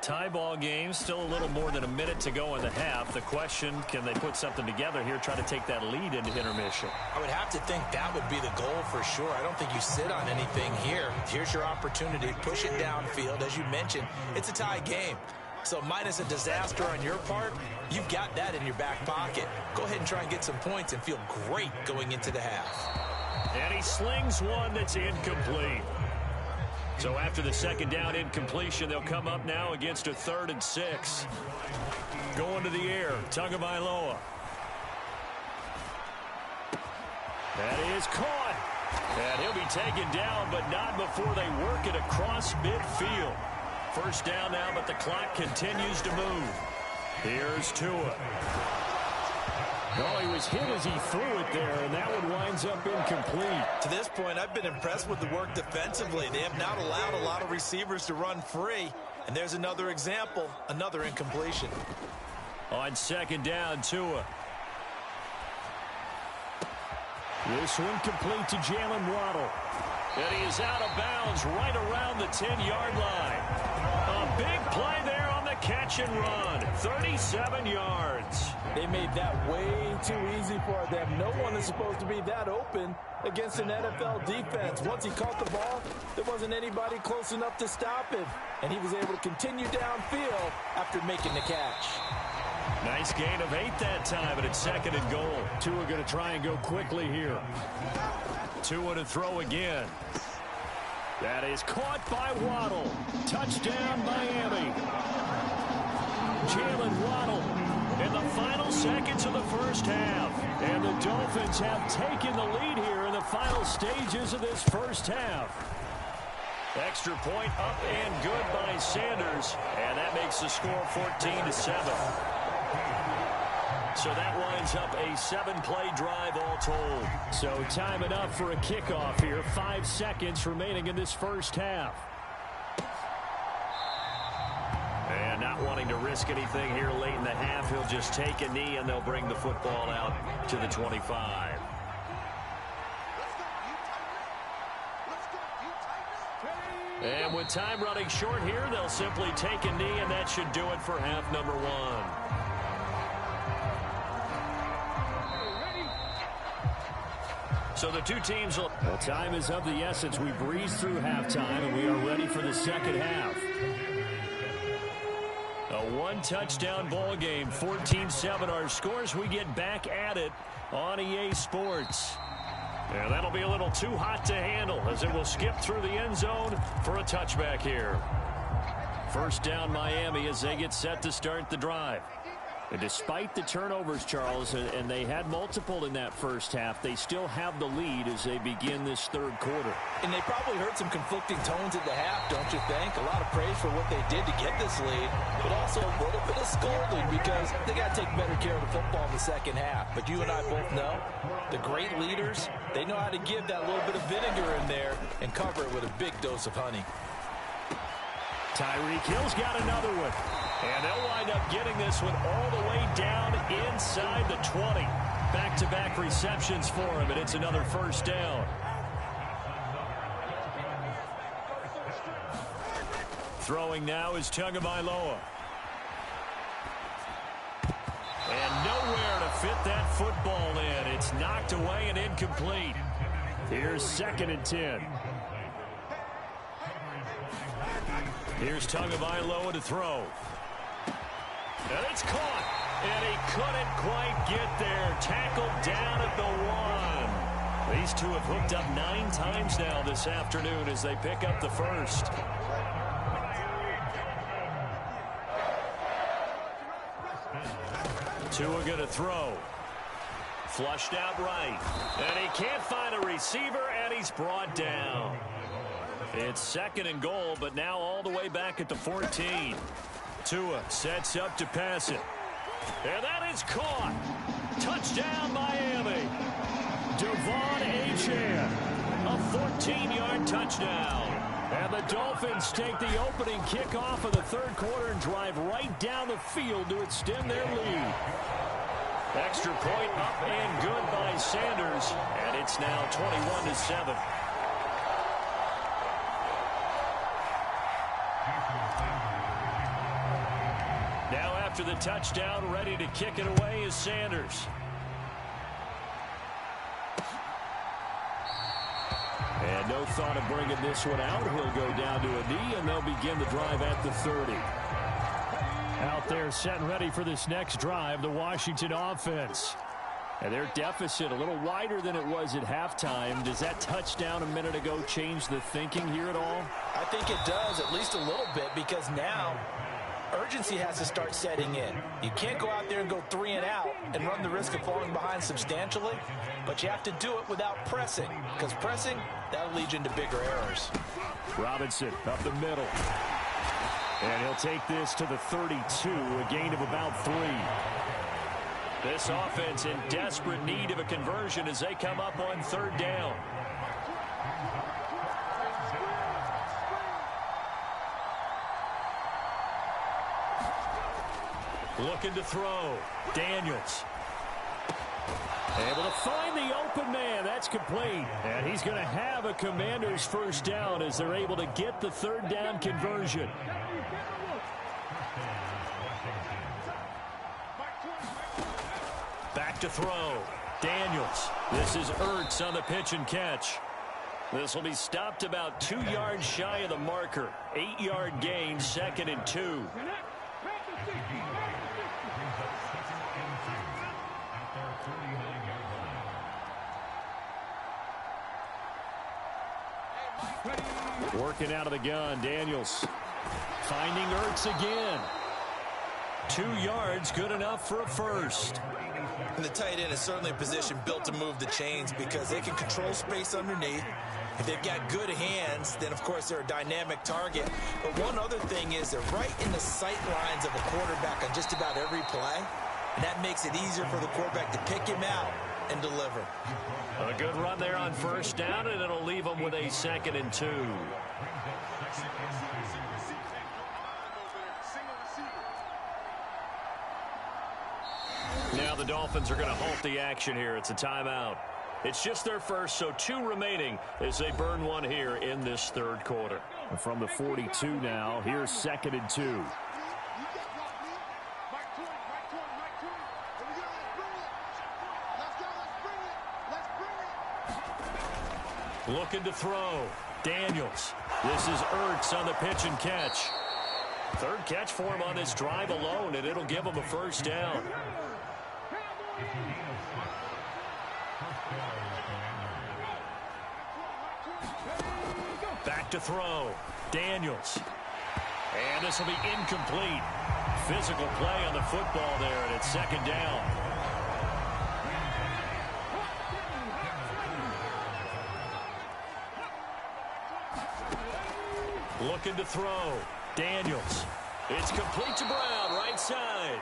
Tie ball game, still a little more than a minute to go in the half. The question, can they put something together here, try to take that lead into intermission? I would have to think that would be the goal for sure. I don't think you sit on anything here. Here's your opportunity. Push it downfield. As you mentioned, it's a tie game. So minus a disaster on your part, you've got that in your back pocket. Go ahead and try and get some points and feel great going into the half. And he slings one that's incomplete. So after the second down incompletion, they'll come up now against a 3rd and 6. Going to the air, Tagovailoa. That is caught. And he'll be taken down, but not before they work it across midfield. First down now, but the clock continues to move. Here's Tua. Oh, he was hit as he threw it there, and that one winds up incomplete. To this point, I've been impressed with the work defensively. They have not allowed a lot of receivers to run free. And there's another example, another incompletion. On second down, Tua. This one complete to Jalen Waddle. And he is out of bounds right around the 10-yard line. A big play there on the catch and run. 37 yards. They made that way too easy for them. No one is supposed to be that open against an NFL defense. Once he caught the ball, there wasn't anybody close enough to stop him. And he was able to continue downfield after making the catch. Nice gain of 8 that time, but it's 2nd and goal. Tua going to try and go quickly here. Tua to throw again. That is caught by Waddle. Touchdown, Miami. Jalen Waddle in the final seconds of the first half. And the Dolphins have taken the lead here in the final stages of this first half. Extra point up and good by Sanders. And that makes the score 14-7. So that winds up a 7-play drive all told. So time enough for a kickoff here. 5 seconds remaining in this first half. And not wanting to risk anything here late in the half, he'll just take a knee and they'll bring the football out to the 25. And with time running short here, they'll simply take a knee, and that should do it for half number 1. So the two teams will... Well, time is of the essence. We breeze through halftime, and we are ready for the second half. A one-touchdown ball game, 14-7 our scores. We get back at it on EA Sports. And that'll be a little too hot to handle as it will skip through the end zone for a touchback here. First down Miami as they get set to start the drive. And despite the turnovers, Charles, and they had multiple in that first half, they still have the lead as they begin this third quarter. And they probably heard some conflicting tones at the half, don't you think? A lot of praise for what they did to get this lead, but also a little bit of scolding because they got to take better care of the football in the second half. But you and I both know the great leaders, they know how to give that little bit of vinegar in there and cover it with a big dose of honey. Tyreek Hill's got another one. And they'll wind up getting this one all the way down inside the 20. Back-to-back receptions for him, and it's another first down. Throwing now is Tagovailoa. And nowhere to fit that football in. It's knocked away and incomplete. Here's 2nd and 10. Here's Tagovailoa to throw. And it's caught. And he couldn't quite get there. Tackled down at the 1. These two have hooked up 9 times now this afternoon as they pick up the first. Tua going to throw. Flushed out right. And he can't find a receiver, and he's brought down. It's 2nd and goal, but now all the way back at the 14. Tua sets up to pass it. And that is caught. Touchdown, Miami. Devon Achane. A 14-yard touchdown. And the Dolphins take the opening kickoff of the third quarter and drive right down the field to extend their lead. Extra point up and good by Sanders. And it's now 21-7. Now after the touchdown, ready to kick it away is Sanders. And no thought of bringing this one out. He'll go down to a knee, and they'll begin the drive at the 30. Out there set and ready for this next drive, the Washington offense. And their deficit a little wider than it was at halftime. Does that touchdown a minute ago change the thinking here at all? I think it does, at least a little bit, because now urgency has to start setting in. You can't go out there and go 3 and out and run the risk of falling behind substantially, but you have to do it without pressing, because pressing, that'll lead you into bigger errors. Robinson up the middle. And he'll take this to the 32, a gain of about 3. This offense in desperate need of a conversion as they come up on 3rd down. Looking to throw. Daniels. Able to find the open man. That's complete. And he's going to have a Commander's first down as they're able to get the 3rd down conversion. Back to throw. Daniels. This is Ertz on the pitch and catch. This will be stopped about 2 yards shy of the marker. 8-yard gain, 2nd and 2. Working out of the gun, Daniels. Finding Ertz again. 2 yards, good enough for a first. And the tight end is certainly a position built to move the chains because they can control space underneath. If they've got good hands, then of course they're a dynamic target. But one other thing is they're right in the sight lines of a quarterback on just about every play. And that makes it easier for the quarterback to pick him out and deliver. A good run there on 1st down, and it'll leave them with a 2nd and 2. Now the Dolphins are going to halt the action here. It's a timeout. It's just their first, so 2 remaining as they burn one here in this 3rd quarter. From the 42 now, here's 2nd and 2. Looking to throw. Daniels. This is Ertz on the pitch and catch. 3rd catch for him on this drive alone, and it'll give him a first down. Back to throw. Daniels. And this will be incomplete. Physical play on the football there, and it's second down. Looking to throw. Daniels. It's complete to Brown, right side.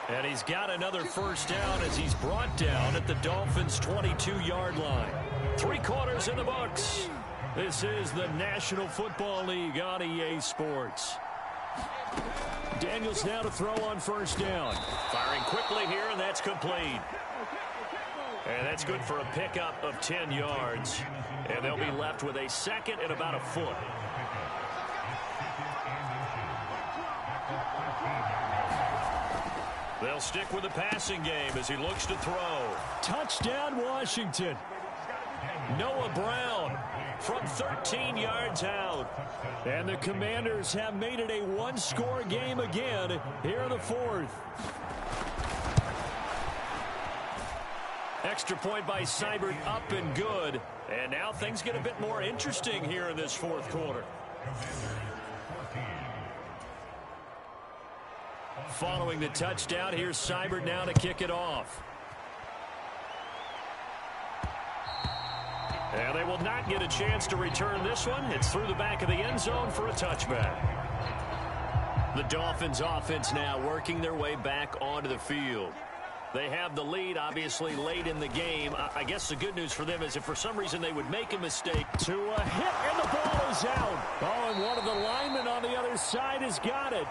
And he's got another first down as he's brought down at the Dolphins' 22-yard line. 3 quarters in the books. This is the National Football League on EA Sports. Daniels now to throw on first down. Firing quickly here, and that's complete. And that's good for a pickup of 10 yards. And they'll be left with a second and about a foot. They'll stick with the passing game as he looks to throw. Touchdown, Washington. Noah Brown from 13 yards out. And the Commanders have made it a one-score game again here in the fourth. Extra point by Seibert, up and good. And now things get a bit more interesting here in this fourth quarter. Following the touchdown, here's Seibert now to kick it off. And they will not get a chance to return this one. It's through the back of the end zone for a touchback. The Dolphins offense now working their way back onto the field. They have the lead, obviously, late in the game. I guess the good news for them is if for some reason they would make a mistake to a hit, and the ball is out. Oh, and one of the linemen on the other side has got it.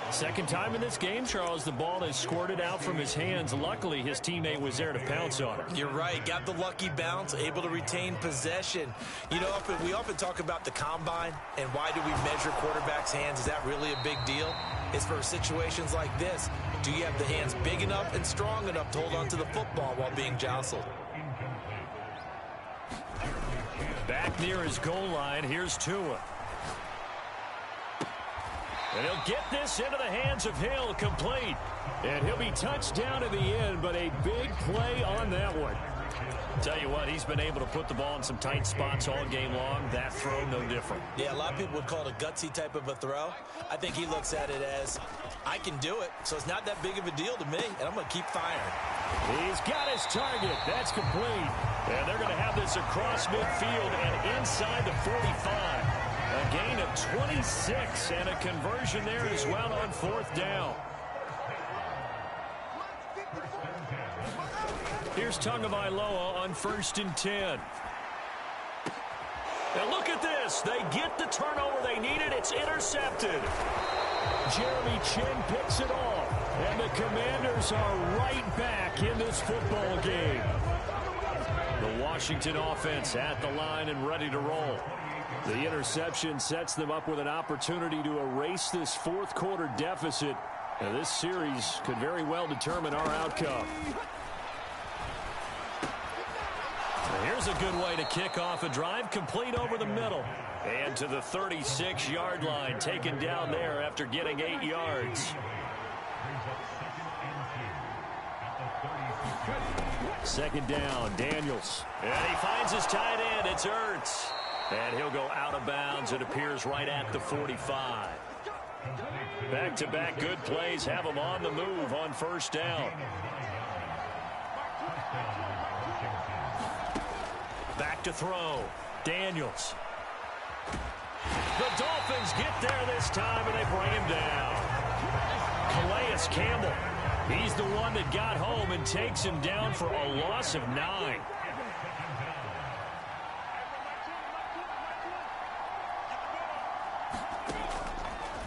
Second time in this game, Charles, the ball is squirted out from his hands. Luckily, his teammate was there to pounce on it. You're right. Got the lucky bounce, able to retain possession. You know, we often talk about the combine and why do we measure quarterbacks' hands. Is that really a big deal? It's for situations like this. Do you have the hands big enough and strong enough to hold on to the football while being jostled? Back near his goal line, here's Tua. And he'll get this into the hands of Hill, complete. And he'll be touched down at the end, but a big play on that one. Tell you what, he's been able to put the ball in some tight spots all game long. That throw, no different. Yeah, a lot of people would call it a gutsy type of a throw. I think he looks at it as, I can do it, so it's not that big of a deal to me, and I'm going to keep firing. He's got his target. That's complete. And they're going to have this across midfield and inside the 45. A gain of 26 and a conversion there as well on fourth down. Here's Tagovailoa on 1st and 10. And look at this. They get the turnover they needed. It's intercepted. Jeremy Chin picks it off. And the Commanders are right back in this football game. The Washington offense at the line and ready to roll. The interception sets them up with an opportunity to erase this fourth quarter deficit. Now, this series could very well determine our outcome. Now, here's a good way to kick off a drive, complete over the middle. And to the 36-yard line, taken down there after getting 8 yards. Second down, Daniels. And he finds his tight end. It's Ertz. And he'll go out of bounds. It appears right at the 45. Back-to-back good plays have him on the move on first down. Back to throw. Daniels. The Dolphins get there this time, and they bring him down. Calais Campbell. He's the one that got home and takes him down for a loss of 9.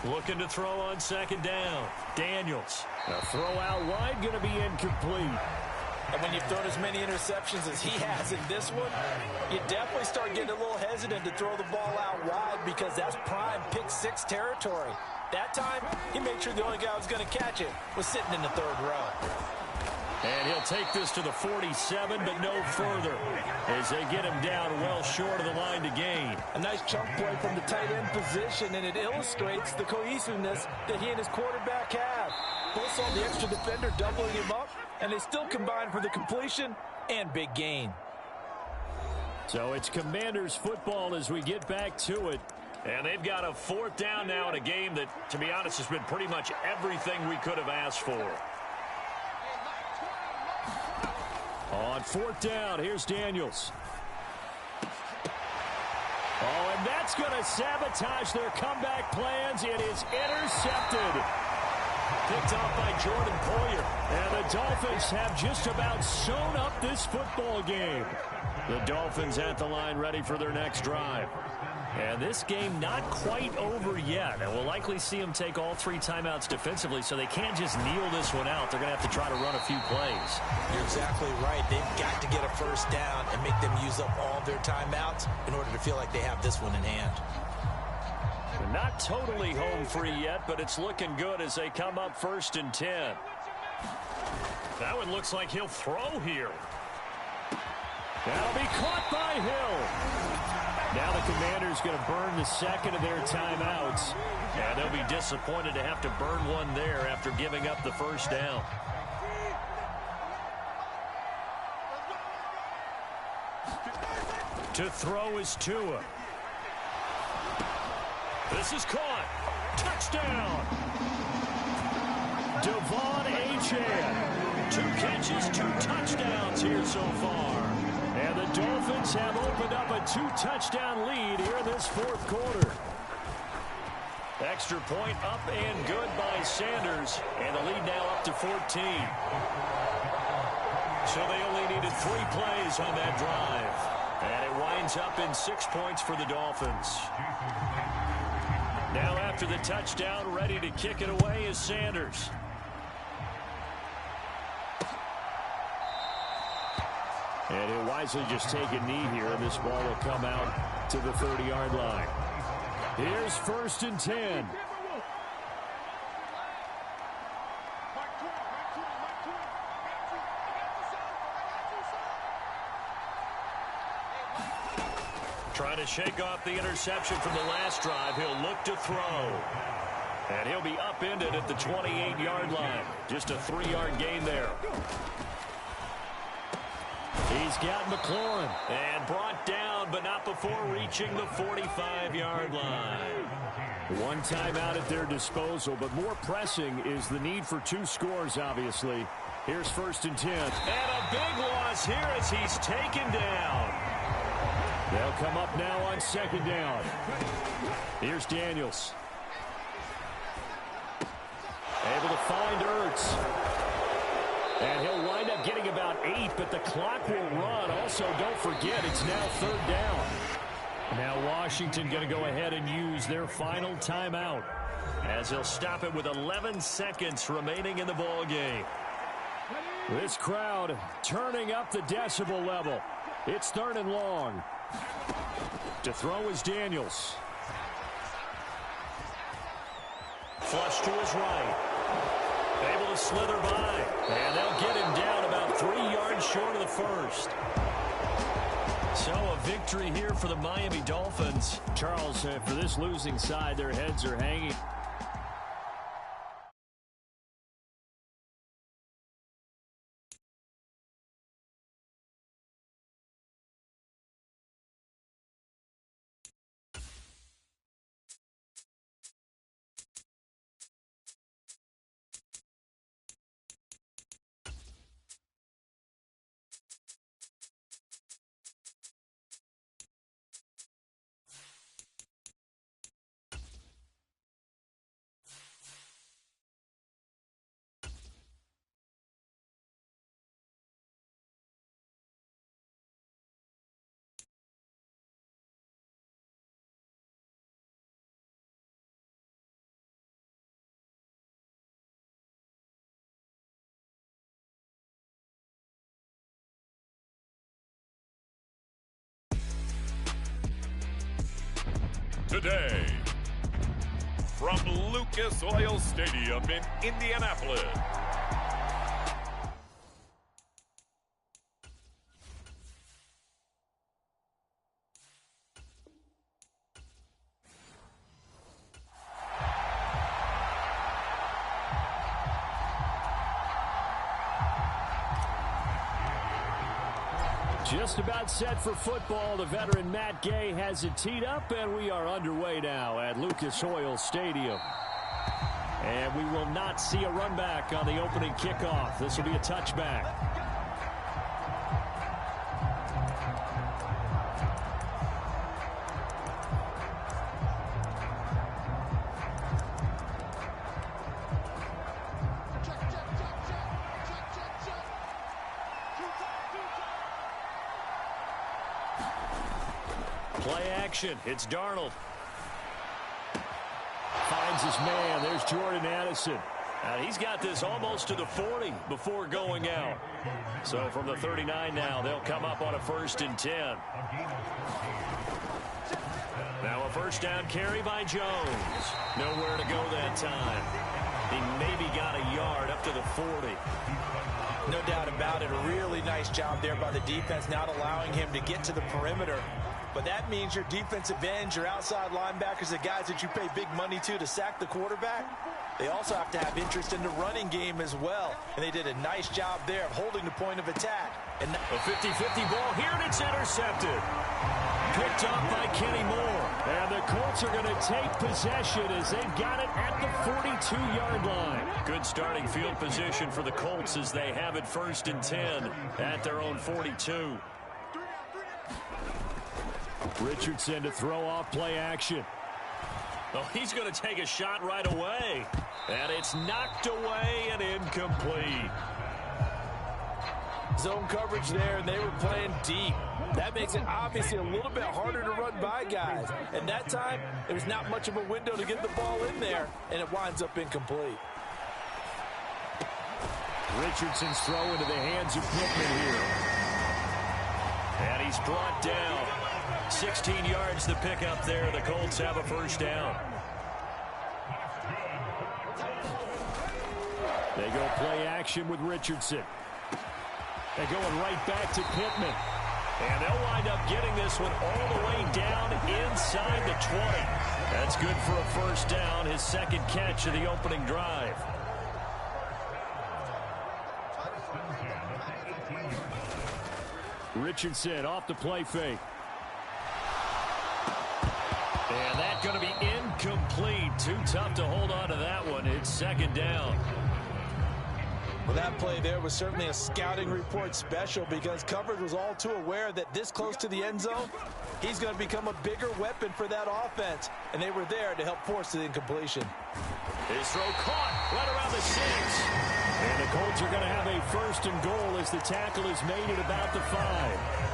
Looking to throw on second down. Daniels. A throw out wide, going to be incomplete. And when you've thrown as many interceptions as he has in this one, you definitely start getting a little hesitant to throw the ball out wide because that's prime pick-6 territory. That time, he made sure the only guy who was going to catch it was sitting in the third row. And he'll take this to the 47, but no further as they get him down well short of the line to gain. A nice chunk play from the tight end position, and it illustrates the cohesiveness that he and his quarterback have. Both saw the extra defender doubling him up, and they still combined for the completion and big gain. So it's Commanders football as we get back to it. And they've got a 4th down now in a game that, to be honest, has been pretty much everything we could have asked for. On 4th down, here's Daniels. Oh, and that's going to sabotage their comeback plans. It is intercepted. Picked off by Jordan Poyer. And the Dolphins have just about sewn up this football game. The Dolphins at the line ready for their next drive. And this game not quite over yet. And we'll likely see them take all 3 timeouts defensively, so they can't just kneel this one out. They're going to have to try to run a few plays. You're exactly right. They've got to get a first down and make them use up all their timeouts in order to feel like they have this one in hand. They're not totally home free yet, but it's looking good as they come up 1st and 10. That one looks like he'll throw here. That'll be caught by Hill. Now the Commanders going to burn the 2nd of their timeouts. And they'll be disappointed to have to burn one there after giving up the 1st down. To throw is Tua. This is caught. Touchdown. Devon Achane. 2 catches, 2 touchdowns here so far. And the Dolphins have opened up a 2-touchdown lead here in this 4th quarter. Extra point up and good by Sanders. And the lead now up to 14. So they only needed 3 plays on that drive. And it winds up in 6 points for the Dolphins. Now after the touchdown, ready to kick it away is Sanders. And he'll wisely just take a knee here, and this ball will come out to the 30-yard line. Here's 1st and 10. Trying to shake off the interception from the last drive. He'll look to throw. And he'll be upended at the 28-yard line. Just a 3-yard gain there. He's got McLaurin. And brought down, but not before reaching the 45-yard line. 1 timeout at their disposal, but more pressing is the need for 2 scores, obviously. Here's 1st and 10. And a big loss here as he's taken down. They'll come up now on 2nd down. Here's Daniels. Able to find Ertz. And he'll wind up getting about 8, but the clock will run. Also, don't forget, it's now 3rd down. Now Washington going to go ahead and use their final timeout, as he'll stop it with 11 seconds remaining in the ball game. This crowd turning up the decibel level. It's 3rd and long. To throw is Daniels. Flush to his right. Able to slither by. And they'll get him down about 3 yards short of the 1st. So a victory here for the Miami Dolphins. Charles, for this losing side, their heads are hanging. Today, from Lucas Oil Stadium in Indianapolis, Just about set for football. The veteran Matt Gay has it teed up, and we are underway now at Lucas Oil Stadium. And we will not see a run back on the opening kickoff. This will be a touchback. Play action. It's Darnold. Finds his man. There's Jordan Addison. He's got this almost to the 40 before going out. So from the 39 now, they'll come up on a 1st and 10. Now a first down carry by Jones. Nowhere to go that time. He maybe got a yard up to the 40. No doubt about it. A really nice job there by the defense, not allowing him to get to the perimeter. But that means your defensive ends, your outside linebackers, the guys that you pay big money to sack the quarterback, they also have to have interest in the running game as well. And they did a nice job there of holding the point of attack. And a 50-50 ball here, and it's intercepted. Picked up by Kenny Moore. And the Colts are going to take possession as they've got it at the 42-yard line. Good starting field position for the Colts as they have it 1st and 10 at their own 42. Richardson to throw off play action. Oh, he's going to take a shot right away. And it's knocked away and incomplete. Zone coverage there, and they were playing deep. That makes it obviously a little bit harder to run by guys. And that time, there was not much of a window to get the ball in there, and it winds up incomplete. Richardson's throw into the hands of Pittman here. And he's brought down. 16 yards to pick up there. The Colts have a first down. They go play action with Richardson. They're going right back to Pittman. And they'll wind up getting this one all the way down inside the 20. That's good for a first down, his 2nd catch of the opening drive. Richardson off the play fake. And that's going to be incomplete. Too tough to hold on to that one. It's 2nd down. Well, that play there was certainly a scouting report special because coverage was all too aware that this close to the end zone, he's going to become a bigger weapon for that offense. And they were there to help force the incompletion. His throw caught right around the 6. And the Colts are going to have a 1st and goal as the tackle is made at about the 5.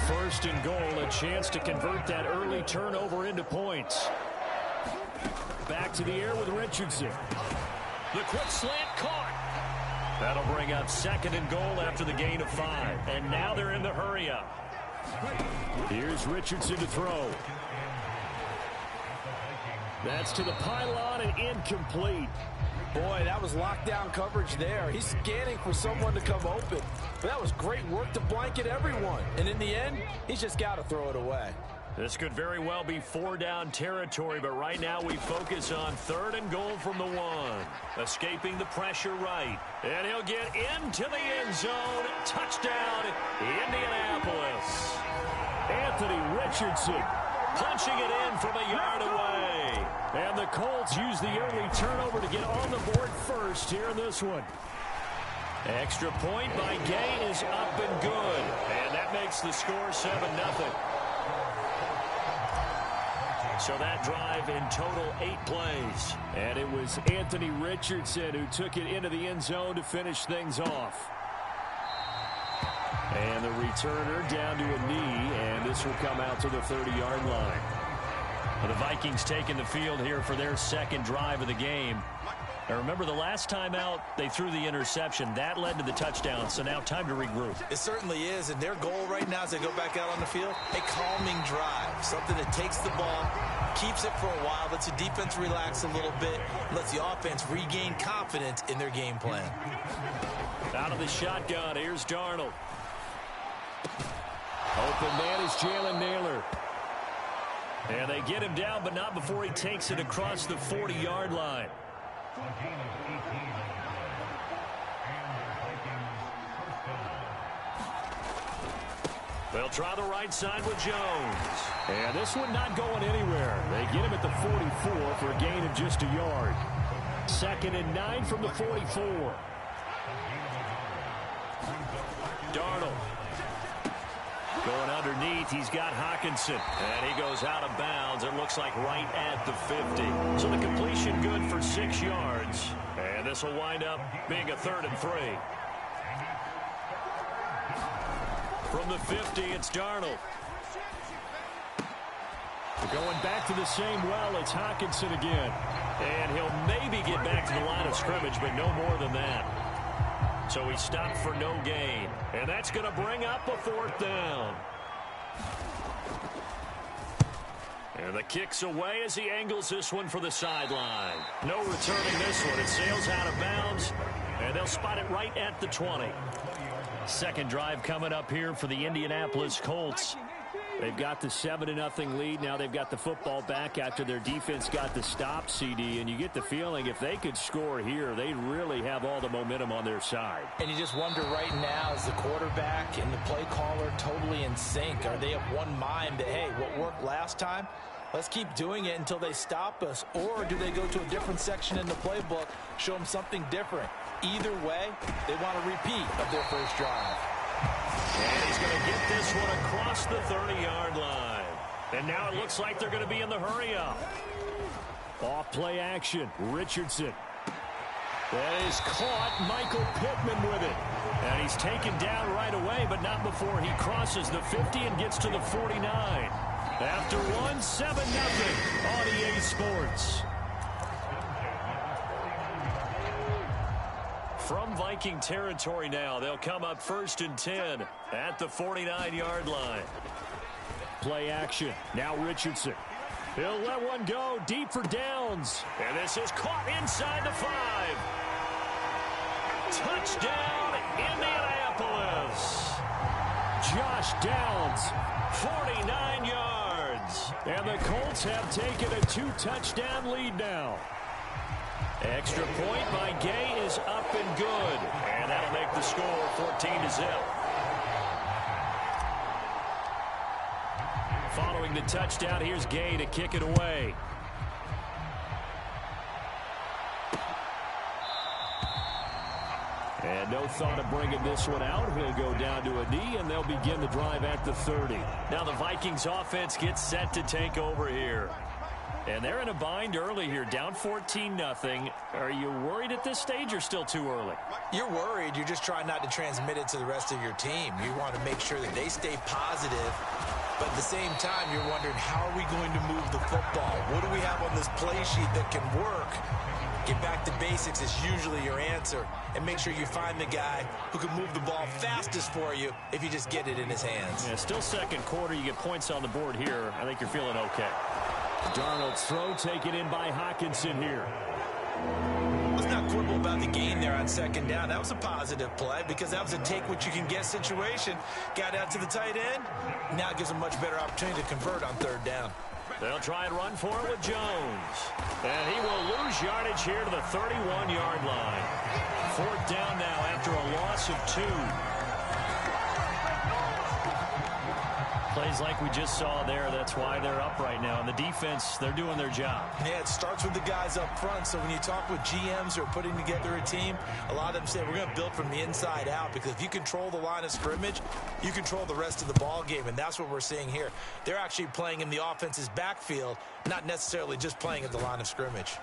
1st and goal, a chance to convert that early turnover into points. Back to the air with Richardson. The quick slant caught. That'll bring up 2nd and goal after the gain of 5. And now they're in the hurry up. Here's Richardson to throw. That's to the pylon and incomplete. Boy, that was lockdown coverage there. He's scanning for someone to come open. But that was great work to blanket everyone. And in the end, he's just got to throw it away. This could very well be 4-down territory, but right now we focus on 3rd and goal from the 1. Escaping the pressure right. And he'll get into the end zone. Touchdown, Indianapolis. Anthony Richardson punching it in from a yard away. And the Colts use the early turnover to get on the board first here in this one. Extra point by Gay is up and good. And that makes the score 7-0. So that drive in total 8 plays. And it was Anthony Richardson who took it into the end zone to finish things off. And the returner down to a knee, and this will come out to the 30-yard line. The Vikings taking the field here for their 2nd drive of the game. Now remember, the last time out, they threw the interception. That led to the touchdown, so now time to regroup. It certainly is, and their goal right now as they go back out on the field, a calming drive. Something that takes the ball, keeps it for a while, lets the defense relax a little bit, lets the offense regain confidence in their game plan. Out of the shotgun, here's Darnold. Open man is Jalen Naylor. And they get him down, but not before he takes it across the 40-yard line. They'll try the right side with Jones. And this one not going anywhere. They get him at the 44 for a gain of just a yard. 2nd and 9 from the 44. Darnold. Going underneath, he's got Hockenson. And he goes out of bounds. It looks like right at the 50. So the completion good for 6 yards. And this will wind up being a 3rd and 3. From the 50, it's Darnold. Going back to the same well, it's Hockenson again. And he'll maybe get back to the line of scrimmage, but no more than that. So he stopped for no gain. And that's going to bring up a 4th down. And the kick's away as he angles this one for the sideline. No returning this one. It sails out of bounds, and they'll spot it right at the 20. Second drive coming up here for the Indianapolis Colts. They've got the 7-0 lead. Now they've got the football back after their defense got the stop, CD. And you get the feeling if they could score here, they'd really have all the momentum on their side. And you just wonder right now, is the quarterback and the play caller totally in sync? Are they of one mind that, hey, what worked last time, let's keep doing it until they stop us? Or do they go to a different section in the playbook, show them something different? Either way, they want a repeat of their first drive. And he's going to get this one across the 30-yard line. And now it looks like they're going to be in the hurry-up. Off play action, Richardson. That is caught, Michael Pittman with it. And he's taken down right away, but not before he crosses the 50 and gets to the 49. After one, 7-0 on EA Sports. From Viking territory now, they'll come up 1st and 10 at the 49-yard line. Play action. Now Richardson. He'll let one go deep for Downs. And this is caught inside the 5. Touchdown, Indianapolis. Josh Downs. 49 yards. And the Colts have taken a 2-touchdown lead now. Extra point by Gay is up and good. And that'll make the score 14-0. Following the touchdown, here's Gay to kick it away. And no thought of bringing this one out. He'll go down to a knee, and they'll begin the drive at the 30. Now the Vikings offense gets set to take over here. And they're in a bind early here, down 14-0. Are you worried at this stage or still too early? You're worried. You're just trying not to transmit it to the rest of your team. You want to make sure that they stay positive. But at the same time, you're wondering, how are we going to move the football? What do we have on this play sheet that can work? Get back to basics is usually your answer. And make sure you find the guy who can move the ball fastest for you if you just get it in his hands. Yeah, still second quarter. You get points on the board here. I think you're feeling okay. Darnold's throw taken in by Hockenson here. Let's not quibble about the gain there on 2nd down. That was a positive play because that was a take-what-you-can-get situation. Got out to the tight end. Now it gives them much better opportunity to convert on 3rd down. They'll try and run for it with Jones. And he will lose yardage here to the 31-yard line. 4th down now after a loss of 2. Plays like we just saw there. That's why they're up right now. And the defense, they're doing their job. Yeah, it starts with the guys up front. So when you talk with GMs who are putting together a team, a lot of them say we're going to build from the inside out, because if you control the line of scrimmage, you control the rest of the ball game. And that's what we're seeing here. They're actually playing in the offense's backfield, not necessarily just playing at the line of scrimmage.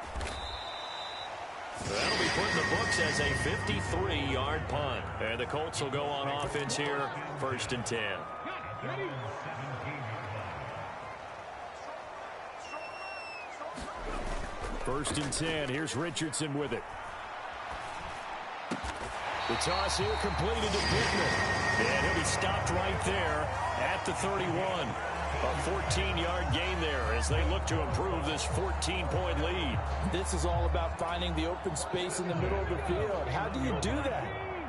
That'll be put in the books as a 53-yard punt. And the Colts will go on offense here, 1st and 10. First and 10. Here's Richardson with it. The toss here completed to Pittman. And he'll be stopped right there at the 31. A 14-yard gain there as they look to improve this 14-point lead. This is all about finding the open space in the middle of the field. How do you do that?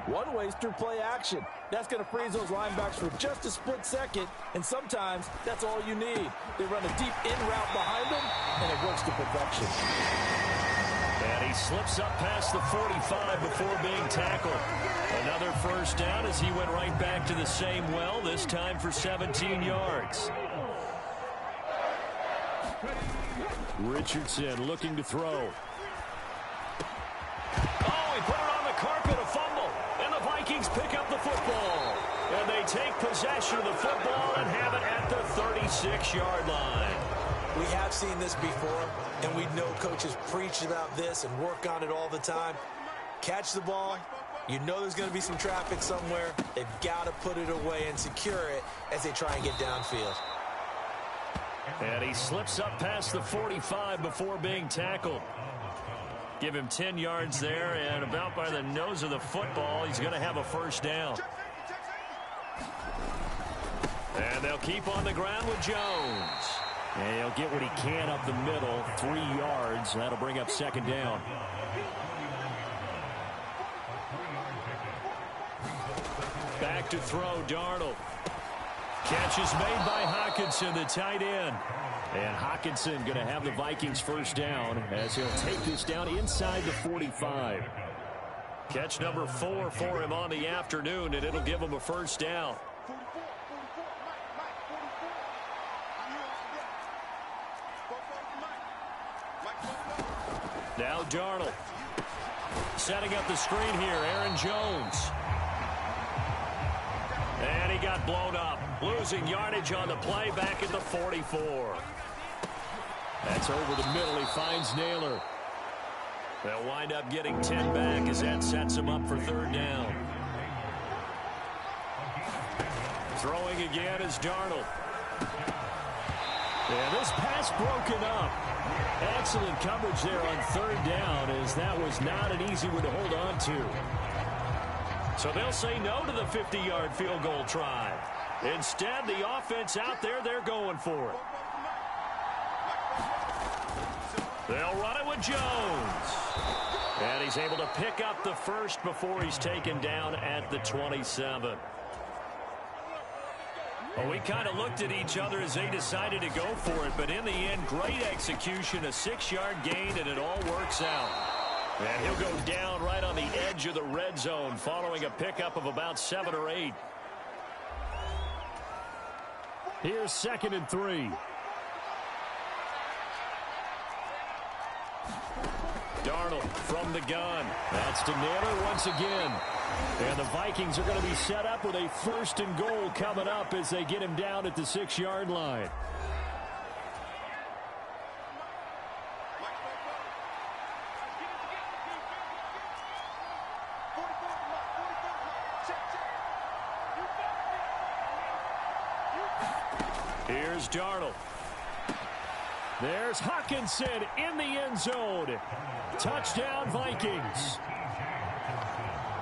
One way is through play action. That's going to freeze those linebackers for just a split second, and sometimes that's all you need. They run a deep in route behind them, and it works to perfection. And he slips up past the 45 before being tackled. Another first down as he went right back to the same well, this time for 17 yards. Richardson looking to throw. Oh, he put it on the carpet, a fumble. And the Vikings pick up the football. And they take possession of the football and have it at the 36-yard line. We have seen this before, and we know coaches preach about this and work on it all the time. Catch the ball. You know there's going to be some traffic somewhere. They've got to put it away and secure it as they try and get downfield. And he slips up past the 45 before being tackled. Give him 10 yards there, and about by the nose of the football, he's going to have a first down. And they'll keep on the ground with Jones. And he'll get what he can up the middle, 3 yards. That'll bring up second down. Back to throw, Darnold. Catch is made by Hockenson, the tight end. And Hockenson going to have the Vikings first down as he'll take this down inside the 45. Catch number 4 for him on the afternoon, and it'll give him a first down. Now Darnold. Setting up the screen here, Aaron Jones. And he got blown up. Losing yardage on the play back at the 44. That's over the middle. He finds Naylor. They'll wind up getting 10 back as that sets him up for third down. Throwing again is Darnold. And this pass broken up. Excellent coverage there on third down, as that was not an easy one to hold on to. So they'll say no to the 50-yard field goal try. Instead, the offense out there, they're going for it. They'll run it with Jones. And he's able to pick up the first before he's taken down at the 27. Well, we kind of looked at each other as they decided to go for it, but in the end, great execution, a 6-yard gain, and it all works out. And he'll go down right on the edge of the red zone following a pickup of about 7 or 8. Here's 2nd and 3. Darnold from the gun. That's to Naylor once again. And the Vikings are going to be set up with a 1st and goal coming up as they get him down at the 6-yard line. Here's Darnold. There's Hockenson in the end zone. Touchdown, Vikings.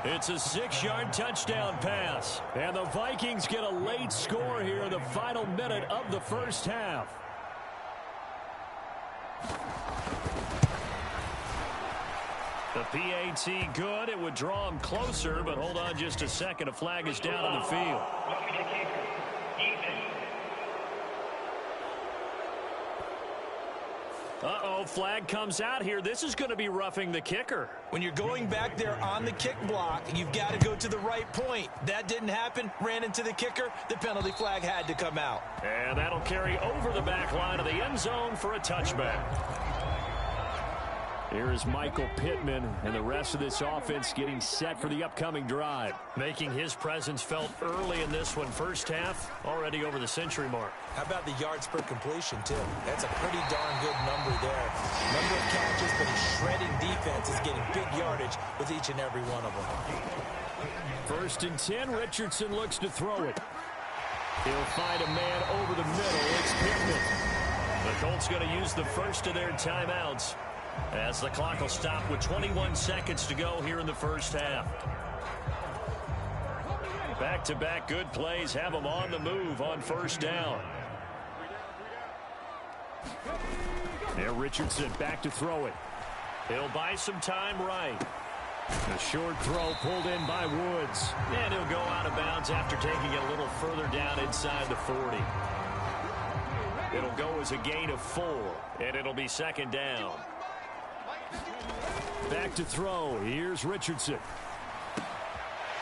It's a 6-yard touchdown pass. And the Vikings get a late score here in the final minute of the first half. The PAT good. It would draw him closer, but hold on just a second. A flag is down on the field. Uh-oh, flag comes out here. This is going to be roughing the kicker. When you're going back there on the kick block, you've got to go to the right point. That didn't happen. Ran into the kicker. The penalty flag had to come out. And that'll carry over the back line of the end zone for a touchback. Here is Michael Pittman and the rest of this offense getting set for the upcoming drive. Making his presence felt early in this one. First half, already over the century mark. How about the yards per completion, too? That's a pretty darn good number there. Number of catches, but his shredding defense is getting big yardage with each and every one of them. 1st and 10, Richardson looks to throw it. He'll find a man over the middle. It's Pittman. The Colts going to use the first of their timeouts as the clock will stop with 21 seconds to go here in the first half. Back-to-back good plays have them on the move on first down. There, Richardson back to throw it. He'll buy some time right. A short throw pulled in by Woods. And he'll go out of bounds after taking it a little further down inside the 40. It'll go as a gain of 4, and it'll be second down. Back to throw. Here's Richardson.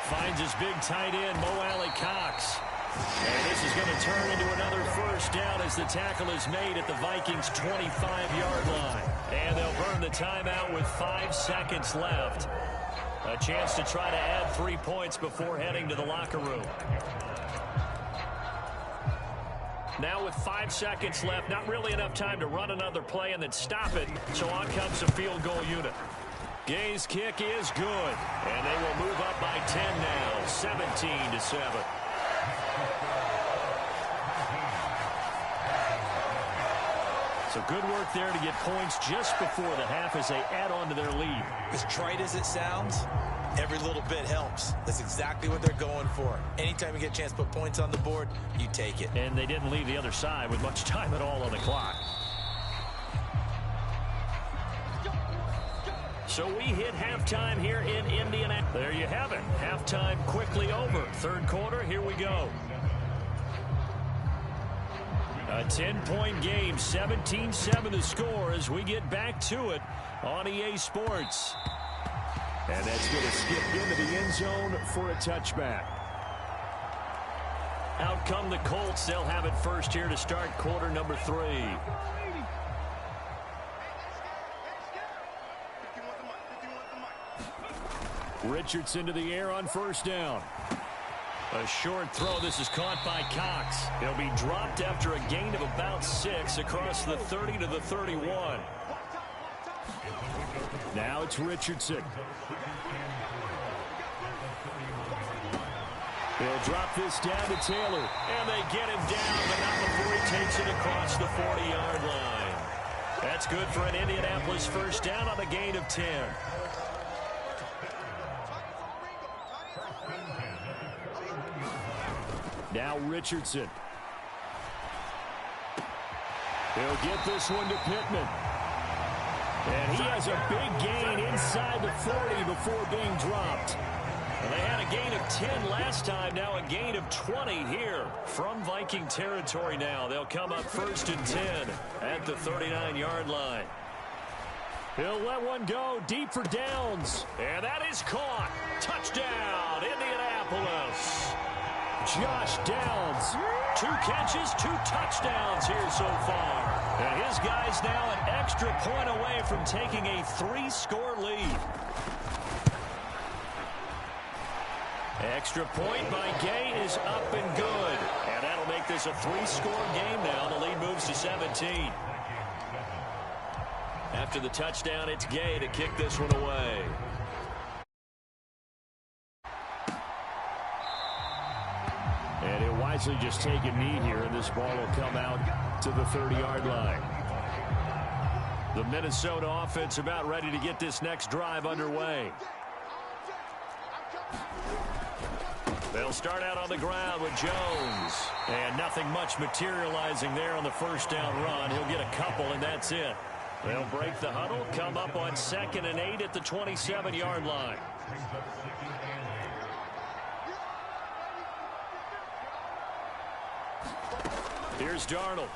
Finds his big tight end, Mo Alley-Cox. And this is going to turn into another first down as the tackle is made at the Vikings' 25-yard line. And they'll burn the timeout with 5 seconds left. A chance to try to add 3 points before heading to the locker room. Now with 5 seconds left, not really enough time to run another play and then stop it. So on comes the field goal unit. Gay's kick is good. And they will move up by 10 now, 17-7. So good work there to get points just before the half as they add on to their lead. As trite as it sounds, every little bit helps. That's exactly what they're going for. Anytime you get a chance to put points on the board, you take it. And they didn't leave the other side with much time at all on the clock. So we hit halftime here in Indianapolis. There you have it. Halftime quickly over. Third quarter, here we go. A 10-point game, 17-7 the score as we get back to it on EA Sports. And that's going to skip into the end zone for a touchback. Out come the Colts. They'll have it first here to start quarter number 3. Richardson to the air on first down. A short throw. This is caught by Cox. He'll be dropped after a gain of about 6 across the 30 to the 31. Now it's Richardson. They'll drop this down to Taylor. And they get him down, but not before he takes it across the 40-yard line. That's good for an Indianapolis first down on a gain of 10. Now Richardson. He'll get this one to Pittman. And he has a big gain inside the 40 before being dropped. And they had a gain of 10 last time, now a gain of 20 here from Viking territory now. They'll come up first and 10 at the 39-yard line. He'll let one go deep for downs. And that is caught. Touchdown, Indianapolis. Josh Downs, 2 catches, 2 touchdowns here so far. And his guy's now an extra point away from taking a 3-score lead. Extra point by Gay is up and good. And that'll make this a 3-score game now. The lead moves to 17. After the touchdown, it's Gay to kick this one away. And he'll wisely just take a knee here, and this ball will come out to the 30-yard line. The Minnesota offense about ready to get this next drive underway. They'll start out on the ground with Jones. And nothing much materializing there on the first down run. He'll get a couple, and that's it. They'll break the huddle, come up on 2nd and 8 at the 27-yard line. Here's Darnold.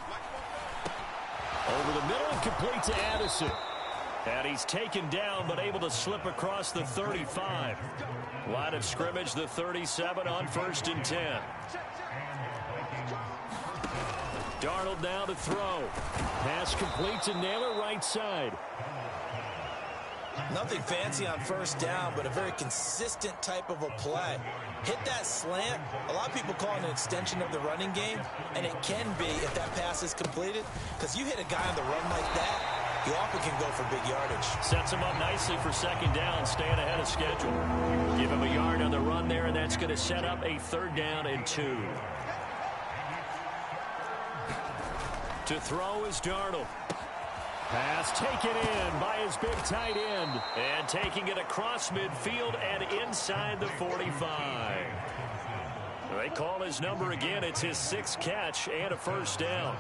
Over the middle and complete to Addison. And he's taken down but able to slip across the 35. Line of scrimmage, the 37 on 1st and 10. Darnold now to throw. Pass complete to Naylor, right side. Nothing fancy on first down, but a very consistent type of a play. Hit that slant. A lot of people call it an extension of the running game, and it can be if that pass is completed, because you hit a guy on the run like that, he often can go for big yardage. Sets him up nicely for 2nd down, staying ahead of schedule. Give him a yard on the run there, and that's going to set up a 3rd down and 2. To throw is Darnold. Pass taken in by his big tight end. And taking it across midfield and inside the 45. They call his number again. It's his 6th catch and a first down.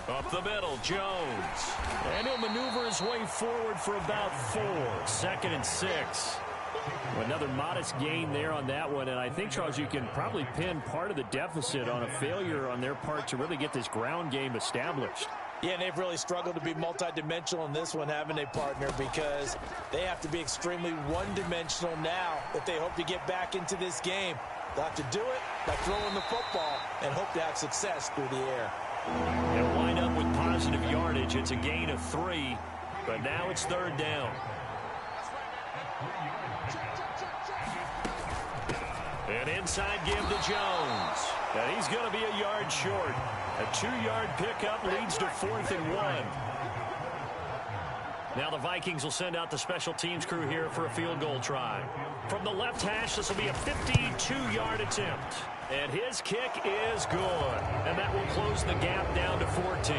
Up the middle, Jones. And he'll maneuver his way forward for about 4. 2nd and 6. Another modest gain there on that one, and I think, Charles, you can probably pin part of the deficit on a failure on their part to really get this ground game established. Yeah, and they've really struggled to be multidimensional in this one, haven't they, partner? Because they have to be extremely one-dimensional now if they hope to get back into this game. They'll have to do it by throwing the football and hope to have success through the air. They'll wind up with positive yardage. It's a gain of 3, but now it's 3rd down. An inside give to Jones. And he's going to be a yard short. A 2-yard pickup leads to 4th and 1. Now the Vikings will send out the special teams crew here for a field goal try. From the left hash, this will be a 52-yard attempt. And his kick is good. And that will close the gap down to 14.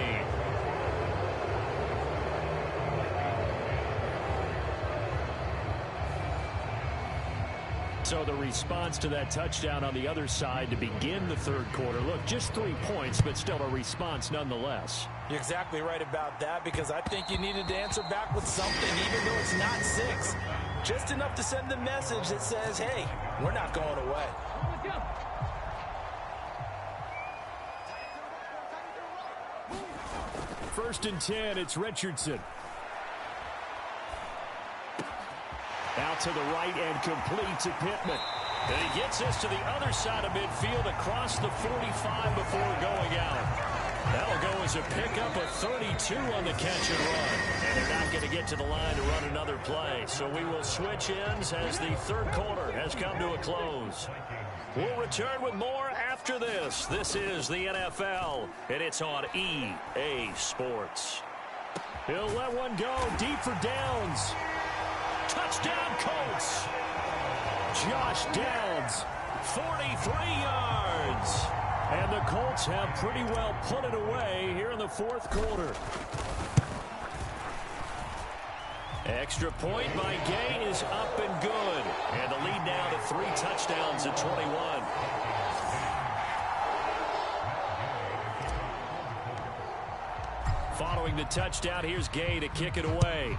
So the response to that touchdown on the other side to begin the 3rd quarter. Look, just 3 points, but still a response nonetheless. You're exactly right about that, because I think you needed to answer back with something, even though it's not 6. Just enough to send the message that says, hey, we're not going away. Let's go. First and 10, it's Richardson. Out to the right and complete to Pittman. And he gets this to the other side of midfield across the 45 before going out. That'll go as a pickup of 32 on the catch and run. And they're not going to get to the line to run another play. So we will switch ends as the 3rd quarter has come to a close. We'll return with more after this. This is the NFL, and it's on EA Sports. He'll let one go deep for Downs. Touchdown, Colts. Josh Downs, 43 yards. And the Colts have pretty well put it away here in the 4th quarter. Extra point by Gay is up and good. And the lead now to 3 touchdowns at 21. Following the touchdown, here's Gay to kick it away.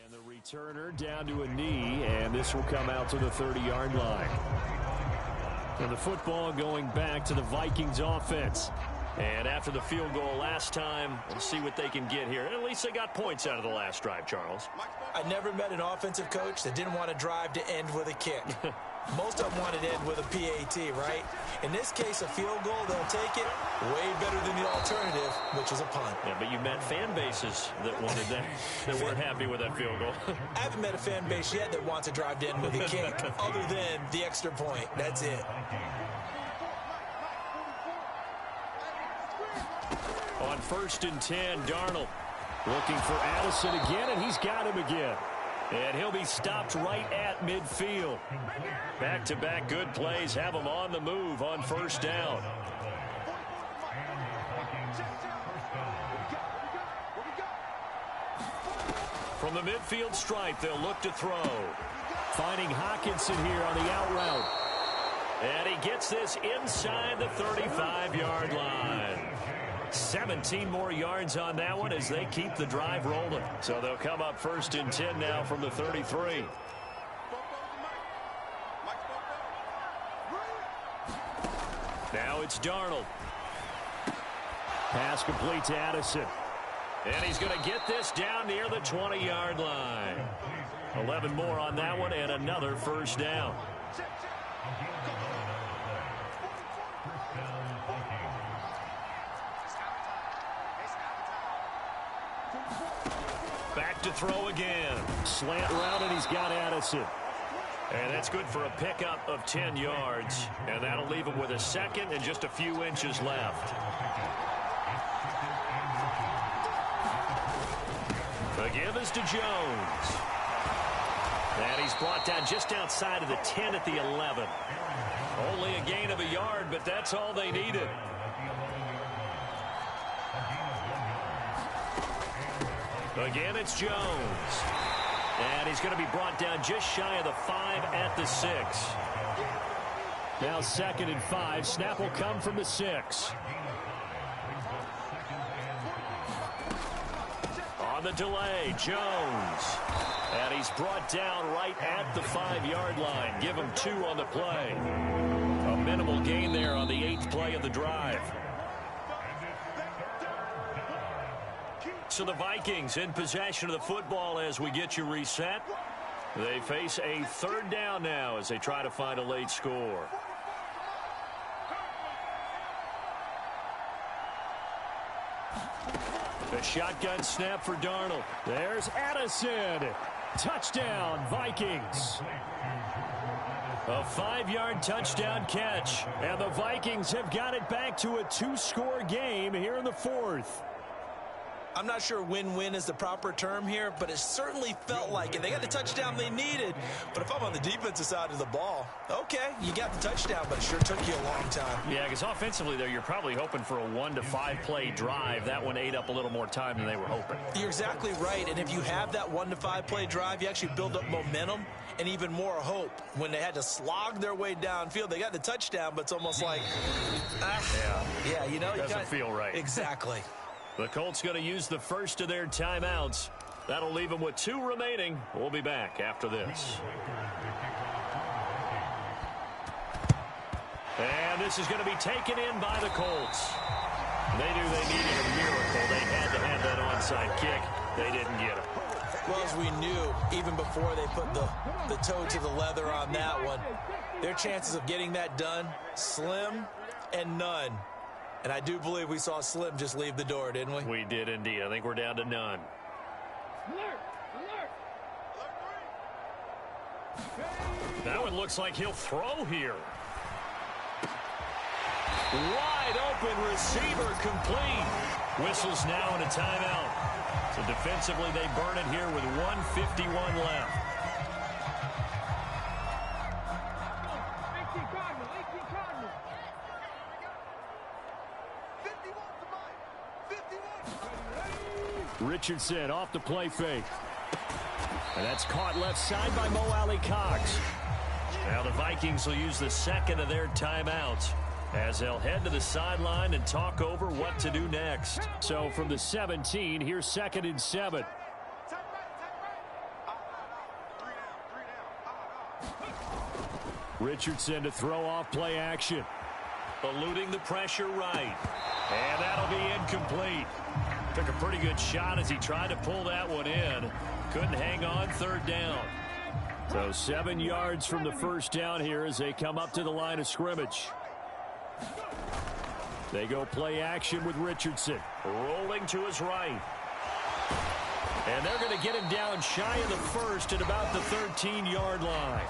And the returner down to a knee, and this will come out to the 30-yard line. And the football going back to the Vikings offense. And after the field goal last time, we'll see what they can get here. And at least they got points out of the last drive, Charles. I never met an offensive coach that didn't want to drive to end with a kick. Most of them wanted to end with a PAT, right? In this case, a field goal, they'll take it way better than the alternative, which is a punt. Yeah, but you met fan bases that wanted that, that weren't happy with that field goal. I haven't met a fan base yet that wants to drive to end with a kick, other than the extra point. That's it. On 1st and 10, Darnold looking for Addison again, and he's got him again. And he'll be stopped right at midfield. Back-to-back good plays have him on the move on 1st down. From the midfield stripe, they'll look to throw. Finding Hawkinson here on the out route. And he gets this inside the 35-yard line. 17 more yards on that one as they keep the drive rolling. So they'll come up 1st and 10 now from the 33. Now it's Darnold. Pass complete to Addison. And he's going to get this down near the 20-yard line. 11 more on that one and another 1st down. Back to throw again. Slant route, and he's got Addison. And that's good for a pickup of 10 yards. And that'll leave him with a second and just a few inches left. The give is to Jones. And he's brought down just outside of the 10 at the 11. Only a gain of a yard, but that's all they needed. Again, it's Jones. And he's going to be brought down just shy of the 5 at the 6. Now 2nd and 5. Snap will come from the 6. On the delay, Jones. And he's brought down right at the 5-yard line. Give him 2 on the play. A minimal gain there on the 8th play of the drive. So the Vikings in possession of the football as we get you reset. They face a 3rd down now as they try to find a late score. The shotgun snap for Darnold. There's Addison. Touchdown, Vikings. A 5-yard touchdown catch. And the Vikings have got it back to a 2-score game here in the 4th. I'm not sure win-win is the proper term here, but it certainly felt like it. They got the touchdown they needed, but if I'm on the defensive side of the ball, okay, you got the touchdown, but it sure took you a long time. Yeah, because offensively there, you're probably hoping for a 1 to 5 play drive. That one ate up a little more time than they were hoping. You're exactly right, and if you have that 1 to 5 play drive, you actually build up momentum and even more hope. When they had to slog their way downfield, they got the touchdown, but it's almost like, yeah, you know, doesn't feel right. Exactly. The Colts going to use the first of their timeouts. That'll leave them with 2 remaining. We'll be back after this. And this is going to be taken in by the Colts. They knew they needed a miracle. They had to have that onside kick. They didn't get it. Well, as we knew, even before they put the toe to the leather on that one, their chances of getting that done, slim and none. And I do believe we saw Slim just leave the door, didn't we? We did indeed. I think we're down to none. That one looks like he'll throw here. Wide open receiver complete. Whistles now in a timeout. So defensively they burn it here with 1:51 left. Richardson off the play fake. And that's caught left side by Mo Alley Cox. Now the Vikings will use the second of their timeouts as they'll head to the sideline and talk over what to do next. So from the 17, here's 2nd and 7. Richardson to throw off play action. Eluding the pressure right. And that'll be incomplete. Took a pretty good shot as he tried to pull that one in. Couldn't hang on 3rd down. So 7 yards from the first down here as they come up to the line of scrimmage. They go play action with Richardson. Rolling to his right. And they're going to get him down shy of the 1st at about the 13-yard line.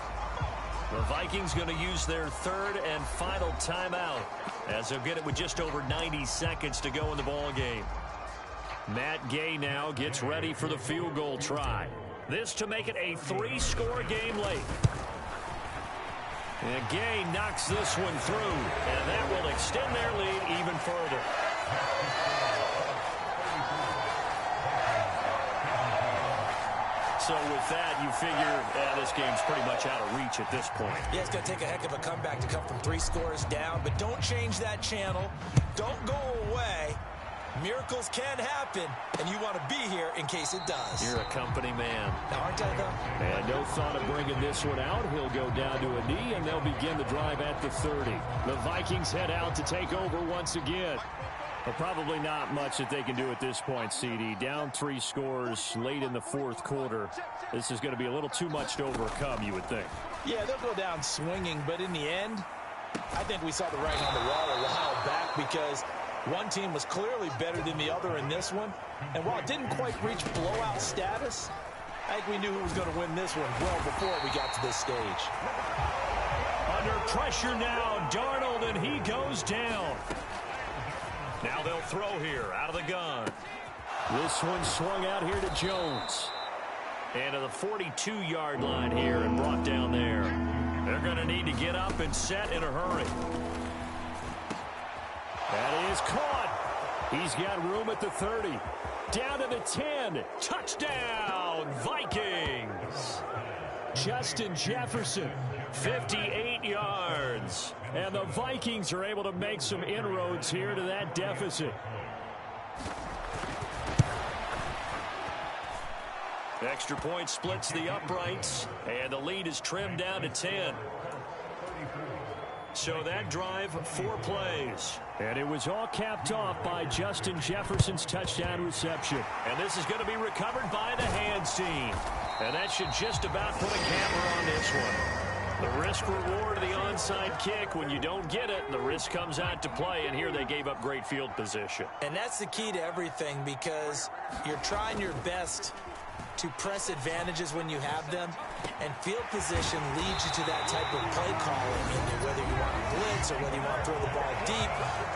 The Vikings going to use their 3rd and final timeout as they'll get it with just over 90 seconds to go in the ball game. Matt Gay now gets ready for the field goal try. This to make it a 3-score game late. And Gay knocks this one through, and that will extend their lead even further. So with that, you figure this game's pretty much out of reach at this point. Yeah, it's going to take a heck of a comeback to come from 3 scores down, but don't change that channel. Don't go away. Miracles can happen, and you want to be here in case it does. You're a company man. Now, aren't I, though? And no thought of bringing this one out. He'll go down to a knee, and they'll begin the drive at the 30. The Vikings head out to take over once again. But probably not much that they can do at this point, CD. Down 3 scores late in the 4th quarter. This is going to be a little too much to overcome, you would think. Yeah, they'll go down swinging, but in the end, I think we saw the writing on the wall a while back because one team was clearly better than the other in this one. And while it didn't quite reach blowout status, I think we knew who was going to win this one well before we got to this stage. Under pressure now, Darnold, and he goes down. Now they'll throw here out of the gun. This one swung out here to Jones. And to the 42-yard line here and brought down there. They're going to need to get up and set in a hurry. That is caught. He's got room at the 30. Down to the 10. Touchdown, Vikings. Justin Jefferson, 58 yards. And the Vikings are able to make some inroads here to that deficit. Extra point splits the uprights, and the lead is trimmed down to 10. So that drive, 4 plays. And it was all capped off by Justin Jefferson's touchdown reception. And this is going to be recovered by the hands team. And that should just about put a camera on this one. The risk-reward of the onside kick, when you don't get it, the risk comes out to play, and here they gave up great field position. And that's the key to everything, because you're trying your best to press advantages when you have them, and field position leads you to that type of play calling, whether you want to blitz or whether you want to throw the ball deep,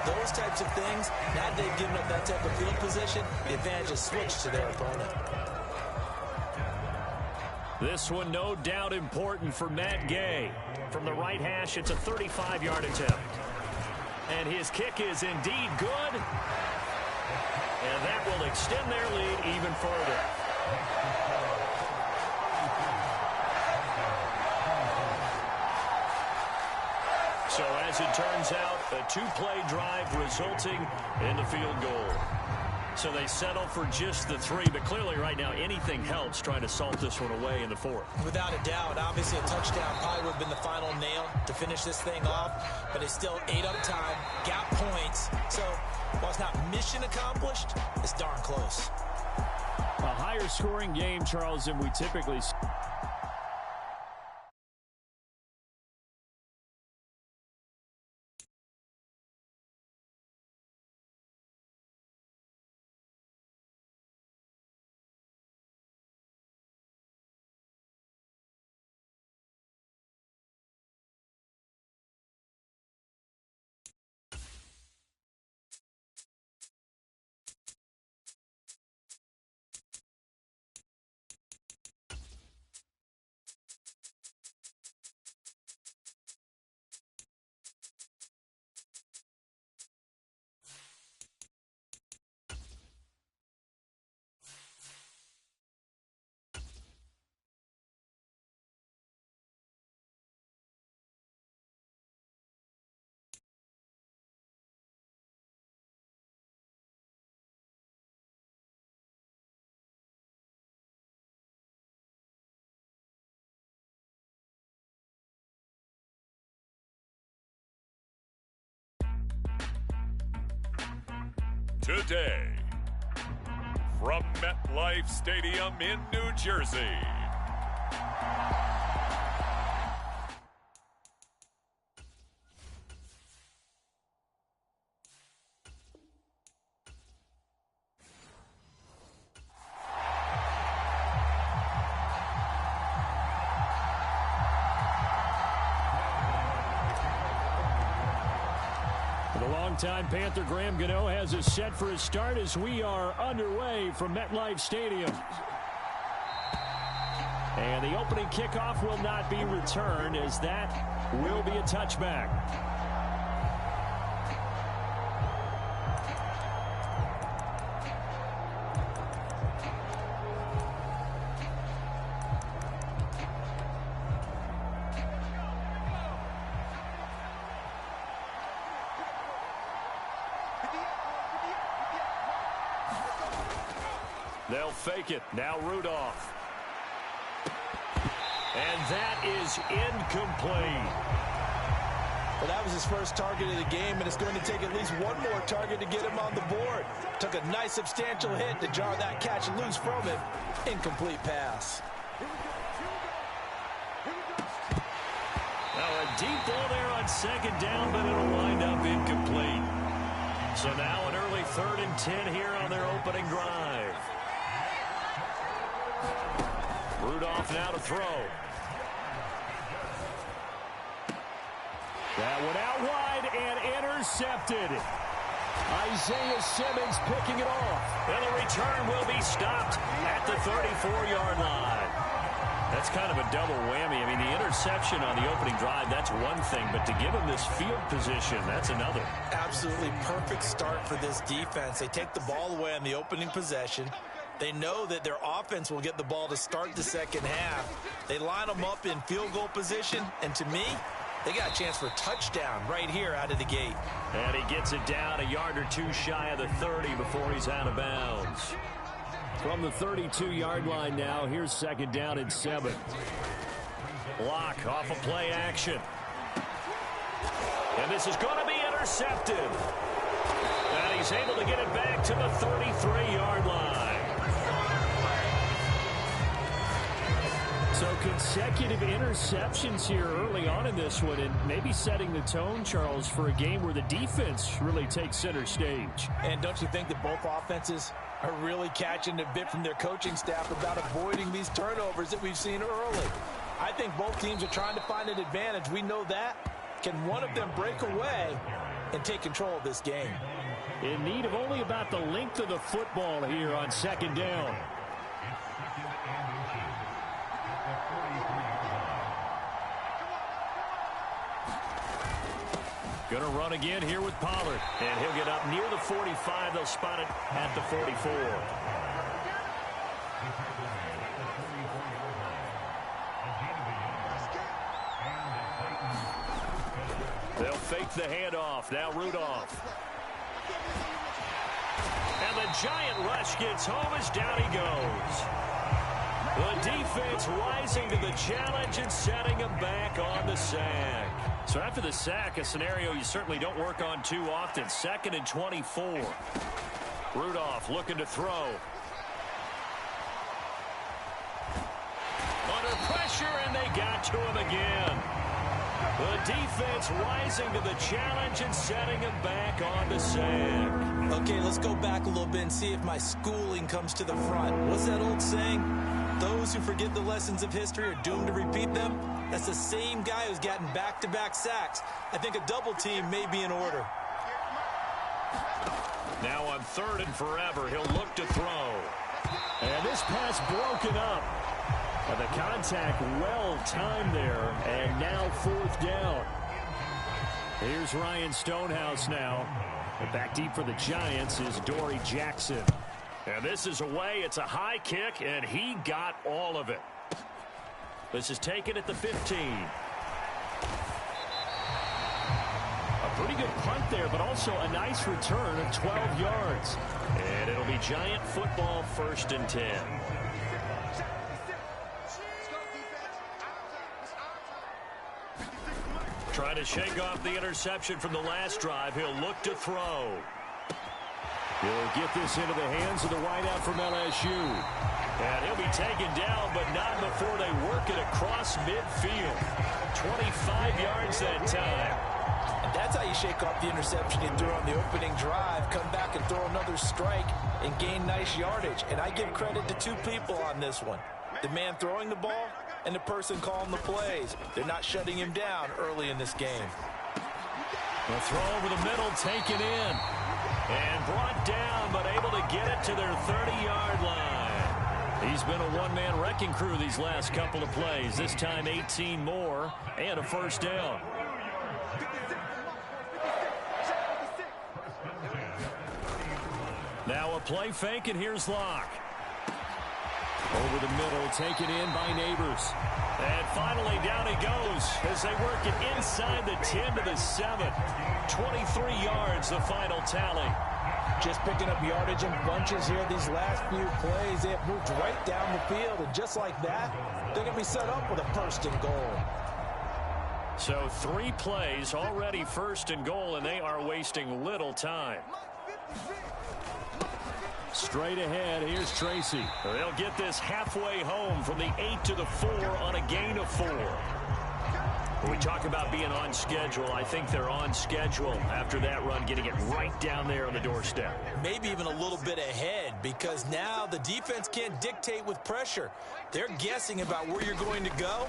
those types of things. Now they've given up that type of field position, the advantage is switched to their opponent. This one no doubt important for Matt Gay. From the right hash, it's a 35-yard attempt. And his kick is indeed good. And that will extend their lead even further. So as it turns out, a 2-play drive resulting in the field goal. So they settle for just the 3, but clearly right now anything helps trying to salt this one away in the 4th. Without a doubt, obviously a touchdown probably would have been the final nail to finish this thing off, but it's still 8 up time, got points. So while it's not mission accomplished, it's darn close. A higher scoring game, Charles, than we typically see. Today, from MetLife Stadium in New Jersey. Time Panther Graham Gano has us set for a start as we are underway from MetLife Stadium. And the opening kickoff will not be returned, as that will be a touchback. They'll fake it. Now Rudolph. And that is incomplete. Well, that was his first target of the game, and it's going to take at least one more target to get him on the board. Took a nice substantial hit to jar that catch loose from him. Incomplete pass. Now a deep ball there on second down, but it'll wind up incomplete. So now an early 3rd and 10 here on their opening drive. Rudolph now to throw. That one out wide and intercepted. Isaiah Simmons picking it off. And the return will be stopped at the 34-yard line. That's kind of a double whammy. I mean, the interception on the opening drive, that's one thing, but to give him this field position, that's another. Absolutely perfect start for this defense. They take the ball away on the opening possession. They know that their offense will get the ball to start the second half. They line them up in field goal position, and to me, they got a chance for a touchdown right here out of the gate. And he gets it down a yard or two shy of the 30 before he's out of bounds. From the 32-yard line now, here's second down and 7. Block off of play action. And this is going to be intercepted. And he's able to get it back to the 33-yard line. So consecutive interceptions here early on in this one, and maybe setting the tone, Charles, for a game where the defense really takes center stage. And don't you think that both offenses are really catching a bit from their coaching staff about avoiding these turnovers that we've seen early? I think both teams are trying to find an advantage. We know that. Can one of them break away and take control of this game? In need of only about the length of the football here on second down. Going to run again here with Pollard. And he'll get up near the 45. They'll spot it at the 44. They'll fake the handoff. Now Rudolph. And the giant rush gets home as down he goes. The defense rising to the challenge and setting him back on the sack. So after the sack, a scenario you certainly don't work on too often. 2nd and 24. Rudolph looking to throw. Under pressure, and they got to him again. The defense rising to the challenge and setting him back on the sack. Okay, let's go back a little bit and see if my schooling comes to the front. What's that old saying? Those who forget the lessons of history are doomed to repeat them. That's the same guy who's gotten back-to-back sacks. I think a double team may be in order. Now on 3rd and forever, he'll look to throw. And this pass broken up. And the contact well timed there. And now 4th down. Here's Ryan Stonehouse now. And back deep for the Giants is Dory Jackson. And this is away. It's a high kick, and he got all of it. This is taken at the 15. A pretty good punt there, but also a nice return of 12 yards. And it'll be Giant football 1st and 10. Trying to shake off the interception from the last drive. He'll look to throw. He'll get this into the hands of the wideout from LSU. And he'll be taken down, but not before they work it across midfield. 25 yards that time. And that's how you shake off the interception you threw on the opening drive, come back and throw another strike and gain nice yardage. And I give credit to two people on this one. The man throwing the ball and the person calling the plays. They're not shutting him down early in this game. The throw over the middle, taken in. And brought down, but able to get it to their 30-yard line. He's been a one-man wrecking crew these last couple of plays. This time 18 more and a 1st down. Now a play fake, and here's Locke. Over the middle, taken in by Neighbors. And finally down he goes as they work it inside the 10 to the 7. 23 yards, the final tally. Just picking up yardage in bunches here these last few plays. They have moved right down the field, and just like that, they're going to be set up with a 1st and goal. So 3 plays already 1st and goal, and they are wasting little time. Straight ahead, here's Tracy. They'll get this halfway home from the 8 to the 4 on a gain of 4. When we talk about being on schedule, I think they're on schedule after that run, getting it right down there on the doorstep. Maybe even a little bit ahead, because now the defense can't dictate with pressure. They're guessing about where you're going to go.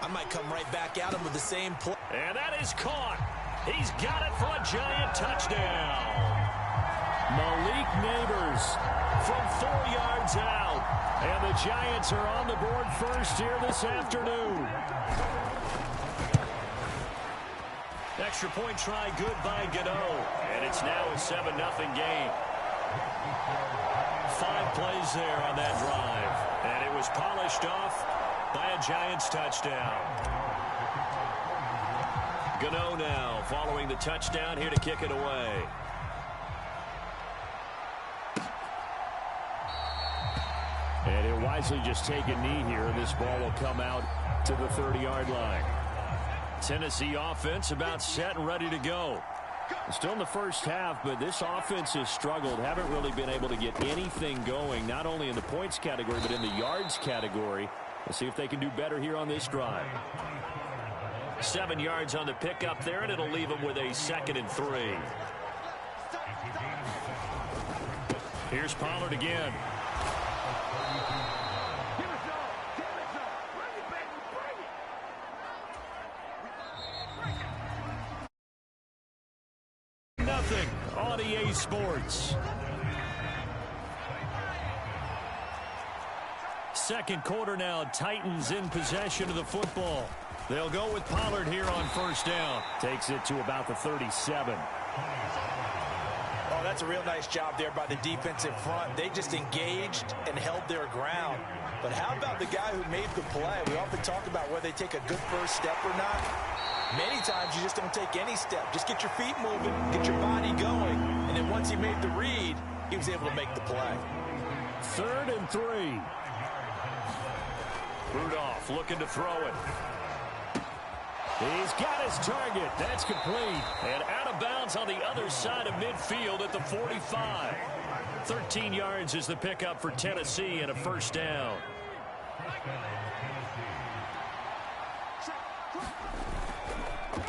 I might come right back at him with the same play. And that is caught. He's got it for a giant touchdown. Malik Neighbors from 4 yards out. And the Giants are on the board first here this afternoon. Extra point try good by Gano. And it's now a 7-0 game. 5 plays there on that drive. And it was polished off by a Giants touchdown. Gano now following the touchdown, here to kick it away. And he'll wisely just take a knee here, and this ball will come out to the 30-yard line. Tennessee offense about set and ready to go. Still in the first half, but this offense has struggled. Haven't really been able to get anything going, not only in the points category, but in the yards category. Let's see if they can do better here on this drive. 7 yards on the pickup there, and it'll leave them with a 2nd and 3. Here's Pollard again. Nothing on EA Sports. Second quarter now, Titans in possession of the football. They'll go with Pollard here on first down. Takes it to about the 37. Oh, that's a real nice job there by the defensive front. They just engaged and held their ground. But how about the guy who made the play? We often talk about whether they take a good first step or not. Many times you just don't take any step. Just get your feet moving, get your body going. And then once he made the read, he was able to make the play. 3rd and 3. Rudolph looking to throw it. He's got his target. That's complete. And out of bounds on the other side of midfield at the 45. 13 yards is the pickup for Tennessee and a first down.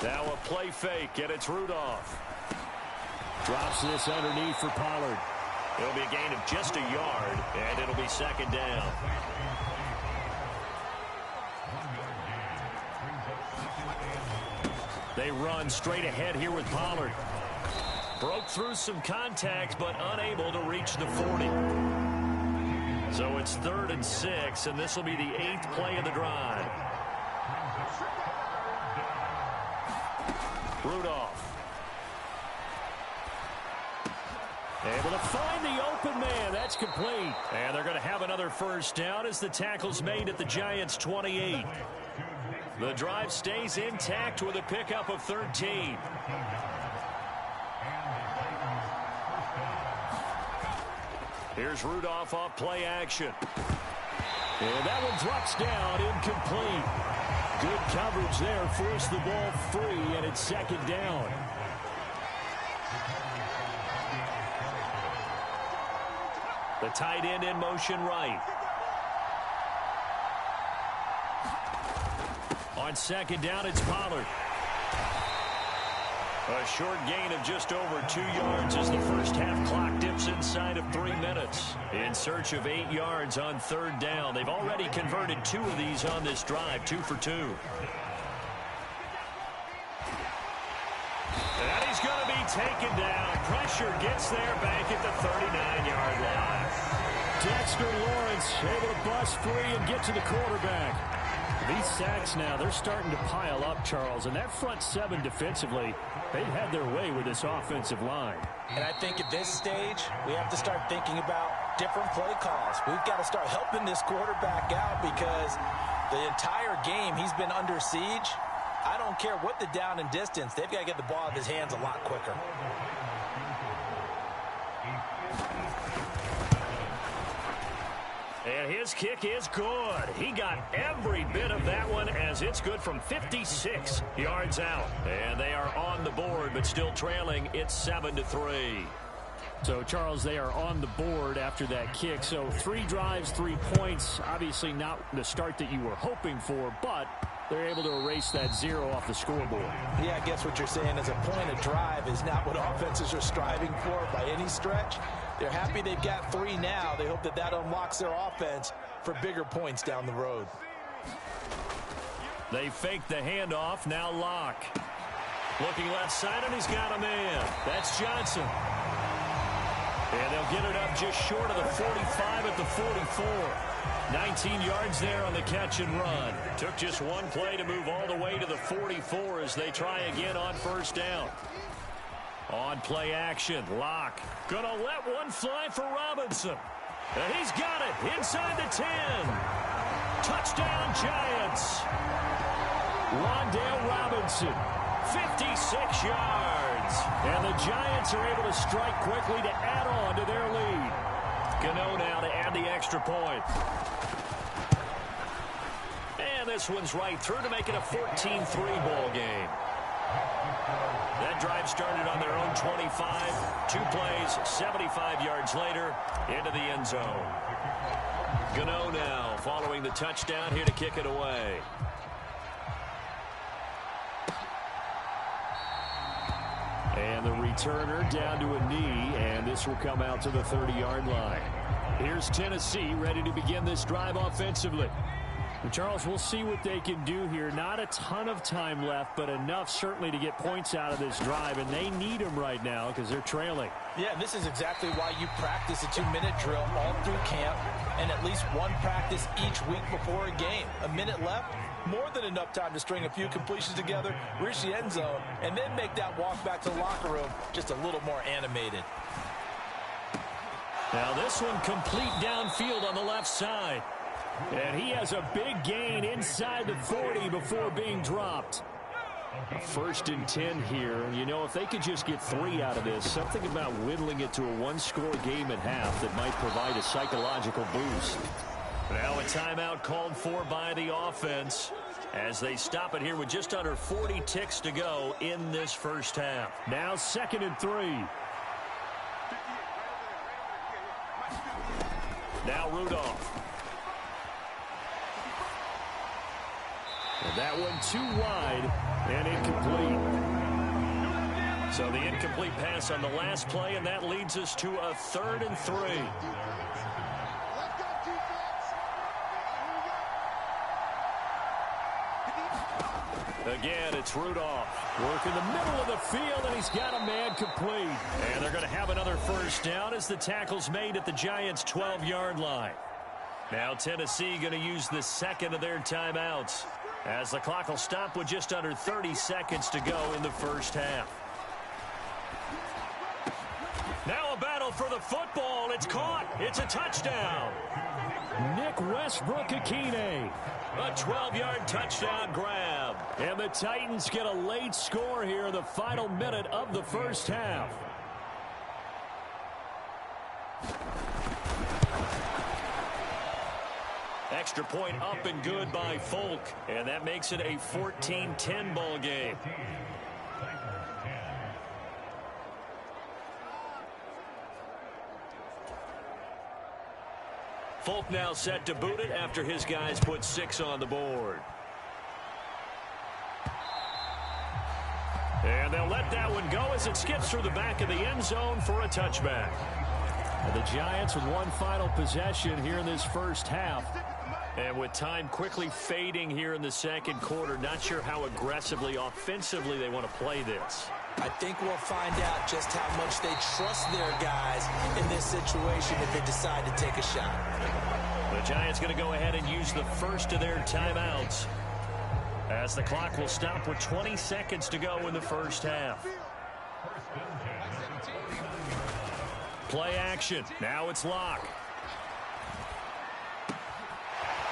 Now a play fake, and it's Rudolph. Drops this underneath for Pollard. It'll be a gain of just a yard, and it'll be 2nd down. They run straight ahead here with Pollard. Broke through some contacts, but unable to reach the 40. So it's 3rd and 6, and this will be the 8th play of the drive. Rudolph. Able to find the open man. That's complete. And they're going to have another first down as the tackle's made at the Giants' 28. The drive stays intact with a pickup of 13. Here's Rudolph off play action. And that one drops down, incomplete. Good coverage there, forced the ball free, and it's 2nd down. The tight end in motion right. On 2nd down, it's Pollard. A short gain of just over 2 yards as the first half clock dips inside of 3 minutes. In search of 8 yards on 3rd down. They've already converted 2 of these on this drive, 2 for 2. And he's going to be taken down. Pressure gets there back at the 39-yard line. Dexter Lawrence able to bust free and get to the quarterback. These sacks now, they're starting to pile up, Charles. And that front 7 defensively, they've had their way with this offensive line. And I think at this stage, we have to start thinking about different play calls. We've got to start helping this quarterback out because the entire game he's been under siege. I don't care what the down and distance. They've got to get the ball out of his hands a lot quicker. And his kick is good. He got every bit of that one as it's good from 56 yards out. And they are on the board, but still trailing. It's 7-3. So, Charles, they are on the board after that kick. So 3 drives, 3 points. Obviously not the start that you were hoping for, but they're able to erase that 0 off the scoreboard. Yeah, I guess what you're saying is a point of drive is not what offenses are striving for by any stretch. They're happy they've got 3 now. They hope that that unlocks their offense for bigger points down the road. They fake the handoff. Now Locke. Looking left side, and he's got a man. That's Johnson. And they'll get it up just short of the 45 at the 44. 19 yards there on the catch and run. Took just one play to move all the way to the 44 as they try again on first down. On play action, Locke gonna let one fly for Robinson. And he's got it inside the 10. Touchdown Giants. Wan'Dale Robinson, 56 yards. And the Giants are able to strike quickly to add on to their lead. Gano now to add the extra point. And this one's right through to make it a 14-3 ball game. That drive started on their own 25. 2 plays, 75 yards later, into the end zone. Gano now following the touchdown here to kick it away. And the returner down to a knee, and this will come out to the 30-yard line. Here's Tennessee ready to begin this drive offensively. Charles, we'll see what they can do here. Not a ton of time left, but enough certainly to get points out of this drive, and they need them right now because they're trailing. Yeah, this is exactly why you practice a 2-minute drill all through camp and at least one practice each week before a game. A minute left, more than enough time to string a few completions together, reach the end zone, and then make that walk back to the locker room just a little more animated. Now this one complete downfield on the left side. And he has a big gain inside the 40 before being dropped. 1st and 10 here. You know, if they could just get 3 out of this, something about whittling it to a 1-score game at half that might provide a psychological boost. Now a timeout called for by the offense as they stop it here with just under 40 ticks to go in this first half. Now 2nd and 3. Now Rudolph. And that one too wide and incomplete. So the incomplete pass on the last play, and that leads us to a 3rd and 3. Again, it's Rudolph. Working the middle of the field, and he's got a man complete. And they're going to have another first down as the tackle's made at the Giants' 12-yard line. Now Tennessee going to use the 2nd of their timeouts, as the clock will stop with just under 30 seconds to go in the first half. Now a battle for the football. It's caught. It's a touchdown. Nick Westbrook-Akine. A 12-yard touchdown grab. And the Titans get a late score here in the final minute of the first half. Extra point up and good by Folk, and that makes it a 14-10 ball game. Folk now set to boot it after his guys put 6 on the board. And they'll let that one go as it skips through the back of the end zone for a touchback. And the Giants with one final possession here in this first half. And with time quickly fading here in the second quarter, not sure how aggressively, offensively they want to play this. I think we'll find out just how much they trust their guys in this situation if they decide to take a shot. The Giants going to go ahead and use the first of their timeouts, as the clock will stop with 20 seconds to go in the first half. Play action. Now it's Locke.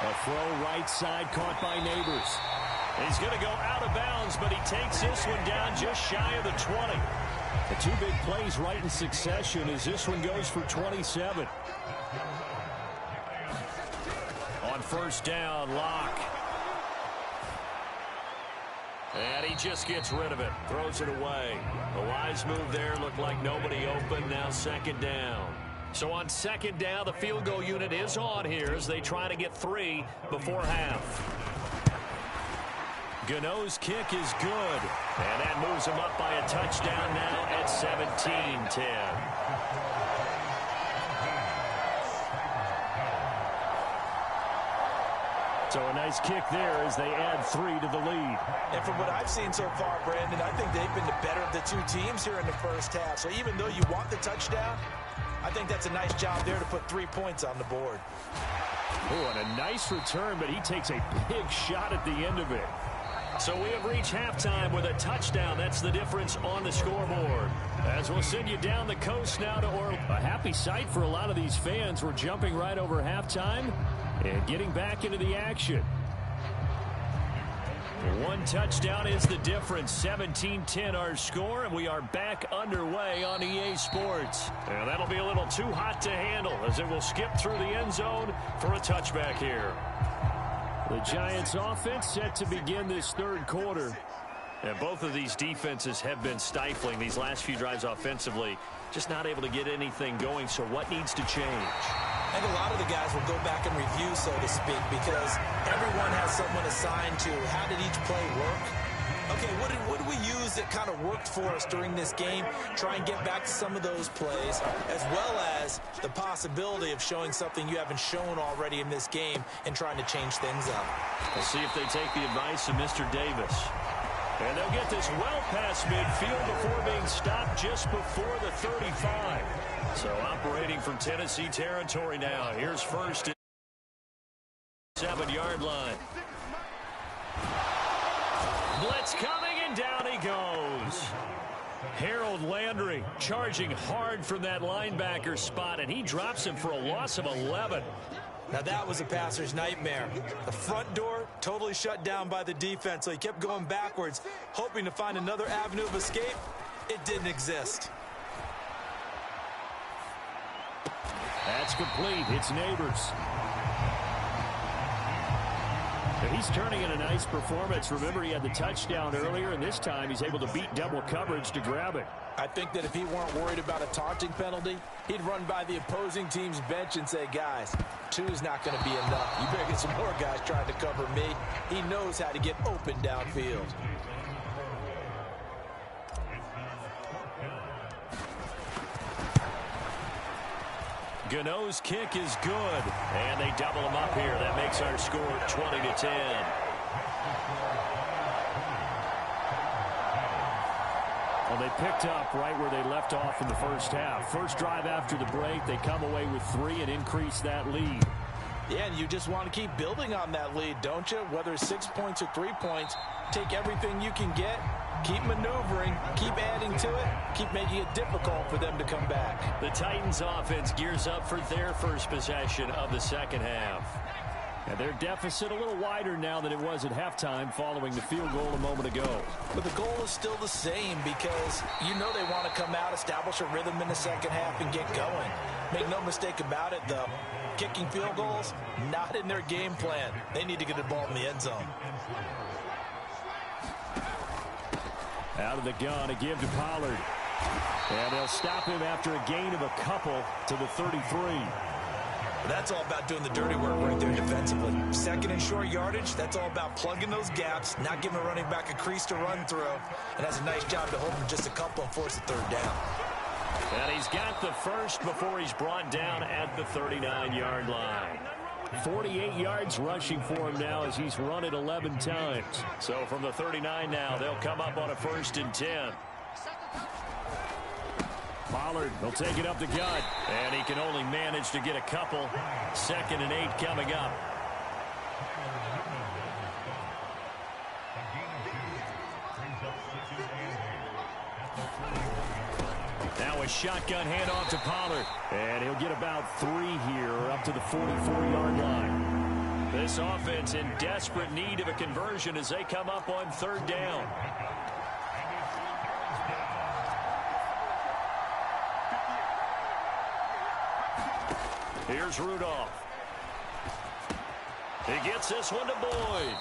A throw right side caught by Neighbors. He's going to go out of bounds, but he takes this one down just shy of the 20. The 2 big plays right in succession as this one goes for 27. On first down, Locke. And he just gets rid of it. Throws it away. A wise move there. Looked like nobody open. Now 2nd down. So on 2nd down, the field goal unit is on here as they try to get 3 before half. Gano's kick is good. And that moves him up by a touchdown now at 17-10. So a nice kick there as they add 3 to the lead. And from what I've seen so far, Brandon, I think they've been the better of the two teams here in the first half. So even though you want the touchdown, I think that's a nice job there to put 3 points on the board. Oh, and a nice return, but he takes a big shot at the end of it. So we have reached halftime with a touchdown. That's the difference on the scoreboard. As we'll send you down the coast now to Orlando. A happy sight for a lot of these fans. We're jumping right over halftime and getting back into the action. 1 touchdown is the difference. 17-10 our score, and we are back underway on EA Sports. And that'll be a little too hot to handle as it will skip through the end zone for a touchback here. The Giants offense set to begin this third quarter. And both of these defenses have been stifling these last few drives offensively. Just not able to get anything going, so what needs to change? I think a lot of the guys will go back and review, so to speak, because everyone has someone assigned to how did each play work. Okay, what did we use that kind of worked for us during this game? Try and get back to some of those plays, as well as the possibility of showing something you haven't shown already in this game and trying to change things up. We'll see if they take the advice of Mr. Davis. And they'll get this well past midfield before being stopped just before the 35. So operating from Tennessee territory now. Here's first at 7-yard line. Blitz coming, and down he goes. Harold Landry charging hard from that linebacker spot, and he drops him for a loss of 11. Now that was a passer's nightmare. The front door totally shut down by the defense, so he kept going backwards, hoping to find another avenue of escape. It didn't exist. That's complete. It's Neighbors. He's turning in a nice performance. Remember, he had the touchdown earlier, and this time he's able to beat double coverage to grab it. I think that if he weren't worried about a taunting penalty, he'd run by the opposing team's bench and say, guys, 2 is not going to be enough. You better get some more guys trying to cover me. He knows how to get open downfield. Gano's kick is good, and they double him up here. That makes our score 20-10. Well, they picked up right where they left off in the first half. First drive after the break, they come away with 3 and increase that lead. Yeah, and you just want to keep building on that lead, don't you? Whether it's 6 points or 3 points, take everything you can get, keep maneuvering, keep adding to it, keep making it difficult for them to come back. The Titans offense gears up for their first possession of the second half. And their deficit a little wider now than it was at halftime following the field goal a moment ago. But the goal is still the same because you know they want to come out, establish a rhythm in the second half, and get going. Make no mistake about it, though. Kicking field goals, not in their game plan. They need to get the ball in the end zone. Out of the gun, a give to Pollard. And they'll stop him after a gain of a couple to the 33. That's all about doing the dirty work right there defensively. Second and short yardage, that's all about plugging those gaps, not giving a running back a crease to run through. And that's a nice job to hold him just a couple and force a third down. And he's got the first before he's brought down at the 39-yard line. 48 yards rushing for him now as he's run it 11 times. So from the 39 now, they'll come up on a 1st and 10. Pollard will take it up the gut. And he can only manage to get a couple. 2nd and 8 coming up. Now a shotgun handoff to Pollard. And he'll get about 3 here up to the 44-yard line. This offense in desperate need of a conversion as they come up on 3rd down. Here's Rudolph. He gets this one to Boyd.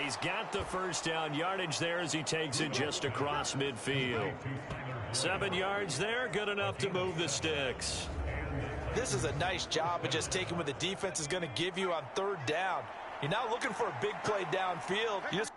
he's got the first down yardage there as he takes it just across midfield. 7 yards there, good enough to move the sticks. This is a nice job of just taking what the defense is going to give you on 3rd down. You're not looking for a big play downfield. You just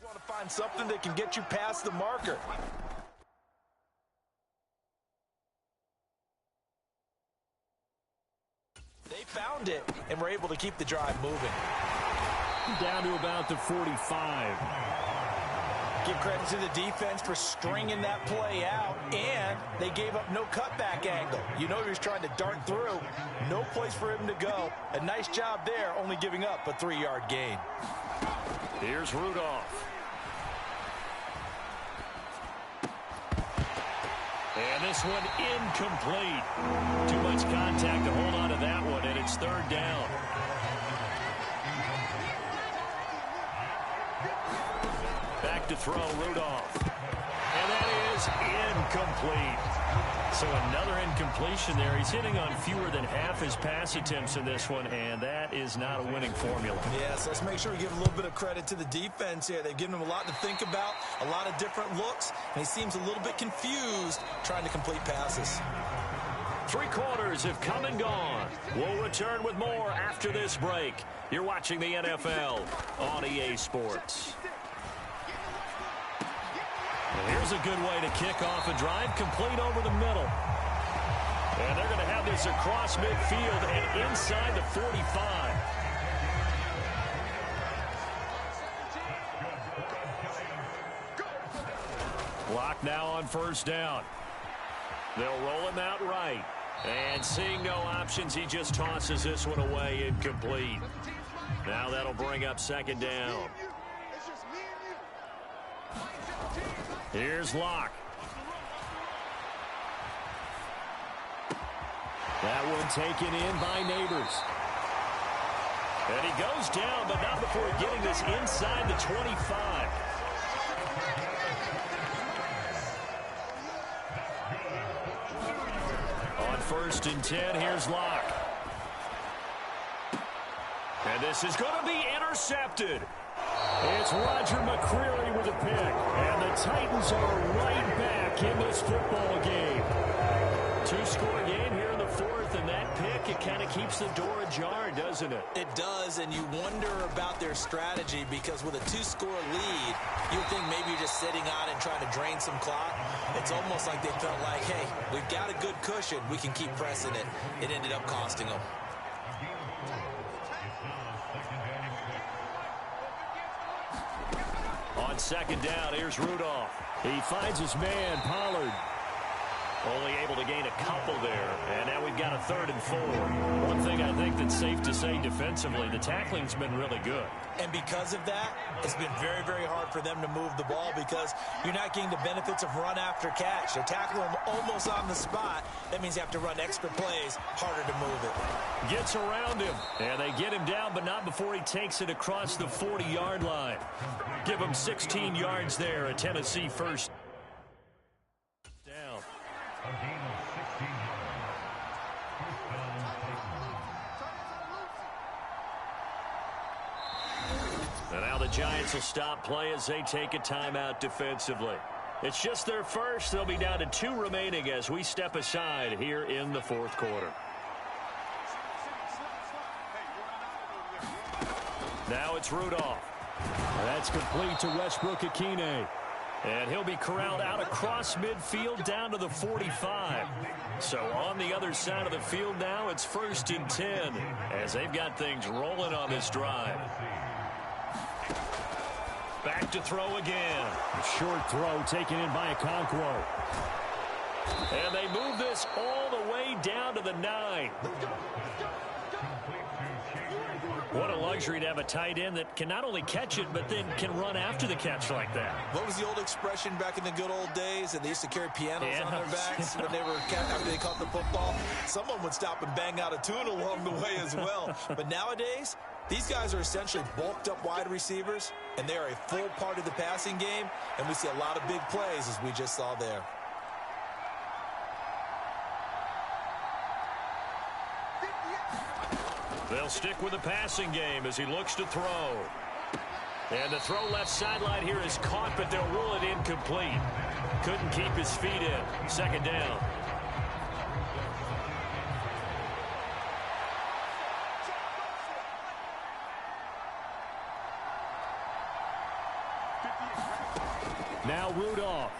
want to find something that can get you past the marker. They found it and were able to keep the drive moving. Down to about the 45. Give credit to the defense for stringing that play out, and they gave up no cutback angle. You know he was trying to dart through. No place for him to go. A nice job there, only giving up a 3-yard gain. Here's Rudolph. And this one incomplete. Too much contact to hold on to that one, and it's 3rd down. Back to throw, Rudolph. And that is incomplete. So another incompletion there. He's hitting on fewer than half his pass attempts in this one, and that is not a winning formula. Yes, let's make sure we give a little bit of credit to the defense here. They've given him a lot to think about, a lot of different looks, and he seems a little bit confused trying to complete passes. 3 quarters have come and gone. We'll return with more after this break. You're watching the NFL on EA Sports. Here's a good way to kick off a drive, complete over the middle. And they're going to have this across midfield and inside the 45. Clock now on 1st down. They'll roll him out right. And seeing no options, he just tosses this one away, incomplete. Now that'll bring up 2nd down. Here's Locke. That one taken in by Neighbors. And he goes down, but not before getting this inside the 25. On 1st and 10, here's Locke. And this is going to be intercepted. It's Roger McCreary with a pick, and the Titans are right back in this football game. 2-score game here in the 4th, and that pick, it kind of keeps the door ajar, doesn't it? It does, and you wonder about their strategy because with a 2-score lead, you would think maybe you're just sitting on it and trying to drain some clock. It's almost like they felt like, hey, we've got a good cushion. We can keep pressing it. It ended up costing them. On 2nd down, here's Rudolph. He finds his man, Pollard. Only able to gain a couple there. And now we've got a 3rd and 4. One thing I think that's safe to say defensively, the tackling's been really good. And because of that, it's been very, very hard for them to move the ball because you're not getting the benefits of run after catch. They're tackling them almost on the spot. That means you have to run extra plays, harder to move it. Gets around him. And they get him down, but not before he takes it across the 40-yard line. Give him 16 yards there, a Tennessee first down. And now the Giants will stop play as they take a timeout defensively. It's just their first. They'll be down to 2 remaining as we step aside here in the fourth quarter. Now it's Rudolph. That's complete to Westbrook-Ikhine. And he'll be corralled out across midfield down to the 45. So on the other side of the field now, it's 1st and 10 as they've got things rolling on this drive. Back to throw again. A short throw taken in by Okonkwo. And they move this all the way down to the 9. What a luxury to have a tight end that can not only catch it, but then can run after the catch like that. What was the old expression back in the good old days? And they used to carry pianos on their backs when they were after they caught the football. Someone would stop and bang out a tune along the way as well. But nowadays, these guys are essentially bulked up wide receivers, and they are a full part of the passing game. And we see a lot of big plays as we just saw there. They'll stick with the passing game as he looks to throw. And the throw left sideline here is caught, but they'll rule it incomplete. Couldn't keep his feet in. 2nd down. Now Rudolph.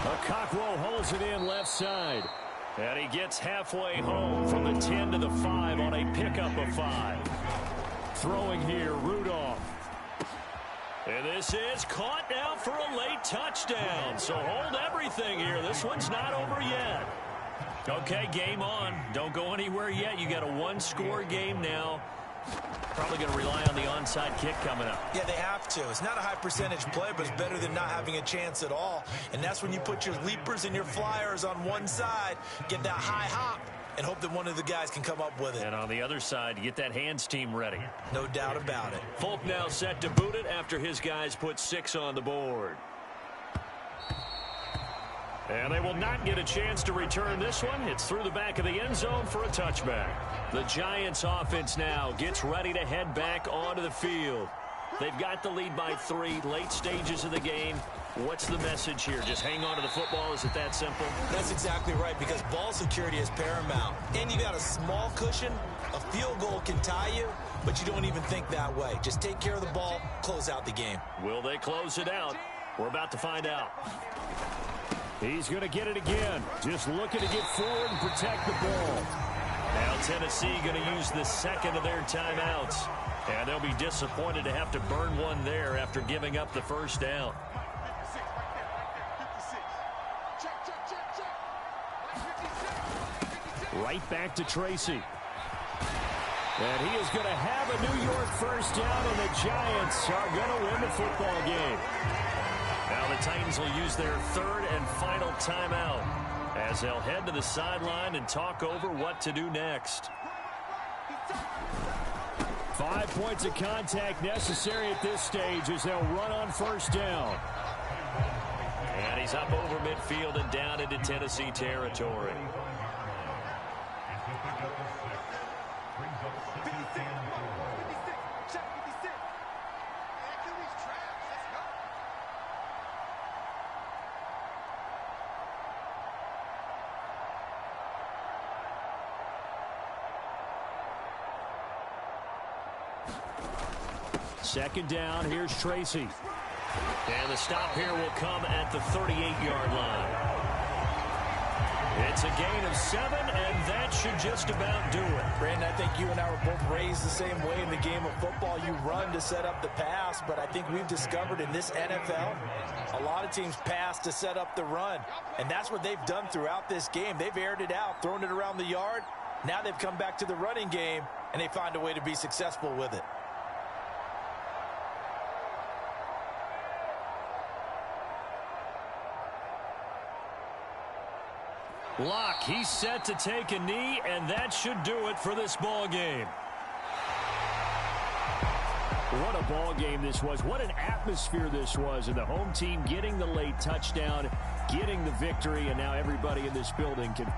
Okonkwo holds it in left side. And he gets halfway home from the 10 to the 5 on a pickup of 5. Throwing here, Rudolph. And this is caught now for a late touchdown. So hold everything here. This one's not over yet. Okay, game on. Don't go anywhere yet. You got a 1-score game now. Probably going to rely on the onside kick coming up. Yeah, they have to. It's not a high percentage play, but it's better than not having a chance at all. And that's when you put your leapers and your flyers on one side, get that high hop, and hope that one of the guys can come up with it. And on the other side, you get that hands team ready. No doubt about it. Folk now set to boot it after his guys put 6 on the board. And they will not get a chance to return this one. It's through the back of the end zone for a touchback. The Giants offense now gets ready to head back onto the field. They've got the lead by 3, late stages of the game. What's the message here? Just hang on to the football? Is it that simple? That's exactly right, because ball security is paramount. And you got a small cushion. A field goal can tie you, but you don't even think that way. Just take care of the ball, close out the game. Will they close it out? We're about to find out. He's going to get it again. Just looking to get forward and protect the ball. Now Tennessee going to use the 2nd of their timeouts. And they'll be disappointed to have to burn one there after giving up the 1st down. Right back to Tracy. And he is going to have a New York 1st down, and the Giants are going to win the football game. Now the Titans will use their 3rd and final timeout as they'll head to the sideline and talk over what to do next. 5 points of contact necessary at this stage as they'll run on 1st down. And he's up over midfield and down into Tennessee territory. Second down, here's Tracy. And the stop here will come at the 38-yard line. It's a gain of 7, and that should just about do it. Brandon, I think you and I were both raised the same way in the game of football. You run to set up the pass, but I think we've discovered in this NFL, a lot of teams pass to set up the run. And that's what they've done throughout this game. They've aired it out, thrown it around the yard. Now they've come back to the running game, and they find a way to be successful with it. Locke, he's set to take a knee, and that should do it for this ball game. What a ball game this was. What an atmosphere this was. And the home team getting the late touchdown, getting the victory, and now everybody in this building can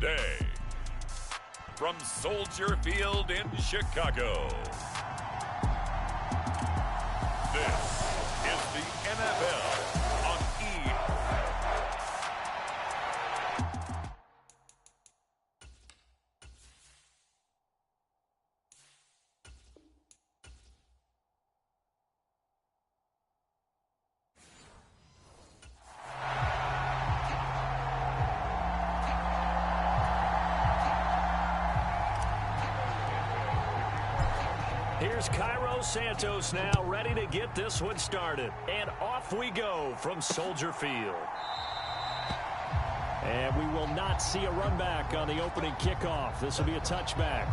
today. From Soldier Field in Chicago, this is the NFL on E! Here's Cairo Santos now ready to get this one started. And off we go from Soldier Field. And we will not see a run back on the opening kickoff. This will be a touchback.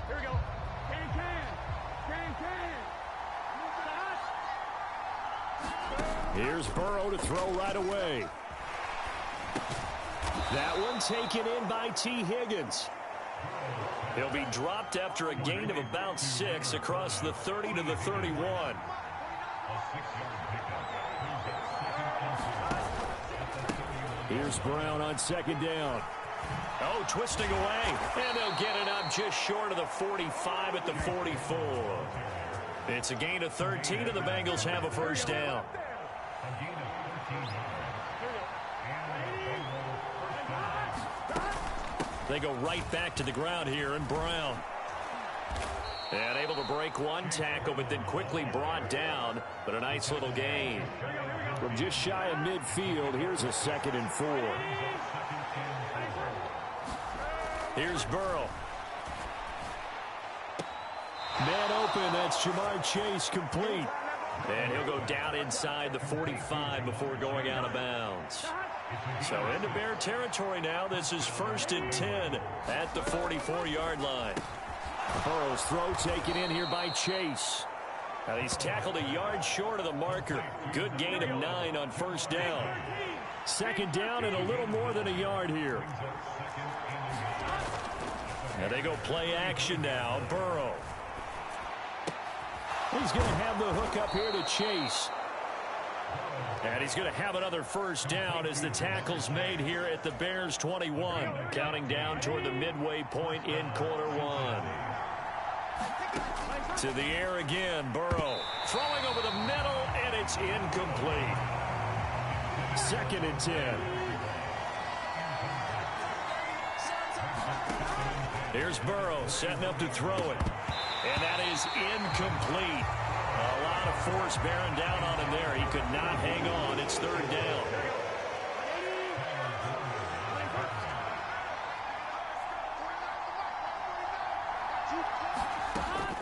Here we go. Here's Burrow to throw right away. That one taken in by T. Higgins. He'll be dropped after a gain of about 6 across the 30 to the 31. Here's Brown on second down. Oh, twisting away. And they'll get it up just short of the 45 at the 44. It's a gain of 13, and the Bengals have a first down. They go right back to the ground here, and Brown. And able to break one tackle, but then quickly brought down. But a nice little gain. From just shy of midfield, here's a 2nd and 4. Here's Burrow. Man open, that's Jamar Chase complete. And he'll go down inside the 45 before going out of bounds. So into Bear territory now. This is 1st and 10 at the 44-yard line. Burrow's throw taken in here by Chase. Now he's tackled a yard short of the marker. Good gain of 9 on first down. 2nd down and a little more than a yard here. And they go play action now. Burrow. He's going to have the hook up here to Chase. And he's going to have another first down as the tackle's made here at the Bears 21. Counting down toward the midway point in quarter 1. To the air again, Burrow. Throwing over the middle, and it's incomplete. 2nd and 10. Here's Burrow setting up to throw it. And that is incomplete. A lot of force bearing down on him there. He could not hang on. It's 3rd down.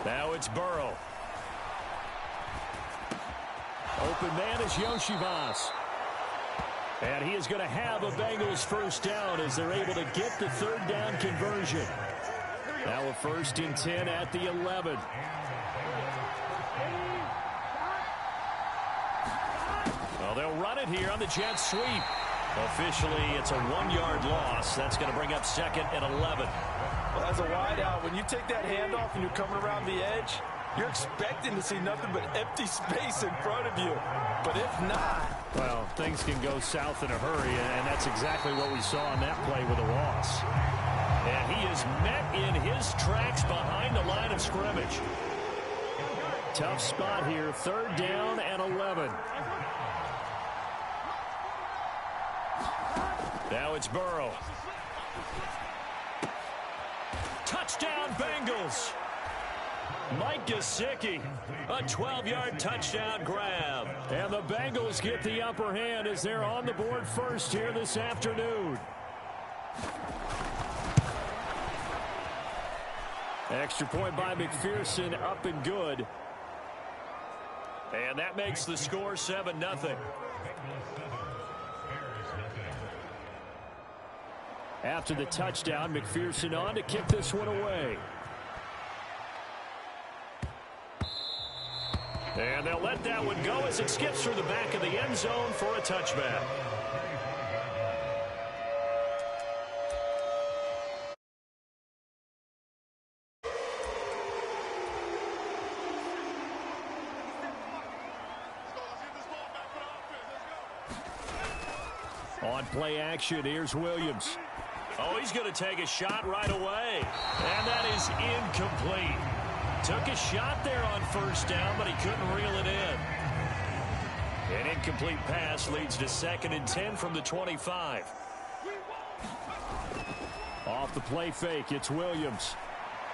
Now it's Burrow. Open man is Yoshivas. And he is going to have a Bengals first down as they're able to get the 3rd down conversion. Now a 1st and 10 at the 11. Well, they'll run it here on the jet sweep. Officially, it's a 1-yard loss. That's going to bring up 2nd and 11. Well, as a wideout, when you take that handoff and you're coming around the edge, you're expecting to see nothing but empty space in front of you. But if not... Well, things can go south in a hurry, and that's exactly what we saw on that play with a loss. And he is met in his tracks behind the line of scrimmage. Tough spot here, 3rd down and 11. Now it's Burrow. Touchdown, Bengals. Mike Gesicki, a 12-yard touchdown grab. And the Bengals get the upper hand as they're on the board first here this afternoon. Extra point by McPherson, up and good. And that makes the score 7-0. After the touchdown, McPherson on to kick this one away. And they'll let that one go as it skips through the back of the end zone for a touchback. want play action. Here's Williams. Oh, he's going to take a shot right away. And that is incomplete. Took a shot there on first down, but he couldn't reel it in. An incomplete pass leads to 2nd and 10 from the 25. Off the play fake, it's Williams.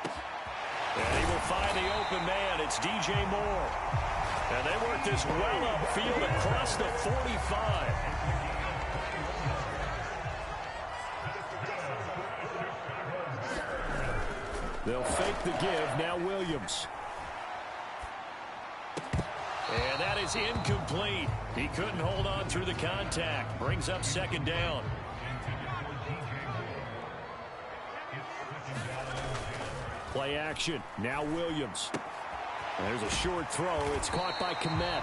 And he will find the open man. It's DJ Moore. And they work this well upfield across the 45. They'll fake the give. Now Williams. And that is incomplete. He couldn't hold on through the contact. Brings up 2nd down. Play action. Now Williams. There's a short throw. It's caught by Kmet.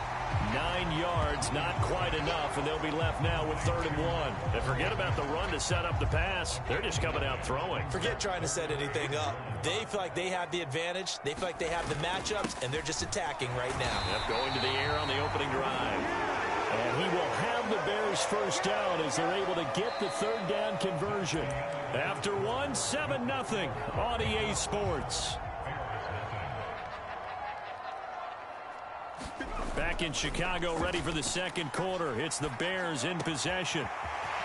9 yards, not quite enough, and they'll be left now with 3rd and 1. And forget about the run to set up the pass. They're just coming out throwing. Forget trying to set anything up. They feel like they have the advantage. They feel like they have the matchups, and they're just attacking right now. Yep, going to the air on the opening drive. And he will have the Bears first down as they're able to get the 3rd down conversion. After 1, 7-0 on EA Sports. Back in Chicago, ready for the 2nd quarter. It's the Bears in possession.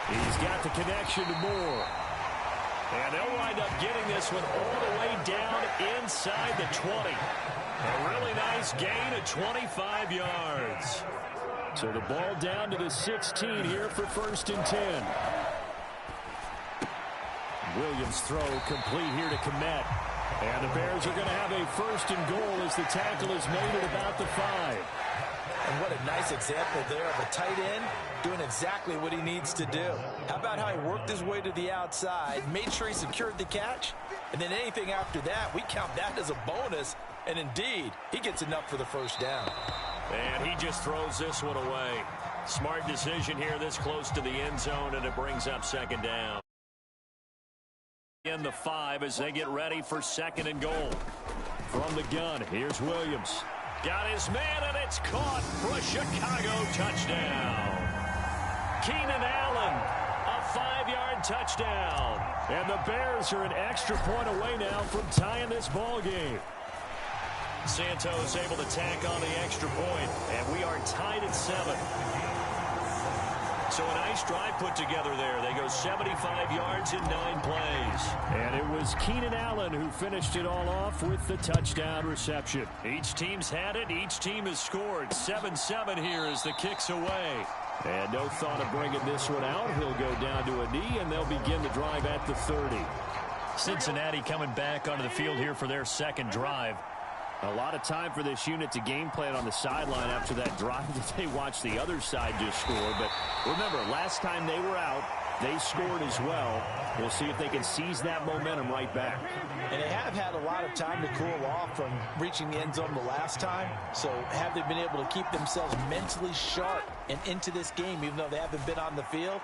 He's got the connection to Moore. And they'll wind up getting this one all the way down inside the 20. A really nice gain of 25 yards. So the ball down to the 16 here for 1st and 10. Williams throw complete here to Kmet. And the Bears are going to have a 1st and goal as the tackle is made at about the 5. And what a nice example there of a tight end doing exactly what he needs to do. How about how he worked his way to the outside, made sure he secured the catch, and then anything after that, we count that as a bonus. And indeed, he gets enough for the 1st down. And he just throws this one away. Smart decision here this close to the end zone, and it brings up 2nd down. In the 5 as they get ready for 2nd and goal. From the gun, here's Williams. Got his man, and it's caught for a Chicago touchdown. Keenan Allen, a 5-yard touchdown. And the Bears are an extra point away now from tying this ball game. Santos able to tack on the extra point, and we are tied at 7. So a nice drive put together there. They go 75 yards in 9 plays. And it was Keenan Allen who finished it all off with the touchdown reception. Each team's had it. Each team has scored. 7-7 here as the kick's away. And no thought of bringing this one out. He'll go down to a knee, and they'll begin the drive at the 30. Cincinnati coming back onto the field here for their 2nd drive. A lot of time for this unit to game plan on the sideline after that drive that they watched the other side just score. But remember, last time they were out, they scored as well. We'll see if they can seize that momentum right back. And they have had a lot of time to cool off from reaching the end zone the last time. So have they been able to keep themselves mentally sharp and into this game, even though they haven't been on the field?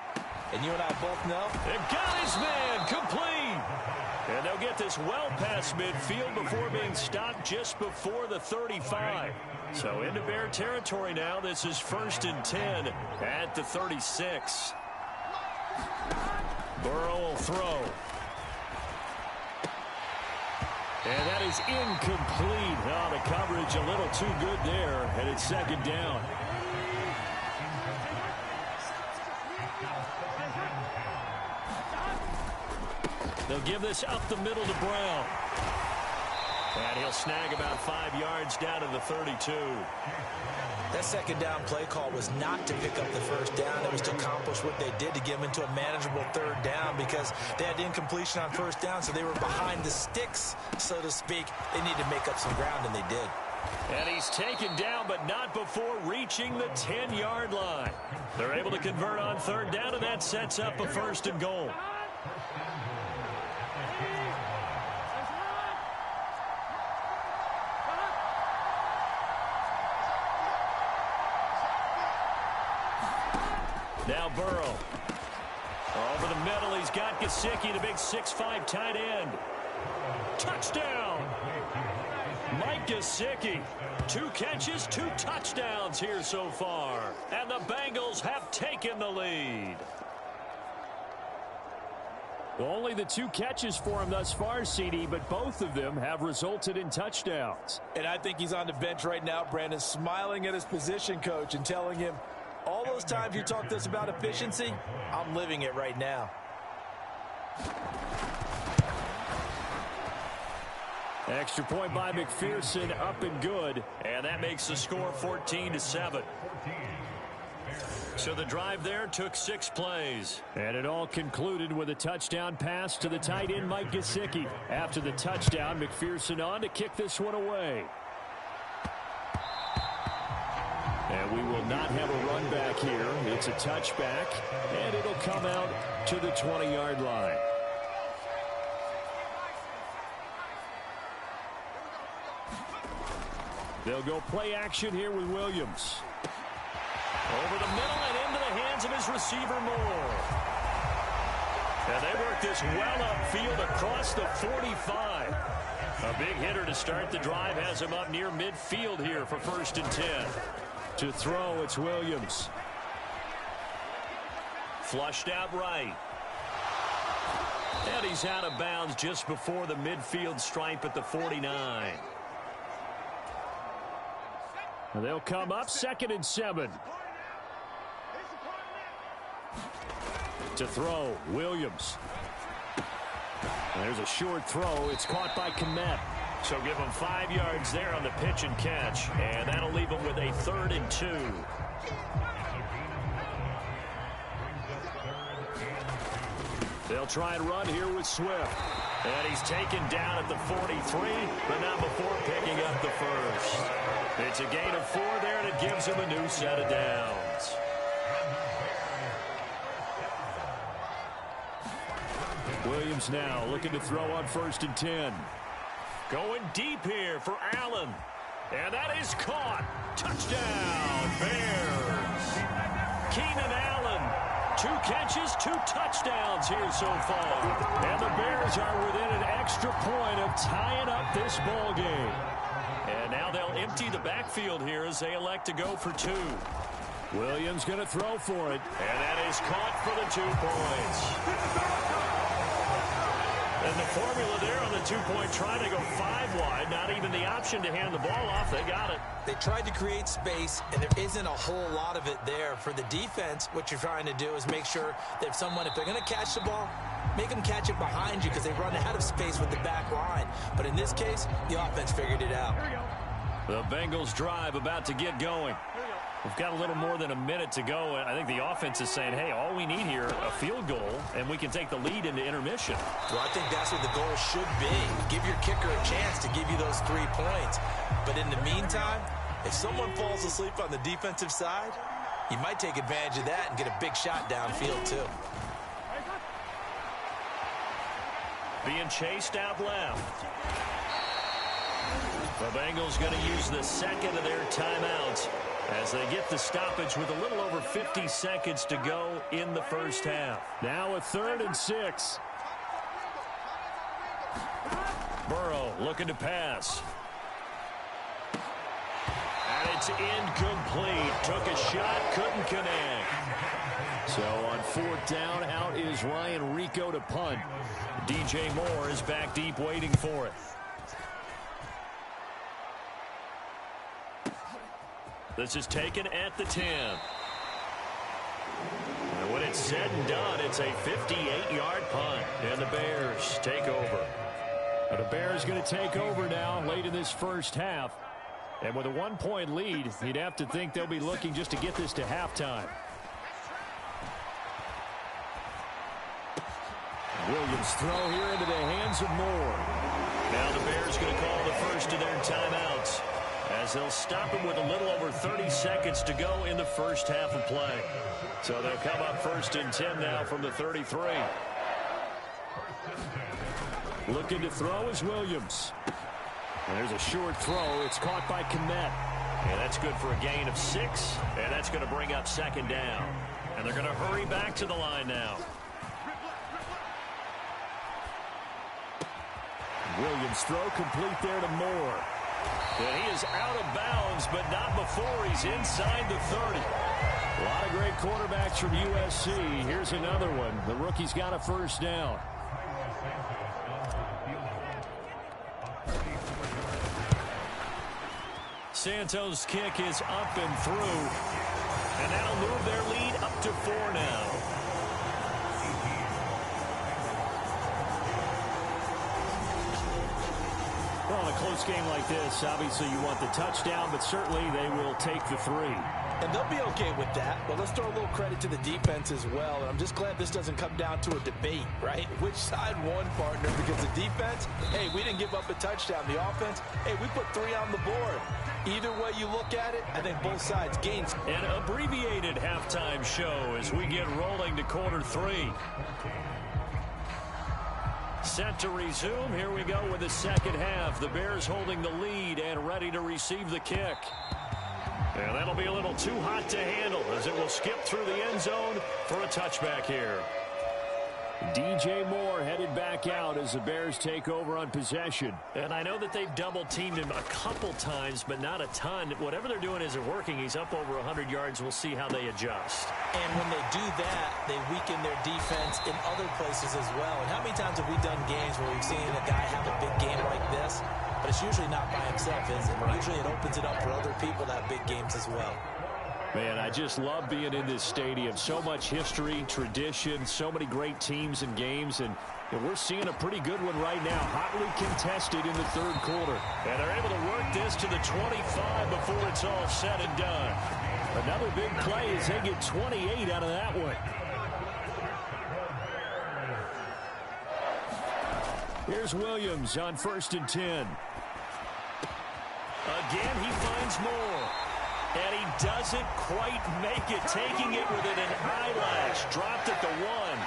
And you and I both know. They've got his man complete. And they'll get this well past midfield before being stopped just before the 35. So into Bear territory now. This is 1st and 10 at the 36. Burrow will throw. And that is incomplete. Oh, the coverage a little too good there. And it's 2nd down. They'll give this up the middle to Brown. And he'll snag about 5 yards down to the 32. That 2nd down play call was not to pick up the 1st down. It was to accomplish what they did to get them into a manageable 3rd down because they had incompletion on 1st down, so they were behind the sticks, so to speak. They need to make up some ground, and they did. And he's taken down, but not before reaching the 10-yard line. They're able to convert on 3rd down, and that sets up a 1st and goal. Now Burrow. Over the middle, he's got Gesicki, the big 6'5" tight end. Touchdown! Mike Gesicki. 2 catches, 2 touchdowns here so far. And the Bengals have taken the lead. Well, only the 2 catches for him thus far, CD, but both of them have resulted in touchdowns. And I think he's on the bench right now, Brandon, smiling at his position coach and telling him, all those times you talked to us about efficiency, I'm living it right now. Extra point by McPherson, up and good. And that makes the score 14-7. So the drive there took 6 plays. And it all concluded with a touchdown pass to the tight end, Mike Gesicki. After the touchdown, McPherson on to kick this one away. And we will not have a run back here. It's a touchback, and it'll come out to the 20-yard line. They'll go play action here with Williams. Over the middle and into the hands of his receiver, Moore. And they work this well upfield across the 45. A big hitter to start the drive has him up near midfield here for 1st and 10. To throw, it's Williams. Flushed out right. And he's out of bounds just before the midfield stripe at the 49. And they'll come up 2nd and 7. To throw, Williams. And there's a short throw. It's caught by Kmet. So give him 5 yards there on the pitch and catch. And that'll leave him with a 3rd and 2. They'll try and run here with Swift. And he's taken down at the 43, but not before picking up the first. It's a gain of 4 there, and it gives him a new set of downs. Williams now looking to throw on 1st and 10. Going deep here for Allen. And that is caught. Touchdown, Bears. Keenan Allen. 2 catches, 2 touchdowns here so far. And the Bears are within an extra point of tying up this ball game. And now they'll empty the backfield here as they elect to go for 2. Williams going to throw for it. And that is caught for the 2 points. And the formula there on the 2-point try, they go 5 wide. Not even the option to hand the ball off. They got it. They tried to create space, and there isn't a whole lot of it there. For the defense, what you're trying to do is make sure that if they're going to catch the ball, make them catch it behind you because they run out of space with the back line. But in this case, the offense figured it out. The Bengals drive about to get going. We've got a little more than a minute to go. I think the offense is saying, hey, all we need here, a field goal, and we can take the lead into intermission. Well, I think that's what the goal should be. Give your kicker a chance to give you those 3 points. But in the meantime, if someone falls asleep on the defensive side, you might take advantage of that and get a big shot downfield, too. Being chased out left. The Bengals going to use the 2nd of their timeouts as they get the stoppage with a little over 50 seconds to go in the first half. Now a 3rd and 6. Burrow looking to pass. And it's incomplete. Took a shot, couldn't connect. So on 4th down, out is Ryan Rico to punt. DJ Moore is back deep waiting for it. This is taken at the 10. And when it's said and done, it's a 58-yard punt. And the Bears take over. And the Bears going to take over now late in this first half. And with a 1-point lead, you'd have to think they'll be looking just to get this to halftime. Williams throw here into the hands of Moore. Now the Bears going to call the first of their timeouts, as they'll stop him with a little over 30 seconds to go in the first half of play. So they'll come up 1st and 10 now from the 33. Looking to throw is Williams. And there's a short throw. It's caught by Kmet. And that's good for a gain of 6. And that's going to bring up 2nd down. And they're going to hurry back to the line now. Williams throw complete there to Moore. And he is out of bounds, but not before he's inside the 30. A lot of great quarterbacks from USC. Here's another one. The rookie's got a 1st down. Santos' kick is up and through, and that'll move their lead up to 4 now. Well, in a close game like this, obviously you want the touchdown, but certainly they will take the 3. And they'll be okay with that, but let's throw a little credit to the defense as well. And I'm just glad this doesn't come down to a debate, right? Which side won, partner? Because the defense, hey, we didn't give up a touchdown. The offense, hey, we put 3 on the board. Either way you look at it, I think both sides gained. An abbreviated halftime show as we get rolling to quarter 3. Set to resume. Here we go with the second half. The Bears holding the lead and ready to receive the kick. And that'll be a little too hot to handle as it will skip through the end zone for a touchback here. DJ Moore headed back out as the Bears take over on possession. And I know that they've double-teamed him a couple times, but not a ton. Whatever they're doing isn't working. He's up over 100 yards. We'll see how they adjust. And when they do that, they weaken their defense in other places as well. And how many times have we done games where we've seen a guy have a big game like this? But it's usually not by himself, is it? Usually it opens it up for other people to have big games as well. Man, I just love being in this stadium. So much history, tradition, so many great teams and games, and we're seeing a pretty good one right now. Hotly contested in the third quarter. And they're able to work this to the 25 before it's all said and done. Another big play as they get 28 out of that one. Here's Williams on 1st and 10. Again, he finds Moore. And he doesn't quite make it, taking it within an eyelash. Dropped at the 1.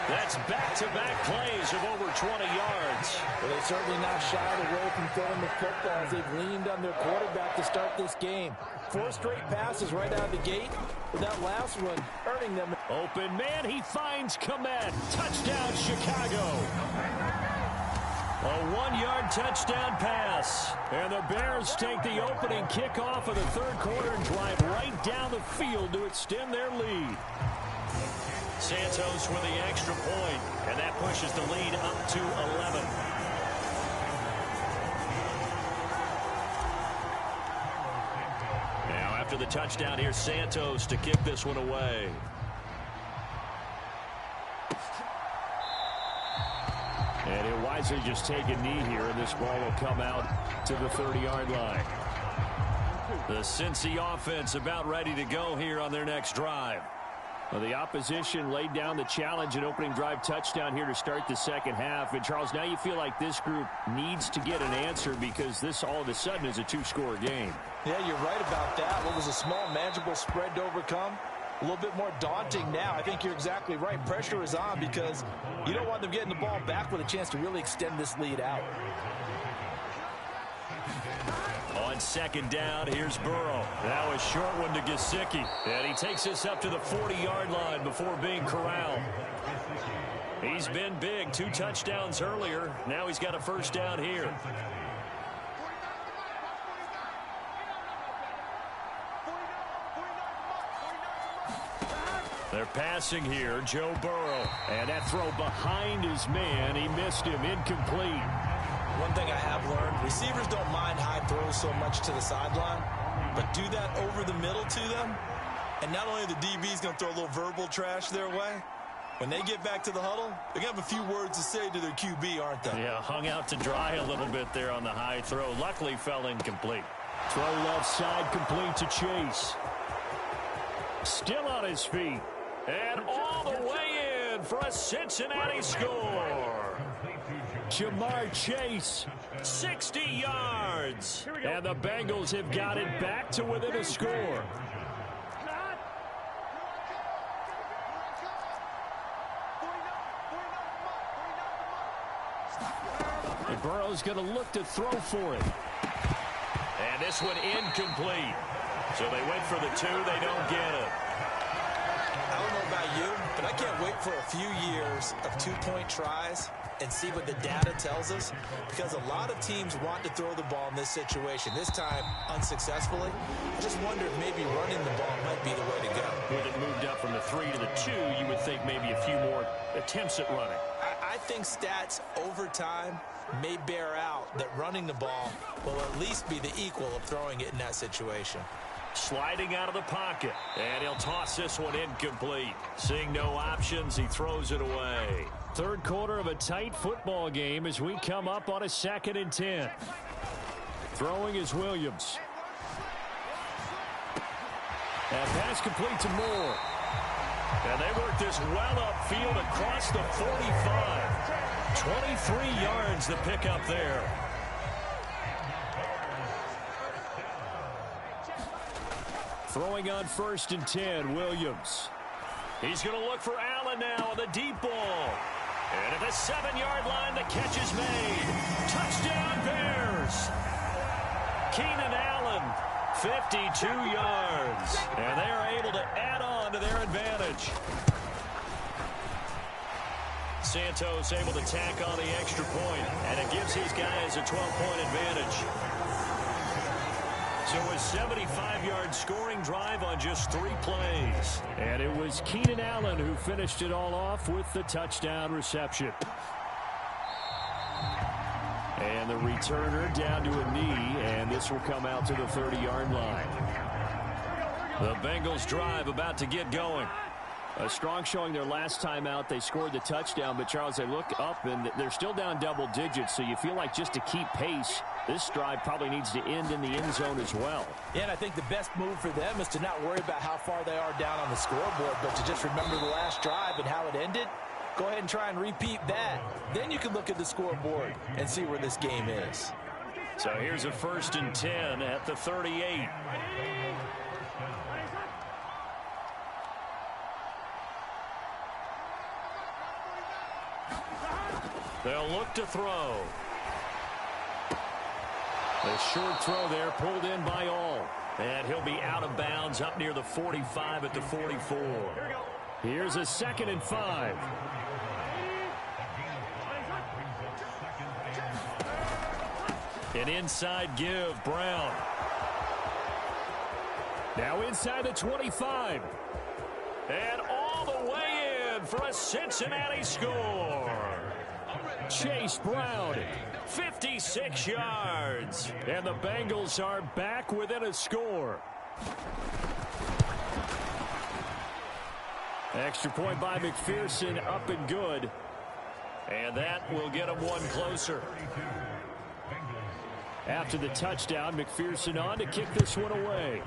That's back-to-back plays of over 20 yards. Well, they certainly not shied away from throwing the football as they've leaned on their quarterback to start this game. 4 straight passes right out of the gate, with that last one earning them. Open man, he finds Komet. Touchdown, Chicago. A 1-yard touchdown pass. And the Bears take the opening kickoff of the third quarter and drive right down the field to extend their lead. Santos with the extra point, and that pushes the lead up to 11. Now after the touchdown, here's Santos to kick this one away. And he'll wisely just take a knee here, and this ball will come out to the 30-yard line. The Cincy offense about ready to go here on their next drive. Well, the opposition laid down the challenge and opening drive touchdown here to start the second half. And, Charles, now you feel like this group needs to get an answer because this all of a sudden is a 2-score game. Yeah, you're right about that. What was a small, manageable spread to overcome? A little bit more daunting now. I think you're exactly right. Pressure is on because you don't want them getting the ball back with a chance to really extend this lead out. On second down, here's Burrow. Now a short one to Gesicki. And he takes us up to the 40-yard line before being corralled. He's been big. 2 touchdowns earlier. Now he's got a first down here. They're passing here, Joe Burrow. And that throw behind his man. He missed him, incomplete. One thing I have learned, receivers don't mind high throws so much to the sideline, but do that over the middle to them, and not only the DB's going to throw a little verbal trash their way, when they get back to the huddle, they're going to have a few words to say to their QB, aren't they? Yeah, hung out to dry a little bit there on the high throw. Luckily fell incomplete. Throw left side complete to Chase. Still on his feet. And all the way in for a Cincinnati score. Jamar Chase, 60 yards. And the Bengals have got it back to within a score. And Burrow's going to look to throw for it. And this one incomplete. So they went for the 2. They don't get it. I don't know about you, but I can't wait for a few years of 2-point tries and see what the data tells us, because a lot of teams want to throw the ball in this situation, this time unsuccessfully. I just wonder if maybe running the ball might be the way to go. With it moved up from the 3 to the 2, you would think maybe a few more attempts at running. I think stats over time may bear out that running the ball will at least be the equal of throwing it in that situation. Sliding out of the pocket, and he'll toss this one incomplete. Seeing no options, he throws it away. Third quarter of a tight football game as we come up on a 2nd and 10. Throwing is Williams. That pass complete to Moore. And they work this well upfield across the 45. 23 yards to pick up there. Throwing on 1st and 10, Williams. He's going to look for Allen now on the deep ball. And at the 7-yard line, the catch is made. Touchdown, Bears. Keenan Allen, 52 yards. And they are able to add on to their advantage. Santos able to tack on the extra point, and it gives his guys a 12-point advantage. So a 75-yard scoring drive on just 3 plays. And it was Keenan Allen who finished it all off with the touchdown reception. And the returner down to a knee, and this will come out to the 30-yard line. The Bengals drive about to get going. A strong showing their last time out. They scored the touchdown, but Charles, they look up and they're still down double digits, so you feel like just to keep pace, this drive probably needs to end in the end zone as well. Yeah, and I think the best move for them is to not worry about how far they are down on the scoreboard, but to just remember the last drive and how it ended. Go ahead and try and repeat that. Then you can look at the scoreboard and see where this game is. So here's a 1st and 10 at the 38. They'll look to throw. A short throw there pulled in by All. And he'll be out of bounds up near the 45 at the 44. Here's a 2nd and 5. An inside give, Brown. Now inside the 25. And all the way in for a Cincinnati score. Chase Brown, 56 yards. and the Bengals are back within a score. Extra point by McPherson, up and good. And that will get them one closer. After the touchdown, McPherson on to kick this one away.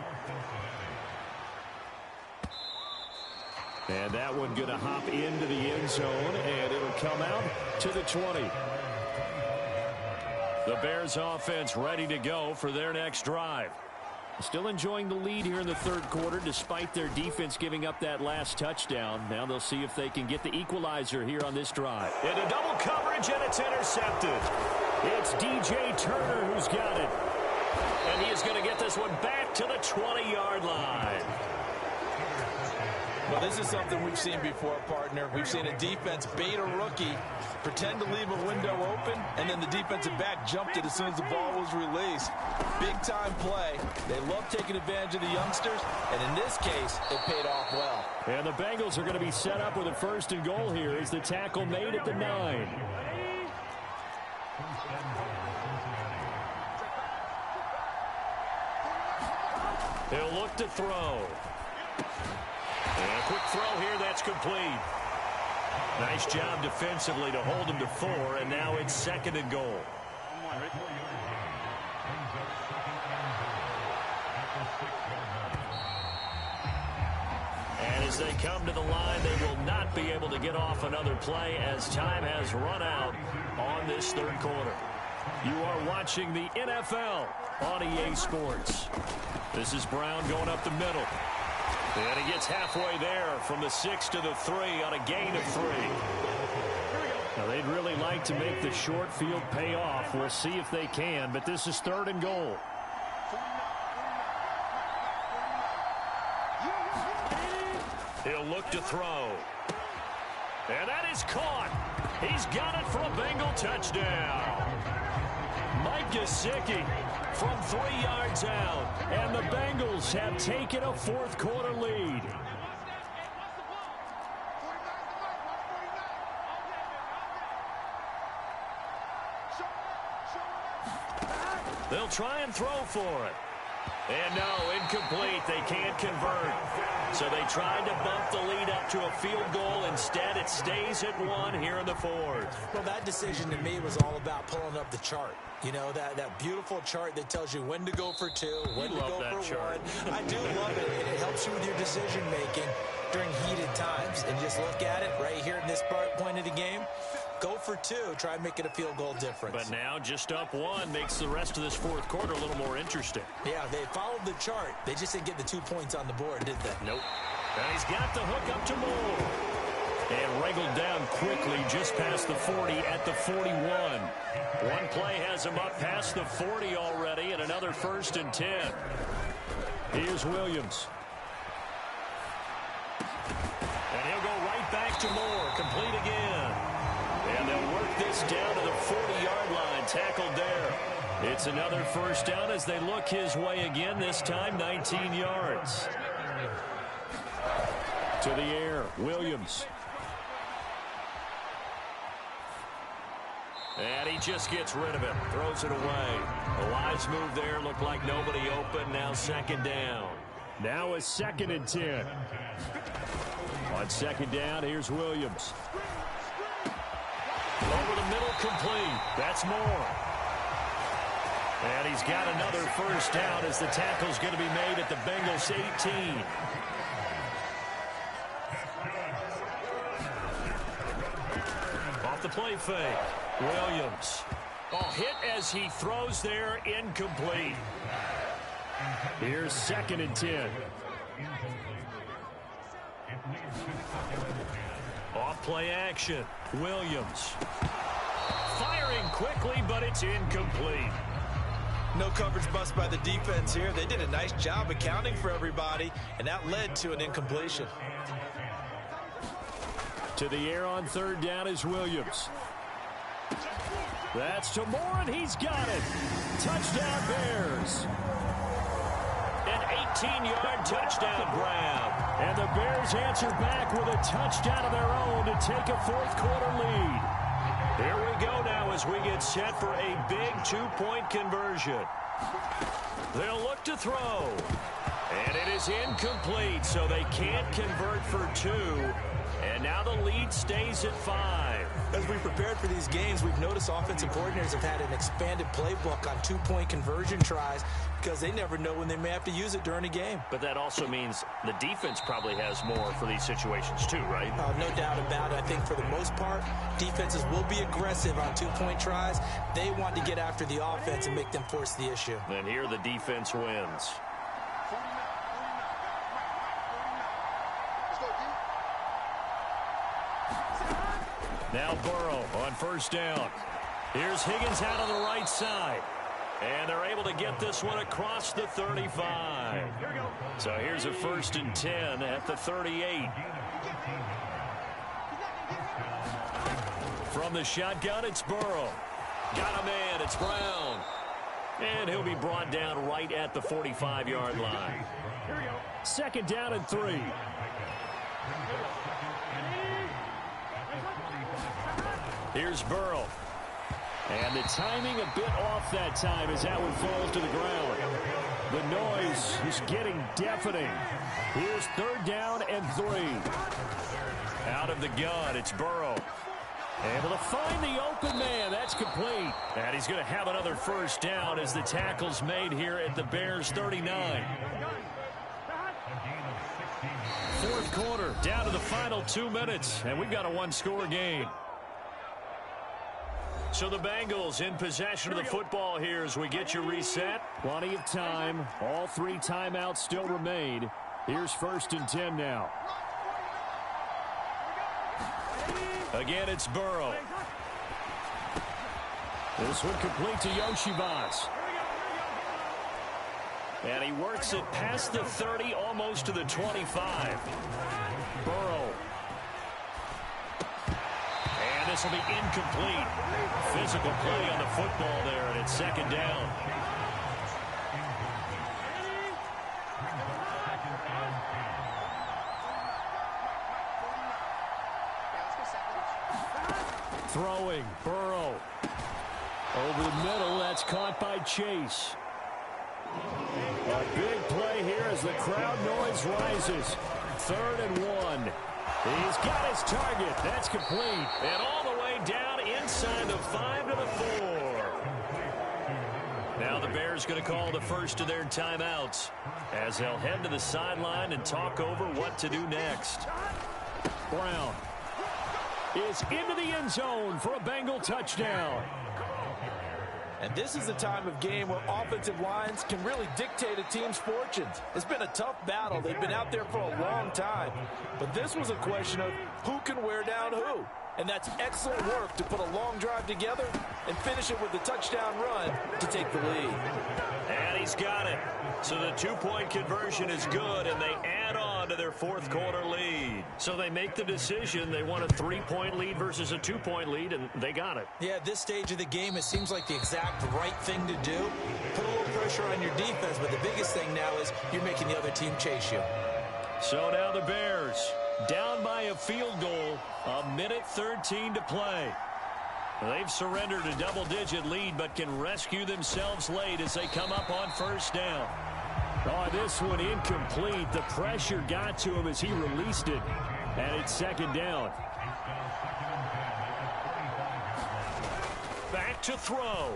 And that one going to hop into the end zone, and it'll come out to the 20. The Bears offense ready to go for their next drive. Still enjoying the lead here in the third quarter, despite their defense giving up that last touchdown. Now they'll see if they can get the equalizer here on this drive. Into double coverage, and it's intercepted. It's DJ Turner who's got it. And he is going to get this one back to the 20-yard line. Well, this is something we've seen before, partner. We've seen a defense bait a rookie, pretend to leave a window open, and then the defensive back jumped it as soon as the ball was released. Big-time play. They love taking advantage of the youngsters, and in this case, it paid off well. And the Bengals are going to be set up with a 1st and goal here as the tackle made at the 9. He'll look to throw. And a quick throw here, that's complete. Nice job defensively to hold him to 4, and now it's 2nd and goal. And as they come to the line, they will not be able to get off another play as time has run out on this third quarter. You are watching the NFL on EA Sports. This is Brown going up the middle. And he gets halfway there from the 6 to the 3 on a gain of 3. Now, they'd really like to make the short field pay off. We'll see if they can, but this is 3rd and goal. He'll look to throw. And that is caught. He's got it for a Bengal touchdown. Mike Gesicki from 3 yards out. And the Bengals have taken a fourth quarter lead. They'll try and throw for it. And no, incomplete. They can't convert. So they tried to bump the lead up to a field goal. Instead, it stays at 1 here in the fourth. Well, that decision to me was all about pulling up the chart. You know, that beautiful chart that tells you when to go for 2, when to go for 1. I do love it, and it helps you with your decision-making during heated times. And just look at it right here in this point of the game. Go for 2. Try and make it a field goal difference. But now just up 1 makes the rest of this fourth quarter a little more interesting. Yeah, they followed the chart. They just didn't get the 2 points on the board, did they? Nope. And he's got the hook up to Moore. And wriggled down quickly just past the 40 at the 41. One play has him up past the 40 already, and another 1st and 10. Here's Williams. And he'll go right back to Moore. Complete again. And they'll work this down to the 40-yard line. Tackled there. It's another 1st down as they look his way again, this time 19 yards. To the air, Williams. And he just gets rid of it. Throws it away. A wise move there. Looked like nobody open. Now 2nd down. Now a 2nd and 10. On 2nd down, here's Williams. Over the middle, complete. That's Moore. And he's got another 1st down as the tackle's going to be made at the Bengals 18. Off the play fake. Williams. Oh, hit as he throws there, incomplete. Here's 2nd and 10. Off play action. Williams. Firing quickly, but it's incomplete. No coverage bust by the defense here. They did a nice job accounting for everybody, and that led to an incompletion. To the air on 3rd down is Williams. That's to Moore, and he's got it. Touchdown, Bears. An 18-yard touchdown grab. And the Bears answer back with a touchdown of their own to take a 4th quarter lead. Here we go now as we get set for a big 2-point conversion. They'll look to throw. And it is incomplete, so they can't convert for 2. And now the lead stays at 5. As we prepared for these games, we've noticed offensive coordinators have had an expanded playbook on 2-point conversion tries because they never know when they may have to use it during a game. But that also means the defense probably has more for these situations too, right? No doubt about it. I think for the most part, defenses will be aggressive on 2-point tries. They want to get after the offense and make them force the issue. And here the defense wins. Now Burrow on 1st down. Here's Higgins out on the right side. And they're able to get this one across the 35. So here's a 1st and 10 at the 38. From the shotgun, it's Burrow. Got a man, it's Brown. And he'll be brought down right at the 45-yard line. 2nd down and 3. Here's Burrow. And the timing a bit off that time as that one falls to the ground. The noise is getting deafening. Here's 3rd down and 3. Out of the gun, it's Burrow. Able to find the open man. That's complete. And he's going to have another 1st down as the tackle's made here at the Bears 39. 4th quarter, down to the final 2 minutes. And we've got a 1-score game. So the Bengals in possession of the football here as we get you reset. Plenty of time. All 3 timeouts still remain. Here's 1st and 10 now. Again, it's Burrow. This one complete to Yoshivas. And he works it past the 30, almost to the 25. Burrow. And this will be incomplete. Physical play on the football there, and it's 2nd down. Throwing, Burrow. Over the middle, that's caught by Chase. A big play here as the crowd noise rises. 3rd and 1. He's got his target. That's complete. And all the way down inside the 5 to the 4. Now the Bears going to call the first of their timeouts as they'll head to the sideline and talk over what to do next. Brown is into the end zone for a Bengal touchdown. And this is a time of game where offensive lines can really dictate a team's fortunes. It's been a tough battle. They've been out there for a long time. But this was a question of who can wear down who. And that's excellent work to put a long drive together and finish it with a touchdown run to take the lead. And he's got it. So the 2-point conversion is good, and they add on to their 4th quarter lead. So they make the decision. They want a 3-point lead versus a 2-point lead, and they got it. Yeah, at this stage of the game, it seems like the exact right thing to do. Put a little pressure on your defense, but the biggest thing now is you're making the other team chase you. So now the Bears down by a field goal, 1:13 to play. They've surrendered a double-digit lead, but can rescue themselves late as they come up on 1st down. Oh, this one incomplete. The pressure got to him as he released it, and it's 2nd down. Back to throw.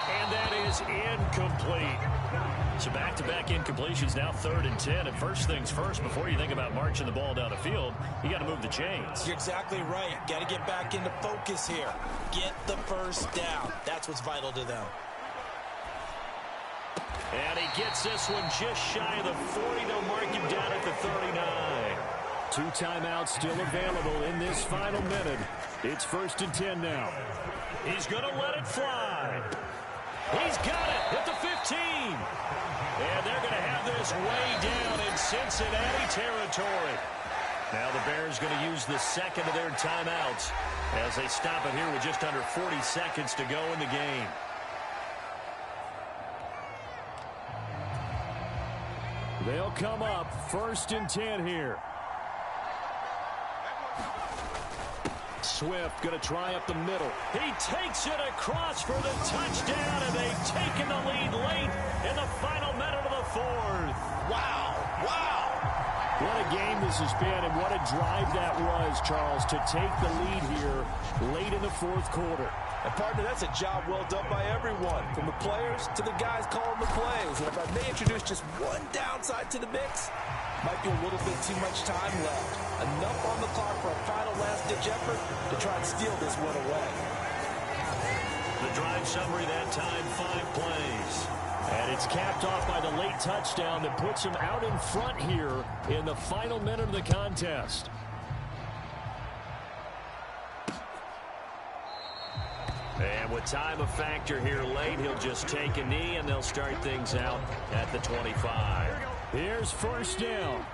And that is incomplete. So back-to-back incompletions, now 3rd and 10. And first things first, before you think about marching the ball down the field, you got to move the chains. You're exactly right. Got to get back into focus here. Get the first down. That's what's vital to them. And he gets this one just shy of the 40. They'll mark him down at the 39. 2 timeouts still available in this final minute. It's 1st and 10 now. He's going to let it fly. He's got it at the 15. And they're going to have this way down in Cincinnati territory. Now the Bears going to use the 2nd of their timeouts as they stop it here with just under 40 seconds to go in the game. They'll come up 1st and 10 here. Swift going to try up the middle. He takes it across for the touchdown, and they've taken the lead late in the final minute of the 4th. Wow. What a game this has been, and what a drive that was, Charles, to take the lead here late in the 4th quarter. And, partner, that's a job well done by everyone, from the players to the guys calling the plays. And if I may introduce just one downside to the mix, might be a little bit too much time left. Enough on the clock for a final last-ditch effort to try and steal this one away. The drive summary that time, 5 plays. And it's capped off by the late touchdown that puts him out in front here in the final minute of the contest. And with time a factor here late, he'll just take a knee, and they'll start things out at the 25. Here's 1st down.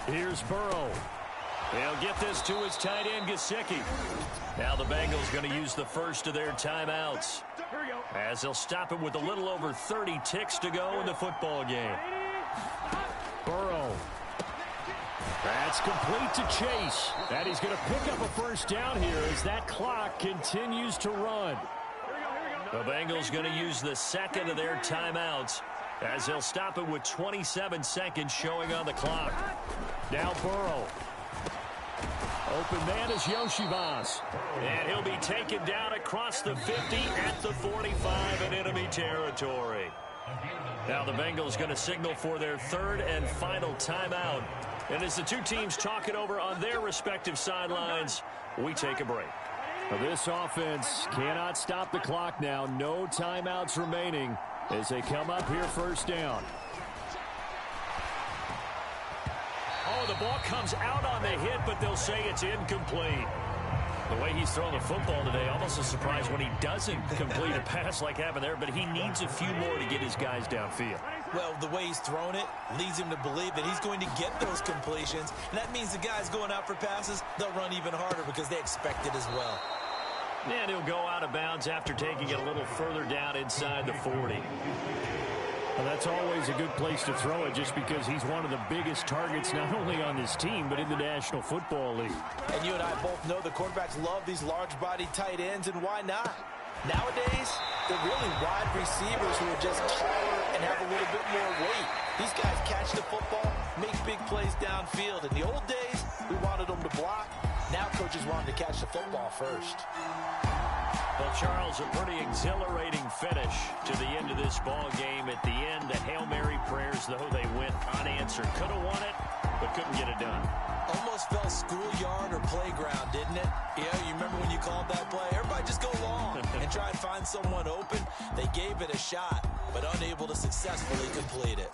Here's Burrow. They'll get this to his tight end, Gesicki. Now the Bengals going to use the 1st of their timeouts as they'll stop it with a little over 30 ticks to go in the football game. Burrow. That's complete to Chase. And he's going to pick up a 1st down here as that clock continues to run. The Bengals going to use the 2nd of their timeouts as they'll stop it with 27 seconds showing on the clock. Now Burrow. Open man is Yoshivas. And he'll be taken down across the 50 at the 45 in enemy territory. Now the Bengals going to signal for their 3rd and final timeout. And as the two teams talk it over on their respective sidelines, we take a break. Now this offense cannot stop the clock now. No timeouts remaining as they come up here 1st down. Oh, the ball comes out on the hit, but they'll say it's incomplete. The way he's thrown the football today, almost a surprise when he doesn't complete a pass like happened there, but he needs a few more to get his guys downfield. Well, the way he's thrown it leads him to believe that he's going to get those completions, and that means the guys going out for passes, they'll run even harder because they expect it as well. And he'll go out of bounds after taking it a little further down inside the 40. Well, that's always a good place to throw it just because he's one of the biggest targets not only on this team but in the National Football League. And you and I both know the quarterbacks love these large-bodied tight ends, and why not? Nowadays, they're really wide receivers who are just taller and have a little bit more weight. These guys catch the football, make big plays downfield. In the old days, we wanted them to block. Now coaches want them to catch the football first. Well, Charles, a pretty exhilarating finish to the end of this ball game. At the end, the Hail Mary prayers, though, they went unanswered. Could have won it, but couldn't get it done. Almost felt schoolyard or playground, didn't it? Yeah, you remember when you called that play? Everybody just go long and try and find someone open. They gave it a shot, but unable to successfully complete it.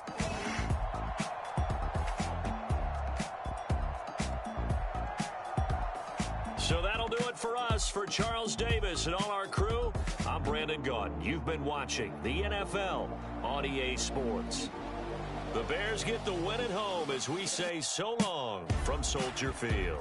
So that'll do it for us. For Charles Davis and all our crew, I'm Brandon Gaudin. You've been watching the NFL on EA Sports. The Bears get the win at home as we say so long from Soldier Field.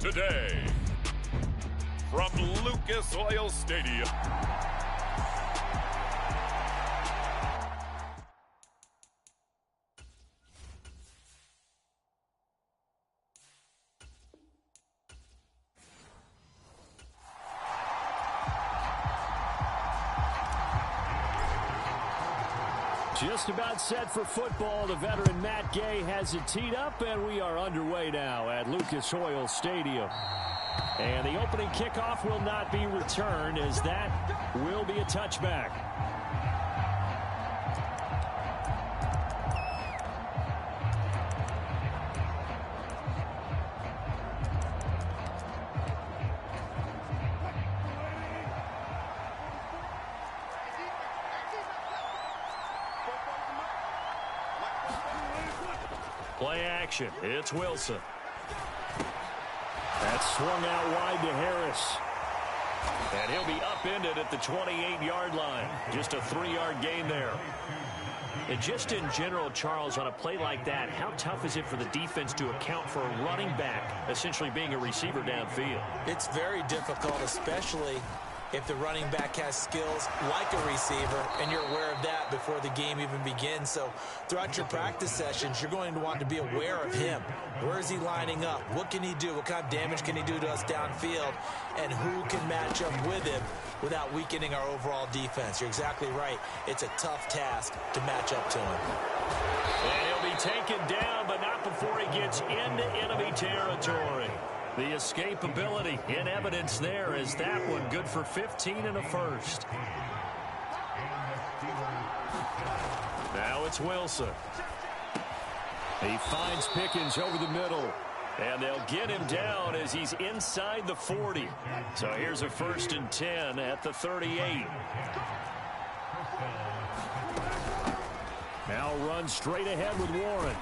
Today, from Lucas Oil Stadium. Just about set for football. The veteran Matt Gay has it teed up, and we are underway now at Lucas Oil Stadium. And the opening kickoff will not be returned, as that will be a touchback. Play action. It's Wilson. That's swung out wide to Harris. And he'll be upended at the 28-yard line. Just a 3-yard gain there. And just in general, Charles, on a play like that, how tough is it for the defense to account for a running back essentially being a receiver downfield? It's very difficult, especially if the running back has skills like a receiver, and you're aware of that before the game even begins. So throughout your practice sessions, you're going to want to be aware of him. Where is he lining up? What can he do? What kind of damage can he do to us downfield? And who can match up with him without weakening our overall defense? You're exactly right. It's a tough task to match up to him. And he'll be taken down, but not before he gets into enemy territory. The escapability in evidence there is that one good for 15 and a first. Now it's Wilson. He finds Pickens over the middle. And they'll get him down as he's inside the 40. So here's a 1st and 10 at the 38. Now runs straight ahead with Warren.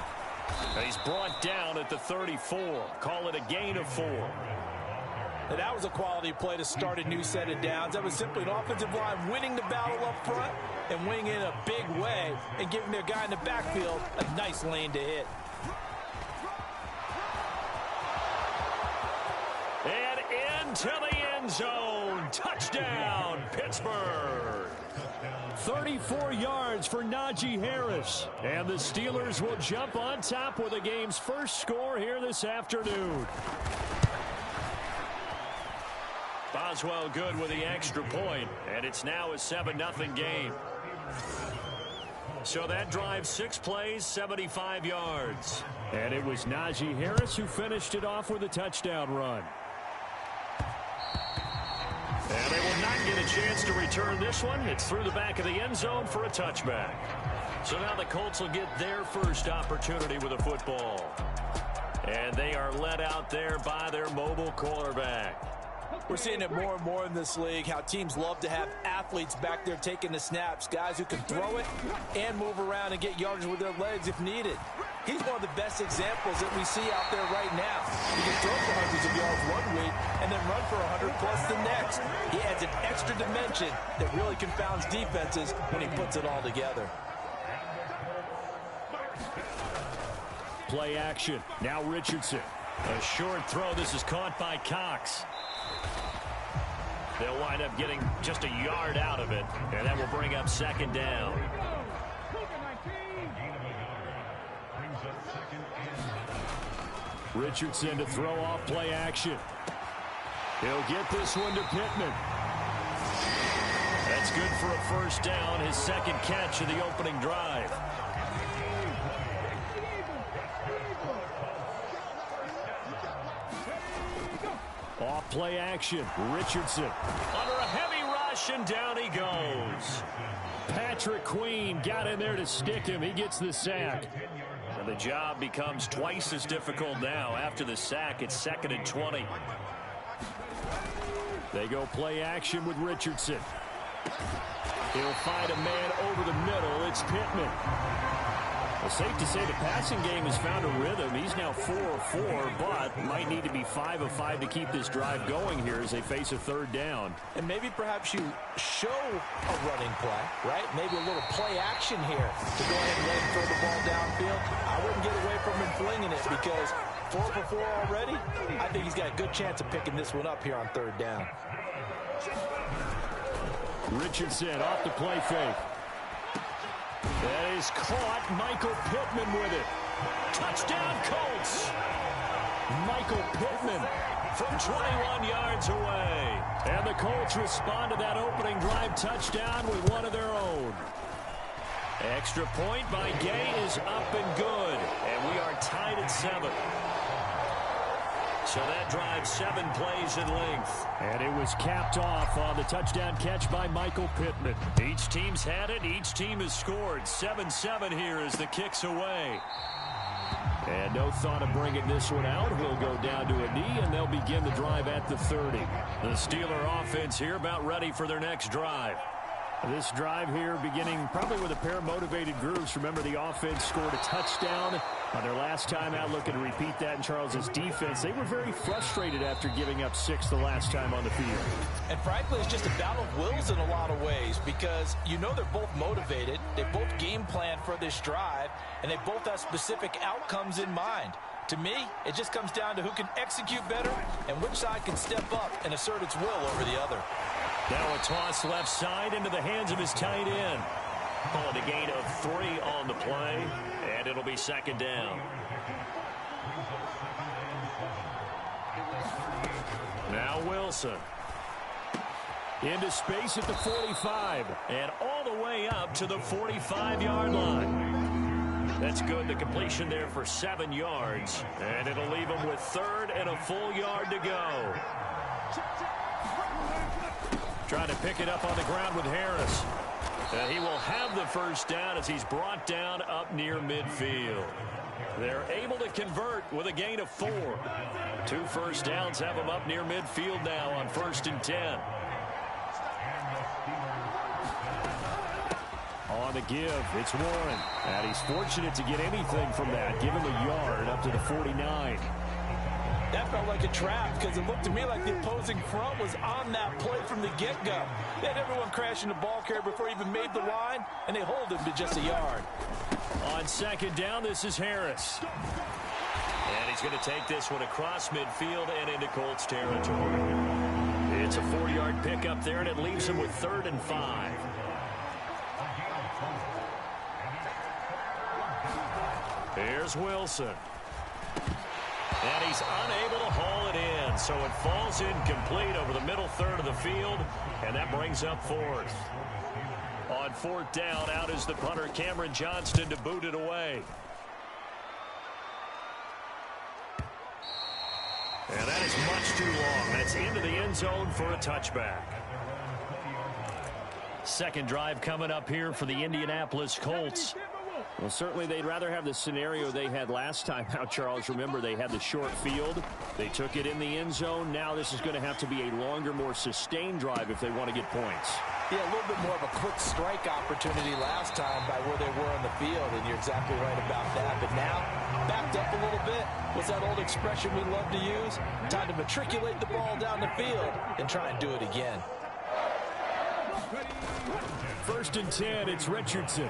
He's brought down at the 34. Call it a gain of 4. And that was a quality play to start a new set of downs. That was simply an offensive line winning the battle up front and winning in a big way and giving their guy in the backfield a nice lane to hit. And into the end zone. Touchdown, Pittsburgh. 34 yards for Najee Harris. And the Steelers will jump on top with the game's first score here this afternoon. Boswell good with the extra point, and it's now a 7-0 game. So that drive 6 plays, 75 yards. And it was Najee Harris who finished it off with a touchdown run. And they will not get a chance to return this one. It's through the back of the end zone for a touchback. So now the Colts will get their first opportunity with a football. And they are led out there by their mobile quarterback. We're seeing it more and more in this league, how teams love to have athletes back there taking the snaps, guys who can throw it and move around and get yardage with their legs if needed. He's one of the best examples that we see out there right now. He can throw for hundreds of yards one week and then run for 100-plus the next. He adds an extra dimension that really confounds defenses when he puts it all together. Play action. Now Richardson. A short throw. This is caught by Cox. They'll wind up getting just a yard out of it, and that will bring up 2nd down. Richardson to throw off play action. He'll get this one to Pittman. That's good for a 1st down, his 2nd catch of the opening drive. Off play action. Richardson under a heavy rush, and down he goes. Patrick Queen got in there to stick him. He gets the sack. And the job becomes twice as difficult now. After the sack, it's 2nd and 20. They go play action with Richardson. He'll find a man over the middle. It's Pittman. Well, safe to say the passing game has found a rhythm. He's now 4 of 4, but might need to be 5 of 5 to keep this drive going here as they face a 3rd down. And maybe perhaps you show a running play, right? Maybe a little play action here to go ahead and let him throw the ball downfield. I wouldn't get away from him flinging it because 4 for 4 already. I think he's got a good chance of picking this one up here on 3rd down. Richardson off the play fake. That is caught. Michael Pittman with it. Touchdown, Colts. Michael Pittman from 21 yards away. And the Colts respond to that opening drive touchdown with one of their own. Extra point by Gay is up and good. And we are tied at 7. So that drive 7 plays in length. And it was capped off on the touchdown catch by Michael Pittman. Each team's had it. Each team has scored. 7-7 here as the kick's away. And no thought of bringing this one out. He'll go down to a knee, and they'll begin the drive at the 30. The Steeler offense here about ready for their next drive. This drive here beginning probably with a pair of motivated groups. Remember, the offense scored a touchdown On their last time out, looking to repeat that in Charles's defense. They were very frustrated after giving up 6 the last time on the field. And frankly, it's just a battle of wills in a lot of ways because you know they're both motivated. They both game plan for this drive, and they both have specific outcomes in mind. To me, it just comes down to who can execute better and which side can step up and assert its will over the other. Now a toss left side into the hands of his tight end. Calling a gain of 3 on the play, and it'll be second down. Now Wilson. Into space at the 45, and all the way up to the 45-yard line. That's good. The completion there for 7 yards, and it'll leave him with 3rd and a full yard to go. Trying to pick it up on the ground with Harris. And he will have the first down as he's brought down up near midfield. They're able to convert with a gain of 4. 2 first downs have him up near midfield now on 1st and 10. On the give, it's Warren. And he's fortunate to get anything from that. Give him a yard up to the 49. That felt like a trap because it looked to me like the opposing front was on that play from the get-go. They had everyone crashing the ball carrier before he even made the line, and they hold him to just a yard. On 2nd down, this is Harris. And he's going to take this one across midfield and into Colts territory. It's a 4-yard pickup there, and it leaves him with 3rd and 5. Here's Wilson. And he's unable to haul it in, so it falls incomplete over the middle third of the field, and that brings up 4th. On 4th down, out is the punter, Cameron Johnston, to boot it away. And that is much too long. That's into the end zone for a touchback. Second drive coming up here for the Indianapolis Colts. Well, certainly they'd rather have the scenario they had last time out, Charles. Remember, they had the short field. They took it in the end zone. Now this is going to have to be a longer, more sustained drive if they want to get points. Yeah, a little bit more of a quick strike opportunity last time by where they were on the field, and you're exactly right about that. But now, backed up a little bit. What's that old expression we love to use? Time to matriculate the ball down the field and try and do it again. 1st and 10, it's Richardson.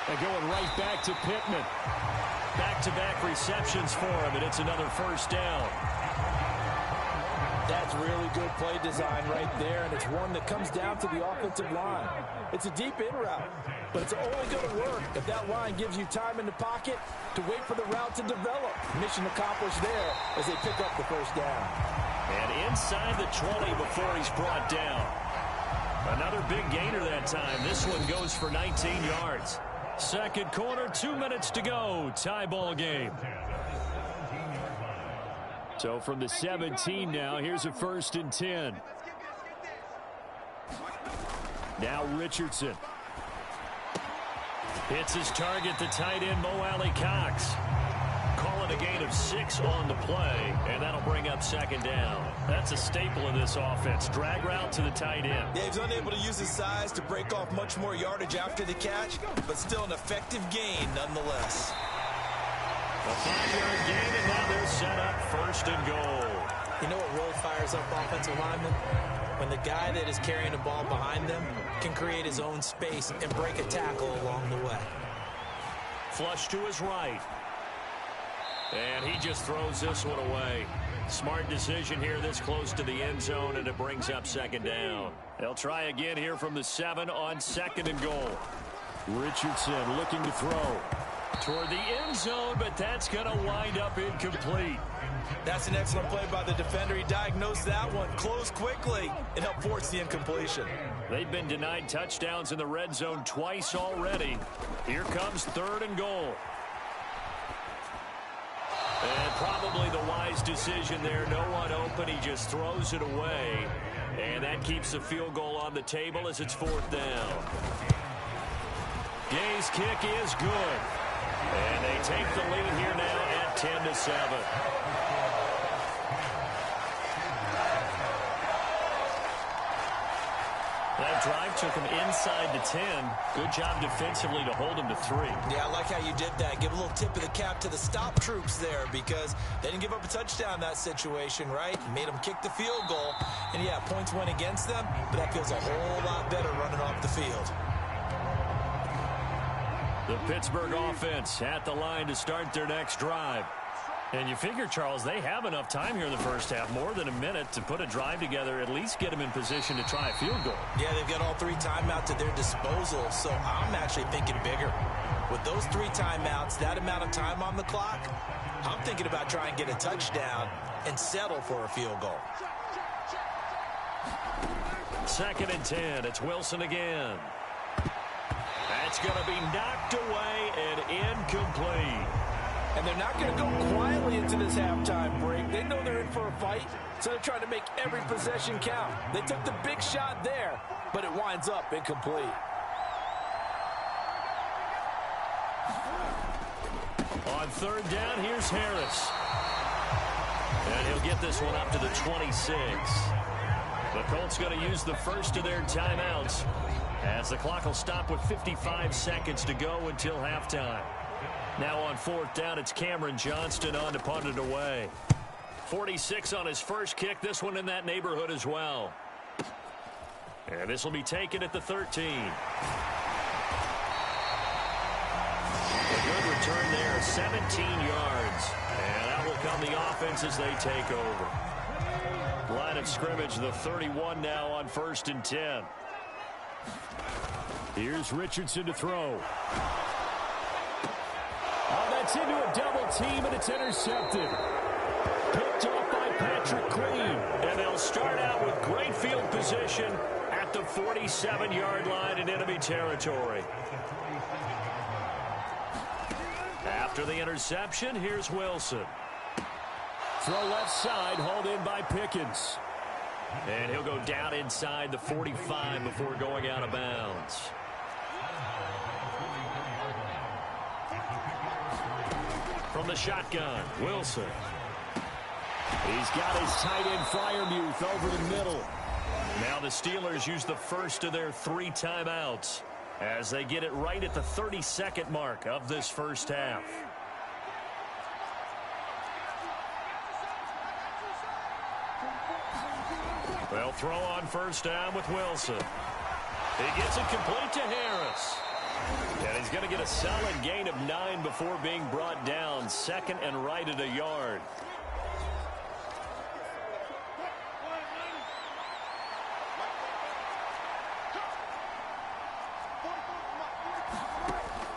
They're going right back to Pittman. Back-to-back receptions for him, and it's another first down. That's really good play design right there, and it's one that comes down to the offensive line. It's a deep in route, but it's only going to work if that line gives you time in the pocket to wait for the route to develop. Mission accomplished there as they pick up the first down. And inside the 20 before he's brought down. Another big gainer that time. This one goes for 19 yards. Second quarter, 2 minutes to go. Tie ball game. So from the 17 now, here's a 1st and 10. Now Richardson. Hits his target, the tight end, Mo Alley Cox. Calling a gain of 6 on the play, and that'll bring up 2nd down. That's a staple of this offense. Drag route to the tight end. Yeah, he's unable to use his size to break off much more yardage after the catch, but still an effective gain nonetheless. A 5-yard gain, and now they're set up 1st and goal. You know what really fires up offensive linemen? When the guy that is carrying the ball behind them can create his own space and break a tackle along the way. Flush to his right. And he just throws this one away. Smart decision here this close to the end zone, and it brings up 2nd down. They'll try again here from the 7 on 2nd and goal. Richardson looking to throw Toward the end zone, but that's going to wind up incomplete. That's an excellent play by the defender. He diagnosed that one, closed quickly, and helped force the incompletion. They've been denied touchdowns in the red zone twice already. Here comes 3rd and goal. And probably the wise decision there. No one open. He just throws it away. And that keeps the field goal on the table as it's 4th down. Gay's kick is good. And they take the lead here now at 10-7. That drive took him inside the 10. Good job defensively to hold him to 3. Yeah, I like how you did that. Give a little tip of the cap to the stop troops there because they didn't give up a touchdown in that situation, right? Made them kick the field goal. And, yeah, points went against them, but that feels a whole lot better running off the field. The Pittsburgh offense at the line to start their next drive. And you figure, Charles, they have enough time here in the first half, more than a minute, to put a drive together, at least get them in position to try a field goal. Yeah, they've got all 3 timeouts at their disposal, so I'm actually thinking bigger. With those 3 timeouts, that amount of time on the clock, I'm thinking about trying to get a touchdown and settle for a field goal. 2nd and 10. It's Wilson again. That's going to be knocked away and incomplete. And they're not going to go quietly into this halftime break. They know they're in for a fight, so they're trying to make every possession count. They took the big shot there, but it winds up incomplete. On 3rd down, here's Harris. And he'll get this one up to the 26. The Colts going to use the first of their timeouts as the clock will stop with 55 seconds to go until halftime. Now on 4th down, it's Cameron Johnston on to punt it away. 46 on his first kick. This one in that neighborhood as well. And this will be taken at the 13. A good return there, 17 yards. And out will come the offense as they take over. Line of scrimmage, the 31 now on 1st and 10. Here's Richardson to throw. Oh, that's into a double team, and it's intercepted. Picked off by Patrick Queen. And they'll start out with great field position at the 47-yard line in enemy territory. After the interception, here's Wilson. Throw left side, hauled in by Pickens. And he'll go down inside the 45 before going out of bounds. From the shotgun, Wilson. He's got his tight end Freiermuth over the middle. Now the Steelers use the first of their 3 timeouts as they get it right at the 32nd mark of this first half. They'll throw on 1st down with Wilson. He gets it complete to Harris. And he's going to get a solid gain of 9 before being brought down. 2nd and right at a yard.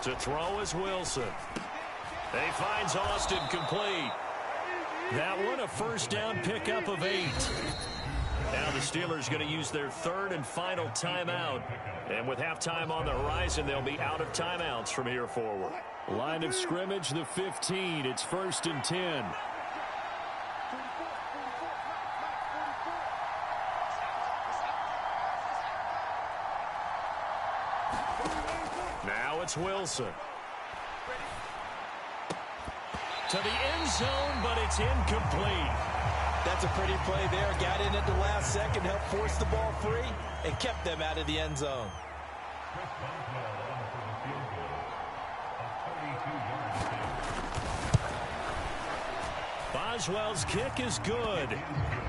To throw is Wilson. He finds Austin complete. That one a 1st down pickup of 8. Now the Steelers going to use their 3rd and final timeout. And with halftime on the horizon, they'll be out of timeouts from here forward. Line of scrimmage, the 15. It's 1st and 10. Now it's Wilson. To the end zone, but it's incomplete. That's a pretty play there. Got in at the last second, helped force the ball free, and kept them out of the end zone. Boswell's kick is good,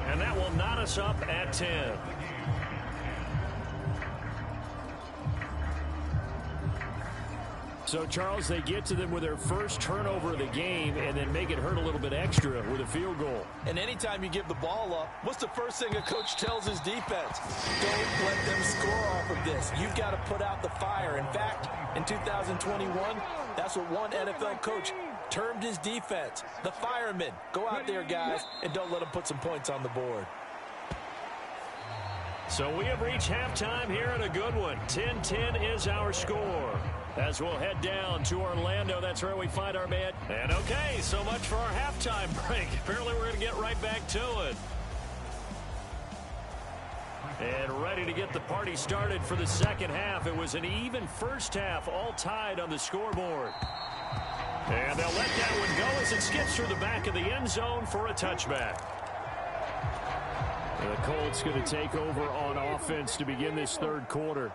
and that will knot us up at 10. So, Charles, they get to them with their first turnover of the game and then make it hurt a little bit extra with a field goal. And anytime you give the ball up, what's the first thing a coach tells his defense? Don't let them score off of this. You've got to put out the fire. In fact, in 2021, that's what one NFL coach termed his defense, the firemen. Go out there, guys, and don't let them put some points on the board. So we have reached halftime here at a good one. 10-10 is our score. As we'll head down to Orlando, that's where we find our man. And okay, so much for our halftime break. Apparently we're going to get right back to it. And ready to get the party started for the second half. It was an even first half, all tied on the scoreboard. And they'll let that one go as it skips through the back of the end zone for a touchback. The Colts going to take over on offense to begin this third quarter.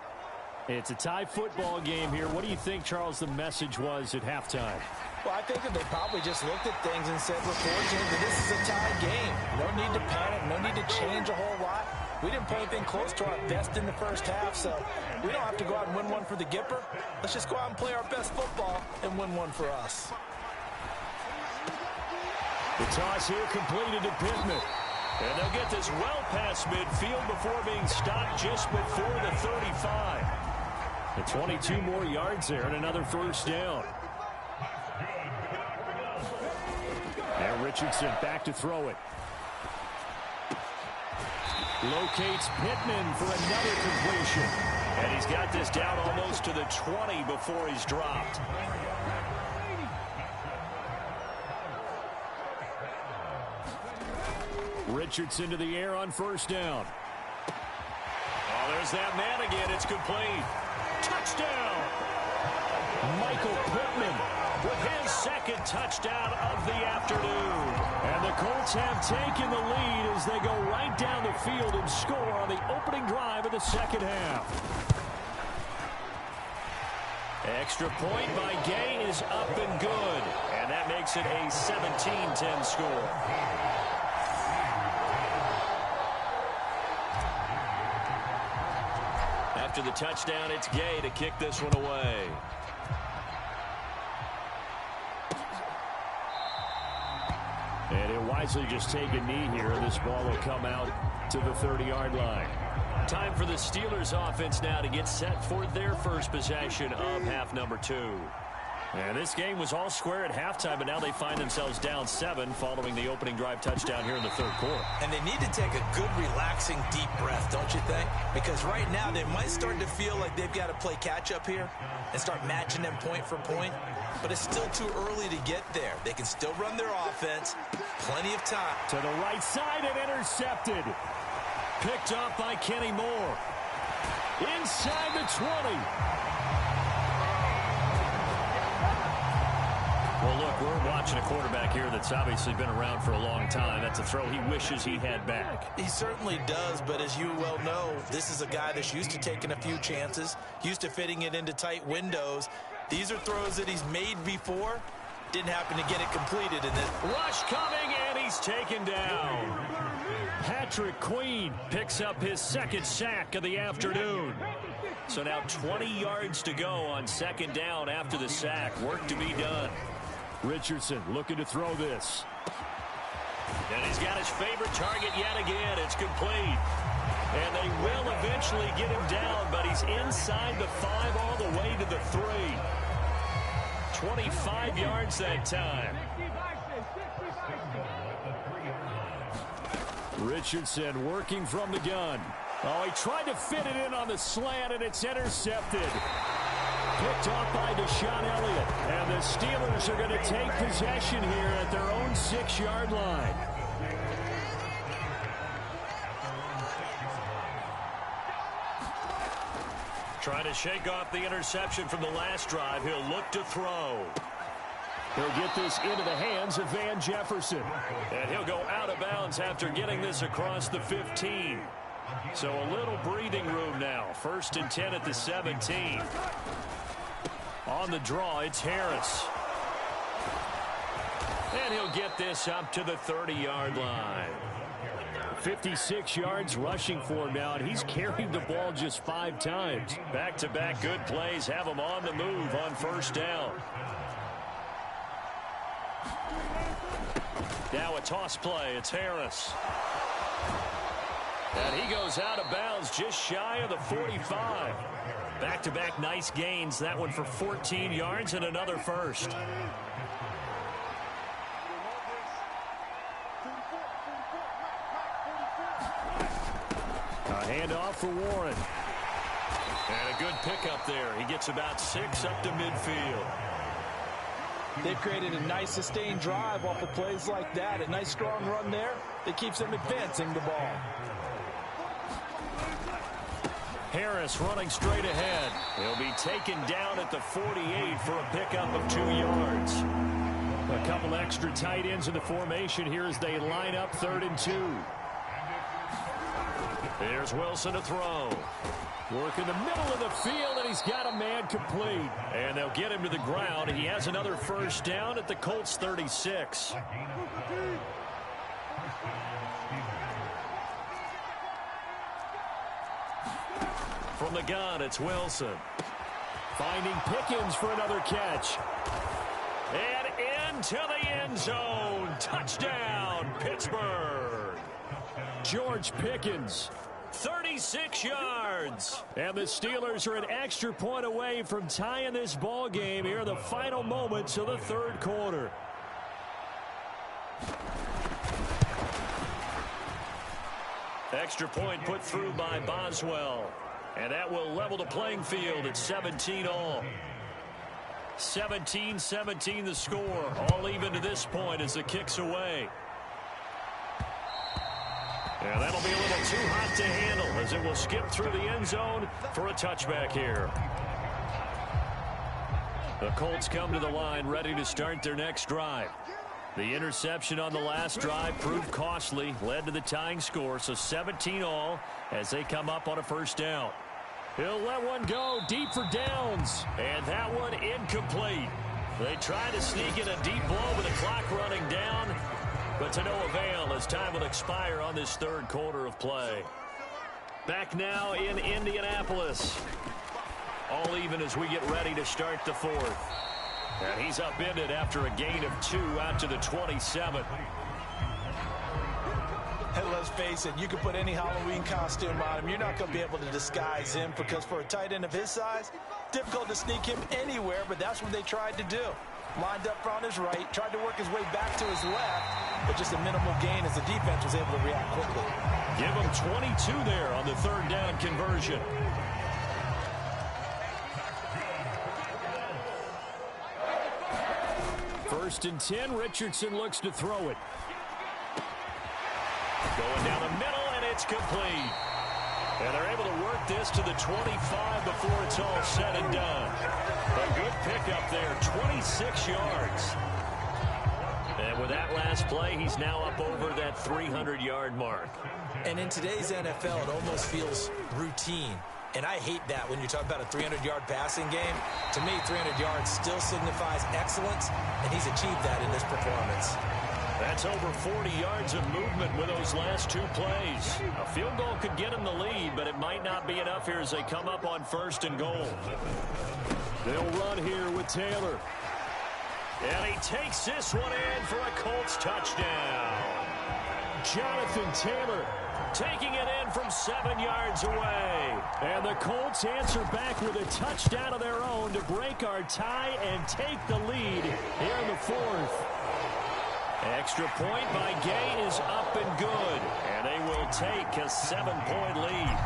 It's a tie football game here. What do you think, Charles, the message was at halftime? Well, I think that they probably just looked at things and said, before that this is a tie game. No need to panic. No need to change a whole lot. We didn't play anything close to our best in the first half, so we don't have to go out and win one for the Gipper. Let's just go out and play our best football and win one for us. The toss here completed to Pittman. And they'll get this well past midfield before being stopped just before the 35. And 22 more yards there and another first down. And Richardson back to throw it. Locates Pittman for another completion. And he's got this down almost to the 20 before he's dropped. Richardson to the air on first down. Oh, there's that man again. It's complete. Touchdown! Michael Pittman with his second touchdown of the afternoon. And the Colts have taken the lead as they go right down the field and score on the opening drive of the second half. Extra point by Gay is up and good. And that makes it a 17-10 score. After the touchdown, it's Gay to kick this one away. And he'll wisely just take a knee here. This ball will come out to the 30-yard line. Time for the Steelers offense now to get set for their first possession of half number 2. And this game was all square at halftime, but now they find themselves down 7 following the opening drive touchdown here in the third quarter. And they need to take a good, relaxing, deep breath, don't you think? Because right now they might start to feel like they've got to play catch-up here and start matching them point for point. But it's still too early to get there. They can still run their offense. Plenty of time. To the right side and intercepted. Picked up by Kenny Moore. Inside the 20. Well, look, we're watching a quarterback here that's obviously been around for a long time. That's a throw he wishes he had back. He certainly does, but as you well know, this is a guy that's used to taking a few chances, used to fitting it into tight windows. These are throws that he's made before. Didn't happen to get it completed in this. Rush coming, and he's taken down. Patrick Queen picks up his second sack of the afternoon. So now 20 yards to go on second down after the sack. Work to be done. Richardson looking to throw this. And he's got his favorite target yet again. It's complete. And they will eventually get him down, but he's inside the 5 all the way to the 3. 25 yards that time. Richardson working from the gun. Oh, he tried to fit it in on the slant, and it's intercepted. Picked off by Deshaun Elliott. And the Steelers are going to take possession here at their own 6-yard line. Trying to shake off the interception from the last drive. He'll look to throw. He'll get this into the hands of Van Jefferson. And he'll go out of bounds after getting this across the 15. So a little breathing room now. 1st and 10 at the 17. On the draw, it's Harris. And he'll get this up to the 30-yard line. 56 yards rushing for him now, and he's carried the ball just 5 times. Back-to-back good plays have him on the move on first down. Now a toss play. It's Harris. And he goes out of bounds just shy of the 45. Back-to-back nice gains. That one for 14 yards and another first. A handoff for Warren. And a good pickup there. He gets about 6 up to midfield. They've created a nice sustained drive off of plays like that. A nice strong run there that keeps them advancing the ball. Harris running straight ahead. He'll be taken down at the 48 for a pickup of 2 yards. A couple extra tight ends in the formation here as they line up 3rd and 2. Here's Wilson to throw. Work in the middle of the field, and he's got a man complete. And they'll get him to the ground. He has another first down at the Colts 36. From the gun, it's Wilson. Finding Pickens for another catch. And into the end zone. Touchdown, Pittsburgh. George Pickens. 36 yards. And the Steelers are an extra point away from tying this ball game here in the final moments of the third quarter. Extra point put through by Boswell. And that will level the playing field at 17-all. 17-17 the score. All even to this point as the kick's away. And that'll be a little too hot to handle as it will skip through the end zone for a touchback here. The Colts come to the line ready to start their next drive. The interception on the last drive proved costly, led to the tying score, so 17-all as they come up on a first down. He'll let one go deep for downs. And that one incomplete. They try to sneak in a deep blow with the clock running down, but to no avail as time will expire on this third quarter of play. Back now in Indianapolis. All even as we get ready to start the fourth. And he's upended after a gain of 2 out to the 27. And let's face it, you can put any Halloween costume on him. You're not going to be able to disguise him because for a tight end of his size, difficult to sneak him anywhere, but that's what they tried to do. Lined up on his right, tried to work his way back to his left, but just a minimal gain as the defense was able to react quickly. Give him 22 there on the third down conversion. First and 10, Richardson looks to throw it. Going down the middle, and it's complete. And they're able to work this to the 25 before it's all said and done. A good pickup there, 26 yards. And with that last play, he's now up over that 300-yard mark. And in today's NFL, it almost feels routine. And I hate that when you talk about a 300-yard passing game. To me, 300 yards still signifies excellence, and he's achieved that in this performance. That's over 40 yards of movement with those last 2 plays. A field goal could get him the lead, but it might not be enough here as they come up on first and goal. They'll run here with Taylor. And he takes this one in for a Colts touchdown. Jonathan Taylor taking it in from 7 yards away. And the Colts answer back with a touchdown of their own to break our tie and take the lead here in the fourth. Extra point by Gay is up and good. And they will take a 7-point lead.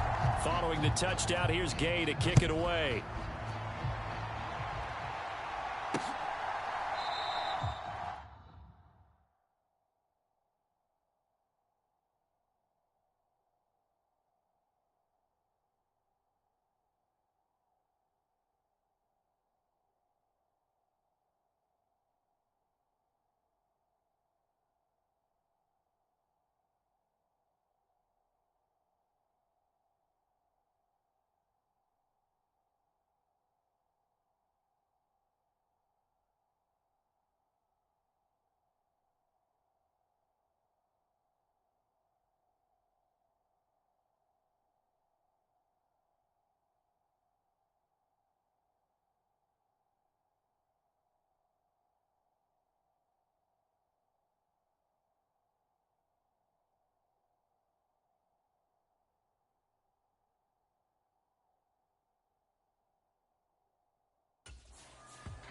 Following the touchdown, here's Gay to kick it away.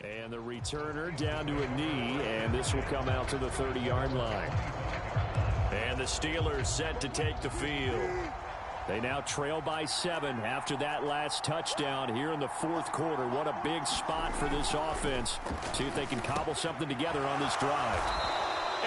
And the returner down to a knee, and this will come out to the 30-yard line. And the Steelers set to take the field. They now trail by 7 after that last touchdown here in the fourth quarter. What a big spot for this offense. See if they can cobble something together on this drive.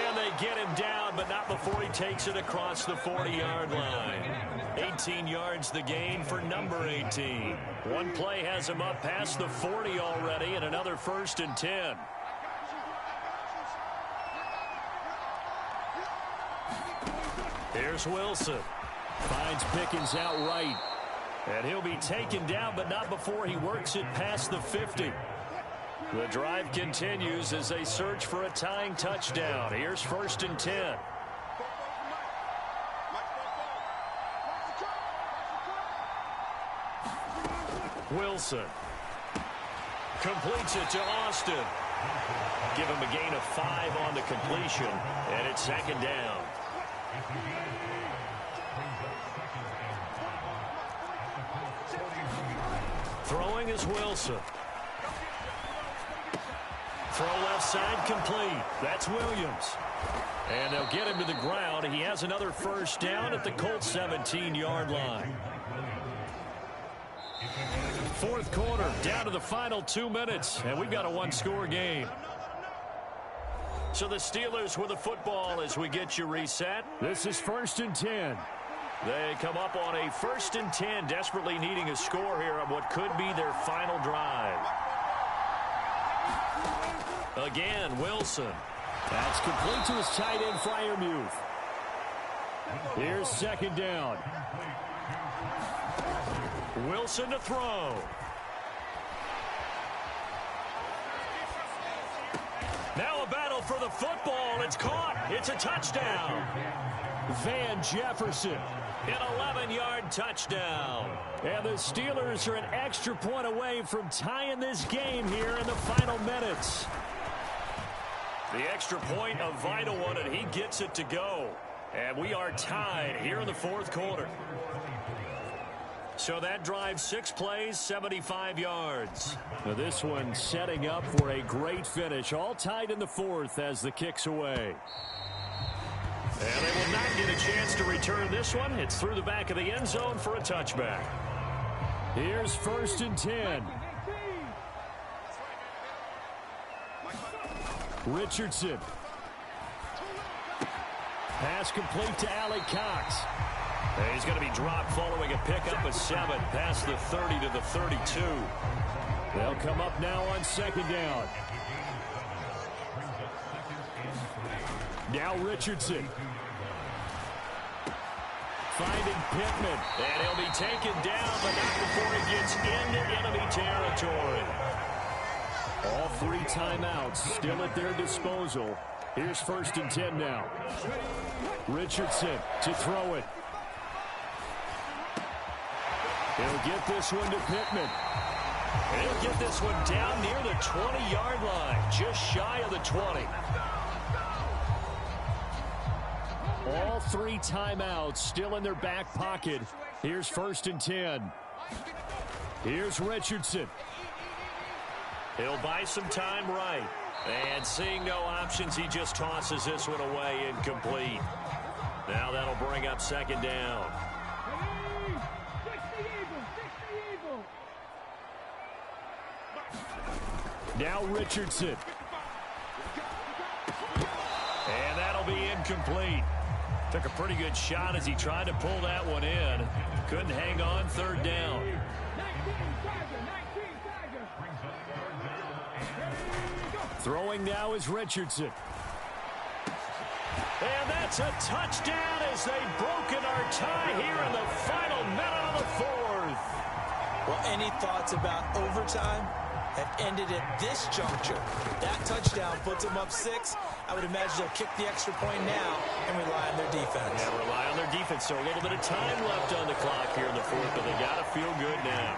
And they get him down, but not before he takes it across the 40-yard line. 18 yards the gain for number 18. One play has him up past the 40 already, and another first and 10. Here's Wilson. Finds Pickens outright. And he'll be taken down, but not before he works it past the 50. The drive continues as they search for a tying touchdown. Here's 1st and 10. Wilson completes it to Austin. Give him a gain of 5 on the completion, and it's 2nd down. Throwing is Wilson. Throw left side complete. That's Williams. And they'll get him to the ground. He has another 1st down at the Colts 17-yard line. 4th quarter, down to the final 2 minutes, and we've got a 1-score game. So the Steelers with the football as we get you reset. This is 1st and 10. They come up on a 1st and 10, desperately needing a score here on what could be their final drive. Again, Wilson. That's complete to his tight end, Freiermuth. Here's 2nd down. Wilson to throw. Now a battle for the football. It's caught. It's a touchdown. Van Jefferson, an 11-yard touchdown. And the Steelers are an extra point away from tying this game here in the final minutes. The extra point, a vital one, and he gets it to go. And we are tied here in the 4th quarter. So that drive, 6 plays, 75 yards. Now this one setting up for a great finish. All tied in the 4th as the kick's away. And they will not get a chance to return this one. It's through the back of the end zone for a touchback. Here's 1st and 10. Richardson. Pass complete to Alec Cox. And he's going to be dropped following a pickup of 7 past the 30 to the 32. They'll come up now on 2nd down. Now Richardson. Finding Pittman. And he'll be taken down, but not before he gets into enemy territory. All 3 timeouts still at their disposal. Here's 1st and 10 now. Richardson to throw it. He'll get this one to Pittman. And he'll get this one down near the 20-yard line, just shy of the 20. All 3 timeouts still in their back pocket. Here's 1st and 10. Here's Richardson. He'll buy some time right. And seeing no options, he just tosses this one away incomplete. Now that'll bring up 2nd down. Now Richardson. And that'll be incomplete. Took a pretty good shot as he tried to pull that one in. Couldn't hang on, 3rd down. Throwing now is Richardson. And that's a touchdown as they've broken our tie here in the final minute of the 4th. Well, any thoughts about overtime have ended at this juncture. That touchdown puts them up 6. I would imagine they'll kick the extra point now and rely on their defense. Yeah, rely on their defense. So a little bit of time left on the clock here in the 4th, but they got to feel good now.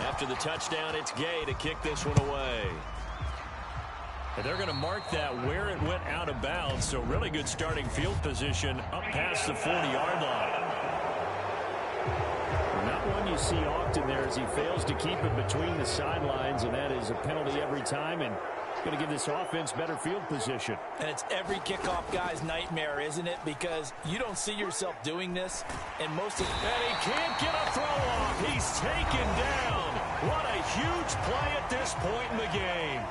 After the touchdown, it's Gay to kick this one away. And they're going to mark that where it went out of bounds. So really good starting field position up past the 40-yard line. Not one you see often there as he fails to keep it between the sidelines, and that is a penalty every time, and going to give this offense better field position. And it's every kickoff guy's nightmare, isn't it? Because you don't see yourself doing this, and most of and he can't get a throw off. He's taken down. What a huge play at this point in the game.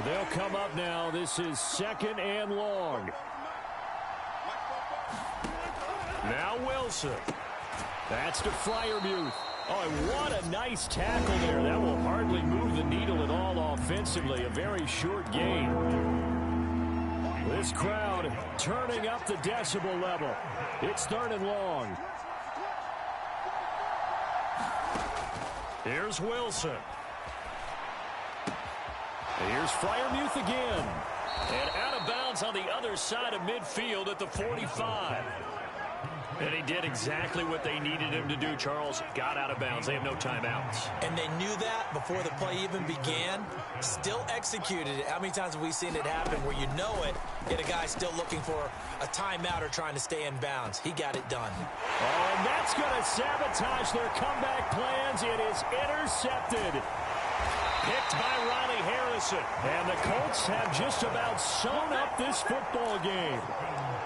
They'll come up now. This is 2nd and long. Now Wilson. That's to Freiermuth. Oh, and what a nice tackle there. That will hardly move the needle at all offensively. A very short game. This crowd turning up the decibel level. It's 3rd and long. Here's Wilson. Here's Freiermuth again. And out of bounds on the other side of midfield at the 45. And he did exactly what they needed him to do, Charles. Got out of bounds. They have no timeouts. And they knew that before the play even began. Still executed it. How many times have we seen it happen where you know it, yet a guy still looking for a timeout or trying to stay in bounds? He got it done. Oh, and that's going to sabotage their comeback plans. It is intercepted. Picked by Riley Harrison. And the Colts have just about sewn up this football game.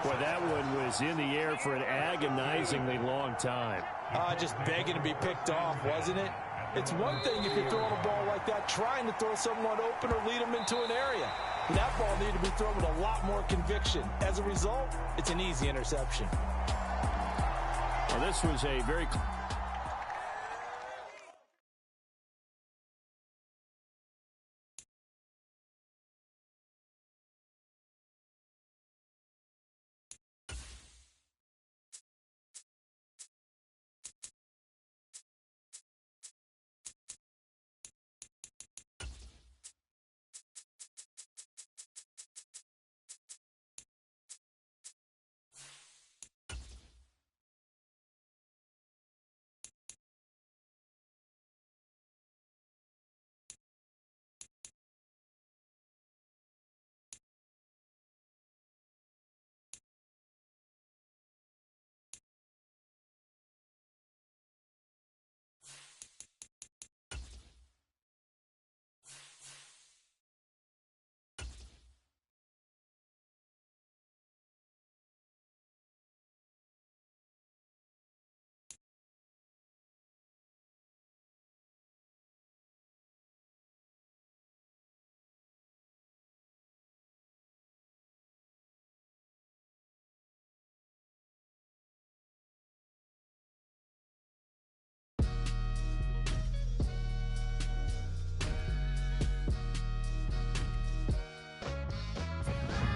Boy, that one was in the air for an agonizingly long time. Just begging to be picked off, wasn't it? It's one thing if you're throwing a ball like that, trying to throw someone open or lead them into an area. That ball needed to be thrown with a lot more conviction. As a result, it's an easy interception. Well, this was a very...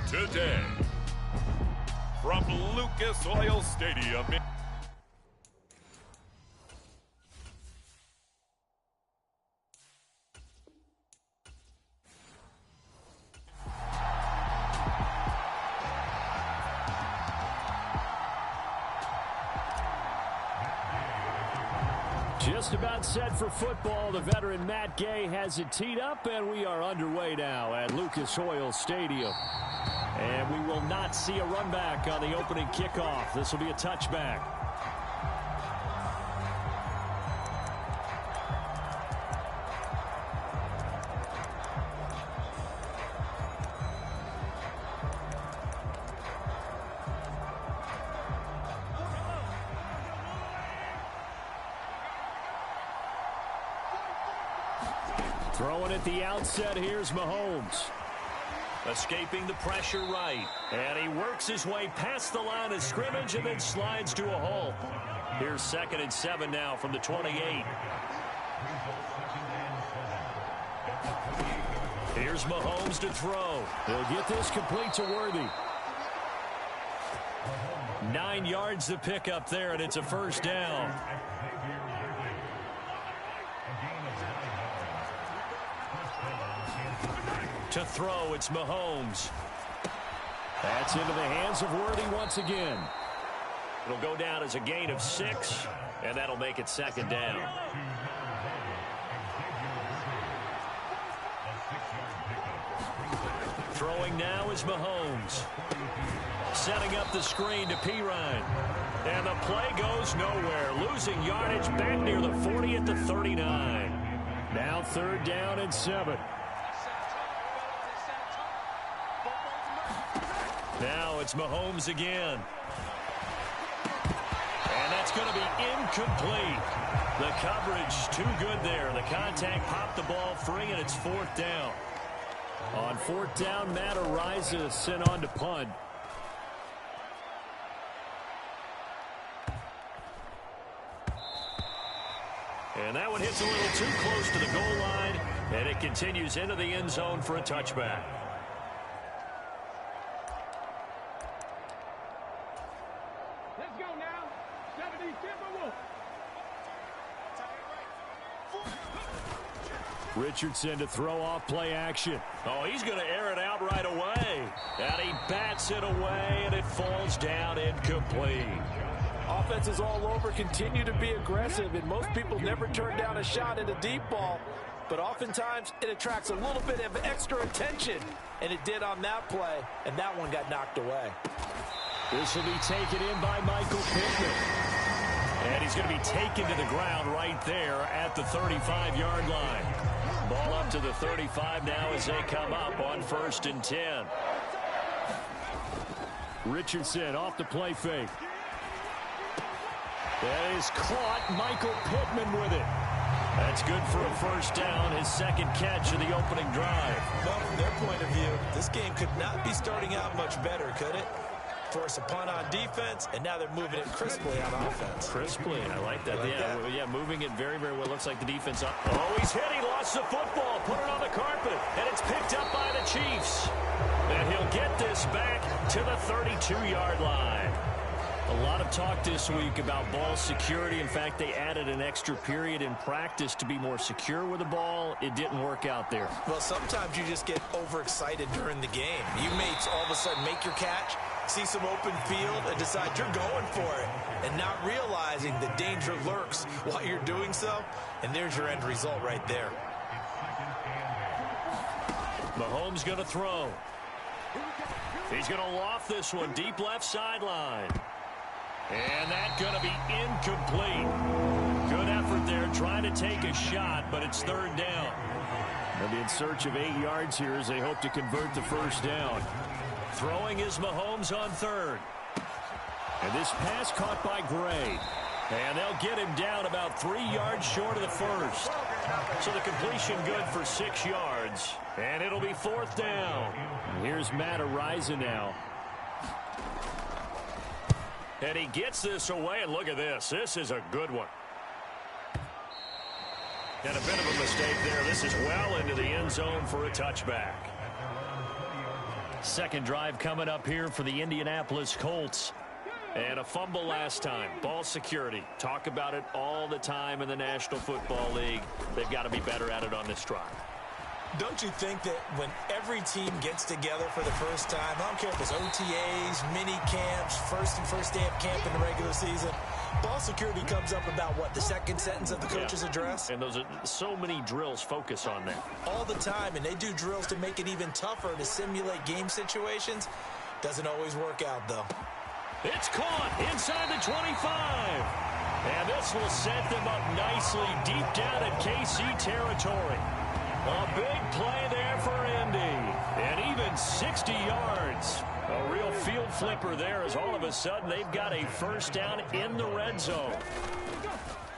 Today, from Lucas Oil Stadium. Just about set for football. The veteran Matt Gay has it teed up, and we are underway now at Lucas Oil Stadium. And we will not see a run back on the opening kickoff. This will be a touchback. Throwing at the outset, here's Mahomes. Escaping the pressure right. And he works his way past the line of scrimmage and then slides to a halt. Here's 2nd and 7 now from the 28. Here's Mahomes to throw. He'll get this complete to Worthy. 9 yards to pick up there, and it's a first down. To throw, it's Mahomes. That's into the hands of Worthy once again. It'll go down as a gain of 6, and that'll make it 2nd down. Throwing now is Mahomes. Setting up the screen to Pirine. And the play goes nowhere. Losing yardage back near the 40 at the 39. Now 3rd down and 7. Now it's Mahomes again. And that's going to be incomplete. The coverage too good there. The contact popped the ball free, and it's 4th down. On 4th down, Matt Ariza sent on to punt. And that one hits a little too close to the goal line, and it continues into the end zone for a touchback. Richardson to throw off play action. Oh, he's going to air it out right away. And he bats it away, and it falls down incomplete. Offenses all over continue to be aggressive, and most people never turn down a shot at a deep ball. But oftentimes, it attracts a little bit of extra attention. And it did on that play, and that one got knocked away. This will be taken in by Michael Pittman. And he's going to be taken to the ground right there at the 35-yard line. Ball up to the 35 now as they come up on 1st and 10. Richardson off the play fake. That is caught. Michael Pittman with it. That's good for a first down, his second catch of the opening drive. Well, from their point of view, this game could not be starting out much better, could it? Force a punt on defense, and now they're moving it crisply on offense. Crisply, I like that. Like that? Yeah, moving it very, very well. Looks like the defense up. Oh, he's hit. He lost the football. Put it on the carpet, and it's picked up by the Chiefs. And he'll get this back to the 32-yard line. A lot of talk this week about ball security. In fact, they added an extra period in practice to be more secure with the ball. It didn't work out there. Well, sometimes you just get overexcited during the game. You may all of a sudden make your catch, see some open field, and decide you're going for it, and not realizing the danger lurks while you're doing so, and there's your end result right there. Mahomes going to throw. He's going to loft this one deep left sideline. And that's going to be incomplete. Good effort there trying to take a shot, but it's 3rd down. They'll be in search of 8 yards here as they hope to convert the first down. Throwing is Mahomes on 3rd. And this pass caught by Gray. And they'll get him down about 3 yards short of the first. So the completion good for 6 yards. And it'll be 4th down. And here's Matt Araiza now. And he gets this away, and look at this. This is a good one. And a bit of a mistake there. This is well into the end zone for a touchback. Second drive coming up here for the Indianapolis Colts. And a fumble last time. Ball security. Talk about it all the time in the National Football League. They've got to be better at it on this drive. Don't you think that when every team gets together for the first time, I don't care if it's OTAs, mini camps, first day of camp in the regular season, ball security comes up about what, the second sentence of the coach's address? And those are so many drills focus on that. All the time, and they do drills to make it even tougher to simulate game situations. Doesn't always work out, though. It's caught inside the 25. And this will set them up nicely deep down in KC territory. A big play there for Indy. And even 60 yards. A real field flipper there as all of a sudden they've got a first down in the red zone.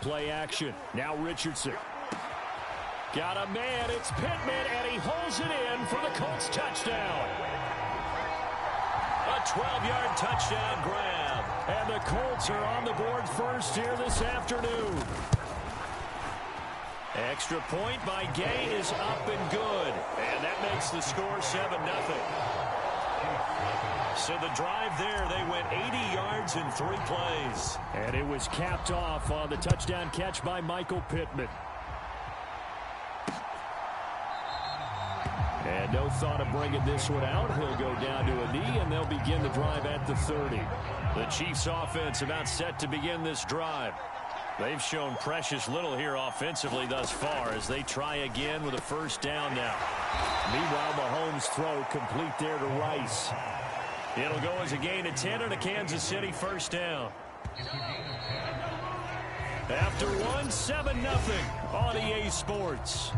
Play action. Now Richardson. Got a man. It's Pittman, and he holds it in for the Colts touchdown. A 12-yard touchdown grab. And the Colts are on the board first here this afternoon. Extra point by Gay is up and good. And that makes the score 7-0. So the drive there, they went 80 yards in 3 plays. And it was capped off on the touchdown catch by Michael Pittman. And no thought of bringing this one out. He'll go down to a knee, and they'll begin the drive at the 30. The Chiefs offense about set to begin this drive. They've shown precious little here offensively thus far as they try again with a first down now. Meanwhile, Mahomes' throw complete there to Rice. It'll go as a gain of 10 and a Kansas City first down. After one, 7-0 on EA Sports.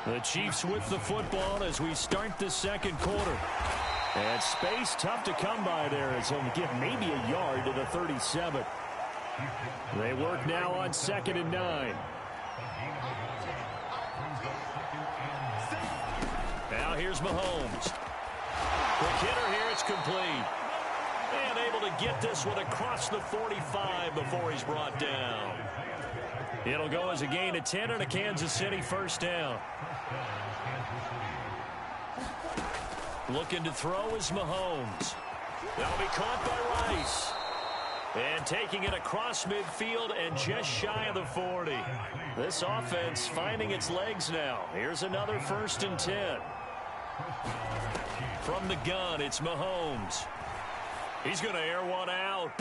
The Chiefs with the football as we start the second quarter. And space tough to come by there as he'll get maybe a yard to the 37. They work now on 2nd and 9. Now here's Mahomes. Quick hitter here, it's complete. And able to get this one across the 45 before he's brought down. It'll go as a gain of 10 and a Kansas City first down. Looking to throw is Mahomes. That'll be caught by Rice. And taking it across midfield and just shy of the 40. This offense finding its legs now. Here's another 1st and 10. From the gun, it's Mahomes. He's going to air one out.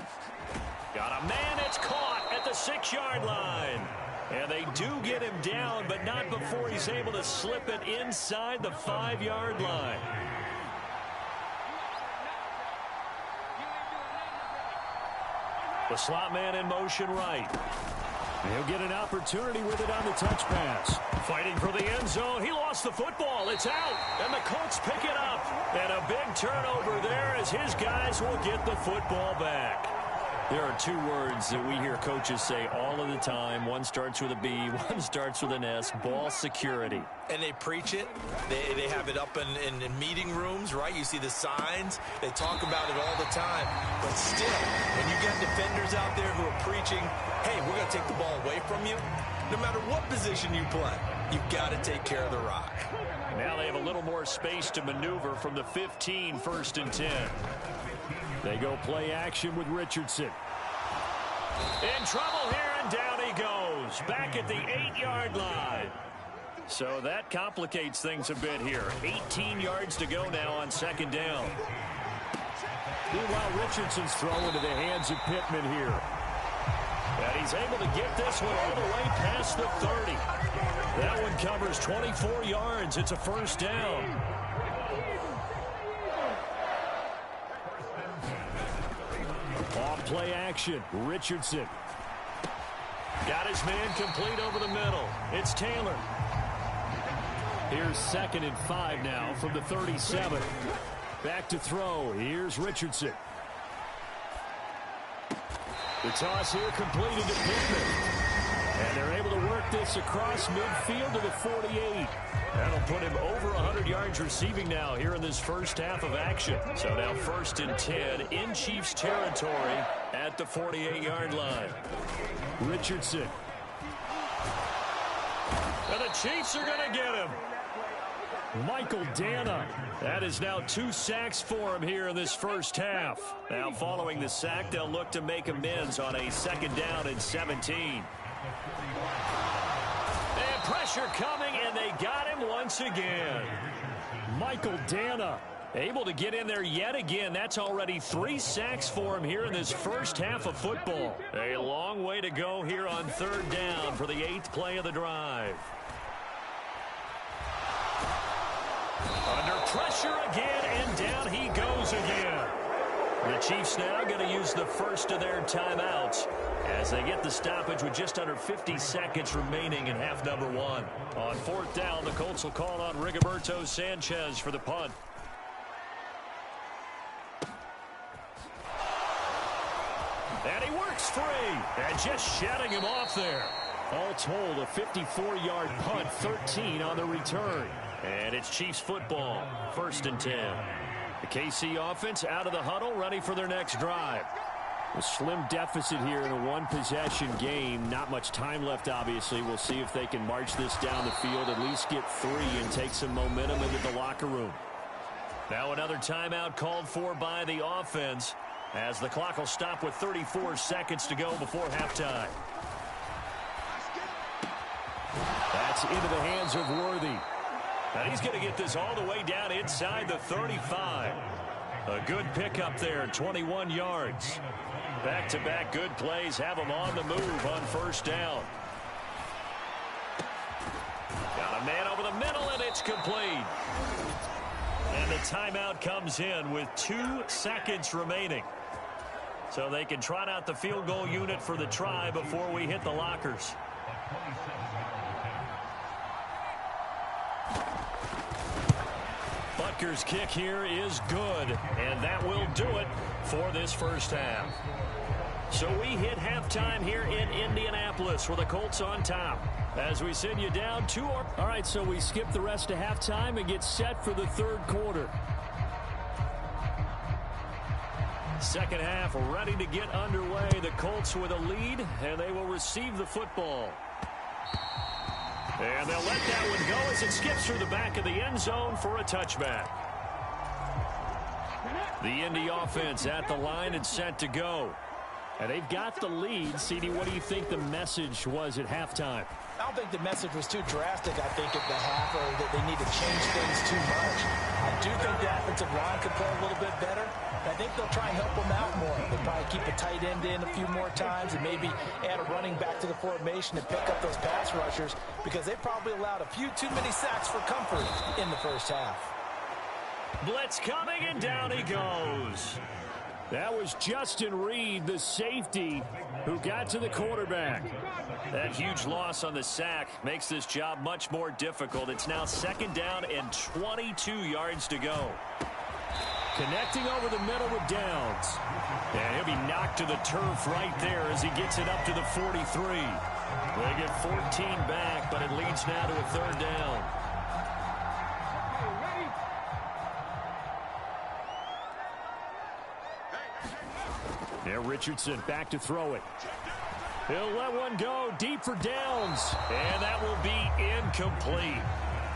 Got a man, it's caught at the 6-yard line. And they do get him down, but not before he's able to slip it inside the 5-yard line. The slot man in motion right. He'll get an opportunity with it on the touch pass. Fighting for the end zone. He lost the football. It's out. And the Colts pick it up. And a big turnover there as his guys will get the football back. There are 2 words that we hear coaches say all of the time. One starts with a B, one starts with an S. Ball security. And they preach it. They have it up in meeting rooms, right? You see the signs. They talk about it all the time. But still, when you got defenders out there who are preaching, hey, we're going to take the ball away from you, no matter what position you play, you've got to take care of the rock. Now they have a little more space to maneuver from the 15, 1st and 10. They go play action with Richardson. In trouble here, and down he goes. Back at the 8-yard line. So that complicates things a bit here. 18 yards to go now on 2nd down. Meanwhile, Richardson's throw into the hands of Pittman here. And he's able to get this one all the way past the 30. That one covers 24 yards. It's a 1st down. Off play action. Richardson. Got his man complete over the middle. It's Taylor. Here's 2nd and 5 now from the 37. Back to throw. Here's Richardson. The toss here completed to Pittman. And they're able to work this across midfield to the 48. That'll put him over 100 yards receiving now here in this first half of action. So now 1st and 10 in Chiefs territory at the 48-yard line. Richardson. And the Chiefs are going to get him. Michael Dana. That is now 2 sacks for him here in this first half. Now following the sack, they'll look to make amends on a 2nd down and 17. And pressure coming, and they got him once again. Michael Dana able to get in there yet again. That's already 3 sacks for him here in this first half of football. A long way to go here on 3rd down for the 8th play of the drive. Under pressure again, and down he goes again. The Chiefs now going to use the first of their timeouts as they get the stoppage with just under 50 seconds remaining in half number 1. On 4th down, the Colts will call on Rigoberto Sanchez for the punt. And he works free, and just shutting him off there. All told, a 54-yard punt, 13 on the return. And it's Chiefs football, 1st and 10. The KC offense out of the huddle, ready for their next drive. A slim deficit here in a 1-possession game. Not much time left, obviously. We'll see if they can march this down the field, at least get 3 and take some momentum into the locker room. Now another timeout called for by the offense as the clock will stop with 34 seconds to go before halftime. That's into the hands of Worthy. And he's going to get this all the way down inside the 35. A good pickup there, 21 yards. Back-to-back good plays have him on the move on 1st down. Got a man over the middle, and it's complete. And the timeout comes in with 2 seconds remaining. So they can trot out the field goal unit for the try before we hit the lockers. Butker's kick here is good, and that will do it for this first half. So we hit halftime here in Indianapolis with the Colts on top. As we send you down 2. All right, so we skip the rest of halftime and get set for the 3rd quarter. Second half ready to get underway. The Colts with a lead, and they will receive the football. And they'll let that one go as it skips through the back of the end zone for a touchback. The Indy offense at the line and set to go. And they've got the lead. CD, what do you think the message was at halftime? I don't think the message was too drastic, I think, at the half, or that they need to change things too much. I do think the offensive line could play a little bit better. I think they'll try and help them out more. They'll probably keep a tight end in a few more times and maybe add a running back to the formation and pick up those pass rushers, because they probably allowed a few too many sacks for comfort in the first half. Blitz coming, and down he goes. That was Justin Reed, the safety, who got to the quarterback. That huge loss on the sack makes this job much more difficult. It's now 2nd down and 22 yards to go. Connecting over the middle with Downs. And he'll be knocked to the turf right there as he gets it up to the 43. They get 14 back, but it leads now to a 3rd down. Now Richardson back to throw it. He'll let one go deep for Downs. And that will be incomplete.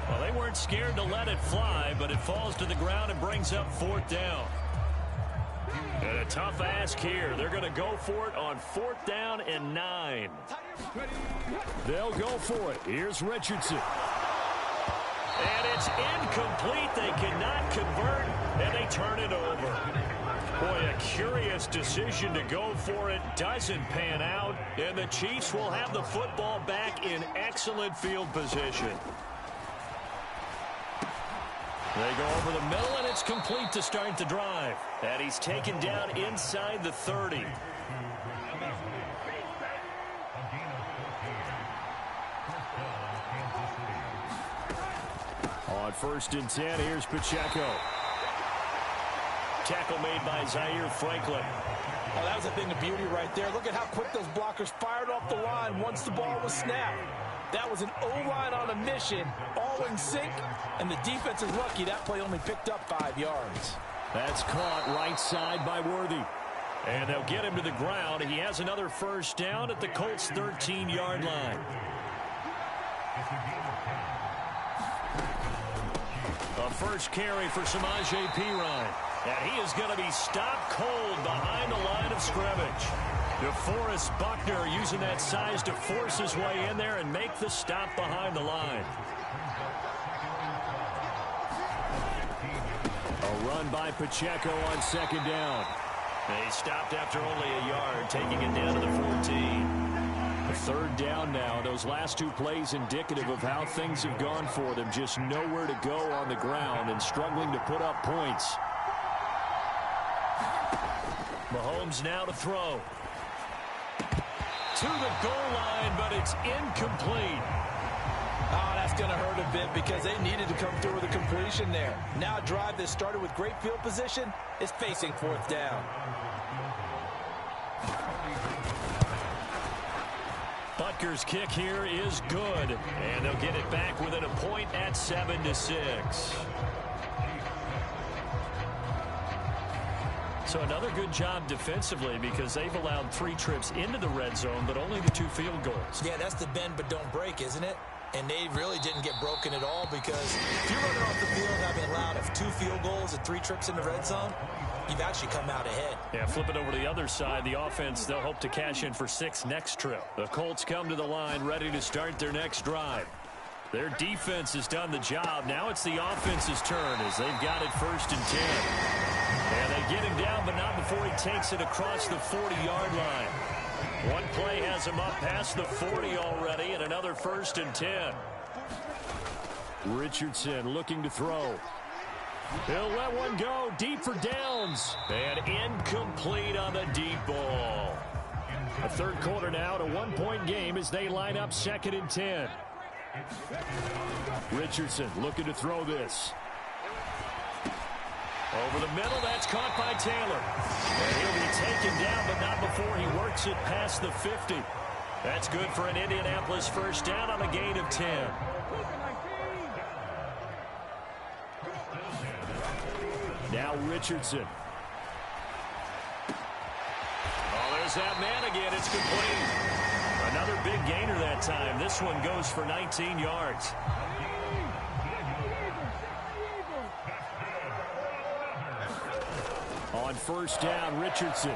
Well, they weren't scared to let it fly, but it falls to the ground and brings up 4th down. And a tough ask here. They're going to go for it on 4th down and 9. They'll go for it. Here's Richardson. And it's incomplete. They cannot convert, and they turn it over. Boy, a curious decision to go for it. Doesn't pan out, and the Chiefs will have the football back in excellent field position. They go over the middle, and it's complete to start the drive. And he's taken down inside the 30. On 1st and 10, here's Pacheco. Tackle made by Zaire Franklin. Oh, that was a thing of beauty right there. Look at how quick those blockers fired off the line once the ball was snapped. That was an O-line on a mission, all in sync, and the defense is lucky that play only picked up 5 yards. That's caught right side by Worthy. And they'll get him to the ground. He has another 1st down at the Colts' 13-yard line. A first carry for Samaje Perine. And he is going to be stopped cold behind the line of scrimmage. DeForest Buckner using that size to force his way in there and make the stop behind the line. A run by Pacheco on 2nd down. They stopped after only a yard, taking it down to the 14. A 3rd down now. Those last 2 plays indicative of how things have gone for them. Just nowhere to go on the ground and struggling to put up points. Mahomes now to throw. To the goal line, but it's incomplete. Oh, that's going to hurt a bit because they needed to come through with a completion there. Now a drive that started with great field position is facing 4th down. Butker's kick here is good, and they'll get it back within a point at 7-6. So another good job defensively because they've allowed 3 trips into the red zone, but only the 2 field goals. Yeah, that's the bend but don't break, isn't it? And they really didn't get broken at all because if you're running off the field having allowed 2 field goals and 3 trips in the red zone, you've actually come out ahead. Yeah, flip it over to the other side. The offense, they'll hope to cash in for 6 next trip. The Colts come to the line ready to start their next drive. Their defense has done the job. Now it's the offense's turn as they've got it 1st and 10. And they get him down, but not before he takes it across the 40-yard line. One play has him up past the 40 already, and another 1st and 10. Richardson looking to throw. He'll let one go deep for Downs. And incomplete on the deep ball. A 3rd quarter now, a 1-point game as they line up 2nd and 10. Richardson looking to throw this. Over the middle, that's caught by Taylor. And he'll be taken down, but not before he works it past the 50. That's good for an Indianapolis 1st down on a gain of 10. Now Richardson. Oh, there's that man again. It's complete. Another big gainer that time. This one goes for 19 yards. On first down, Richardson.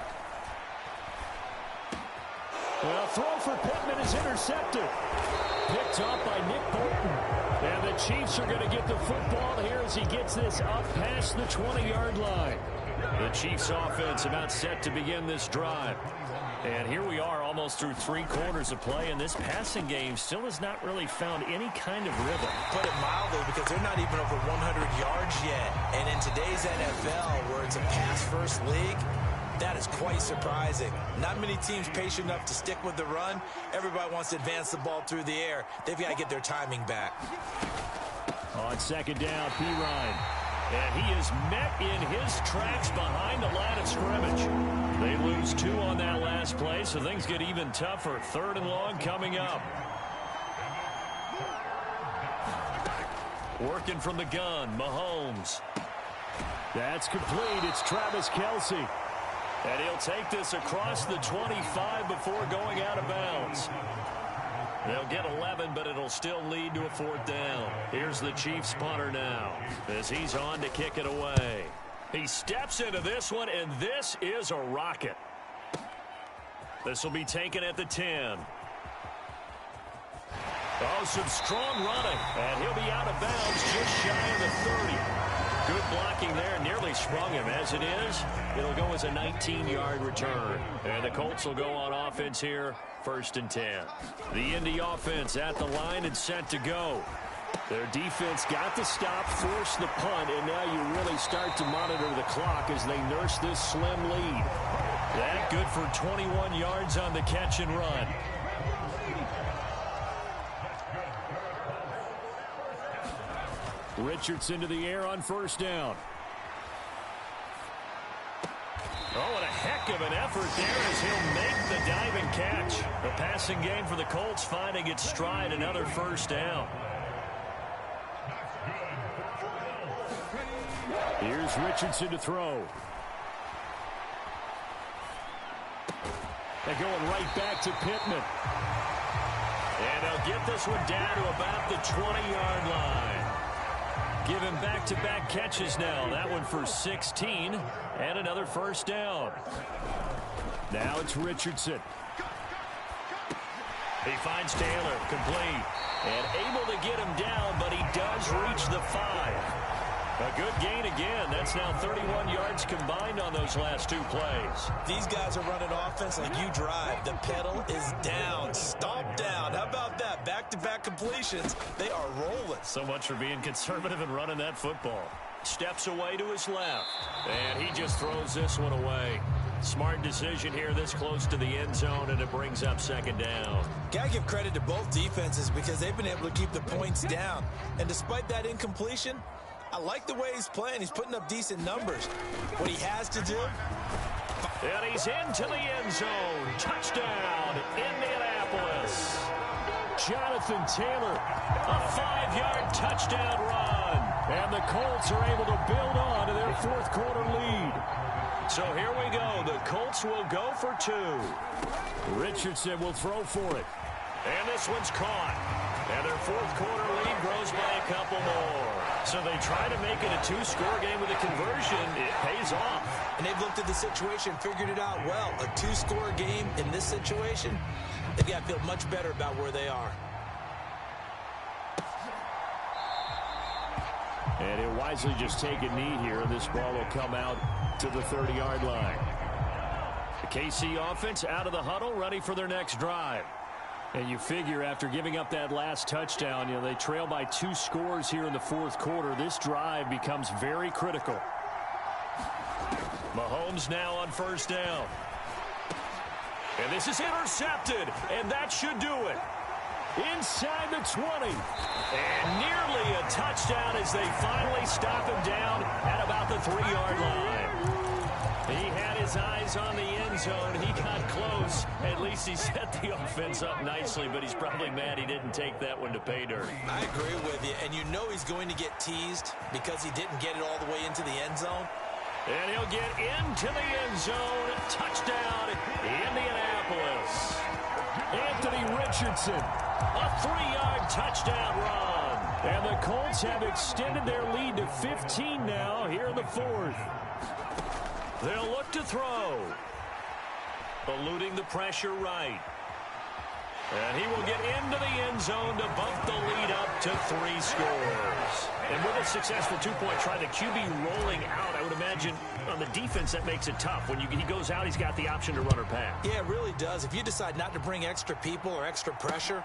Well, throw for Pittman is intercepted. Picked off by Nick Bolton. And the Chiefs are going to get the football here as he gets this up past the 20-yard line. The Chiefs offense about set to begin this drive. And here we are almost through 3 quarters of play, and this passing game still has not really found any kind of rhythm. Put it mildly, because they're not even over 100 yards yet. And in today's NFL, where it's a pass-first league, that is quite surprising. Not many teams patient enough to stick with the run. Everybody wants to advance the ball through the air. They've got to get their timing back. On second down, Ryan. And he is met in his tracks behind the line of scrimmage. They lose 2 on that last play, so things get even tougher. 3rd and long coming up. Working from the gun, Mahomes. That's complete. It's Travis Kelce. And he'll take this across the 25 before going out of bounds. They'll get 11, but it'll still lead to a 4th down. Here's the Chiefs punter now as he's on to kick it away. He steps into this one, and this is a rocket. This will be taken at the 10. Oh, some strong running, and he'll be out of bounds just shy of the 30. Good blocking there, nearly sprung him. As it is, it'll go as a 19-yard return. And the Colts will go on offense here, 1st and 10. The Indy offense at the line and set to go. Their defense got the stop, forced the punt, and now you really start to monitor the clock as they nurse this slim lead. That good for 21 yards on the catch and run. Richardson to the air on first down. Oh, and a heck of an effort there as he'll make the diving catch. The passing game for the Colts finding its stride, another first down. Here's Richardson to throw. And going right back to Pittman. And they'll get this one down to about the 20-yard line. Give him back-to-back catches now. That one for 16 and another first down. Now it's Richardson. He finds Taylor, complete, and able to get him down, but he does reach the 5. A good gain again. That's now 31 yards combined on those last 2 plays. These guys are running offense like you drive. The pedal is down, stomp down. How about that? Back-to-back completions. They are rolling. So much for being conservative and running that football. Steps away to his left, and he just throws this one away. Smart decision here this close to the end zone, and it brings up 2nd down. Got to give credit to both defenses because they've been able to keep the points down. And despite that incompletion, I like the way he's playing. He's putting up decent numbers. What he has to do. And he's into the end zone. Touchdown, Indianapolis. Jonathan Taylor, a 5-yard touchdown run. And the Colts are able to build on to their 4th quarter lead. So here we go. The Colts will go for 2. Richardson will throw for it. And this one's caught. And their 4th quarter lead grows by a couple more. So they try to make it a 2-score game with a conversion. It pays off. And they've looked at the situation, figured it out well. A 2-score game in this situation, they've got to feel much better about where they are. And he'll wisely just take a knee here, and this ball will come out to the 30-yard line. The KC offense out of the huddle, ready for their next drive. And you figure after giving up that last touchdown, they trail by 2 scores here in the 4th quarter. This drive becomes very critical. Mahomes now on first down. And this is intercepted, and that should do it. Inside the 20. And nearly a touchdown as they finally stop him down at about the 3-yard line. He had his eyes on the end zone. He got close. At least he set the offense up nicely, but he's probably mad he didn't take that one to pay dirt. I agree with you, and you know he's going to get teased because he didn't get it all the way into the end zone. And he'll get into the end zone. Touchdown, Indianapolis. Anthony Richardson, a 3-yard touchdown run. And the Colts have extended their lead to 15 now here in the 4th. They'll look to throw. Eluding the pressure right. And he will get into the end zone to bump the lead up to 3 scores. And with a successful two-point try, the QB rolling out, I would imagine on the defense that makes it tough. When he goes out, he's got the option to run or pass. Yeah, it really does. If you decide not to bring extra people or extra pressure,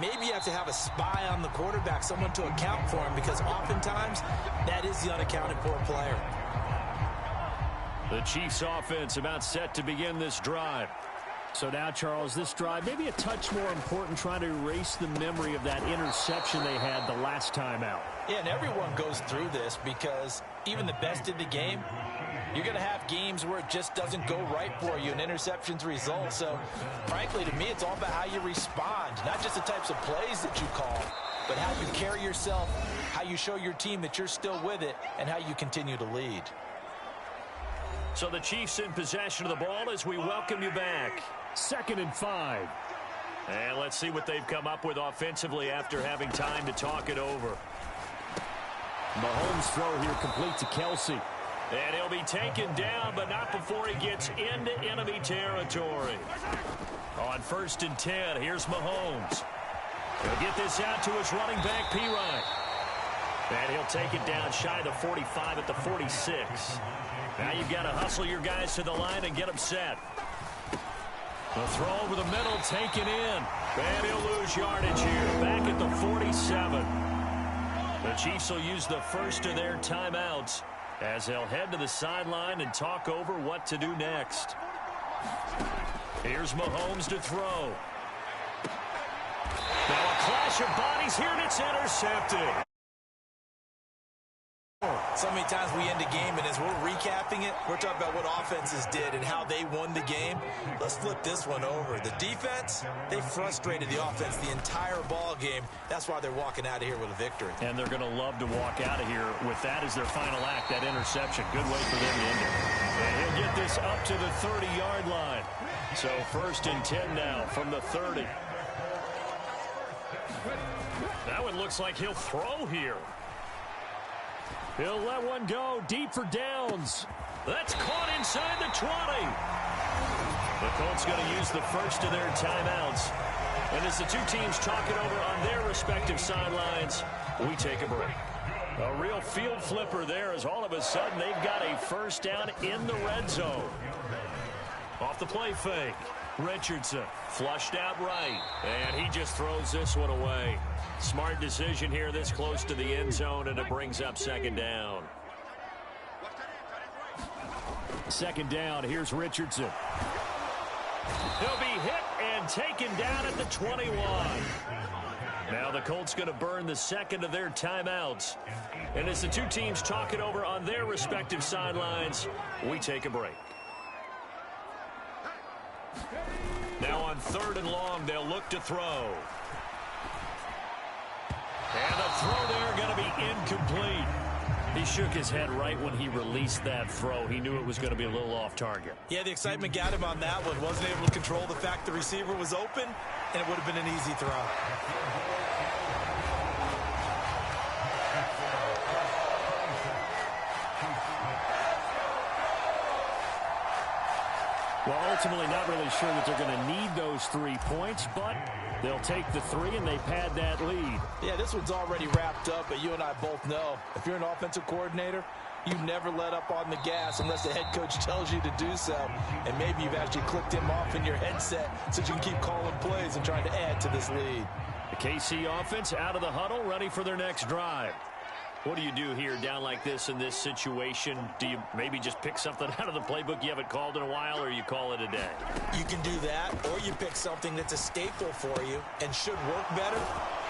maybe you have to have a spy on the quarterback, someone to account for him, because oftentimes that is the unaccounted for player. The Chiefs offense about set to begin this drive. So now, Charles, this drive maybe a touch more important, trying to erase the memory of that interception they had the last time out. Yeah, and everyone goes through this because even the best in the game, you're going to have games where it just doesn't go right for you and interceptions result. So, frankly, to me, it's all about how you respond, not just the types of plays that you call, but how you carry yourself, how you show your team that you're still with it, and how you continue to lead. So the Chiefs in possession of the ball as we welcome you back. 2nd and 5. And let's see what they've come up with offensively after having time to talk it over. Mahomes' throw here complete to Kelsey. And he'll be taken down, but not before he gets into enemy territory. On 1st and 10, here's Mahomes. He'll get this out to his running back, P-Ryan. And he'll take it down shy of the 45 at the 46. Now you've got to hustle your guys to the line and get them set. The throw over the middle, taken in. And he'll lose yardage here, back at the 47. The Chiefs will use the first of their timeouts as they'll head to the sideline and talk over what to do next. Here's Mahomes to throw. Now a clash of bodies here, and it's intercepted. So many times we end a game, and as we're recapping it, we're talking about what offenses did and how they won the game. Let's flip this one over. The defense, they frustrated the offense the entire ball game. That's why they're walking out of here with a victory. And they're going to love to walk out of here with that as their final act, that interception. Good way for them to end it. And he'll get this up to the 30-yard line. So 1st and 10 now from the 30. That one looks like he'll throw here. He'll let one go deep for downs. That's caught inside the 20. The Colts going to use the first of their timeouts. And as the two teams talk it over on their respective sidelines, we take a break. A real field flipper there as all of a sudden they've got a first down in the red zone. Off the play fake. Richardson flushed out right. And he just throws this one away. Smart decision here this close to the end zone, and it brings up 2nd down. 2nd down, here's Richardson. He'll be hit and taken down at the 21. Now the Colts going to burn the second of their timeouts. And as the two teams talk it over on their respective sidelines, we take a break. Now on 3rd and long, they'll look to throw. And the throw there going to be incomplete. He shook his head right when he released that throw. He knew it was going to be a little off target. Yeah, the excitement got him on that one. Wasn't able to control the fact the receiver was open, and it would have been an easy throw. Well, ultimately not really sure that they're going to need those 3 points, but they'll take the 3 and they pad that lead. Yeah, this one's already wrapped up, but you and I both know if you're an offensive coordinator, you never let up on the gas unless the head coach tells you to do so. And maybe you've actually clicked him off in your headset so you can keep calling plays and trying to add to this lead. The KC offense out of the huddle, ready for their next drive. What do you do here down like this in this situation? Do you maybe just pick something out of the playbook you haven't called in a while, or you call it a day? You can do that, or you pick something that's a staple for you and should work better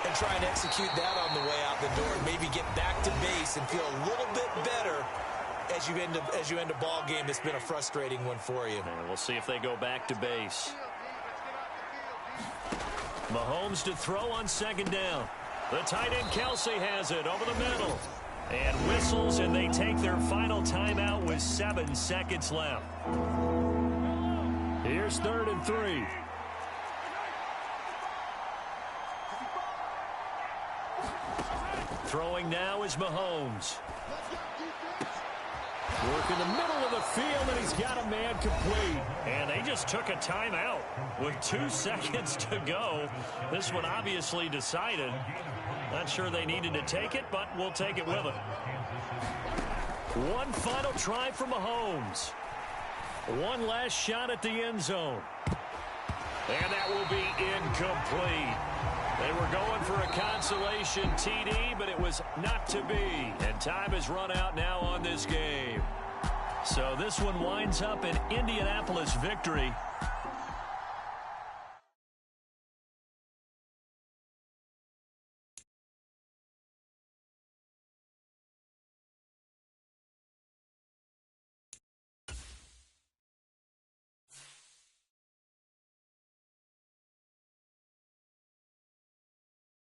and try and execute that on the way out the door. Maybe get back to base and feel a little bit better as you end a ball game that's been a frustrating one for you. And we'll see if they go back to base. Mahomes to throw on 2nd down. The tight end Kelsey has it over the middle. And whistles, and they take their final timeout with 7 seconds left. Here's 3rd and 3. Throwing now is Mahomes. Work in the middle of the field, and he's got a man complete. And they just took a timeout with 2 seconds to go. This one obviously decided. Not sure they needed to take it, but we'll take it with them. One final try for Mahomes. One last shot at the end zone. And that will be incomplete. They were going for a consolation TD, but it was not to be. And time has run out now on this game. So this one winds up an Indianapolis victory.